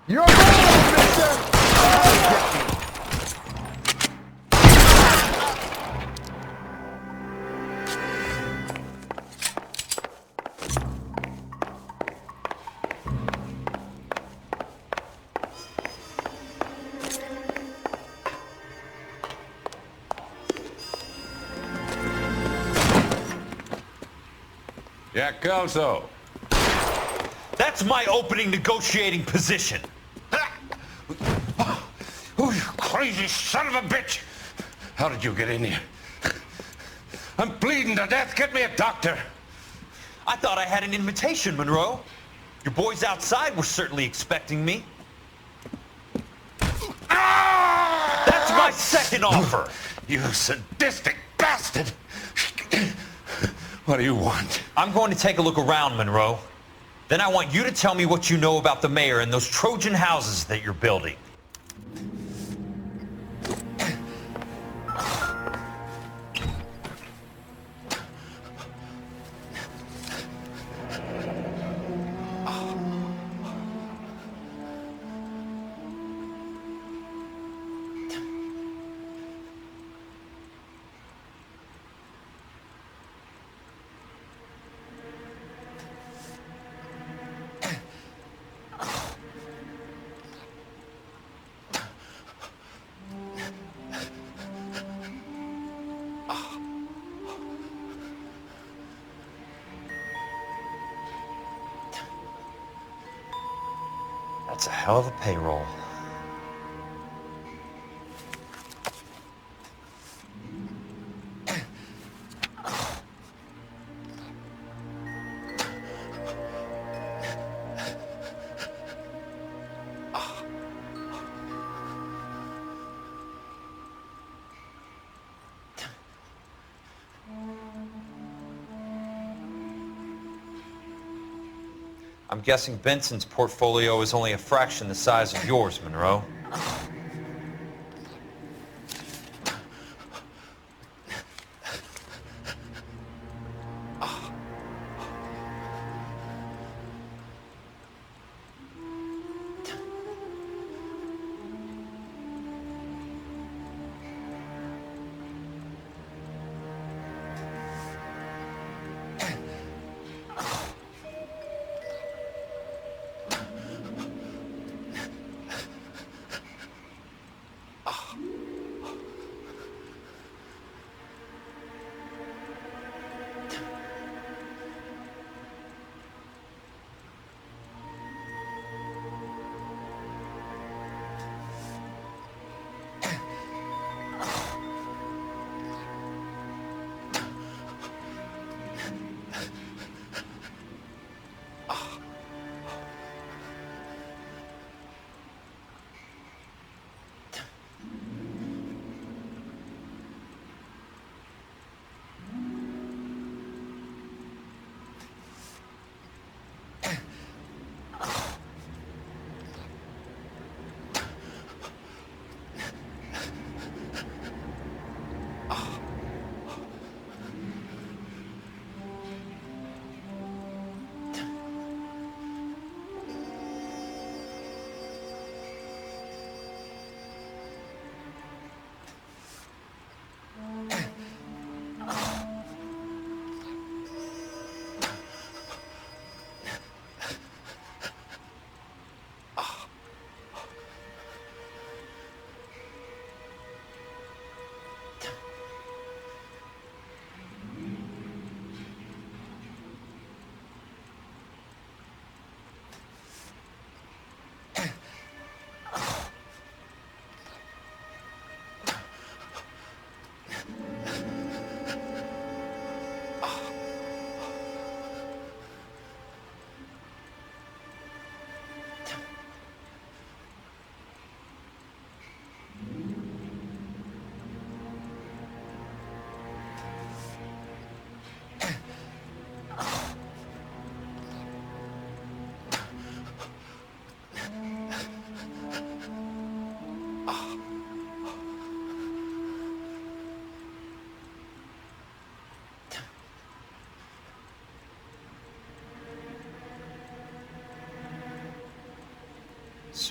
You're wrong, mister! Jack Kelso. That's my opening negotiating position. Oh, you crazy son of a bitch! How did you get in here? I'm bleeding to death. Get me a doctor. I thought I had an invitation, Monroe. Your boys outside were certainly expecting me. That's my second offer. You sadistic bastard! What do you want? I'm going to take a look around, Monroe. Then I want you to tell me what you know about the mayor and those Trojan houses that you're building. That's a hell of a payroll. I'm guessing Benson's portfolio is only a fraction the size of yours, Monroe.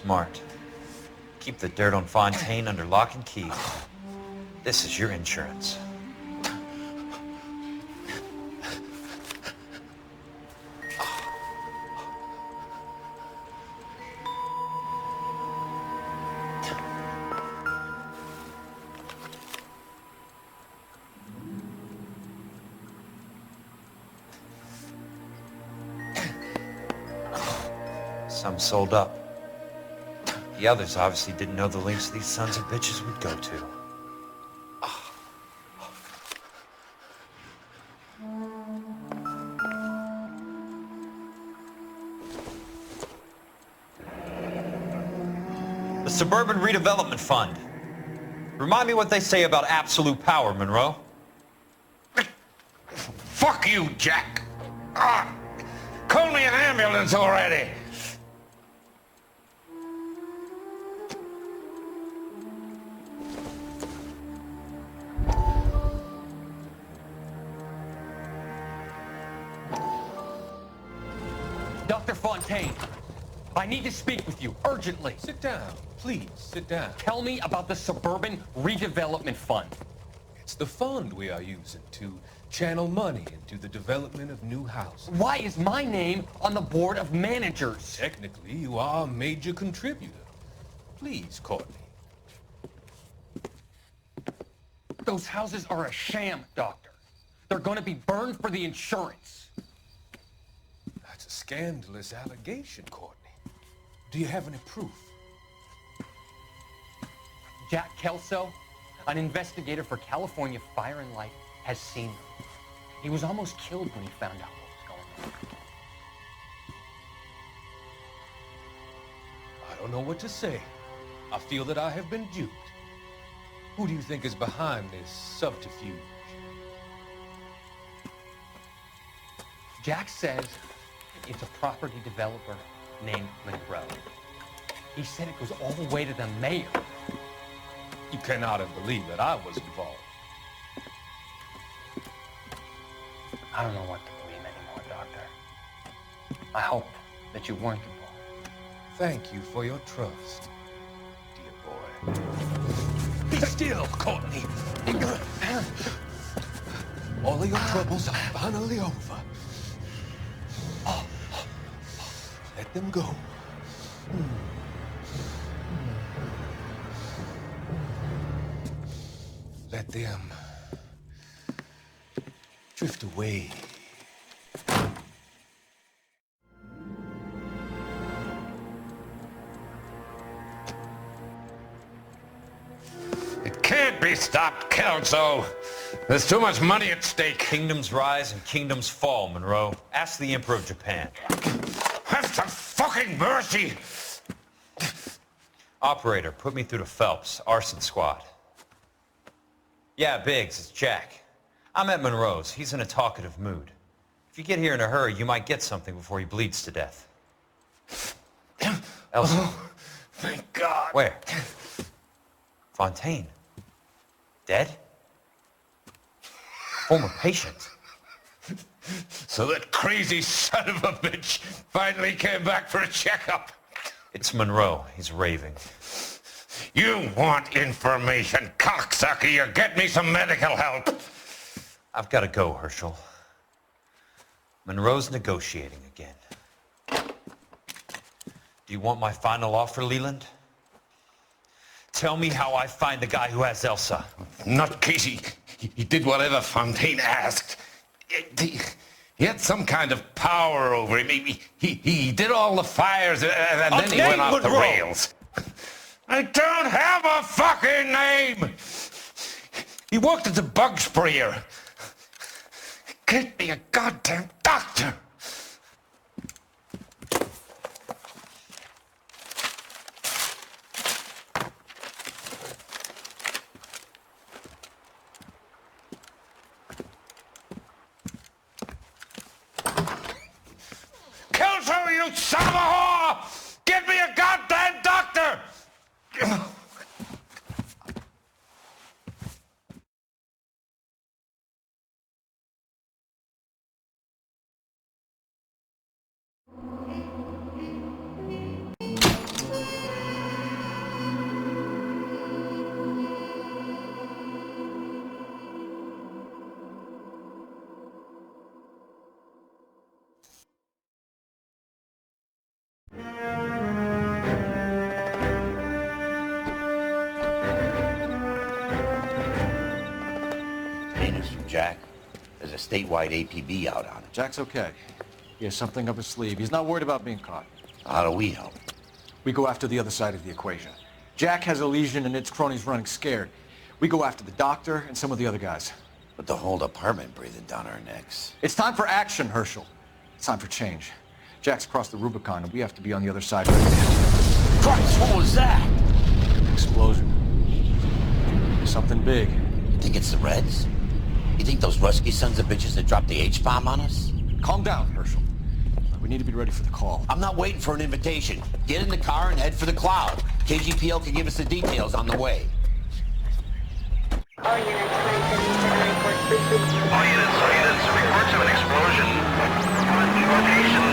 Smart. Keep the dirt on Fontaine under lock and key. This is your insurance. Some sold up. The others obviously didn't know the lengths these sons of bitches would go to. The Suburban Redevelopment Fund. Remind me what they say about absolute power, Monroe. Fuck you, Jack. Call me an ambulance already. Dr. Fontaine, I need to speak with you urgently. Sit down. Please, sit down. Tell me about the Suburban Redevelopment Fund. It's the fund we are using to channel money into the development of new houses. Why is my name on the board of managers? Technically, you are a major contributor. Please, Courtney. Those houses are a sham, Doctor. They're going to be burned for the insurance. That's a scandalous allegation, Courtney. Do you have any proof? Jack Kelso, an investigator for California Fire and Life, has seen them. He was almost killed when he found out what was going on. I don't know what to say. I feel that I have been duped. Who do you think is behind this subterfuge? Jack says it's a property developer named Monroe. He said it goes all the way to the mayor. You cannot have believed that I was involved. I don't know what to believe anymore, Doctor. I hope that you weren't involved. Thank you for your trust, dear boy. Be still, Courtney. All of your troubles are finally over. Let them go. Let them drift away. It can't be stopped, Kelso. There's too much money at stake. Kingdoms rise and kingdoms fall, Monroe. Ask the Emperor of Japan. Have some fucking mercy! Operator, put me through to Phelps, arson squad. Yeah, Biggs, it's Jack. I'm at Monroe's. He's in a talkative mood. If you get here in a hurry, you might get something before he bleeds to death. Elsie. Oh, thank God. Where? Fontaine. Dead? Former patient. So that crazy son of a bitch finally came back for a checkup. It's Monroe. He's raving. You want information, cocksucker. You get me some medical help. I've got to go, Herschel. Monroe's negotiating again. Do you want my final offer, Leland? Tell me how I find the guy who has Elsa. Nutcase, he did whatever Fontaine asked. He had some kind of power over him. He did all the fires, and then he went off the rails. I don't have a fucking name! He worked as a bug sprayer. Get me a goddamn doctor! Kelso, you son of a whore! Get me a goddamn doctor! Jack? There's a statewide APB out on it. Jack's okay. He has something up his sleeve. He's not worried about being caught. How do we help? We go after the other side of the equation. Jack has a legion and its cronies running scared. We go after the doctor and some of the other guys. But the whole department breathing down our necks. It's time for action, Herschel. It's time for change. Jack's crossed the Rubicon and we have to be on the other side right now. Christ, what was that? Explosion. Something big. You think it's the Reds? You think those Rusky sons of bitches that dropped the H-bomb on us? Calm down, Herschel. We need to be ready for the call. I'm not waiting for an invitation. Get in the car and head for the cloud. KGPL can give us the details on the way. All units, reports of an explosion. Location,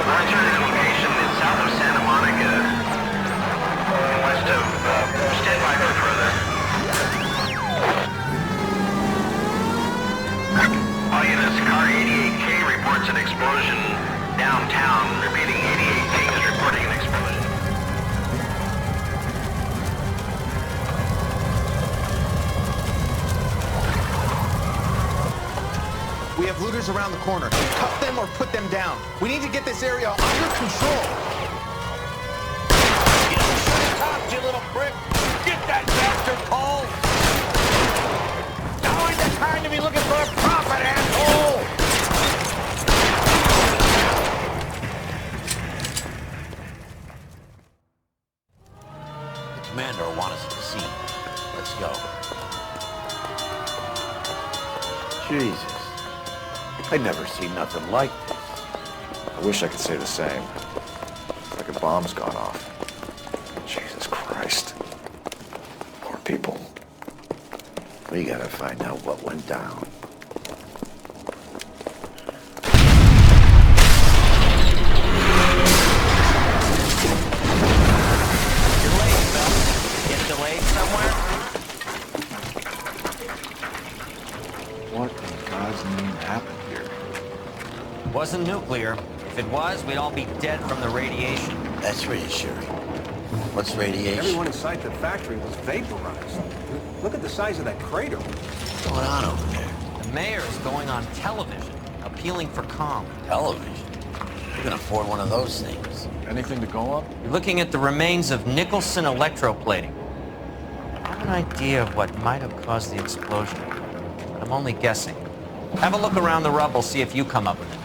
alternative location is south of Santa Monica, west of, stand by for further. All units, car 88K reports an explosion downtown. Repeating, 88K is reporting an explosion. We have looters around the corner. Cuff them or put them down. We need to get this area under control. You talk, you little prick. Get that bastard, Cole. Now ain't the time to be looking for a profit, asshole. The commander will want us at the scene. Let's go. Jesus. I've never seen nothing like this. I wish I could say the same. It's like a bomb's gone off. Jesus Christ. Poor people. We gotta find out what went down. Delayed, Phil. Get delayed somewhere? What in God's name happened? Wasn't nuclear. If it was, we'd all be dead from the radiation. That's reassuring. What's radiation? Everyone inside the factory was vaporized. Look at the size of that crater. What's going on over there? The mayor is going on television, appealing for calm. Television? Who can afford one of those things? Anything to go on? You're looking at the remains of Nicholson electroplating. I have an idea of what might have caused the explosion, but I'm only guessing. Have a look around the rubble, see if you come up with it.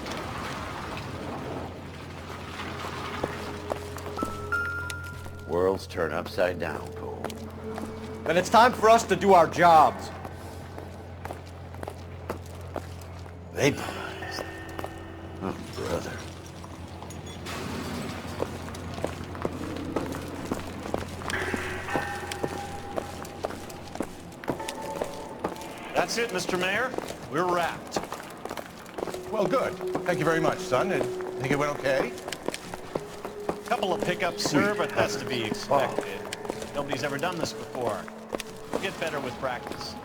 Worlds turn upside down, Cole. Then it's time for us to do our jobs. Vaporized. Oh, brother. That's it, Mr. Mayor. We're wrapped. Well, good. Thank you very much, son. I think it went okay. Couple of hiccups, sir, but that's to be expected. Nobody's ever done this before. We'll get better with practice.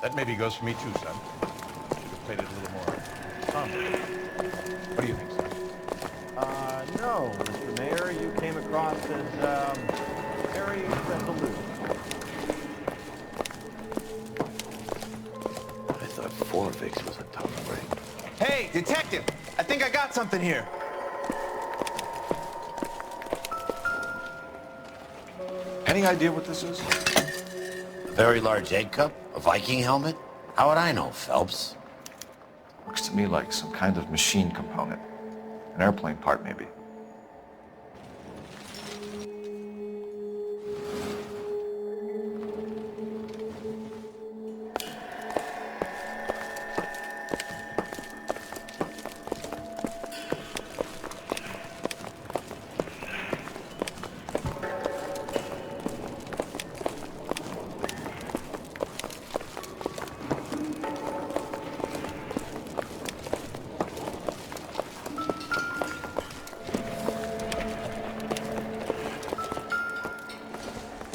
That maybe goes for me too, son. Should have played it a little more calmly. What do you think, son? No, Mr. Mayor, you came across as, very resolute. I thought Forvix was a tough break. Hey, detective! I think I got something here. Any idea what this is? A very large egg cup? A Viking helmet? How would I know, Phelps? Looks to me like some kind of machine component. An airplane part, maybe.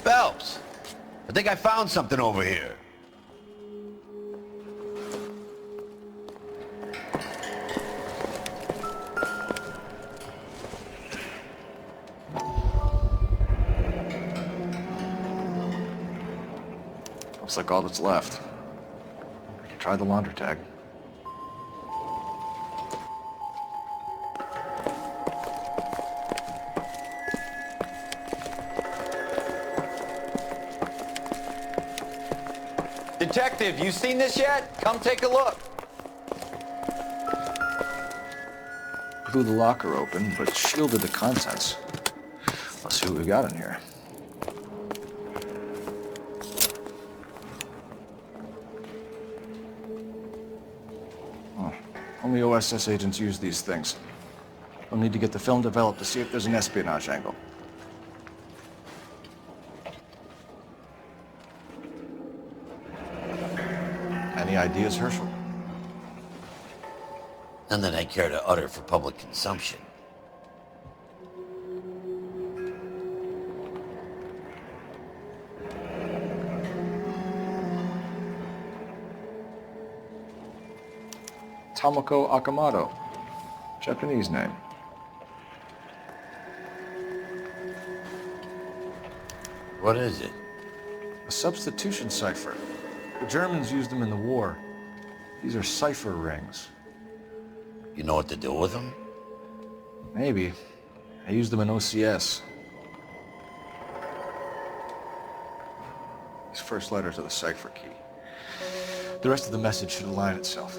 Phelps! I think I found something over here. Looks like all that's left. Try the laundry tag. Detective, you seen this yet? Come take a look. Blew the locker open, but shielded the contents. Let's see what we got in here. Oh, only OSS agents use these things. We'll need to get the film developed to see if there's an espionage angle. Any ideas, Herschel? None that I care to utter for public consumption. Tomoko Akamoto. Japanese name. What is it? A substitution cipher. The Germans used them in the war. These are cipher rings. You know what to do with them? Maybe. I used them in OCS. These first letters are the cipher key. The rest of the message should align itself.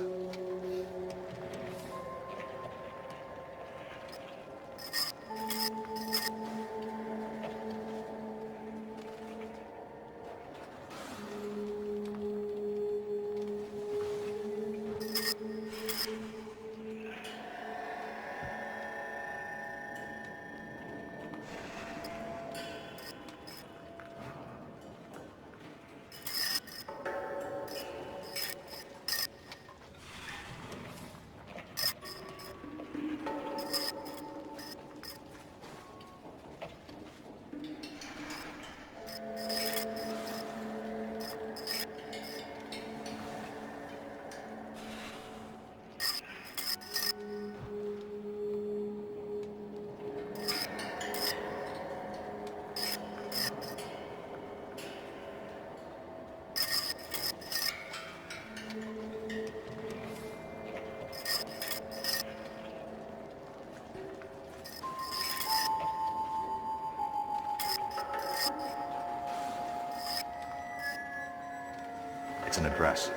It's an address.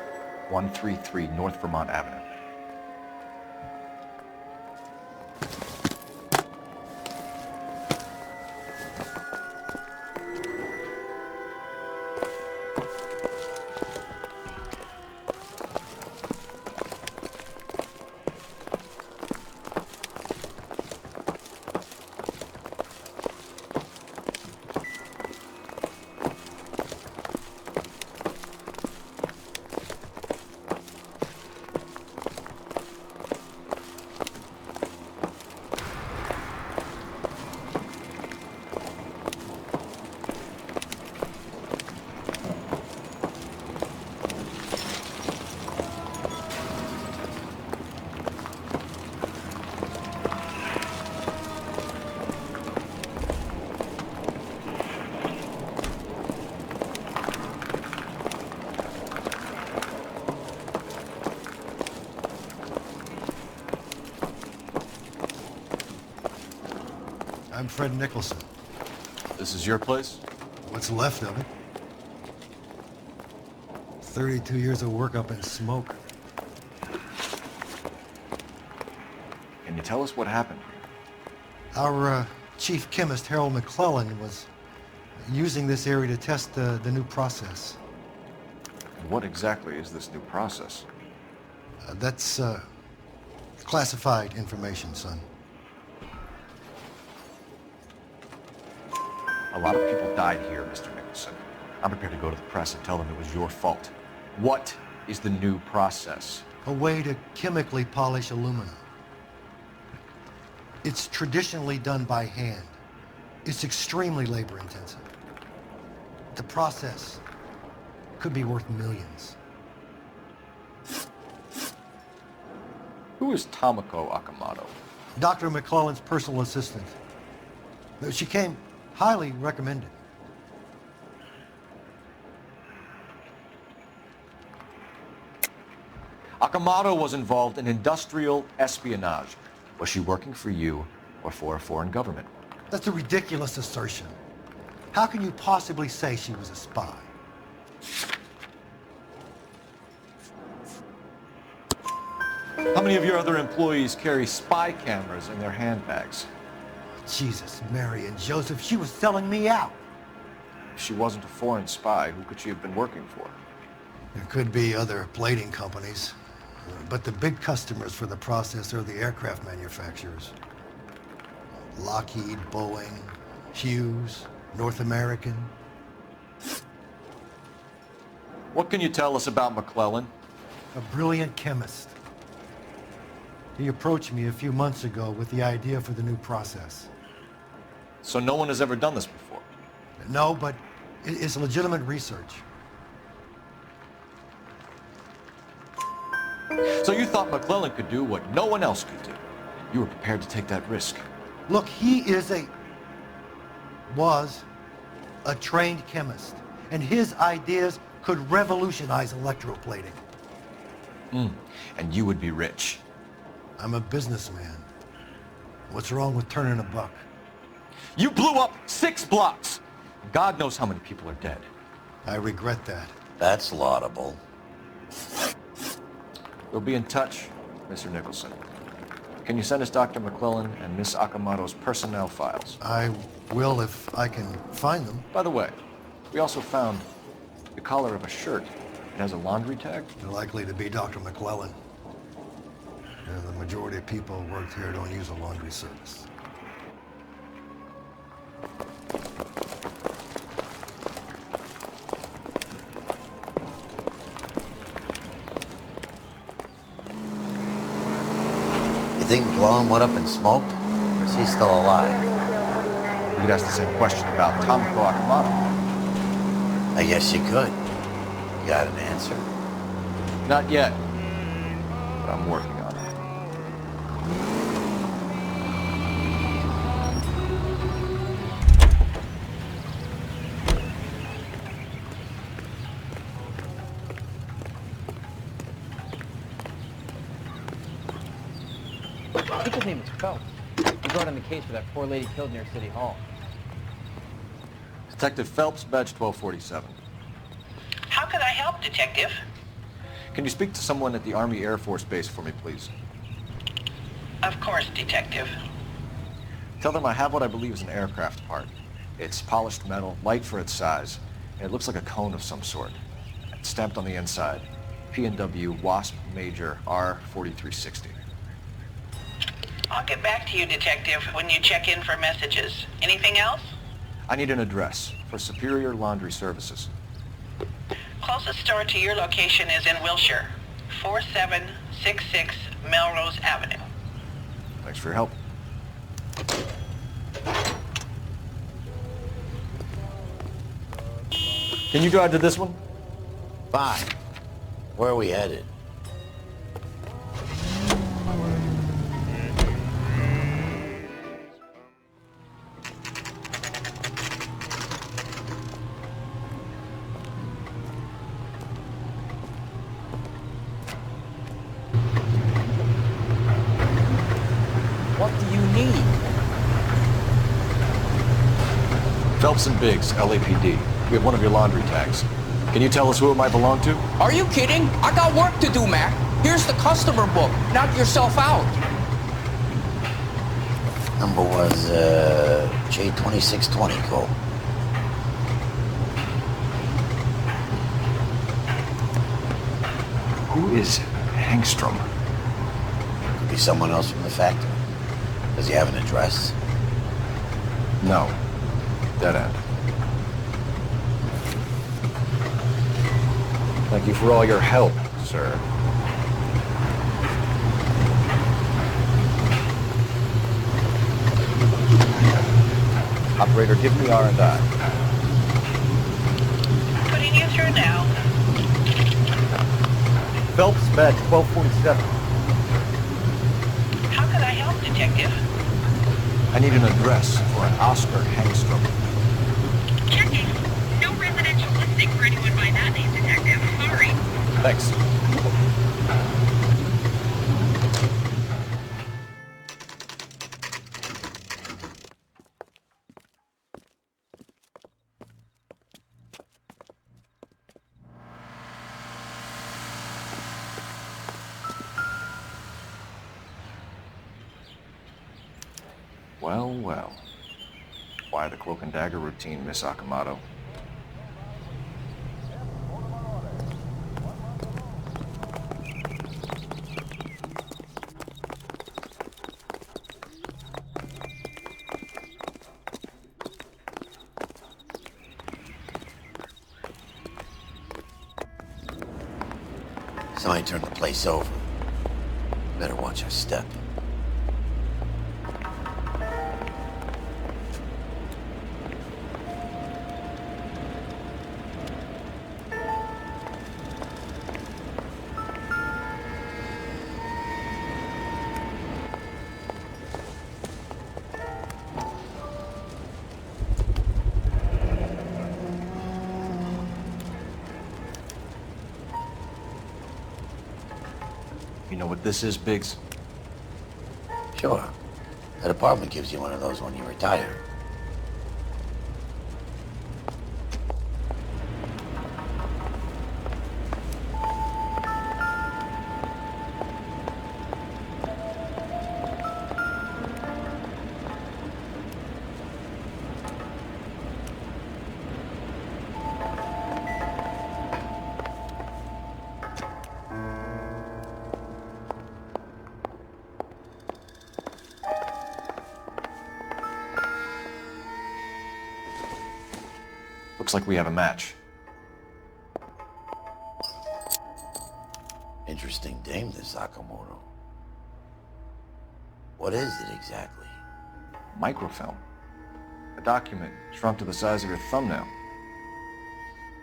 133 North Vermont Avenue. I'm Fred Nicholson. This is your place? What's left of it. 32 years of work up in smoke. Can you tell us what happened? Our chief chemist, Harold McClellan, was using this area to test the new process. What exactly is this new process? That's classified information, son. A lot of people died here, Mr. Nicholson. I'm prepared to go to the press and tell them it was your fault. What is the new process? A way to chemically polish aluminum. It's traditionally done by hand. It's extremely labor-intensive. The process could be worth millions. Who is Tomoko Akamoto? Dr. McClellan's personal assistant. She came highly recommended. Akamoto was involved in industrial espionage. Was she working for you or for a foreign government? That's a ridiculous assertion. How can you possibly say she was a spy? How many of your other employees carry spy cameras in their handbags? Jesus, Mary and Joseph, she was selling me out. If she wasn't a foreign spy, who could she have been working for? There could be other plating companies, but the big customers for the process are the aircraft manufacturers. Lockheed, Boeing, Hughes, North American. What can you tell us about McClellan? A brilliant chemist. He approached me a few months ago with the idea for the new process. So no one has ever done this before? No, but it's legitimate research. So you thought McClellan could do what no one else could do. You were prepared to take that risk. Look, he was a trained chemist, and his ideas could revolutionize electroplating. And you would be rich. I'm a businessman. What's wrong with turning a buck? You blew up 6 blocks. God knows how many people are dead. I regret that. That's laudable. We'll be in touch, Mr. Nicholson. Can you send us Dr. McClellan and Miss Akamoto's personnel files? I will if I can find them. By the way, we also found the collar of a shirt. It has a laundry tag. They're likely to be Dr. McClellan. The majority of people who work here don't use a laundry service. You think McClellan went up and smoked? Or is he still alive? You'd ask the same question about Tomoko Akamoto. I guess you could. You got an answer? Not yet, but I'm working on it. I think his name is Phelps. He brought in the case for that poor lady killed near City Hall. Detective Phelps, badge 1247. How can I help, Detective? Can you speak to someone at the Army Air Force Base for me, please? Of course, Detective. Tell them I have what I believe is an aircraft part. It's polished metal, light for its size, and it looks like a cone of some sort. It's stamped on the inside. P&W Wasp Major R4360. I'll get back to you, Detective, when you check in for messages. Anything else? I need an address for Superior Laundry Services. Closest store to your location is in Wilshire, 4766 Melrose Avenue. Thanks for your help. Can you drive to this one? Fine. Where are we headed? What do you need? Phelps and Biggs, LAPD. We have one of your laundry tags. Can you tell us who it might belong to? Are you kidding? I got work to do, Mac. Here's the customer book. Knock yourself out. Number was, J2620, Cole. Who is Hangstrom? Could be someone else from the factory. Does he have an address? No. Dead end. Thank you for all your help, sir. Operator, give me R&I. Putting you through now. Phelps, badge 1247. How can I help, Detective? I need an address for an Oscar Hangstrom. Checking. No residential listing for anyone by that name, Detective. Sorry. Thanks. Well, well. Why the cloak and dagger routine, Miss Akamoto? Somebody turned the place over. Better watch our step. You know what this is, Biggs? Sure. That apartment gives you one of those when you retire. Looks like we have a match. Interesting dame, this Sakamoto. What is it exactly? Microfilm. A document shrunk to the size of your thumbnail.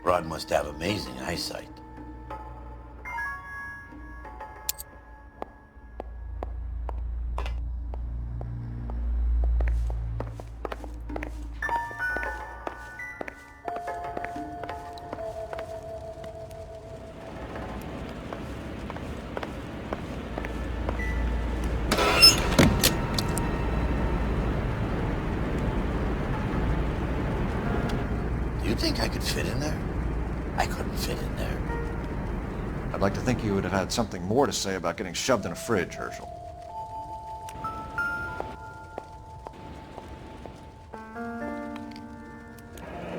Broad must have amazing eyesight. You think I could fit in there? I couldn't fit in there. I'd like to think you would have had something more to say about getting shoved in a fridge, Herschel.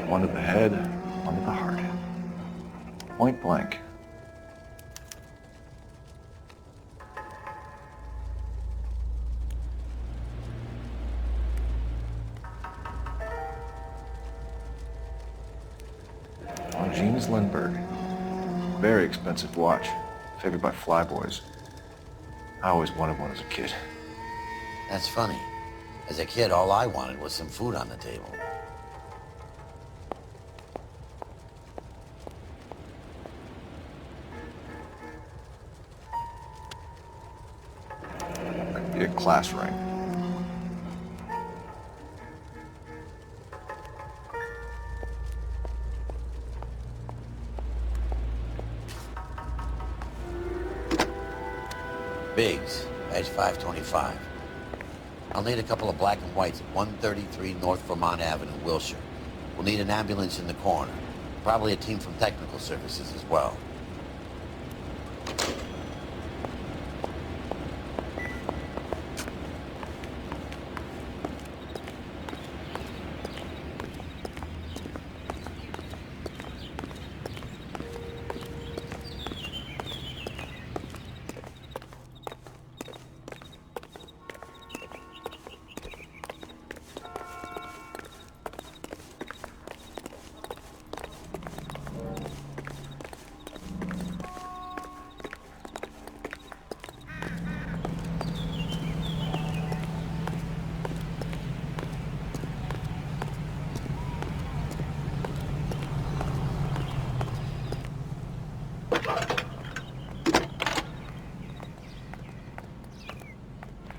One to the head, one to the heart. Point blank. James Lindbergh. Very expensive watch. Favored by flyboys. I always wanted one as a kid. That's funny. As a kid, all I wanted was some food on the table. Could be a class ring. Biggs, badge 525. I'll need a couple of black and whites at 133 North Vermont Avenue, Wilshire. We'll need an ambulance in the corner. Probably a team from technical services as well.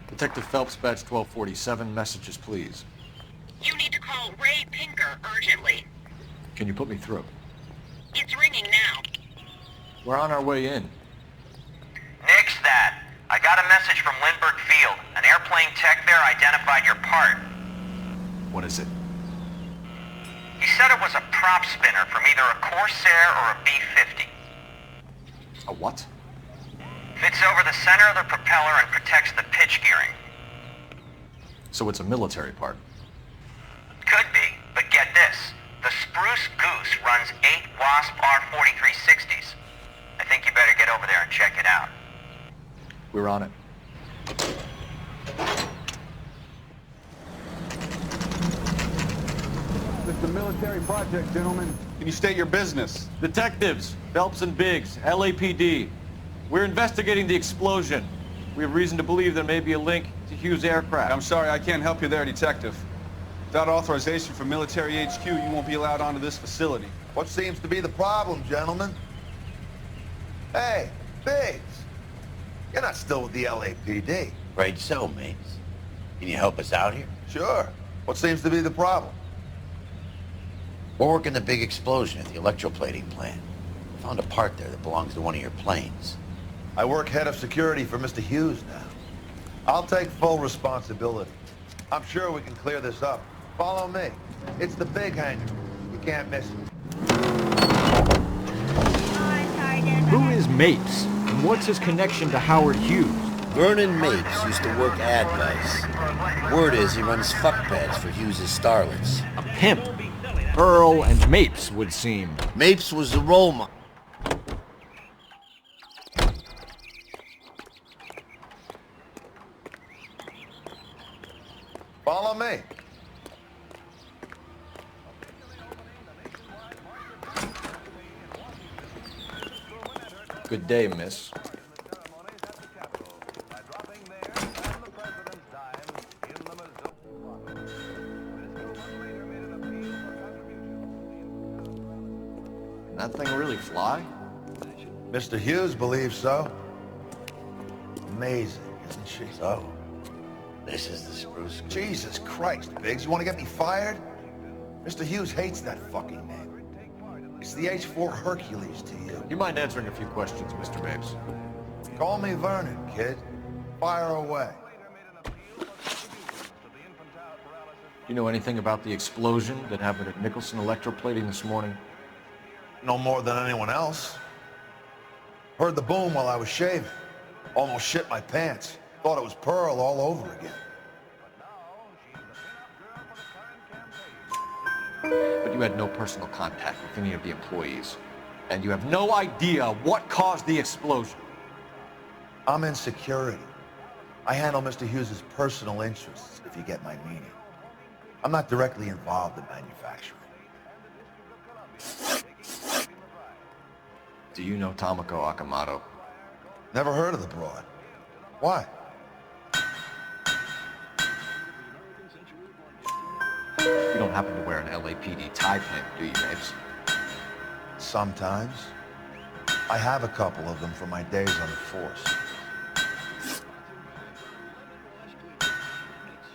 Detective Phelps, badge 1247. Messages, please. You need to call Ray Pinker urgently. Can you put me through? It's ringing now. We're on our way in. Nix that. I got a message from Lindbergh Field. An airplane tech there identified your part. What is it? He said it was a prop spinner from either a Corsair or a B-50. A what? Fits over the center of the propeller and protects the pitch gearing. So it's a military part. Could be, but get this. The Spruce Goose runs 8 Wasp R-4360s. I think you better get over there and check it out. We're on it. It's a military project, gentlemen. Can you state your business? Detectives, Phelps and Biggs, LAPD. We're investigating the explosion. We have reason to believe there may be a link to Hughes' aircraft. I'm sorry, I can't help you there, Detective. Without authorization from Military HQ, you won't be allowed onto this facility. What seems to be the problem, gentlemen? Hey, Biggs. You're not still with the LAPD. Right so, mates. Can you help us out here? Sure. What seems to be the problem? We're working the big explosion at the electroplating plant. Found a part there that belongs to one of your planes. I work head of security for Mr. Hughes now. I'll take full responsibility. I'm sure we can clear this up. Follow me. It's the big hangar. You can't miss it. Who is Mapes? And what's his connection to Howard Hughes? Vernon Mapes used to work advice. Word is he runs fuck pads for Hughes' starlets. A pimp. Earl and Mapes would seem. Mapes was the role model. Follow me. Good day, miss. Can that thing really fly? Mr. Hughes believes so. Amazing, isn't she? So, this is the Spruce Goose. Jesus Christ, Biggs, you want to get me fired? Mr. Hughes hates that fucking name. It's the H-4 Hercules to you. You mind answering a few questions, Mr. Mapes? Call me Vernon, kid. Fire away. You know anything about the explosion that happened at Nicholson Electroplating this morning? No more than anyone else. Heard the boom while I was shaving. Almost shit my pants. Thought it was Pearl all over again. But you had no personal contact with any of the employees. And you have no idea what caused the explosion. I'm in security. I handle Mr. Hughes' personal interests, if you get my meaning. I'm not directly involved in manufacturing. Do you know Tomoko Akamoto? Never heard of the broad. Why? You don't happen to wear an LAPD tie pin, do you, Mapes? Sometimes. I have a couple of them from my days on the force.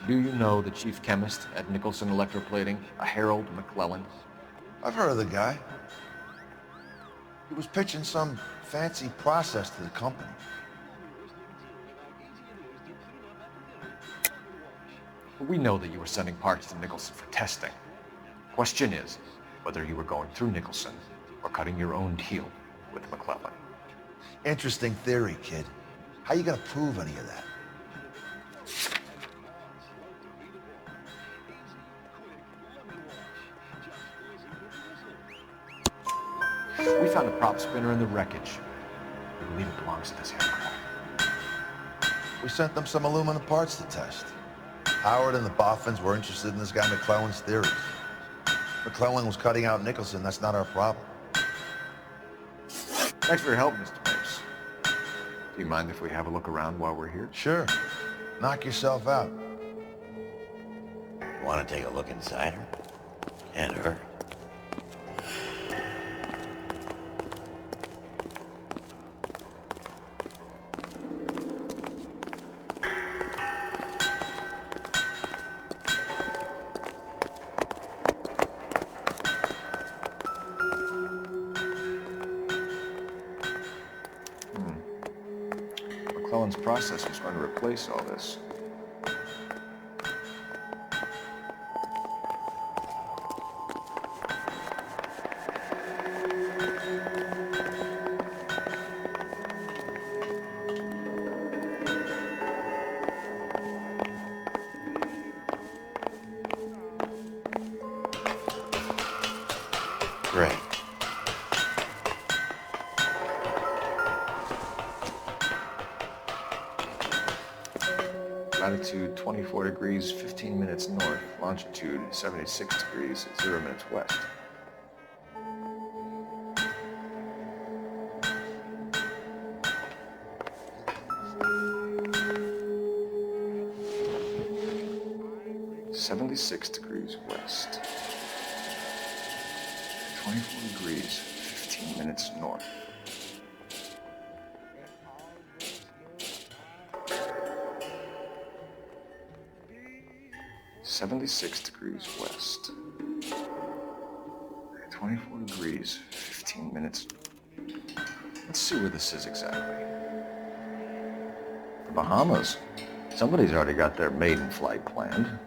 Do you know the chief chemist at Nicholson Electroplating, a Harold McClellan? I've heard of the guy. He was pitching some fancy process to the company. We know that you were sending parts to Nicholson for testing. Question is whether you were going through Nicholson or cutting your own deal with McClellan. Interesting theory, kid. How you gonna prove any of that? We found a prop spinner in the wreckage. We believe it belongs to this aircraft. We sent them some aluminum parts to test. Howard and the Boffins were interested in this guy McClellan's theories. McClellan was cutting out Nicholson. That's not our problem. Thanks for your help, Mr. Mapes. Do you mind if we have a look around while we're here? Sure. Knock yourself out. You want to take a look inside her? And her? McClellan's process was going to replace all this. latitude 24 degrees, 15 minutes north, longitude 76 degrees, 0 minutes west. .76 degrees west, 24 degrees, 15 minutes north. .76 degrees west, 24 degrees, 15 minutes. Let's see where this is exactly. The Bahamas. Somebody's already got their maiden flight planned.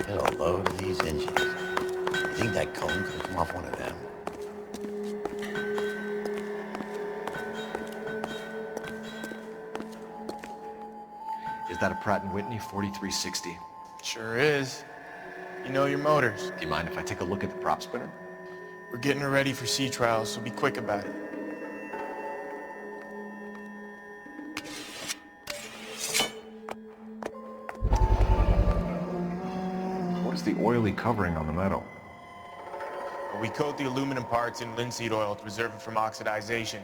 Get a load of these engines. You think that cone could come off one of them? Is that a Pratt & Whitney 4360? Sure is. You know your motors. Do you mind if I take a look at the prop spinner? We're getting her ready for sea trials, so be quick about it. What is the oily covering on the metal? We coat the aluminum parts in linseed oil to preserve it from oxidization.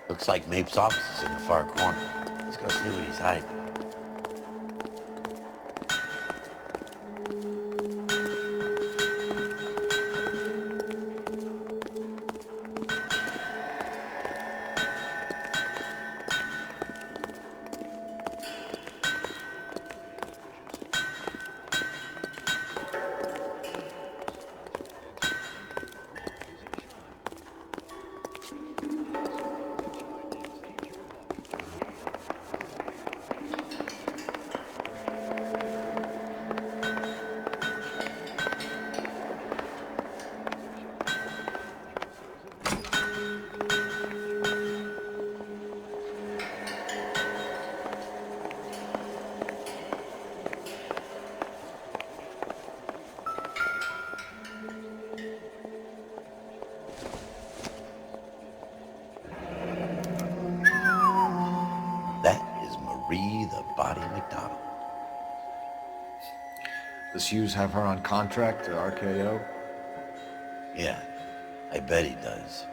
Looks like Mape's office is in the far corner. Let's go see what he's hiding. Does Hughes have her on contract to RKO? Yeah, I bet he does.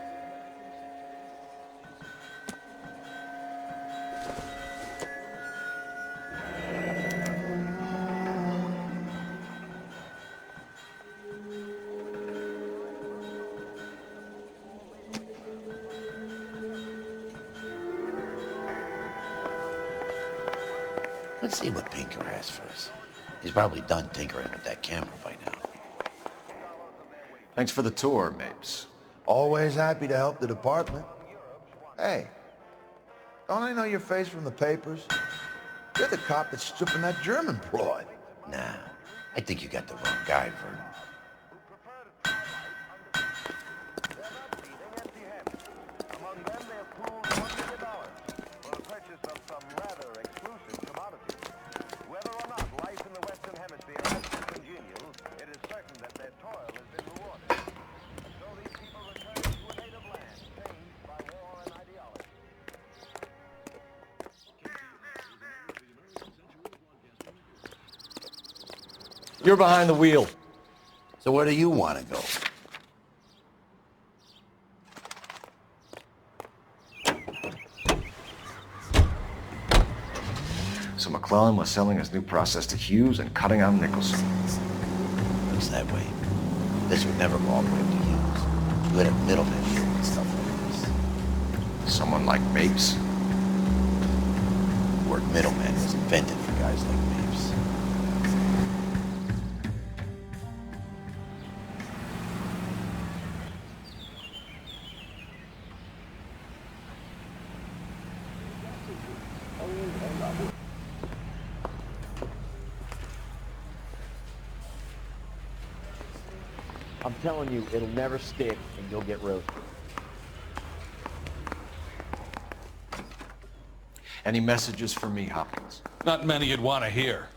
Let's see what Pinker has for us. He's probably done tinkering with that camera by now. Thanks for the tour, Mapes. Always happy to help the department. Hey, don't I know your face from the papers? You're the cop that's stripping that German broad. Nah, I think you got the wrong guy, Vernon. You're behind the wheel. So where do you want to go? So McClellan was selling his new process to Hughes and cutting out Nicholson. Looks that way. This would never go all the way up to Hughes. good at middlemen and stuff like this. Someone like Mapes? The word middleman was invented for guys like Mapes. I'm telling you, it'll never stick, and you'll get roasted. Any messages for me, Hopkins? Not many you'd want to hear.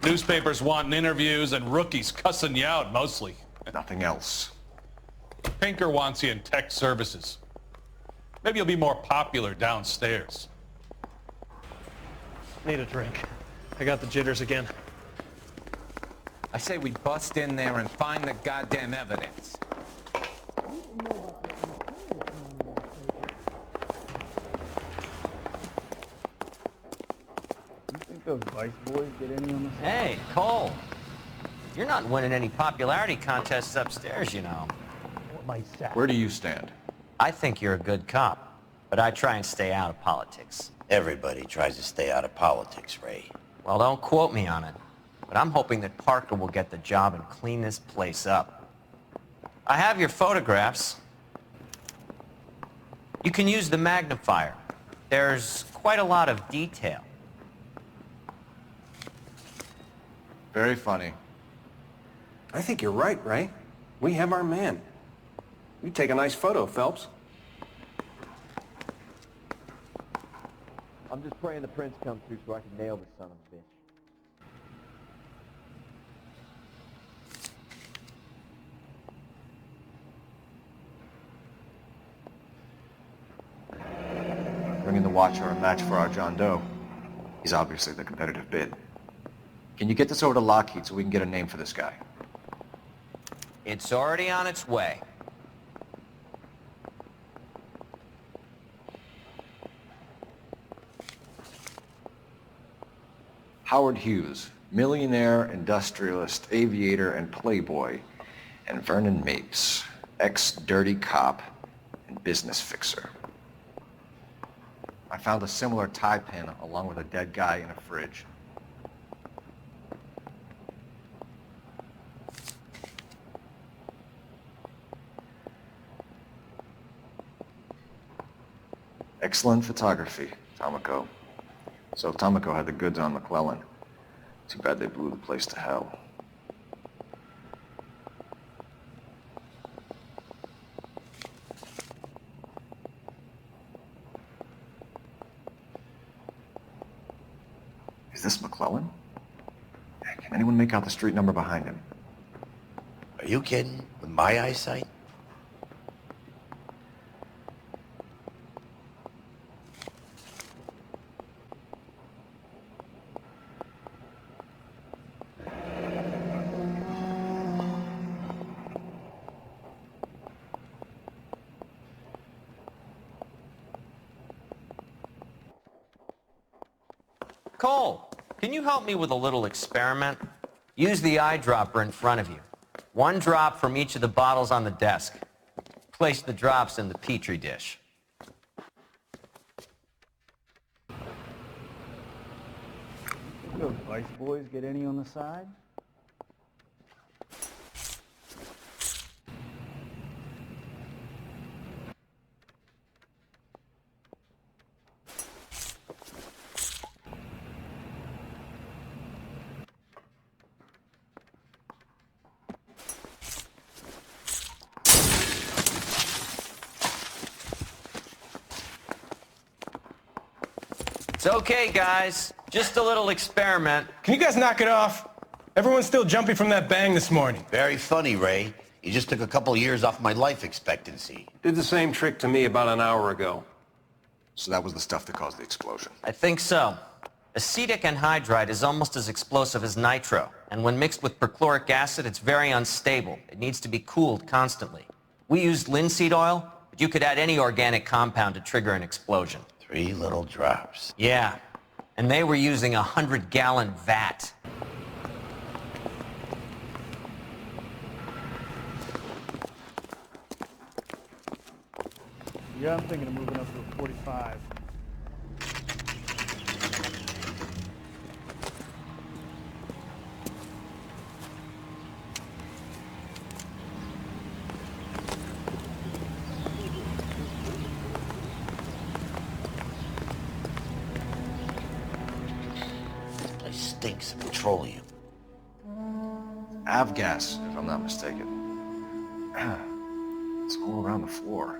Newspapers wanting interviews and rookies cussing you out, mostly. Nothing else. Pinker wants you in tech services. Maybe you'll be more popular downstairs. Need a drink. I got the jitters again. I say we bust in there and find the goddamn evidence. You think those Vice boys get any on the side? Hey, Cole. You're not winning any popularity contests upstairs, you know. Where do you stand? I think you're a good cop, but I try and stay out of politics. Everybody tries to stay out of politics, Ray. Well, don't quote me on it, but I'm hoping that Parker will get the job and clean this place up. I have your photographs. You can use the magnifier. There's quite a lot of detail. Very funny. I think you're right, Ray. We have our man. You take a nice photo, Phelps. I'm just praying the prince comes through so I can nail this son of a bitch. Bringing the Watcher a match for our John Doe. He's obviously the competitive bid. Can you get this over to Lockheed so we can get a name for this guy? It's already on its way. Howard Hughes, millionaire, industrialist, aviator, and playboy, and Vernon Mapes, ex-dirty cop and business fixer. I found a similar tie pin along with a dead guy in a fridge. Excellent photography, Tomoko. So Tomoko had the goods on McClellan. Too bad they blew the place to hell. Is this McClellan? Can anyone make out the street number behind him? Are you kidding? With my eyesight? Cole, can you help me with a little experiment? Use the eyedropper in front of you. One drop from each of the bottles on the desk. Place the drops in the Petri dish. Those Vice boys get any on the side? It's okay, guys. Just a little experiment. Can you guys knock it off? Everyone's still jumping from that bang this morning. Very funny, Ray. You just took a couple years off my life expectancy. Did the same trick to me about an hour ago. So that was the stuff that caused the explosion. I think so. Acetic anhydride is almost as explosive as nitro, and when mixed with perchloric acid, it's very unstable. It needs to be cooled constantly. We used linseed oil, but you could add any organic compound to trigger an explosion. 3 little drops. Yeah, and they were using a 100-gallon vat. Yeah, I'm thinking of moving up to a 45. This place stinks of petroleum. Avgas, if I'm not mistaken. It's all around the floor.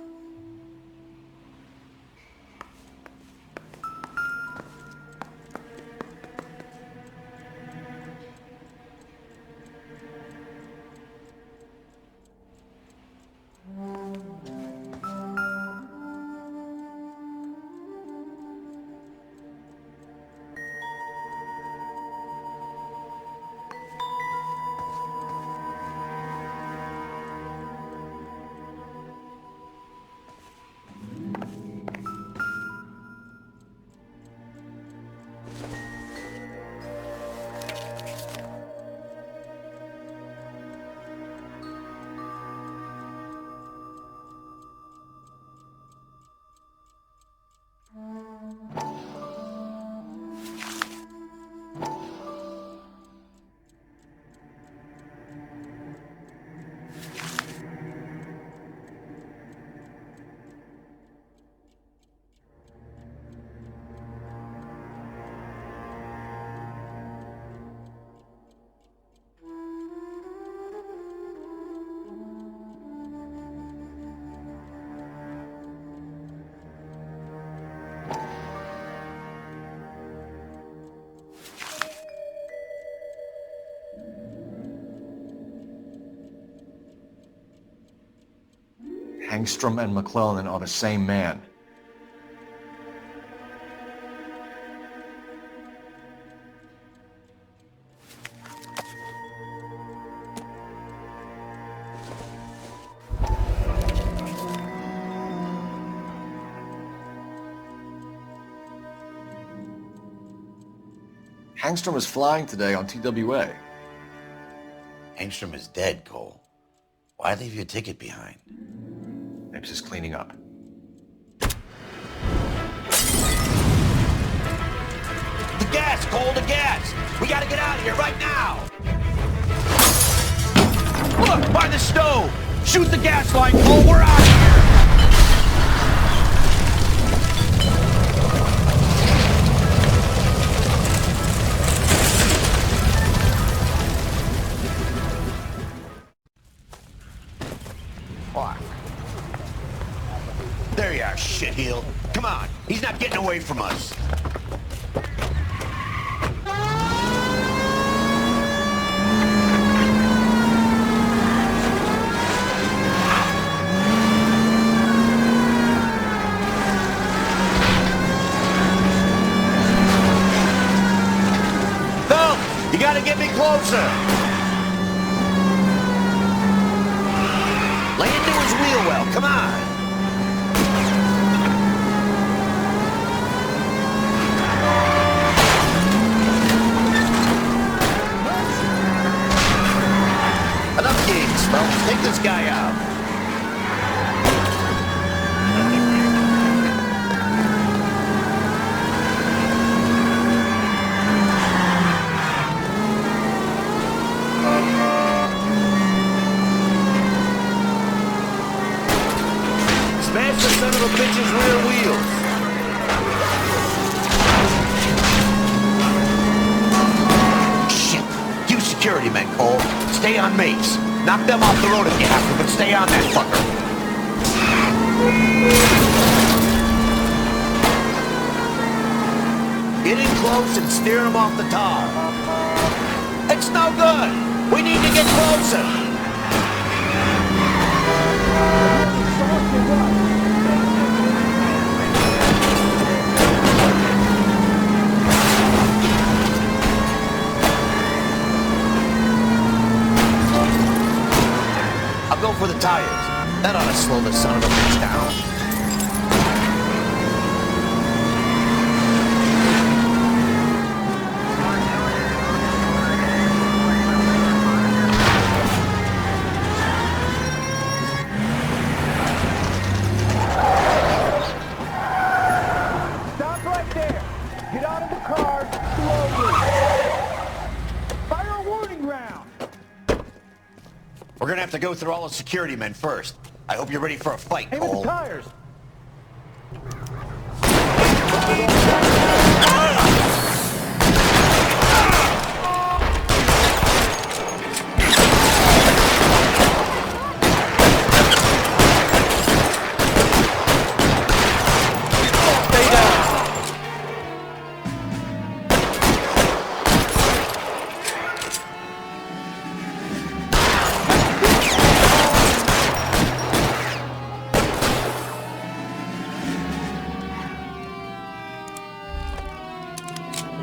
Hangstrom and McClellan are the same man. Hangstrom is flying today on TWA. Hangstrom is dead, Cole. Why leave your ticket behind? Nips is cleaning up. The gas, Cole, the gas! We gotta get out of here right now! Look, by the stove! Shoot the gas line, Cole, we're out of here! There you are, shitheel. Come on, he's not getting away from us. Phil, you gotta get me closer. Lay into his wheel well, come on. Enough games, Phelps. Take this guy out. Smash the son of a bitch's rear wheels. Shit. You security men, Cole. Stay on mates. Knock them off the road if you have to, but stay on that fucker. Get in close and steer him off the tar. It's no good. We need to get closer. I'll go for the tires. That ought to slow the son of a bitch down. warning round. We're gonna have to go through all the security men first. I hope you're ready for a fight, Aim at the Cole. tires.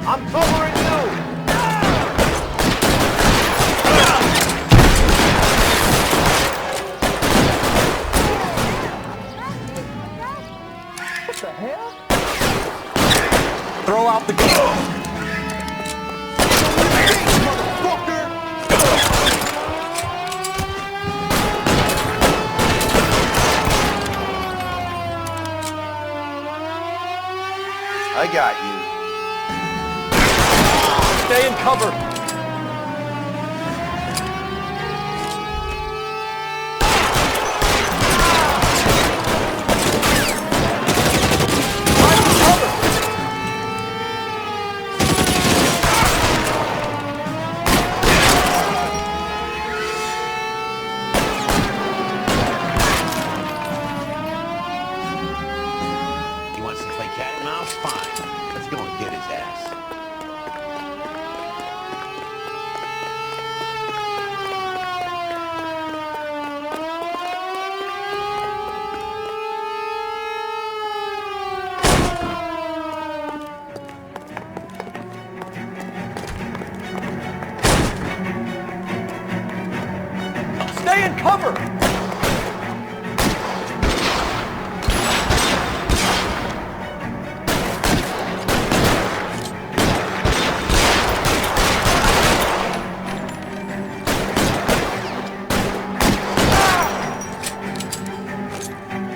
I'm covering you! What the hell? Throw out the gun. I got you. Stay in cover. He wants to play cat and mouse? Fine. Let's go and get his ass. Stay in cover.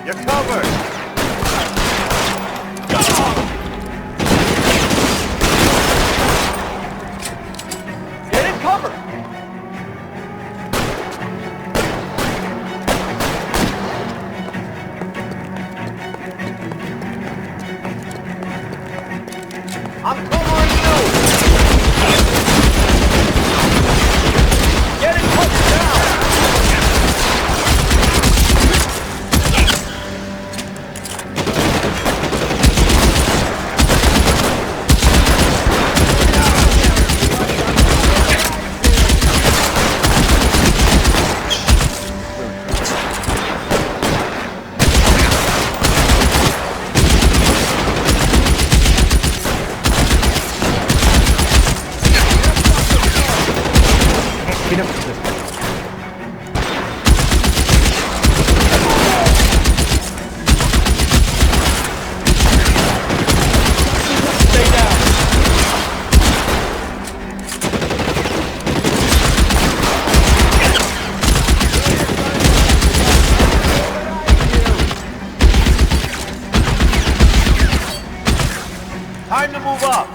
You're covered. Get in cover. I'm covering you! Get in cover now. Time to move up.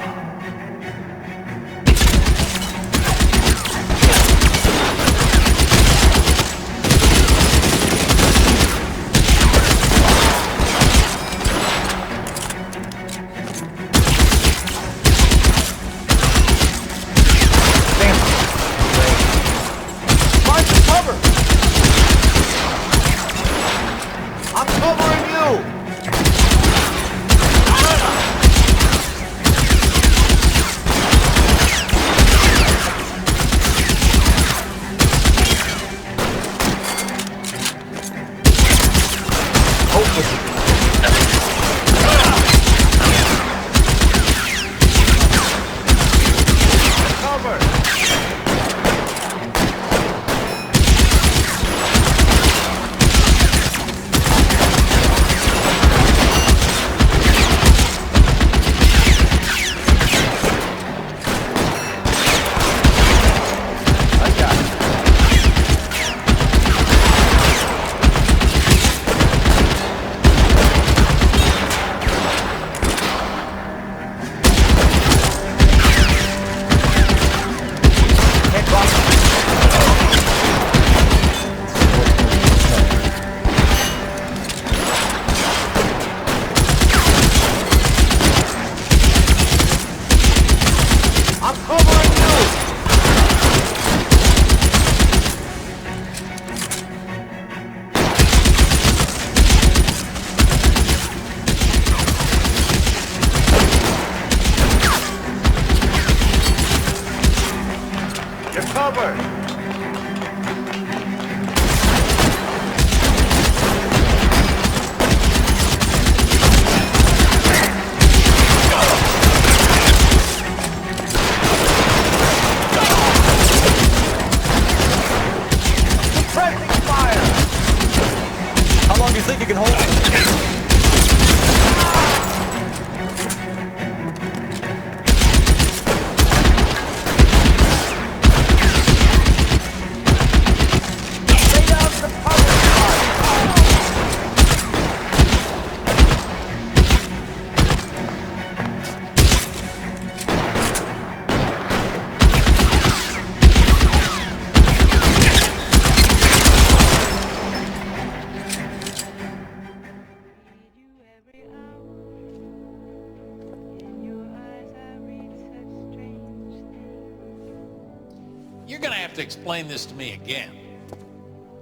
You're gonna have to explain this to me again.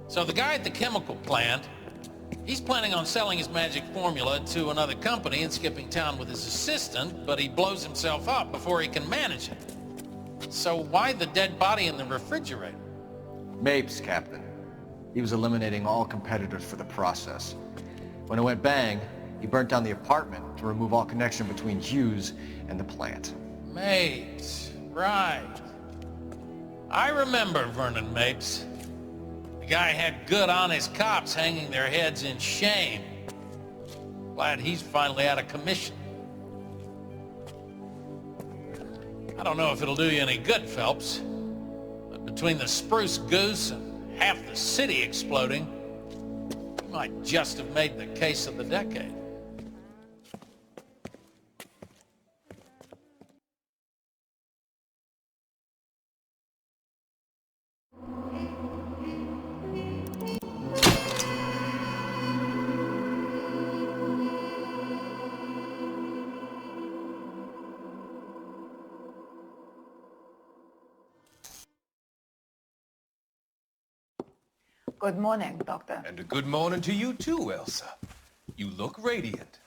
So the guy at the chemical plant, he's planning on selling his magic formula to another company and skipping town with his assistant, but he blows himself up before he can manage it. So why the dead body in the refrigerator? Mapes, Captain. He was eliminating all competitors for the process. When it went bang, he burnt down the apartment to remove all connection between Hughes and the plant. Mapes, right. I remember Vernon Mapes. The guy had good, honest cops hanging their heads in shame. Glad he's finally out of commission. I don't know if it'll do you any good, Phelps, but between the spruce goose and half the city exploding, you might just have made the case of the decade. Good morning, Doctor. And a good morning to you too, Elsa. You look radiant.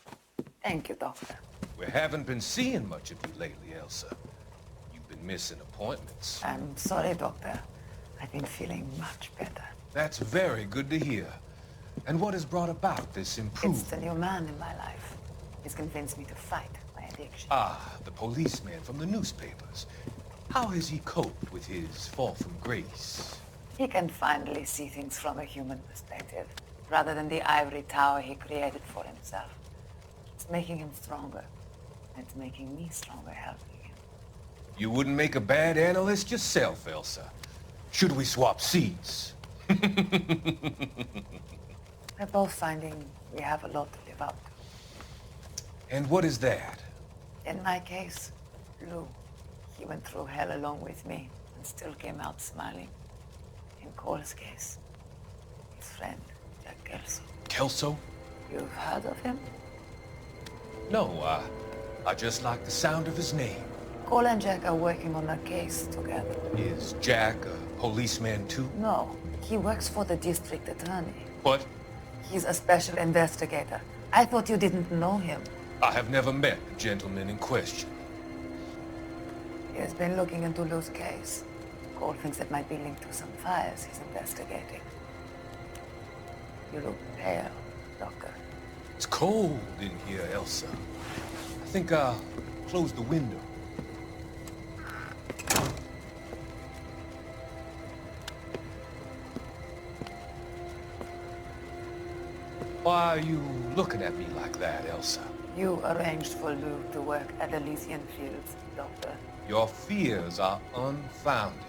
Thank you, Doctor. We haven't been seeing much of you lately, Elsa. You've been missing appointments. I'm sorry, Doctor. I've been feeling much better. That's very good to hear. And what has brought about this improvement? It's the new man in my life. He's convinced me to fight my addiction. Ah, the policeman from the newspapers. How has he coped with his fall from grace? He can finally see things from a human perspective, rather than the ivory tower he created for himself. It's making him stronger. It's making me stronger helping him. You wouldn't make a bad analyst yourself, Elsa. Should we swap seats? We're both finding we have a lot to live up to. And what is that? In my case, Lou. He went through hell along with me and still came out smiling. In Cole's case, his friend, Jack Kelso. Kelso? You've heard of him? No, I just like the sound of his name. Cole and Jack are working on a case together. Is Jack a policeman too? No, he works for the district attorney. What? He's a special investigator. I thought you didn't know him. I have never met the gentleman in question. He has been looking into Lou's case. Cole thinks it might be linked to some fires he's investigating. You look pale, Doctor. It's cold in here, Elsa. I think I'll close the window. Why are you looking at me like that, Elsa? You arranged for Lou to work at Elysian Fields, Doctor. Your fears are unfounded.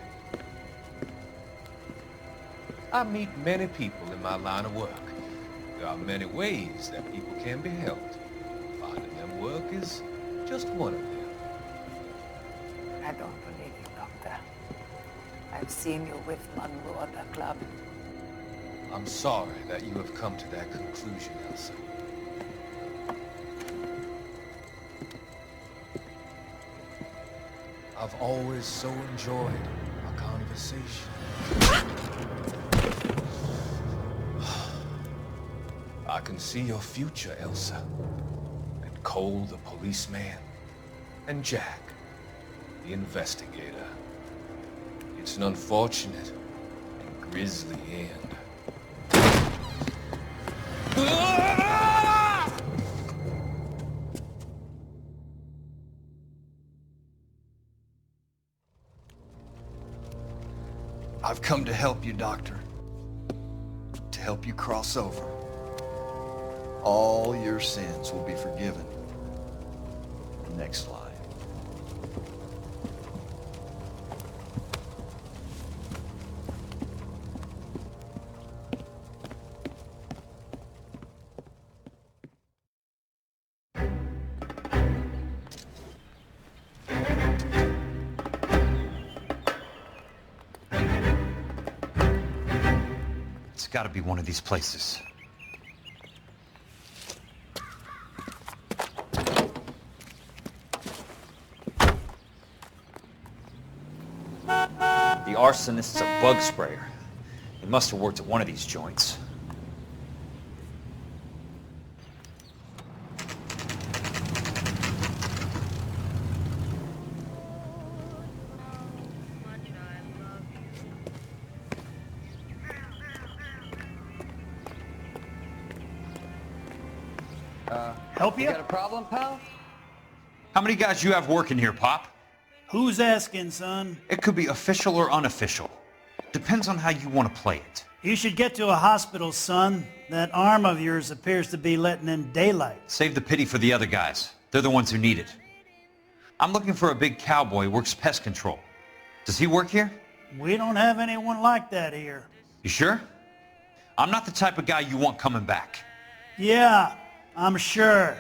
I meet many people in my line of work. There are many ways that people can be helped. Finding them work is just one of them. I don't believe you, Doctor. I've seen you with Monroe at the club. I'm sorry that you have come to that conclusion, Elsa. I've always so enjoyed our conversation. I can see your future, Elsa. And Cole, the policeman, and Jack, the investigator. It's an unfortunate and grisly end. I've come to help you, Doctor. To help you cross over. All your sins will be forgiven. Next slide. It's got to be one of these places. The arsonist's a bug sprayer. He must have worked at one of these joints. Help you? Got a problem, pal? How many guys you have working here, Pop? Who's asking, son? It could be official or unofficial. Depends on how you want to play it. You should get to a hospital, son. That arm of yours appears to be letting in daylight. Save the pity for the other guys. They're the ones who need it. I'm looking for a big cowboy who works pest control. Does he work here? We don't have anyone like that here. You sure? I'm not the type of guy you want coming back. Yeah, I'm sure.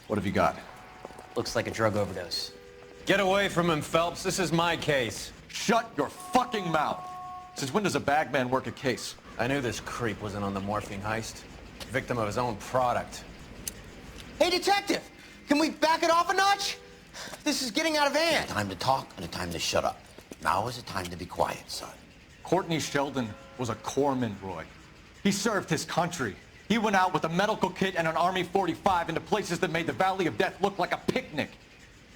What have you got? Looks like a drug overdose. Get away from him, Phelps. This is my case. Shut your fucking mouth! Since when does a bagman work a case? I knew this creep wasn't on the morphine heist. Victim of his own product. Hey, detective! Can we back it off a notch? This is getting out of hand. A time to talk and a time to shut up. Now is a time to be quiet, son. Courtney Sheldon was a corpsman, Roy. He served his country. He went out with a medical kit and an Army 45 into places that made the Valley of Death look like a picnic.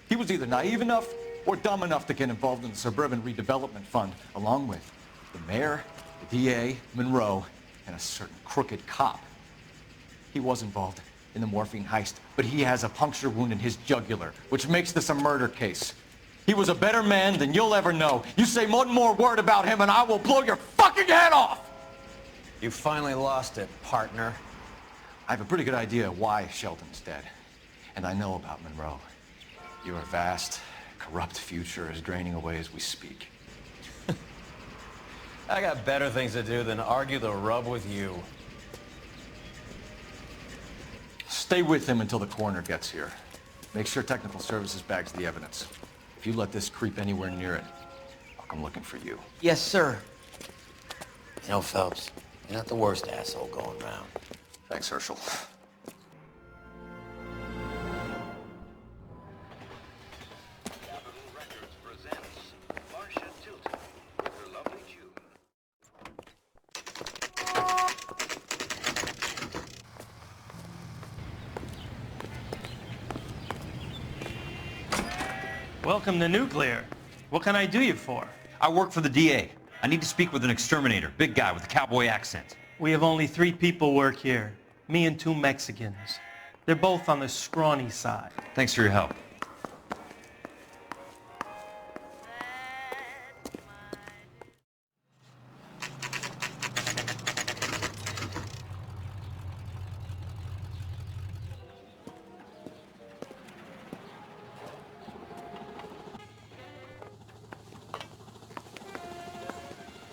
He was either naive enough or dumb enough to get involved in the Suburban Redevelopment Fund, along with the mayor, the DA, Monroe, and a certain crooked cop. He was involved in the morphine heist, but he has a puncture wound in his jugular, which makes this a murder case. He was a better man than you'll ever know. You say one more word about him and I will blow your fucking head off! You finally lost it, partner. I have a pretty good idea why Sheldon's dead. And I know about Monroe. Your vast, corrupt future is draining away as we speak. I got better things to do than argue the rub with you. Stay with him until the coroner gets here. Make sure technical services bags the evidence. If you let this creep anywhere near it, I'll come looking for you. Yes, sir. You know, Phelps, you're not the worst asshole going around. Thanks, Herschel. Welcome to Nuclear. What can I do you for? I work for the DA. I need to speak with an exterminator, big guy with a cowboy accent. We have only 3 people work here. Me and 2 Mexicans. They're both on the scrawny side. Thanks for your help.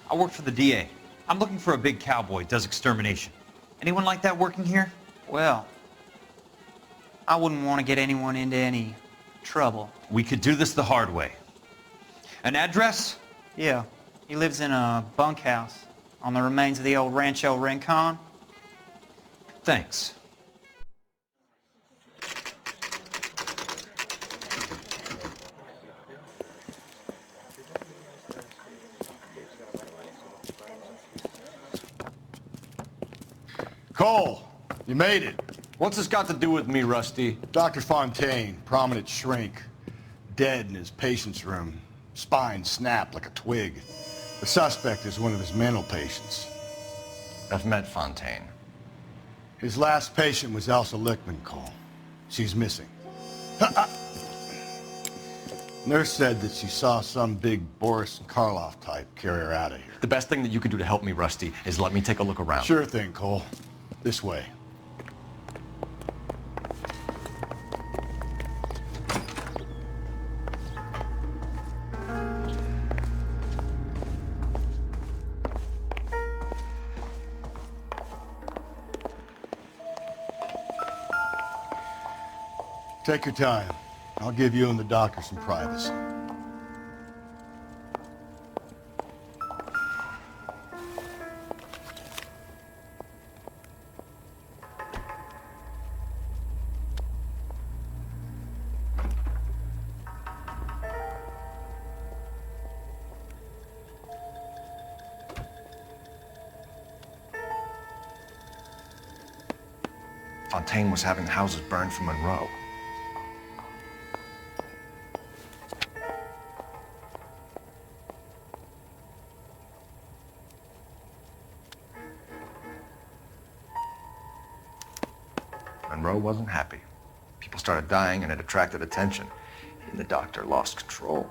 I work for the DA. I'm looking for a big cowboy, does extermination. Anyone like that working here? Well, I wouldn't want to get anyone into any trouble. We could do this the hard way. An address? Yeah, he lives in a bunkhouse on the remains of the old Rancho Rincon. Thanks. Cole, you made it. What's this got to do with me, Rusty? Dr. Fontaine, prominent shrink, dead in his patient's room. Spine snapped like a twig. The suspect is one of his mental patients. I've met Fontaine. His last patient was Elsa Lichtman, Cole. She's missing. Nurse said that she saw some big Boris Karloff type carry her out of here. The best thing that you can do to help me, Rusty, is let me take a look around. Sure thing, Cole. This way. Take your time. I'll give you and the doctor some privacy. Fontaine was having houses burned for Monroe. Monroe wasn't happy. People started dying and it attracted attention. And the doctor lost control.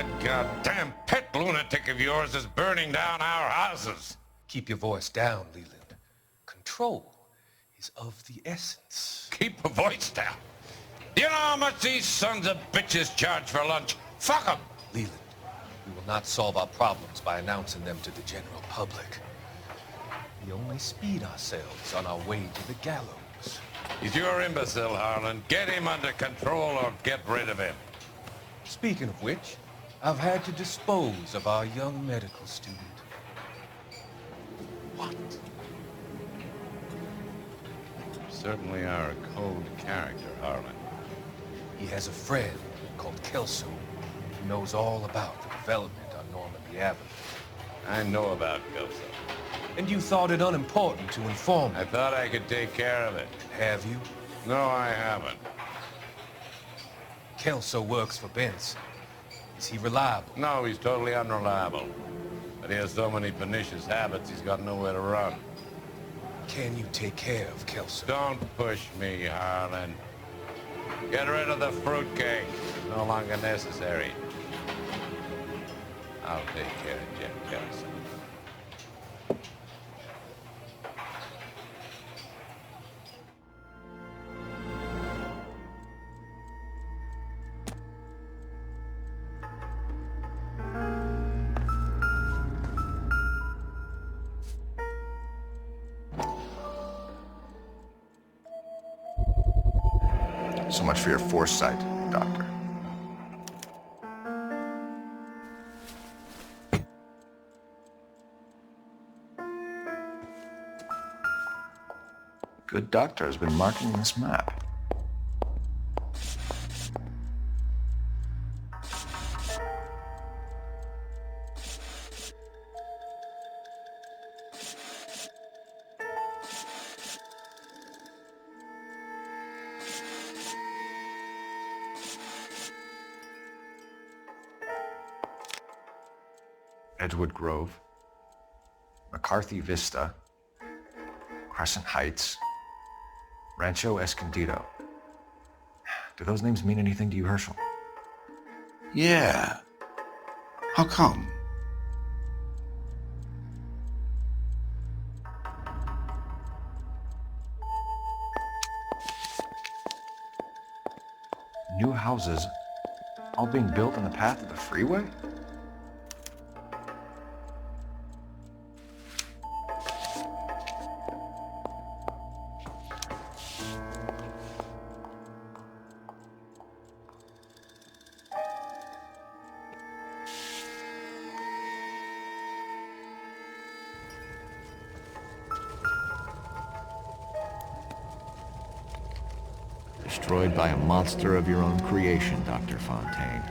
That goddamn pet lunatic of yours is burning down our houses. Keep your voice down, Leland. Control is of the essence. Keep your voice down. Do you know how much these sons of bitches charge for lunch? Fuck them! Leland, we will not solve our problems by announcing them to the general public. We only speed ourselves on our way to the gallows. He's your imbecile, Harlan. Get him under control or get rid of him. Speaking of which, I've had to dispose of our young medical student. What? You certainly are a cold character, Harlan. He has a friend called Kelso who knows all about the development on Normandy Avenue. I know about Kelso. And you thought it unimportant to inform me. I thought I could take care of it. Have you? No, I haven't. Kelso works for Benson. Is he reliable? No, he's totally unreliable. But he has so many pernicious habits, he's got nowhere to run. Can you take care of Kelso? Don't push me, Harlan. Get rid of the fruitcake. It's no longer necessary. I'll take care of Jim Kelso. So much for your foresight, Doctor. Good doctor has been marking this map. Edgewood Grove, McCarthy Vista, Crescent Heights, Rancho Escondido. Do those names mean anything to you, Herschel? Yeah. How come? New houses all being built on the path of the freeway? Destroyed by a monster of your own creation, Dr. Fontaine.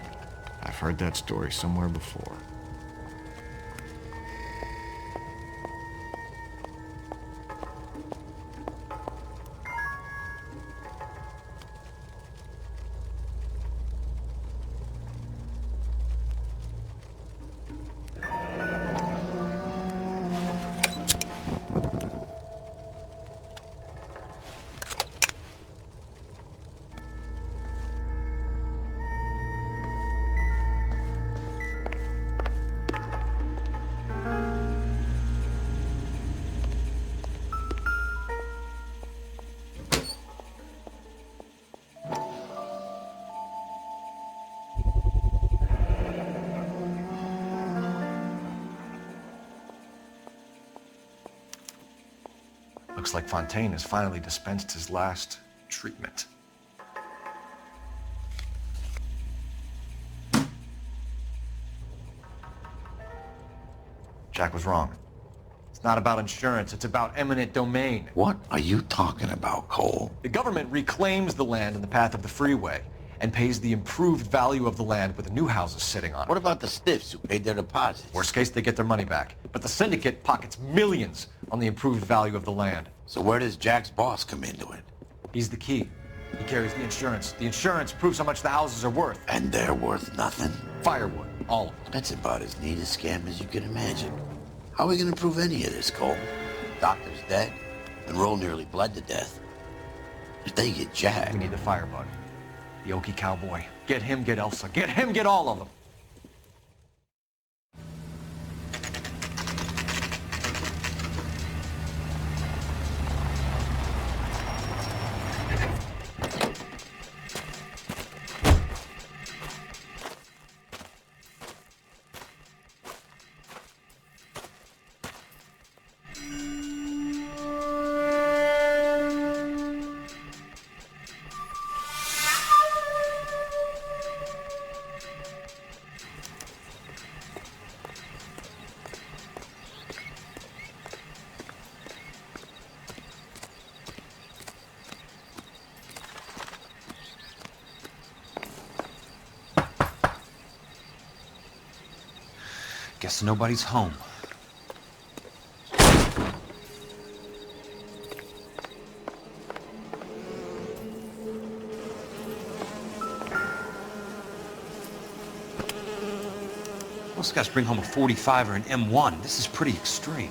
I've heard that story somewhere before. Looks like Fontaine has finally dispensed his last treatment. Jack was wrong. It's not about insurance, it's about eminent domain. What are you talking about, Cole? The government reclaims the land in the path of the freeway and pays the improved value of the land with the new houses sitting on it. What about the stiffs who paid their deposits? Worst case, they get their money back. But the syndicate pockets millions on the improved value of the land. So where does Jack's boss come into it? He's the key. He carries the insurance. The insurance proves how much the houses are worth. And they're worth nothing? Firewood, all of them. That's about as neat a scam as you can imagine. How are we going to prove any of this, Cole? Doctor's dead, and Roll nearly bled to death. If they get Jack... We need the firebug. The Okie cowboy. Get him, get Elsa. Get him, get all of them. Guess nobody's home. Most guys bring home a 45 or an M1. This is pretty extreme.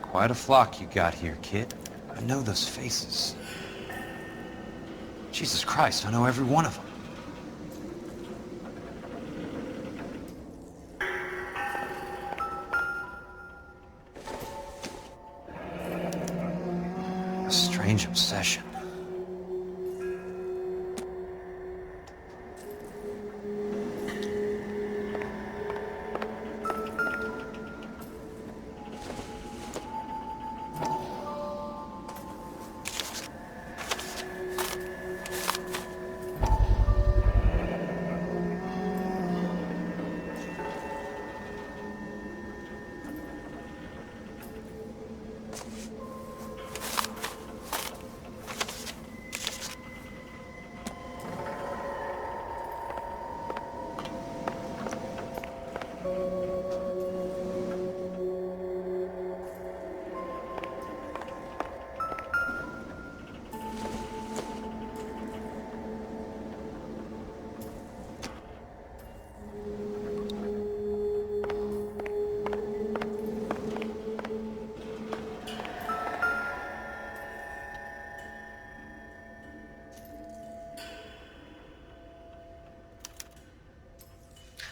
Quite a flock you got here, kid. I know those faces. Jesus Christ, I know every one of them. A strange obsession.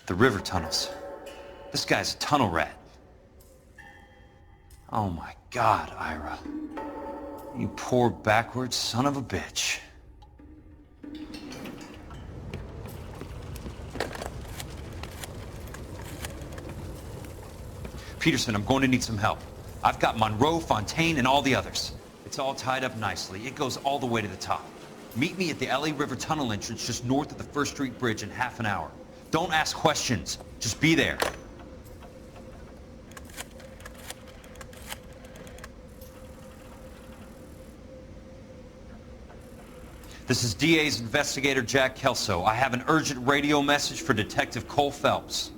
The river tunnels. This guy's a tunnel rat. Oh my God, Ira. You poor backwards son of a bitch. Peterson, I'm going to need some help. I've got Monroe, Fontaine, and all the others. It's all tied up nicely. It goes all the way to the top. Meet me at the LA River Tunnel entrance just north of the First Street Bridge in half an hour. Don't ask questions. Just be there. This is DA's investigator Jack Kelso. I have an urgent radio message for Detective Coul Felps.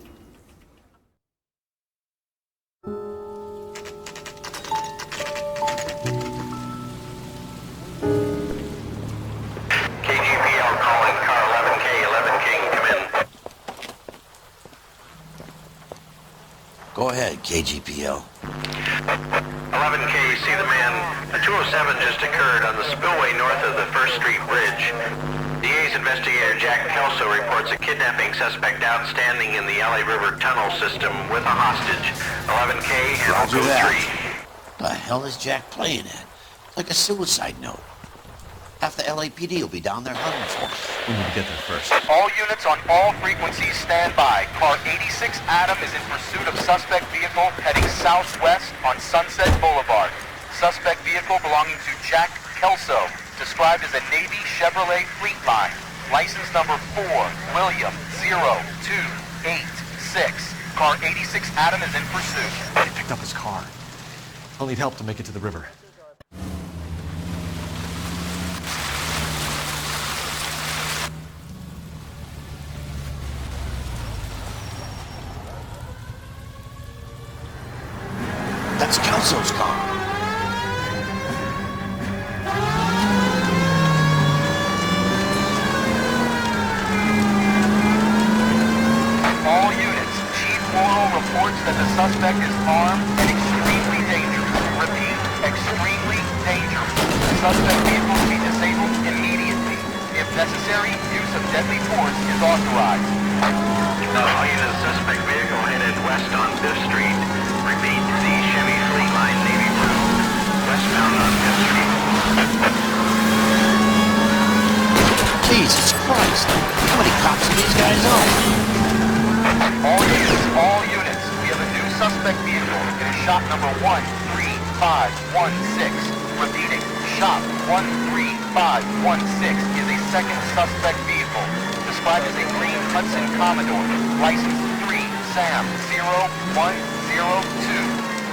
Go ahead, KGPL. 11K, see the man. A 207 just occurred on the spillway north of the First Street Bridge. DA's investigator Jack Kelso reports a kidnapping suspect outstanding in the LA River tunnel system with a hostage. 11K, Roger code that. 3. The hell is Jack playing at? Like a suicide note. Half the LAPD will be down there hunting for him. We need to get there first. All units on all frequencies stand by. Car 86 Adam is in pursuit of suspect vehicle heading southwest on Sunset Boulevard. Suspect vehicle belonging to Jack Kelso, described as a Navy Chevrolet Fleetline. License number 4, William 0286. Car 86 Adam is in pursuit. They picked up his car. I'll need help to make it to the river. That's Kelso's car. reports that the suspect is armed and extremely dangerous. Repeat, extremely dangerous. The suspect vehicle to be disabled immediately. If necessary, use of deadly force is authorized. All units, suspect vehicle headed west on 5th Street. Repeat, see Chevy Fleet Line Navy Blue. Westbound on 5th Street. Jesus Christ! How many cops are these guys on? All units, we have a new suspect vehicle. It is shop number 13516. Repeating, shop 13516 is a second suspect vehicle. Described as a green Hudson Commodore. License 3 Sam 0102.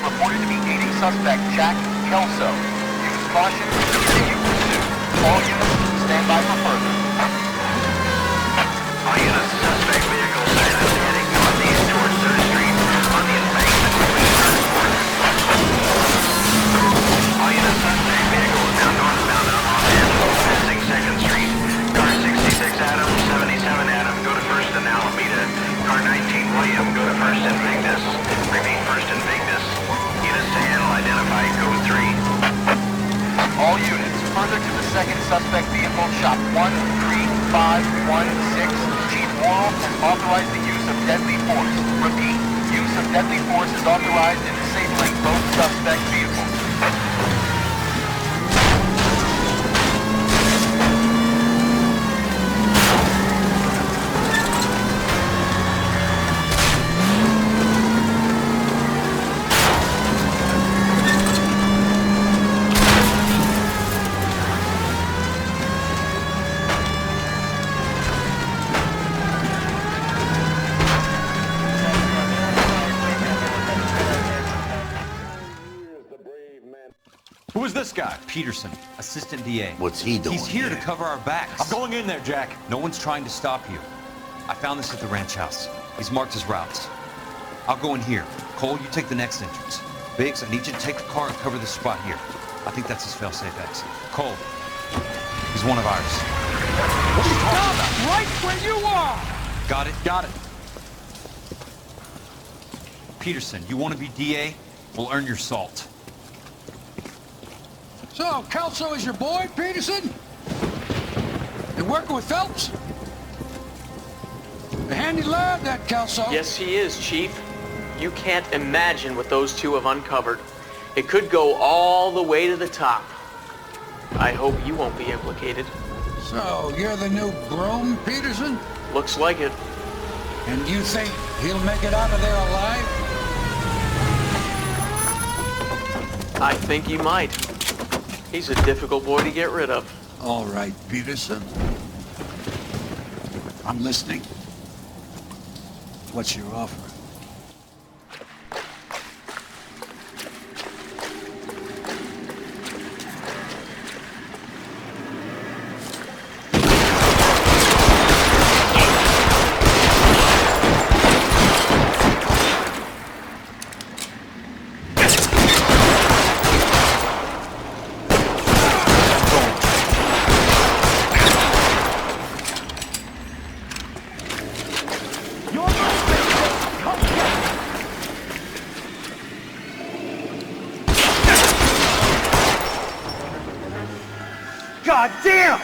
Reported to be aiding suspect Jack Kelso. Use caution, continue pursuit. All units, stand by for further. All units, suspect vehicle sighted heading northeast towards 3rd Street on the embankment between 3rd and 4th. All units, suspect vehicle is now northbound on Los Angeles, passing 2nd Street. Car 66 Adam, 77 Adam, go to 1st and Alameda. Car 19 William, go to 1st and Vignes. Repeat, 1st and Vignes. Units to handle, identify code 3. All units, further to the second suspect vehicle, shop 13516. Chief Worrell has authorized the use of deadly force. Repeat, use of deadly force is authorized in disabling both suspect vehicles. Who is this guy? Peterson, assistant DA. What's he doing He's here to here? cover our backs. I'm going in there, Jack. No one's trying to stop you. I found this at the ranch house. He's marked his routes. I'll go in here. Cole, you take the next entrance. Biggs, I need you to take the car and cover this spot here. I think that's his fail-safe exit. Cole, he's one of ours. What are you talking about? Right where you are! Got it? Got it. Peterson, you want to be DA? We'll earn your salt. So, Kelso is your boy, Peterson? You working with Phelps? A handy lad, that Kelso. Yes, he is, Chief. You can't imagine what those two have uncovered. It could go all the way to the top. I hope you won't be implicated. So, you're the new groom, Peterson? Looks like it. And you think he'll make it out of there alive? I think he might. He's a difficult boy to get rid of. All right, Peterson. I'm listening. What's your offer? God damn!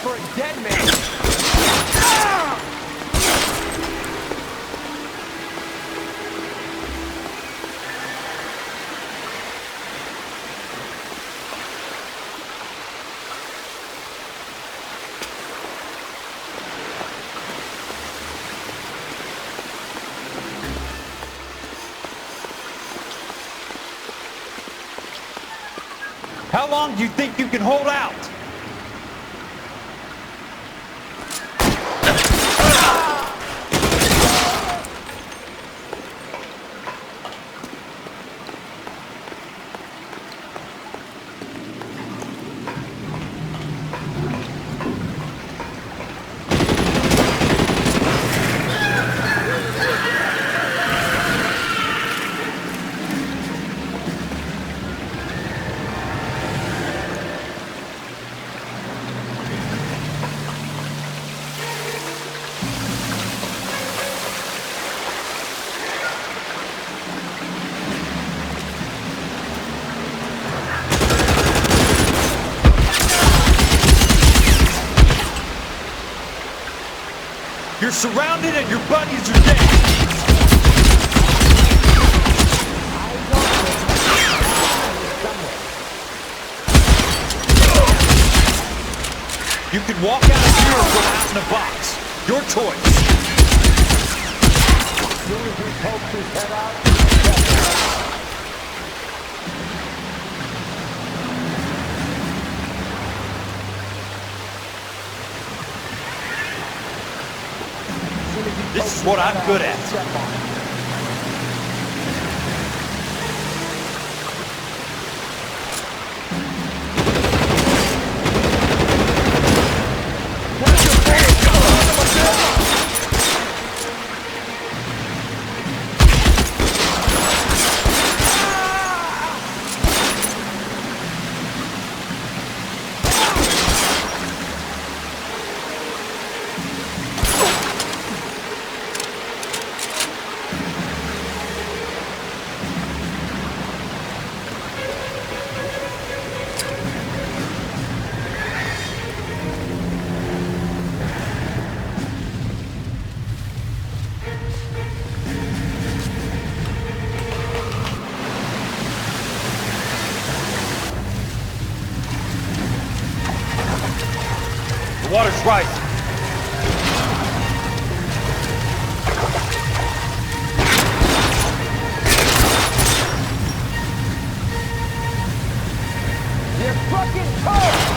for a dead man. How long do you think you can hold out? You're surrounded and your buddies are dead. You can walk out of here or go out in a box. Your choice. As soon as he pokes his head out, This is what I'm good at. The water's rising. you're fucking toast!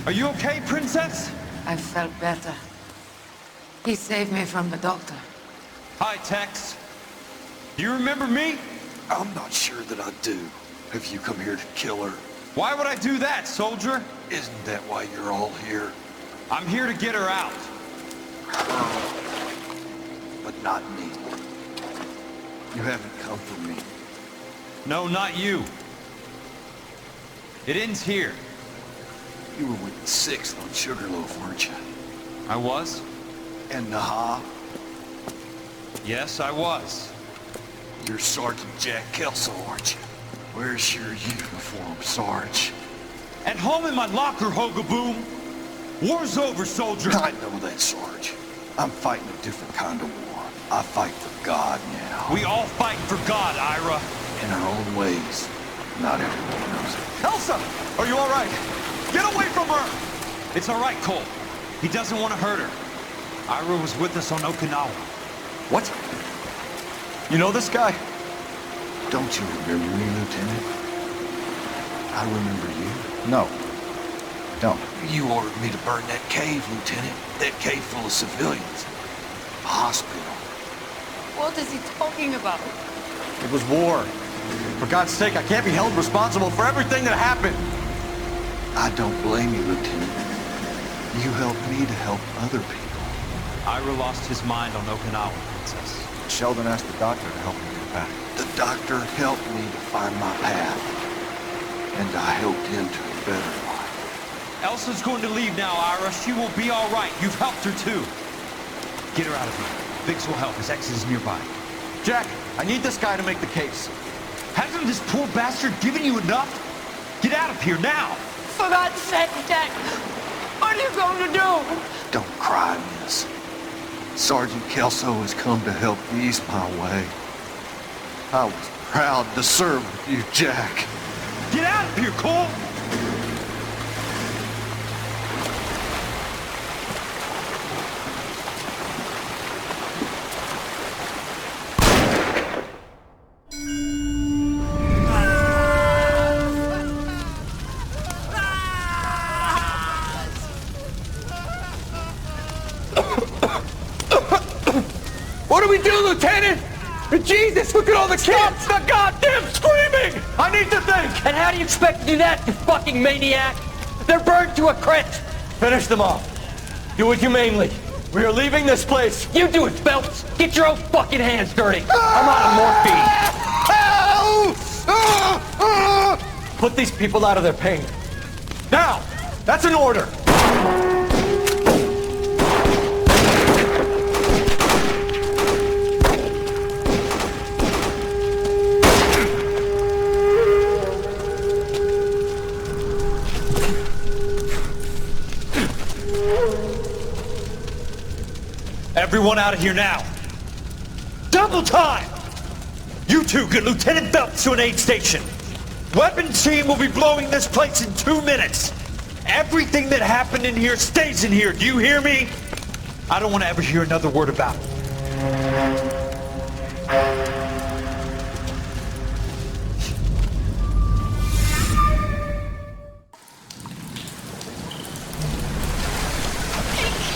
Are you okay, Princess? I felt better. He saved me from the doctor. Hi, Tex. Do you remember me? I'm not sure that I do. Have you come here to kill her? Why would I do that, soldier? Isn't that why you're all here? I'm here to get her out. But not me. You haven't come for me. No, not you. It ends here. You were with the 6th on Sugarloaf, weren't you? I was? And Naha? Yes, I was. You're Sergeant Jack Kelso, aren't you? Where's your uniform, Sarge? At home in my locker, Hogaboom. War's over, soldier. I know that, Sarge. I'm fighting a different kind of war. I fight for God now. We all fight for God, Ira. In our own ways. Not everyone knows it. Elsa! Are you all right? Get away from her! It's all right, Cole. He doesn't want to hurt her. Ira was with us on Okinawa. What? You know this guy? Don't you remember me, Lieutenant? I remember you. No. Don't. You ordered me to burn that cave, Lieutenant. That cave full of civilians. A hospital. What is he talking about? It was war. For God's sake, I can't be held responsible for everything that happened. I don't blame you, Lieutenant. You helped me to help other people. Ira lost his mind on Okinawa, Princess. Sheldon asked the doctor to help him get back. The doctor helped me to find my path. And I helped him to a better life. Elsa's going to leave now, Ira. She will be all right. You've helped her, too. Get her out of here. Biggs will help. His ex is nearby. Jack, I need this guy to make the case. Hasn't this poor bastard given you enough? Get out of here now! For God's sake, Jack! What are you going to do? Don't cry, miss. Sergeant Kelso has come to help ease my way. I was proud to serve with you, Jack. Get out of here, Cole! What do we do, Lieutenant? Jesus, look at all the kids! Stop the goddamn screaming! I need to think! And how do you expect to do that, you fucking maniac? They're burned to a crisp! Finish them off. Do it humanely. We are leaving this place. You do it, Phelps! Get your own fucking hands dirty! I'm out of morphine! Put these people out of their pain. Now! That's an order! Everyone out of here now! Double time! You two get Lieutenant Phelps to an aid station. Weapons team will be blowing this place in 2 minutes. Everything that happened in here stays in here. Do you hear me? I don't want to ever hear another word about it.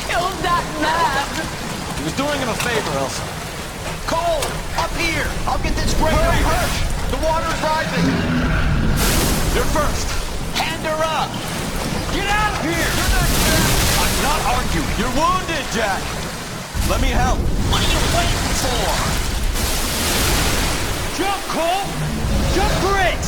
Killed that man! He was doing him a favor, Elsa. Cole! Up here! I'll get this breaker first! The water's rising! You're first! Hand her up! Get out of here! You're not Jack! I'm not arguing. You're wounded, Jack! Let me help. What are you waiting for? Jump, Cole! Jump for it!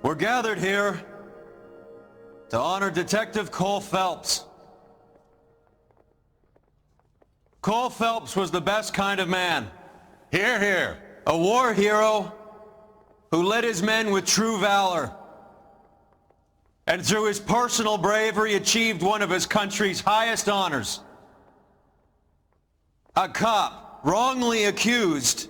We're gathered here to honor Detective Coul Felps. Coul Felps was the best kind of man. Hear, hear. A war hero who led his men with true valor. And through his personal bravery achieved one of his country's highest honors. A cop wrongly accused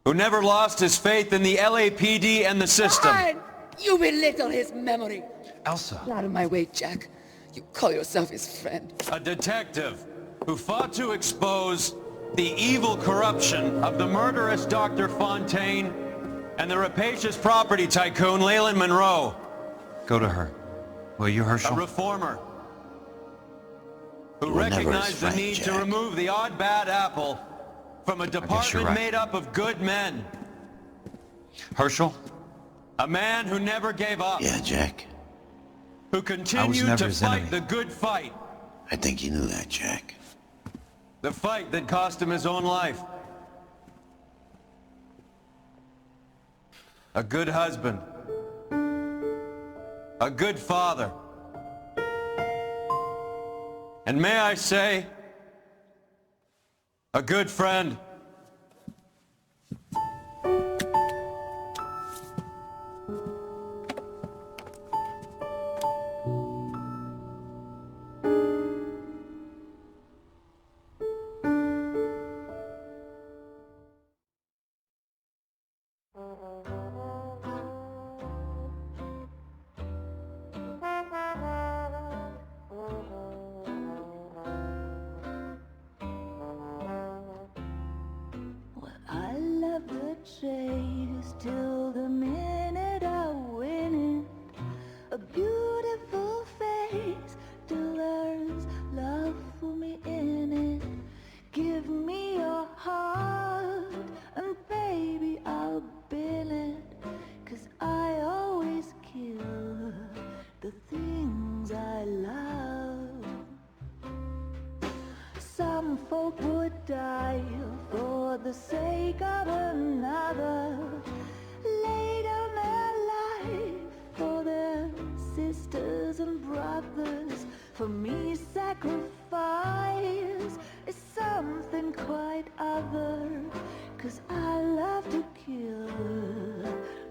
who never lost his faith in the LAPD and the system. Fine. You belittle his memory. Elsa. Get out of my way, Jack. You call yourself his friend. A detective who fought to expose the evil corruption of the murderous Dr. Fontaine And the rapacious property tycoon, Leland Monroe. Go to her. Will you, Herschel? A reformer. Who recognized the need to remove the odd bad apple from a department made up of good men. Herschel? A man who never gave up. Yeah, Jack. Who continued to fight the good fight. I think you knew that, Jack. The fight that cost him his own life. A good husband. A good father. And may I say, a good friend. chase till the minute I win it. A beautiful face till there's love for me in it. Give me your heart and baby I'll bill it. 'Cause I always kill the things I love. Some folk would die for the sake of another, lay down their life for their sisters and brothers. For me, sacrifice is something quite other, 'cause I love to kill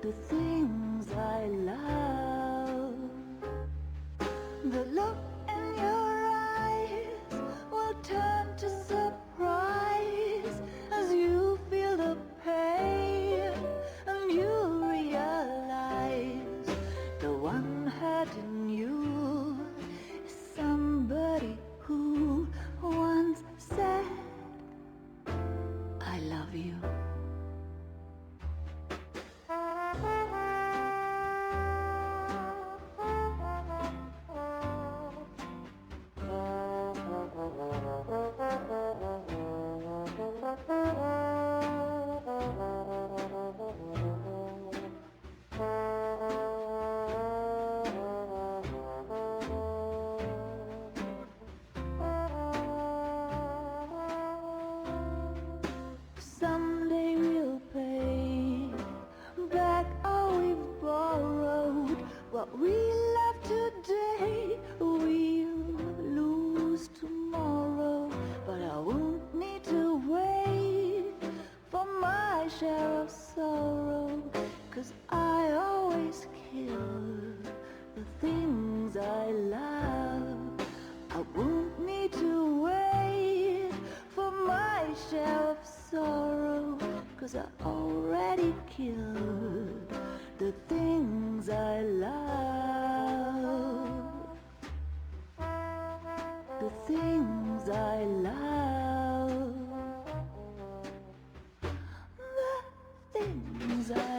the things I love. The look in your eyes will turn to surprise as you feel the pain and you realize the one hurting you is somebody who once said, I love you. Someday we'll pay back all we've borrowed. What we love today, we'll lose tomorrow. But I won't need to wait for my share of sorrow, 'cause I always kill the things I love. I won't need to wait for my share of sorrow, 'cause I already killed the things I love. The things I love. The things I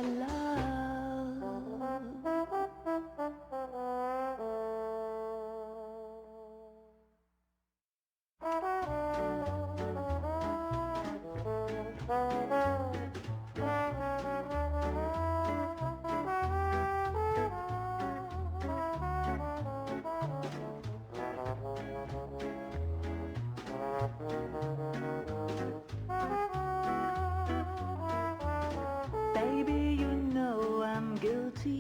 Baby, you know I'm guilty.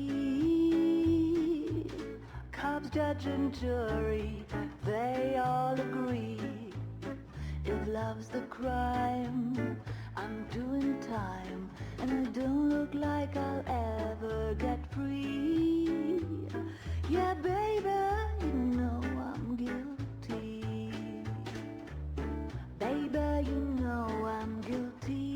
Cops, judge and jury, they all agree. If love's the crime, I'm doing time, and it don't look like I'll ever get free. Yeah, baby, you know I'm guilty. Baby, you know I'm guilty.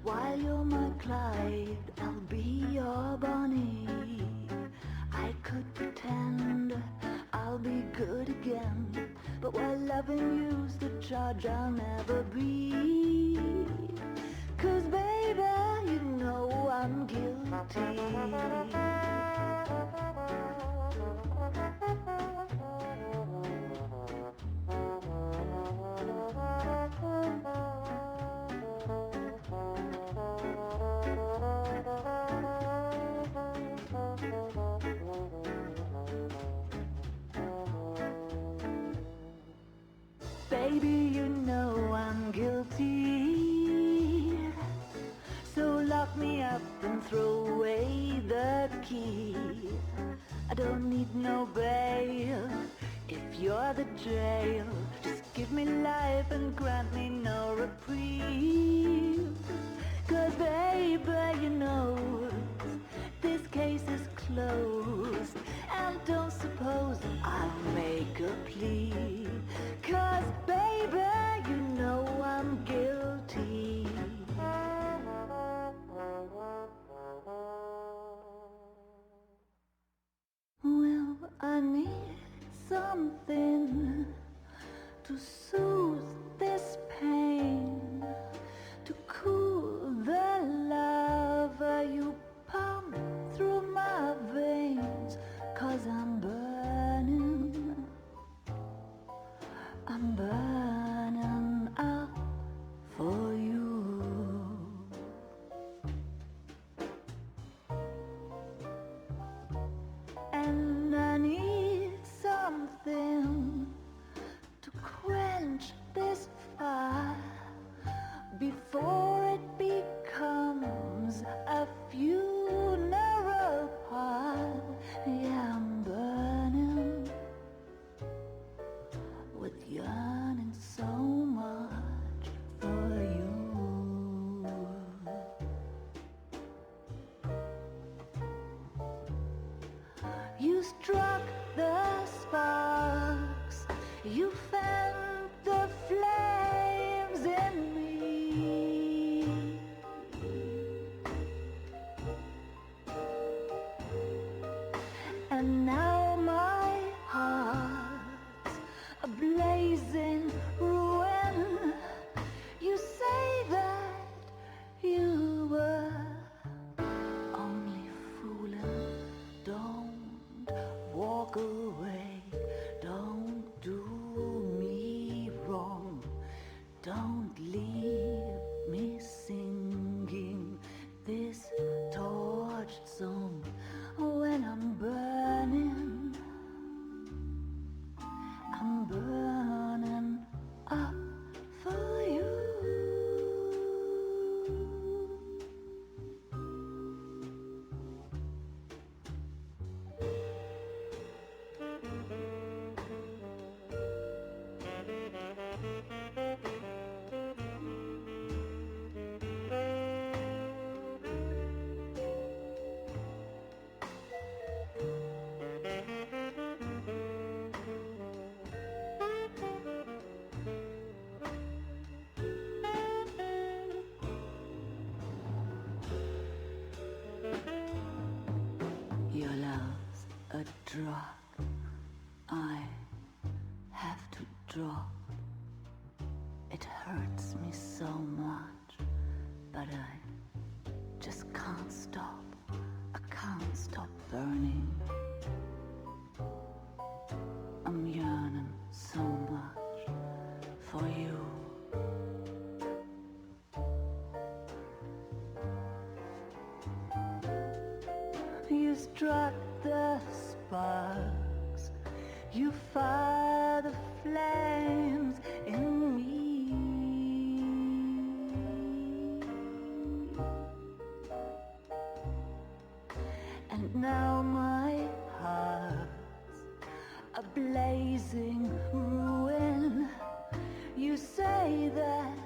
While you're my Clyde, I'll be your Bonnie. I could pretend I'll be good again, but while loving you's the charge I'll never be. 'Cause baby, guilty. Baby, you know I'm guilty, so lock me up and throw away the key. I don't need no bail if you're the jail. Just give me life and grant me no reprieve. 'Cause baby, you know this case is closed, and don't suppose I'll make a plea. 'Cause baby, you know I'm guilty. Well, I need something to soothe this pain, to cool the lava you pump through my veins. 'Cause I'm burning up for you. And I need something to quench this fire before it becomes a funeral pile. Yeah, I'm burning with yearning so much for you. You struck the sparks, you felt the flames in me. And now my heart's a blazing ruin. You say that you were only fooling. Don't walk away. Don't do me wrong. Don't leave me singing this torched song when I'm burning. I'm burning up for you. Your love's a drug I have to drop. It hurts me so much, but I just can't stop. I can't stop burning. I'm yearning so much for you. You struck the sparks, you fire the flames in me. And now my heart's a blazing ruin. You say that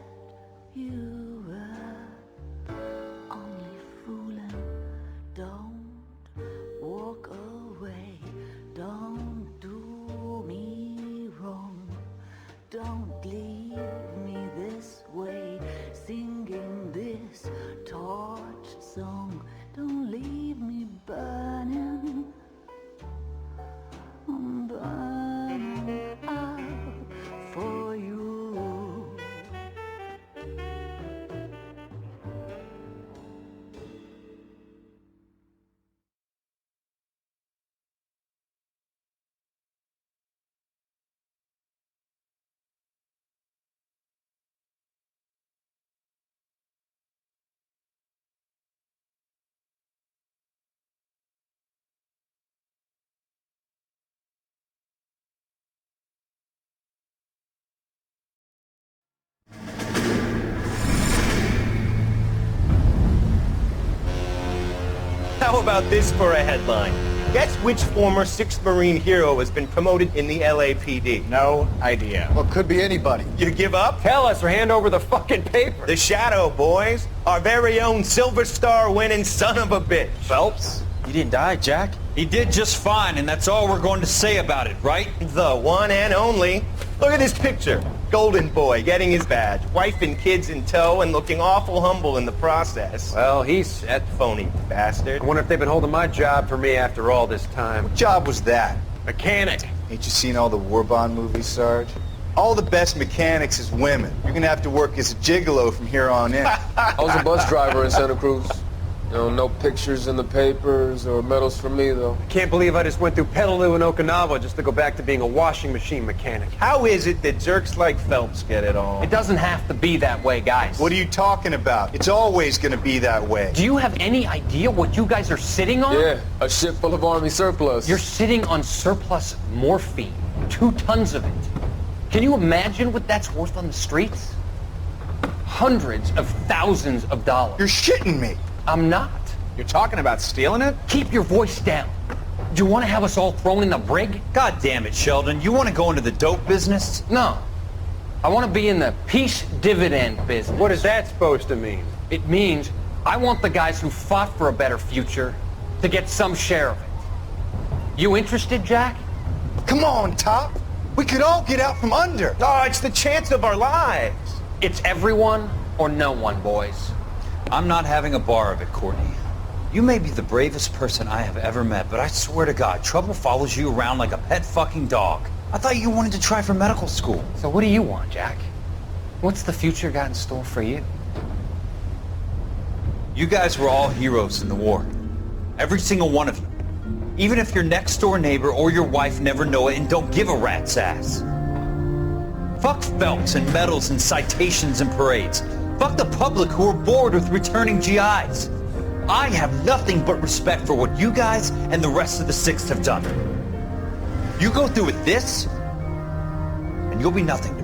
you were only fooling. Don't walk away. Don't do me wrong. Don't leave me this way, singing this torched song. Don't leave me burning. I'm burning up for you. How about this for a headline? Guess which former 6th Marine hero has been promoted in the LAPD? No idea. Well, could be anybody. You give up? Tell us or hand over the fucking paper. The Shadow, boys. Our very own Silver Star winning son of a bitch. Phelps? You didn't die, Jack. He did just fine, and that's all we're going to say about it, right? The one and only. Look at this picture. Golden boy getting his badge, wife and kids in tow, and looking awful humble in the process. Well, he's set. Phony bastard. I wonder if they've been holding my job for me after all this time. What job was that? Mechanic. Ain't you seen all the war bond movies, Sarge? All the best mechanics is women. You're gonna have to work as a gigolo from here on in. I was a bus driver in Santa Cruz. You know, no pictures in the papers or medals for me, though. I can't believe I just went through Petaloo and Okinawa just to go back to being a washing machine mechanic. How is it that jerks like Phelps get it all? It doesn't have to be that way, guys. What are you talking about? It's always gonna be that way. Do you have any idea what you guys are sitting on? Yeah, a ship full of Army surplus. You're sitting on surplus morphine. 2 tons of it. Can you imagine what that's worth on the streets? Hundreds of thousands of dollars. You're shitting me. I'm not. You're talking about stealing it? Keep your voice down. Do you want to have us all thrown in the brig? God damn it, Sheldon. You want to go into the dope business? No. I want to be in the peace dividend business. What is that supposed to mean? It means I want the guys who fought for a better future to get some share of it. You interested, Jack? Come on, Top. We could all get out from under. Oh, it's the chance of our lives. It's everyone or no one, boys. I'm not having a bar of it, Courtney. You may be the bravest person I have ever met, but I swear to God, trouble follows you around like a pet fucking dog. I thought you wanted to try for medical school. So what do you want, Jack? What's the future got in store for you? You guys were all heroes in the war. Every single one of you. Even if your next door neighbor or your wife never know it and don't give a rat's ass. Fuck Phelps and medals and citations and parades. Fuck the public who are bored with returning GIs. I have nothing but respect for what you guys and the rest of the 6th have done. You go through with this, and you'll be nothing to me.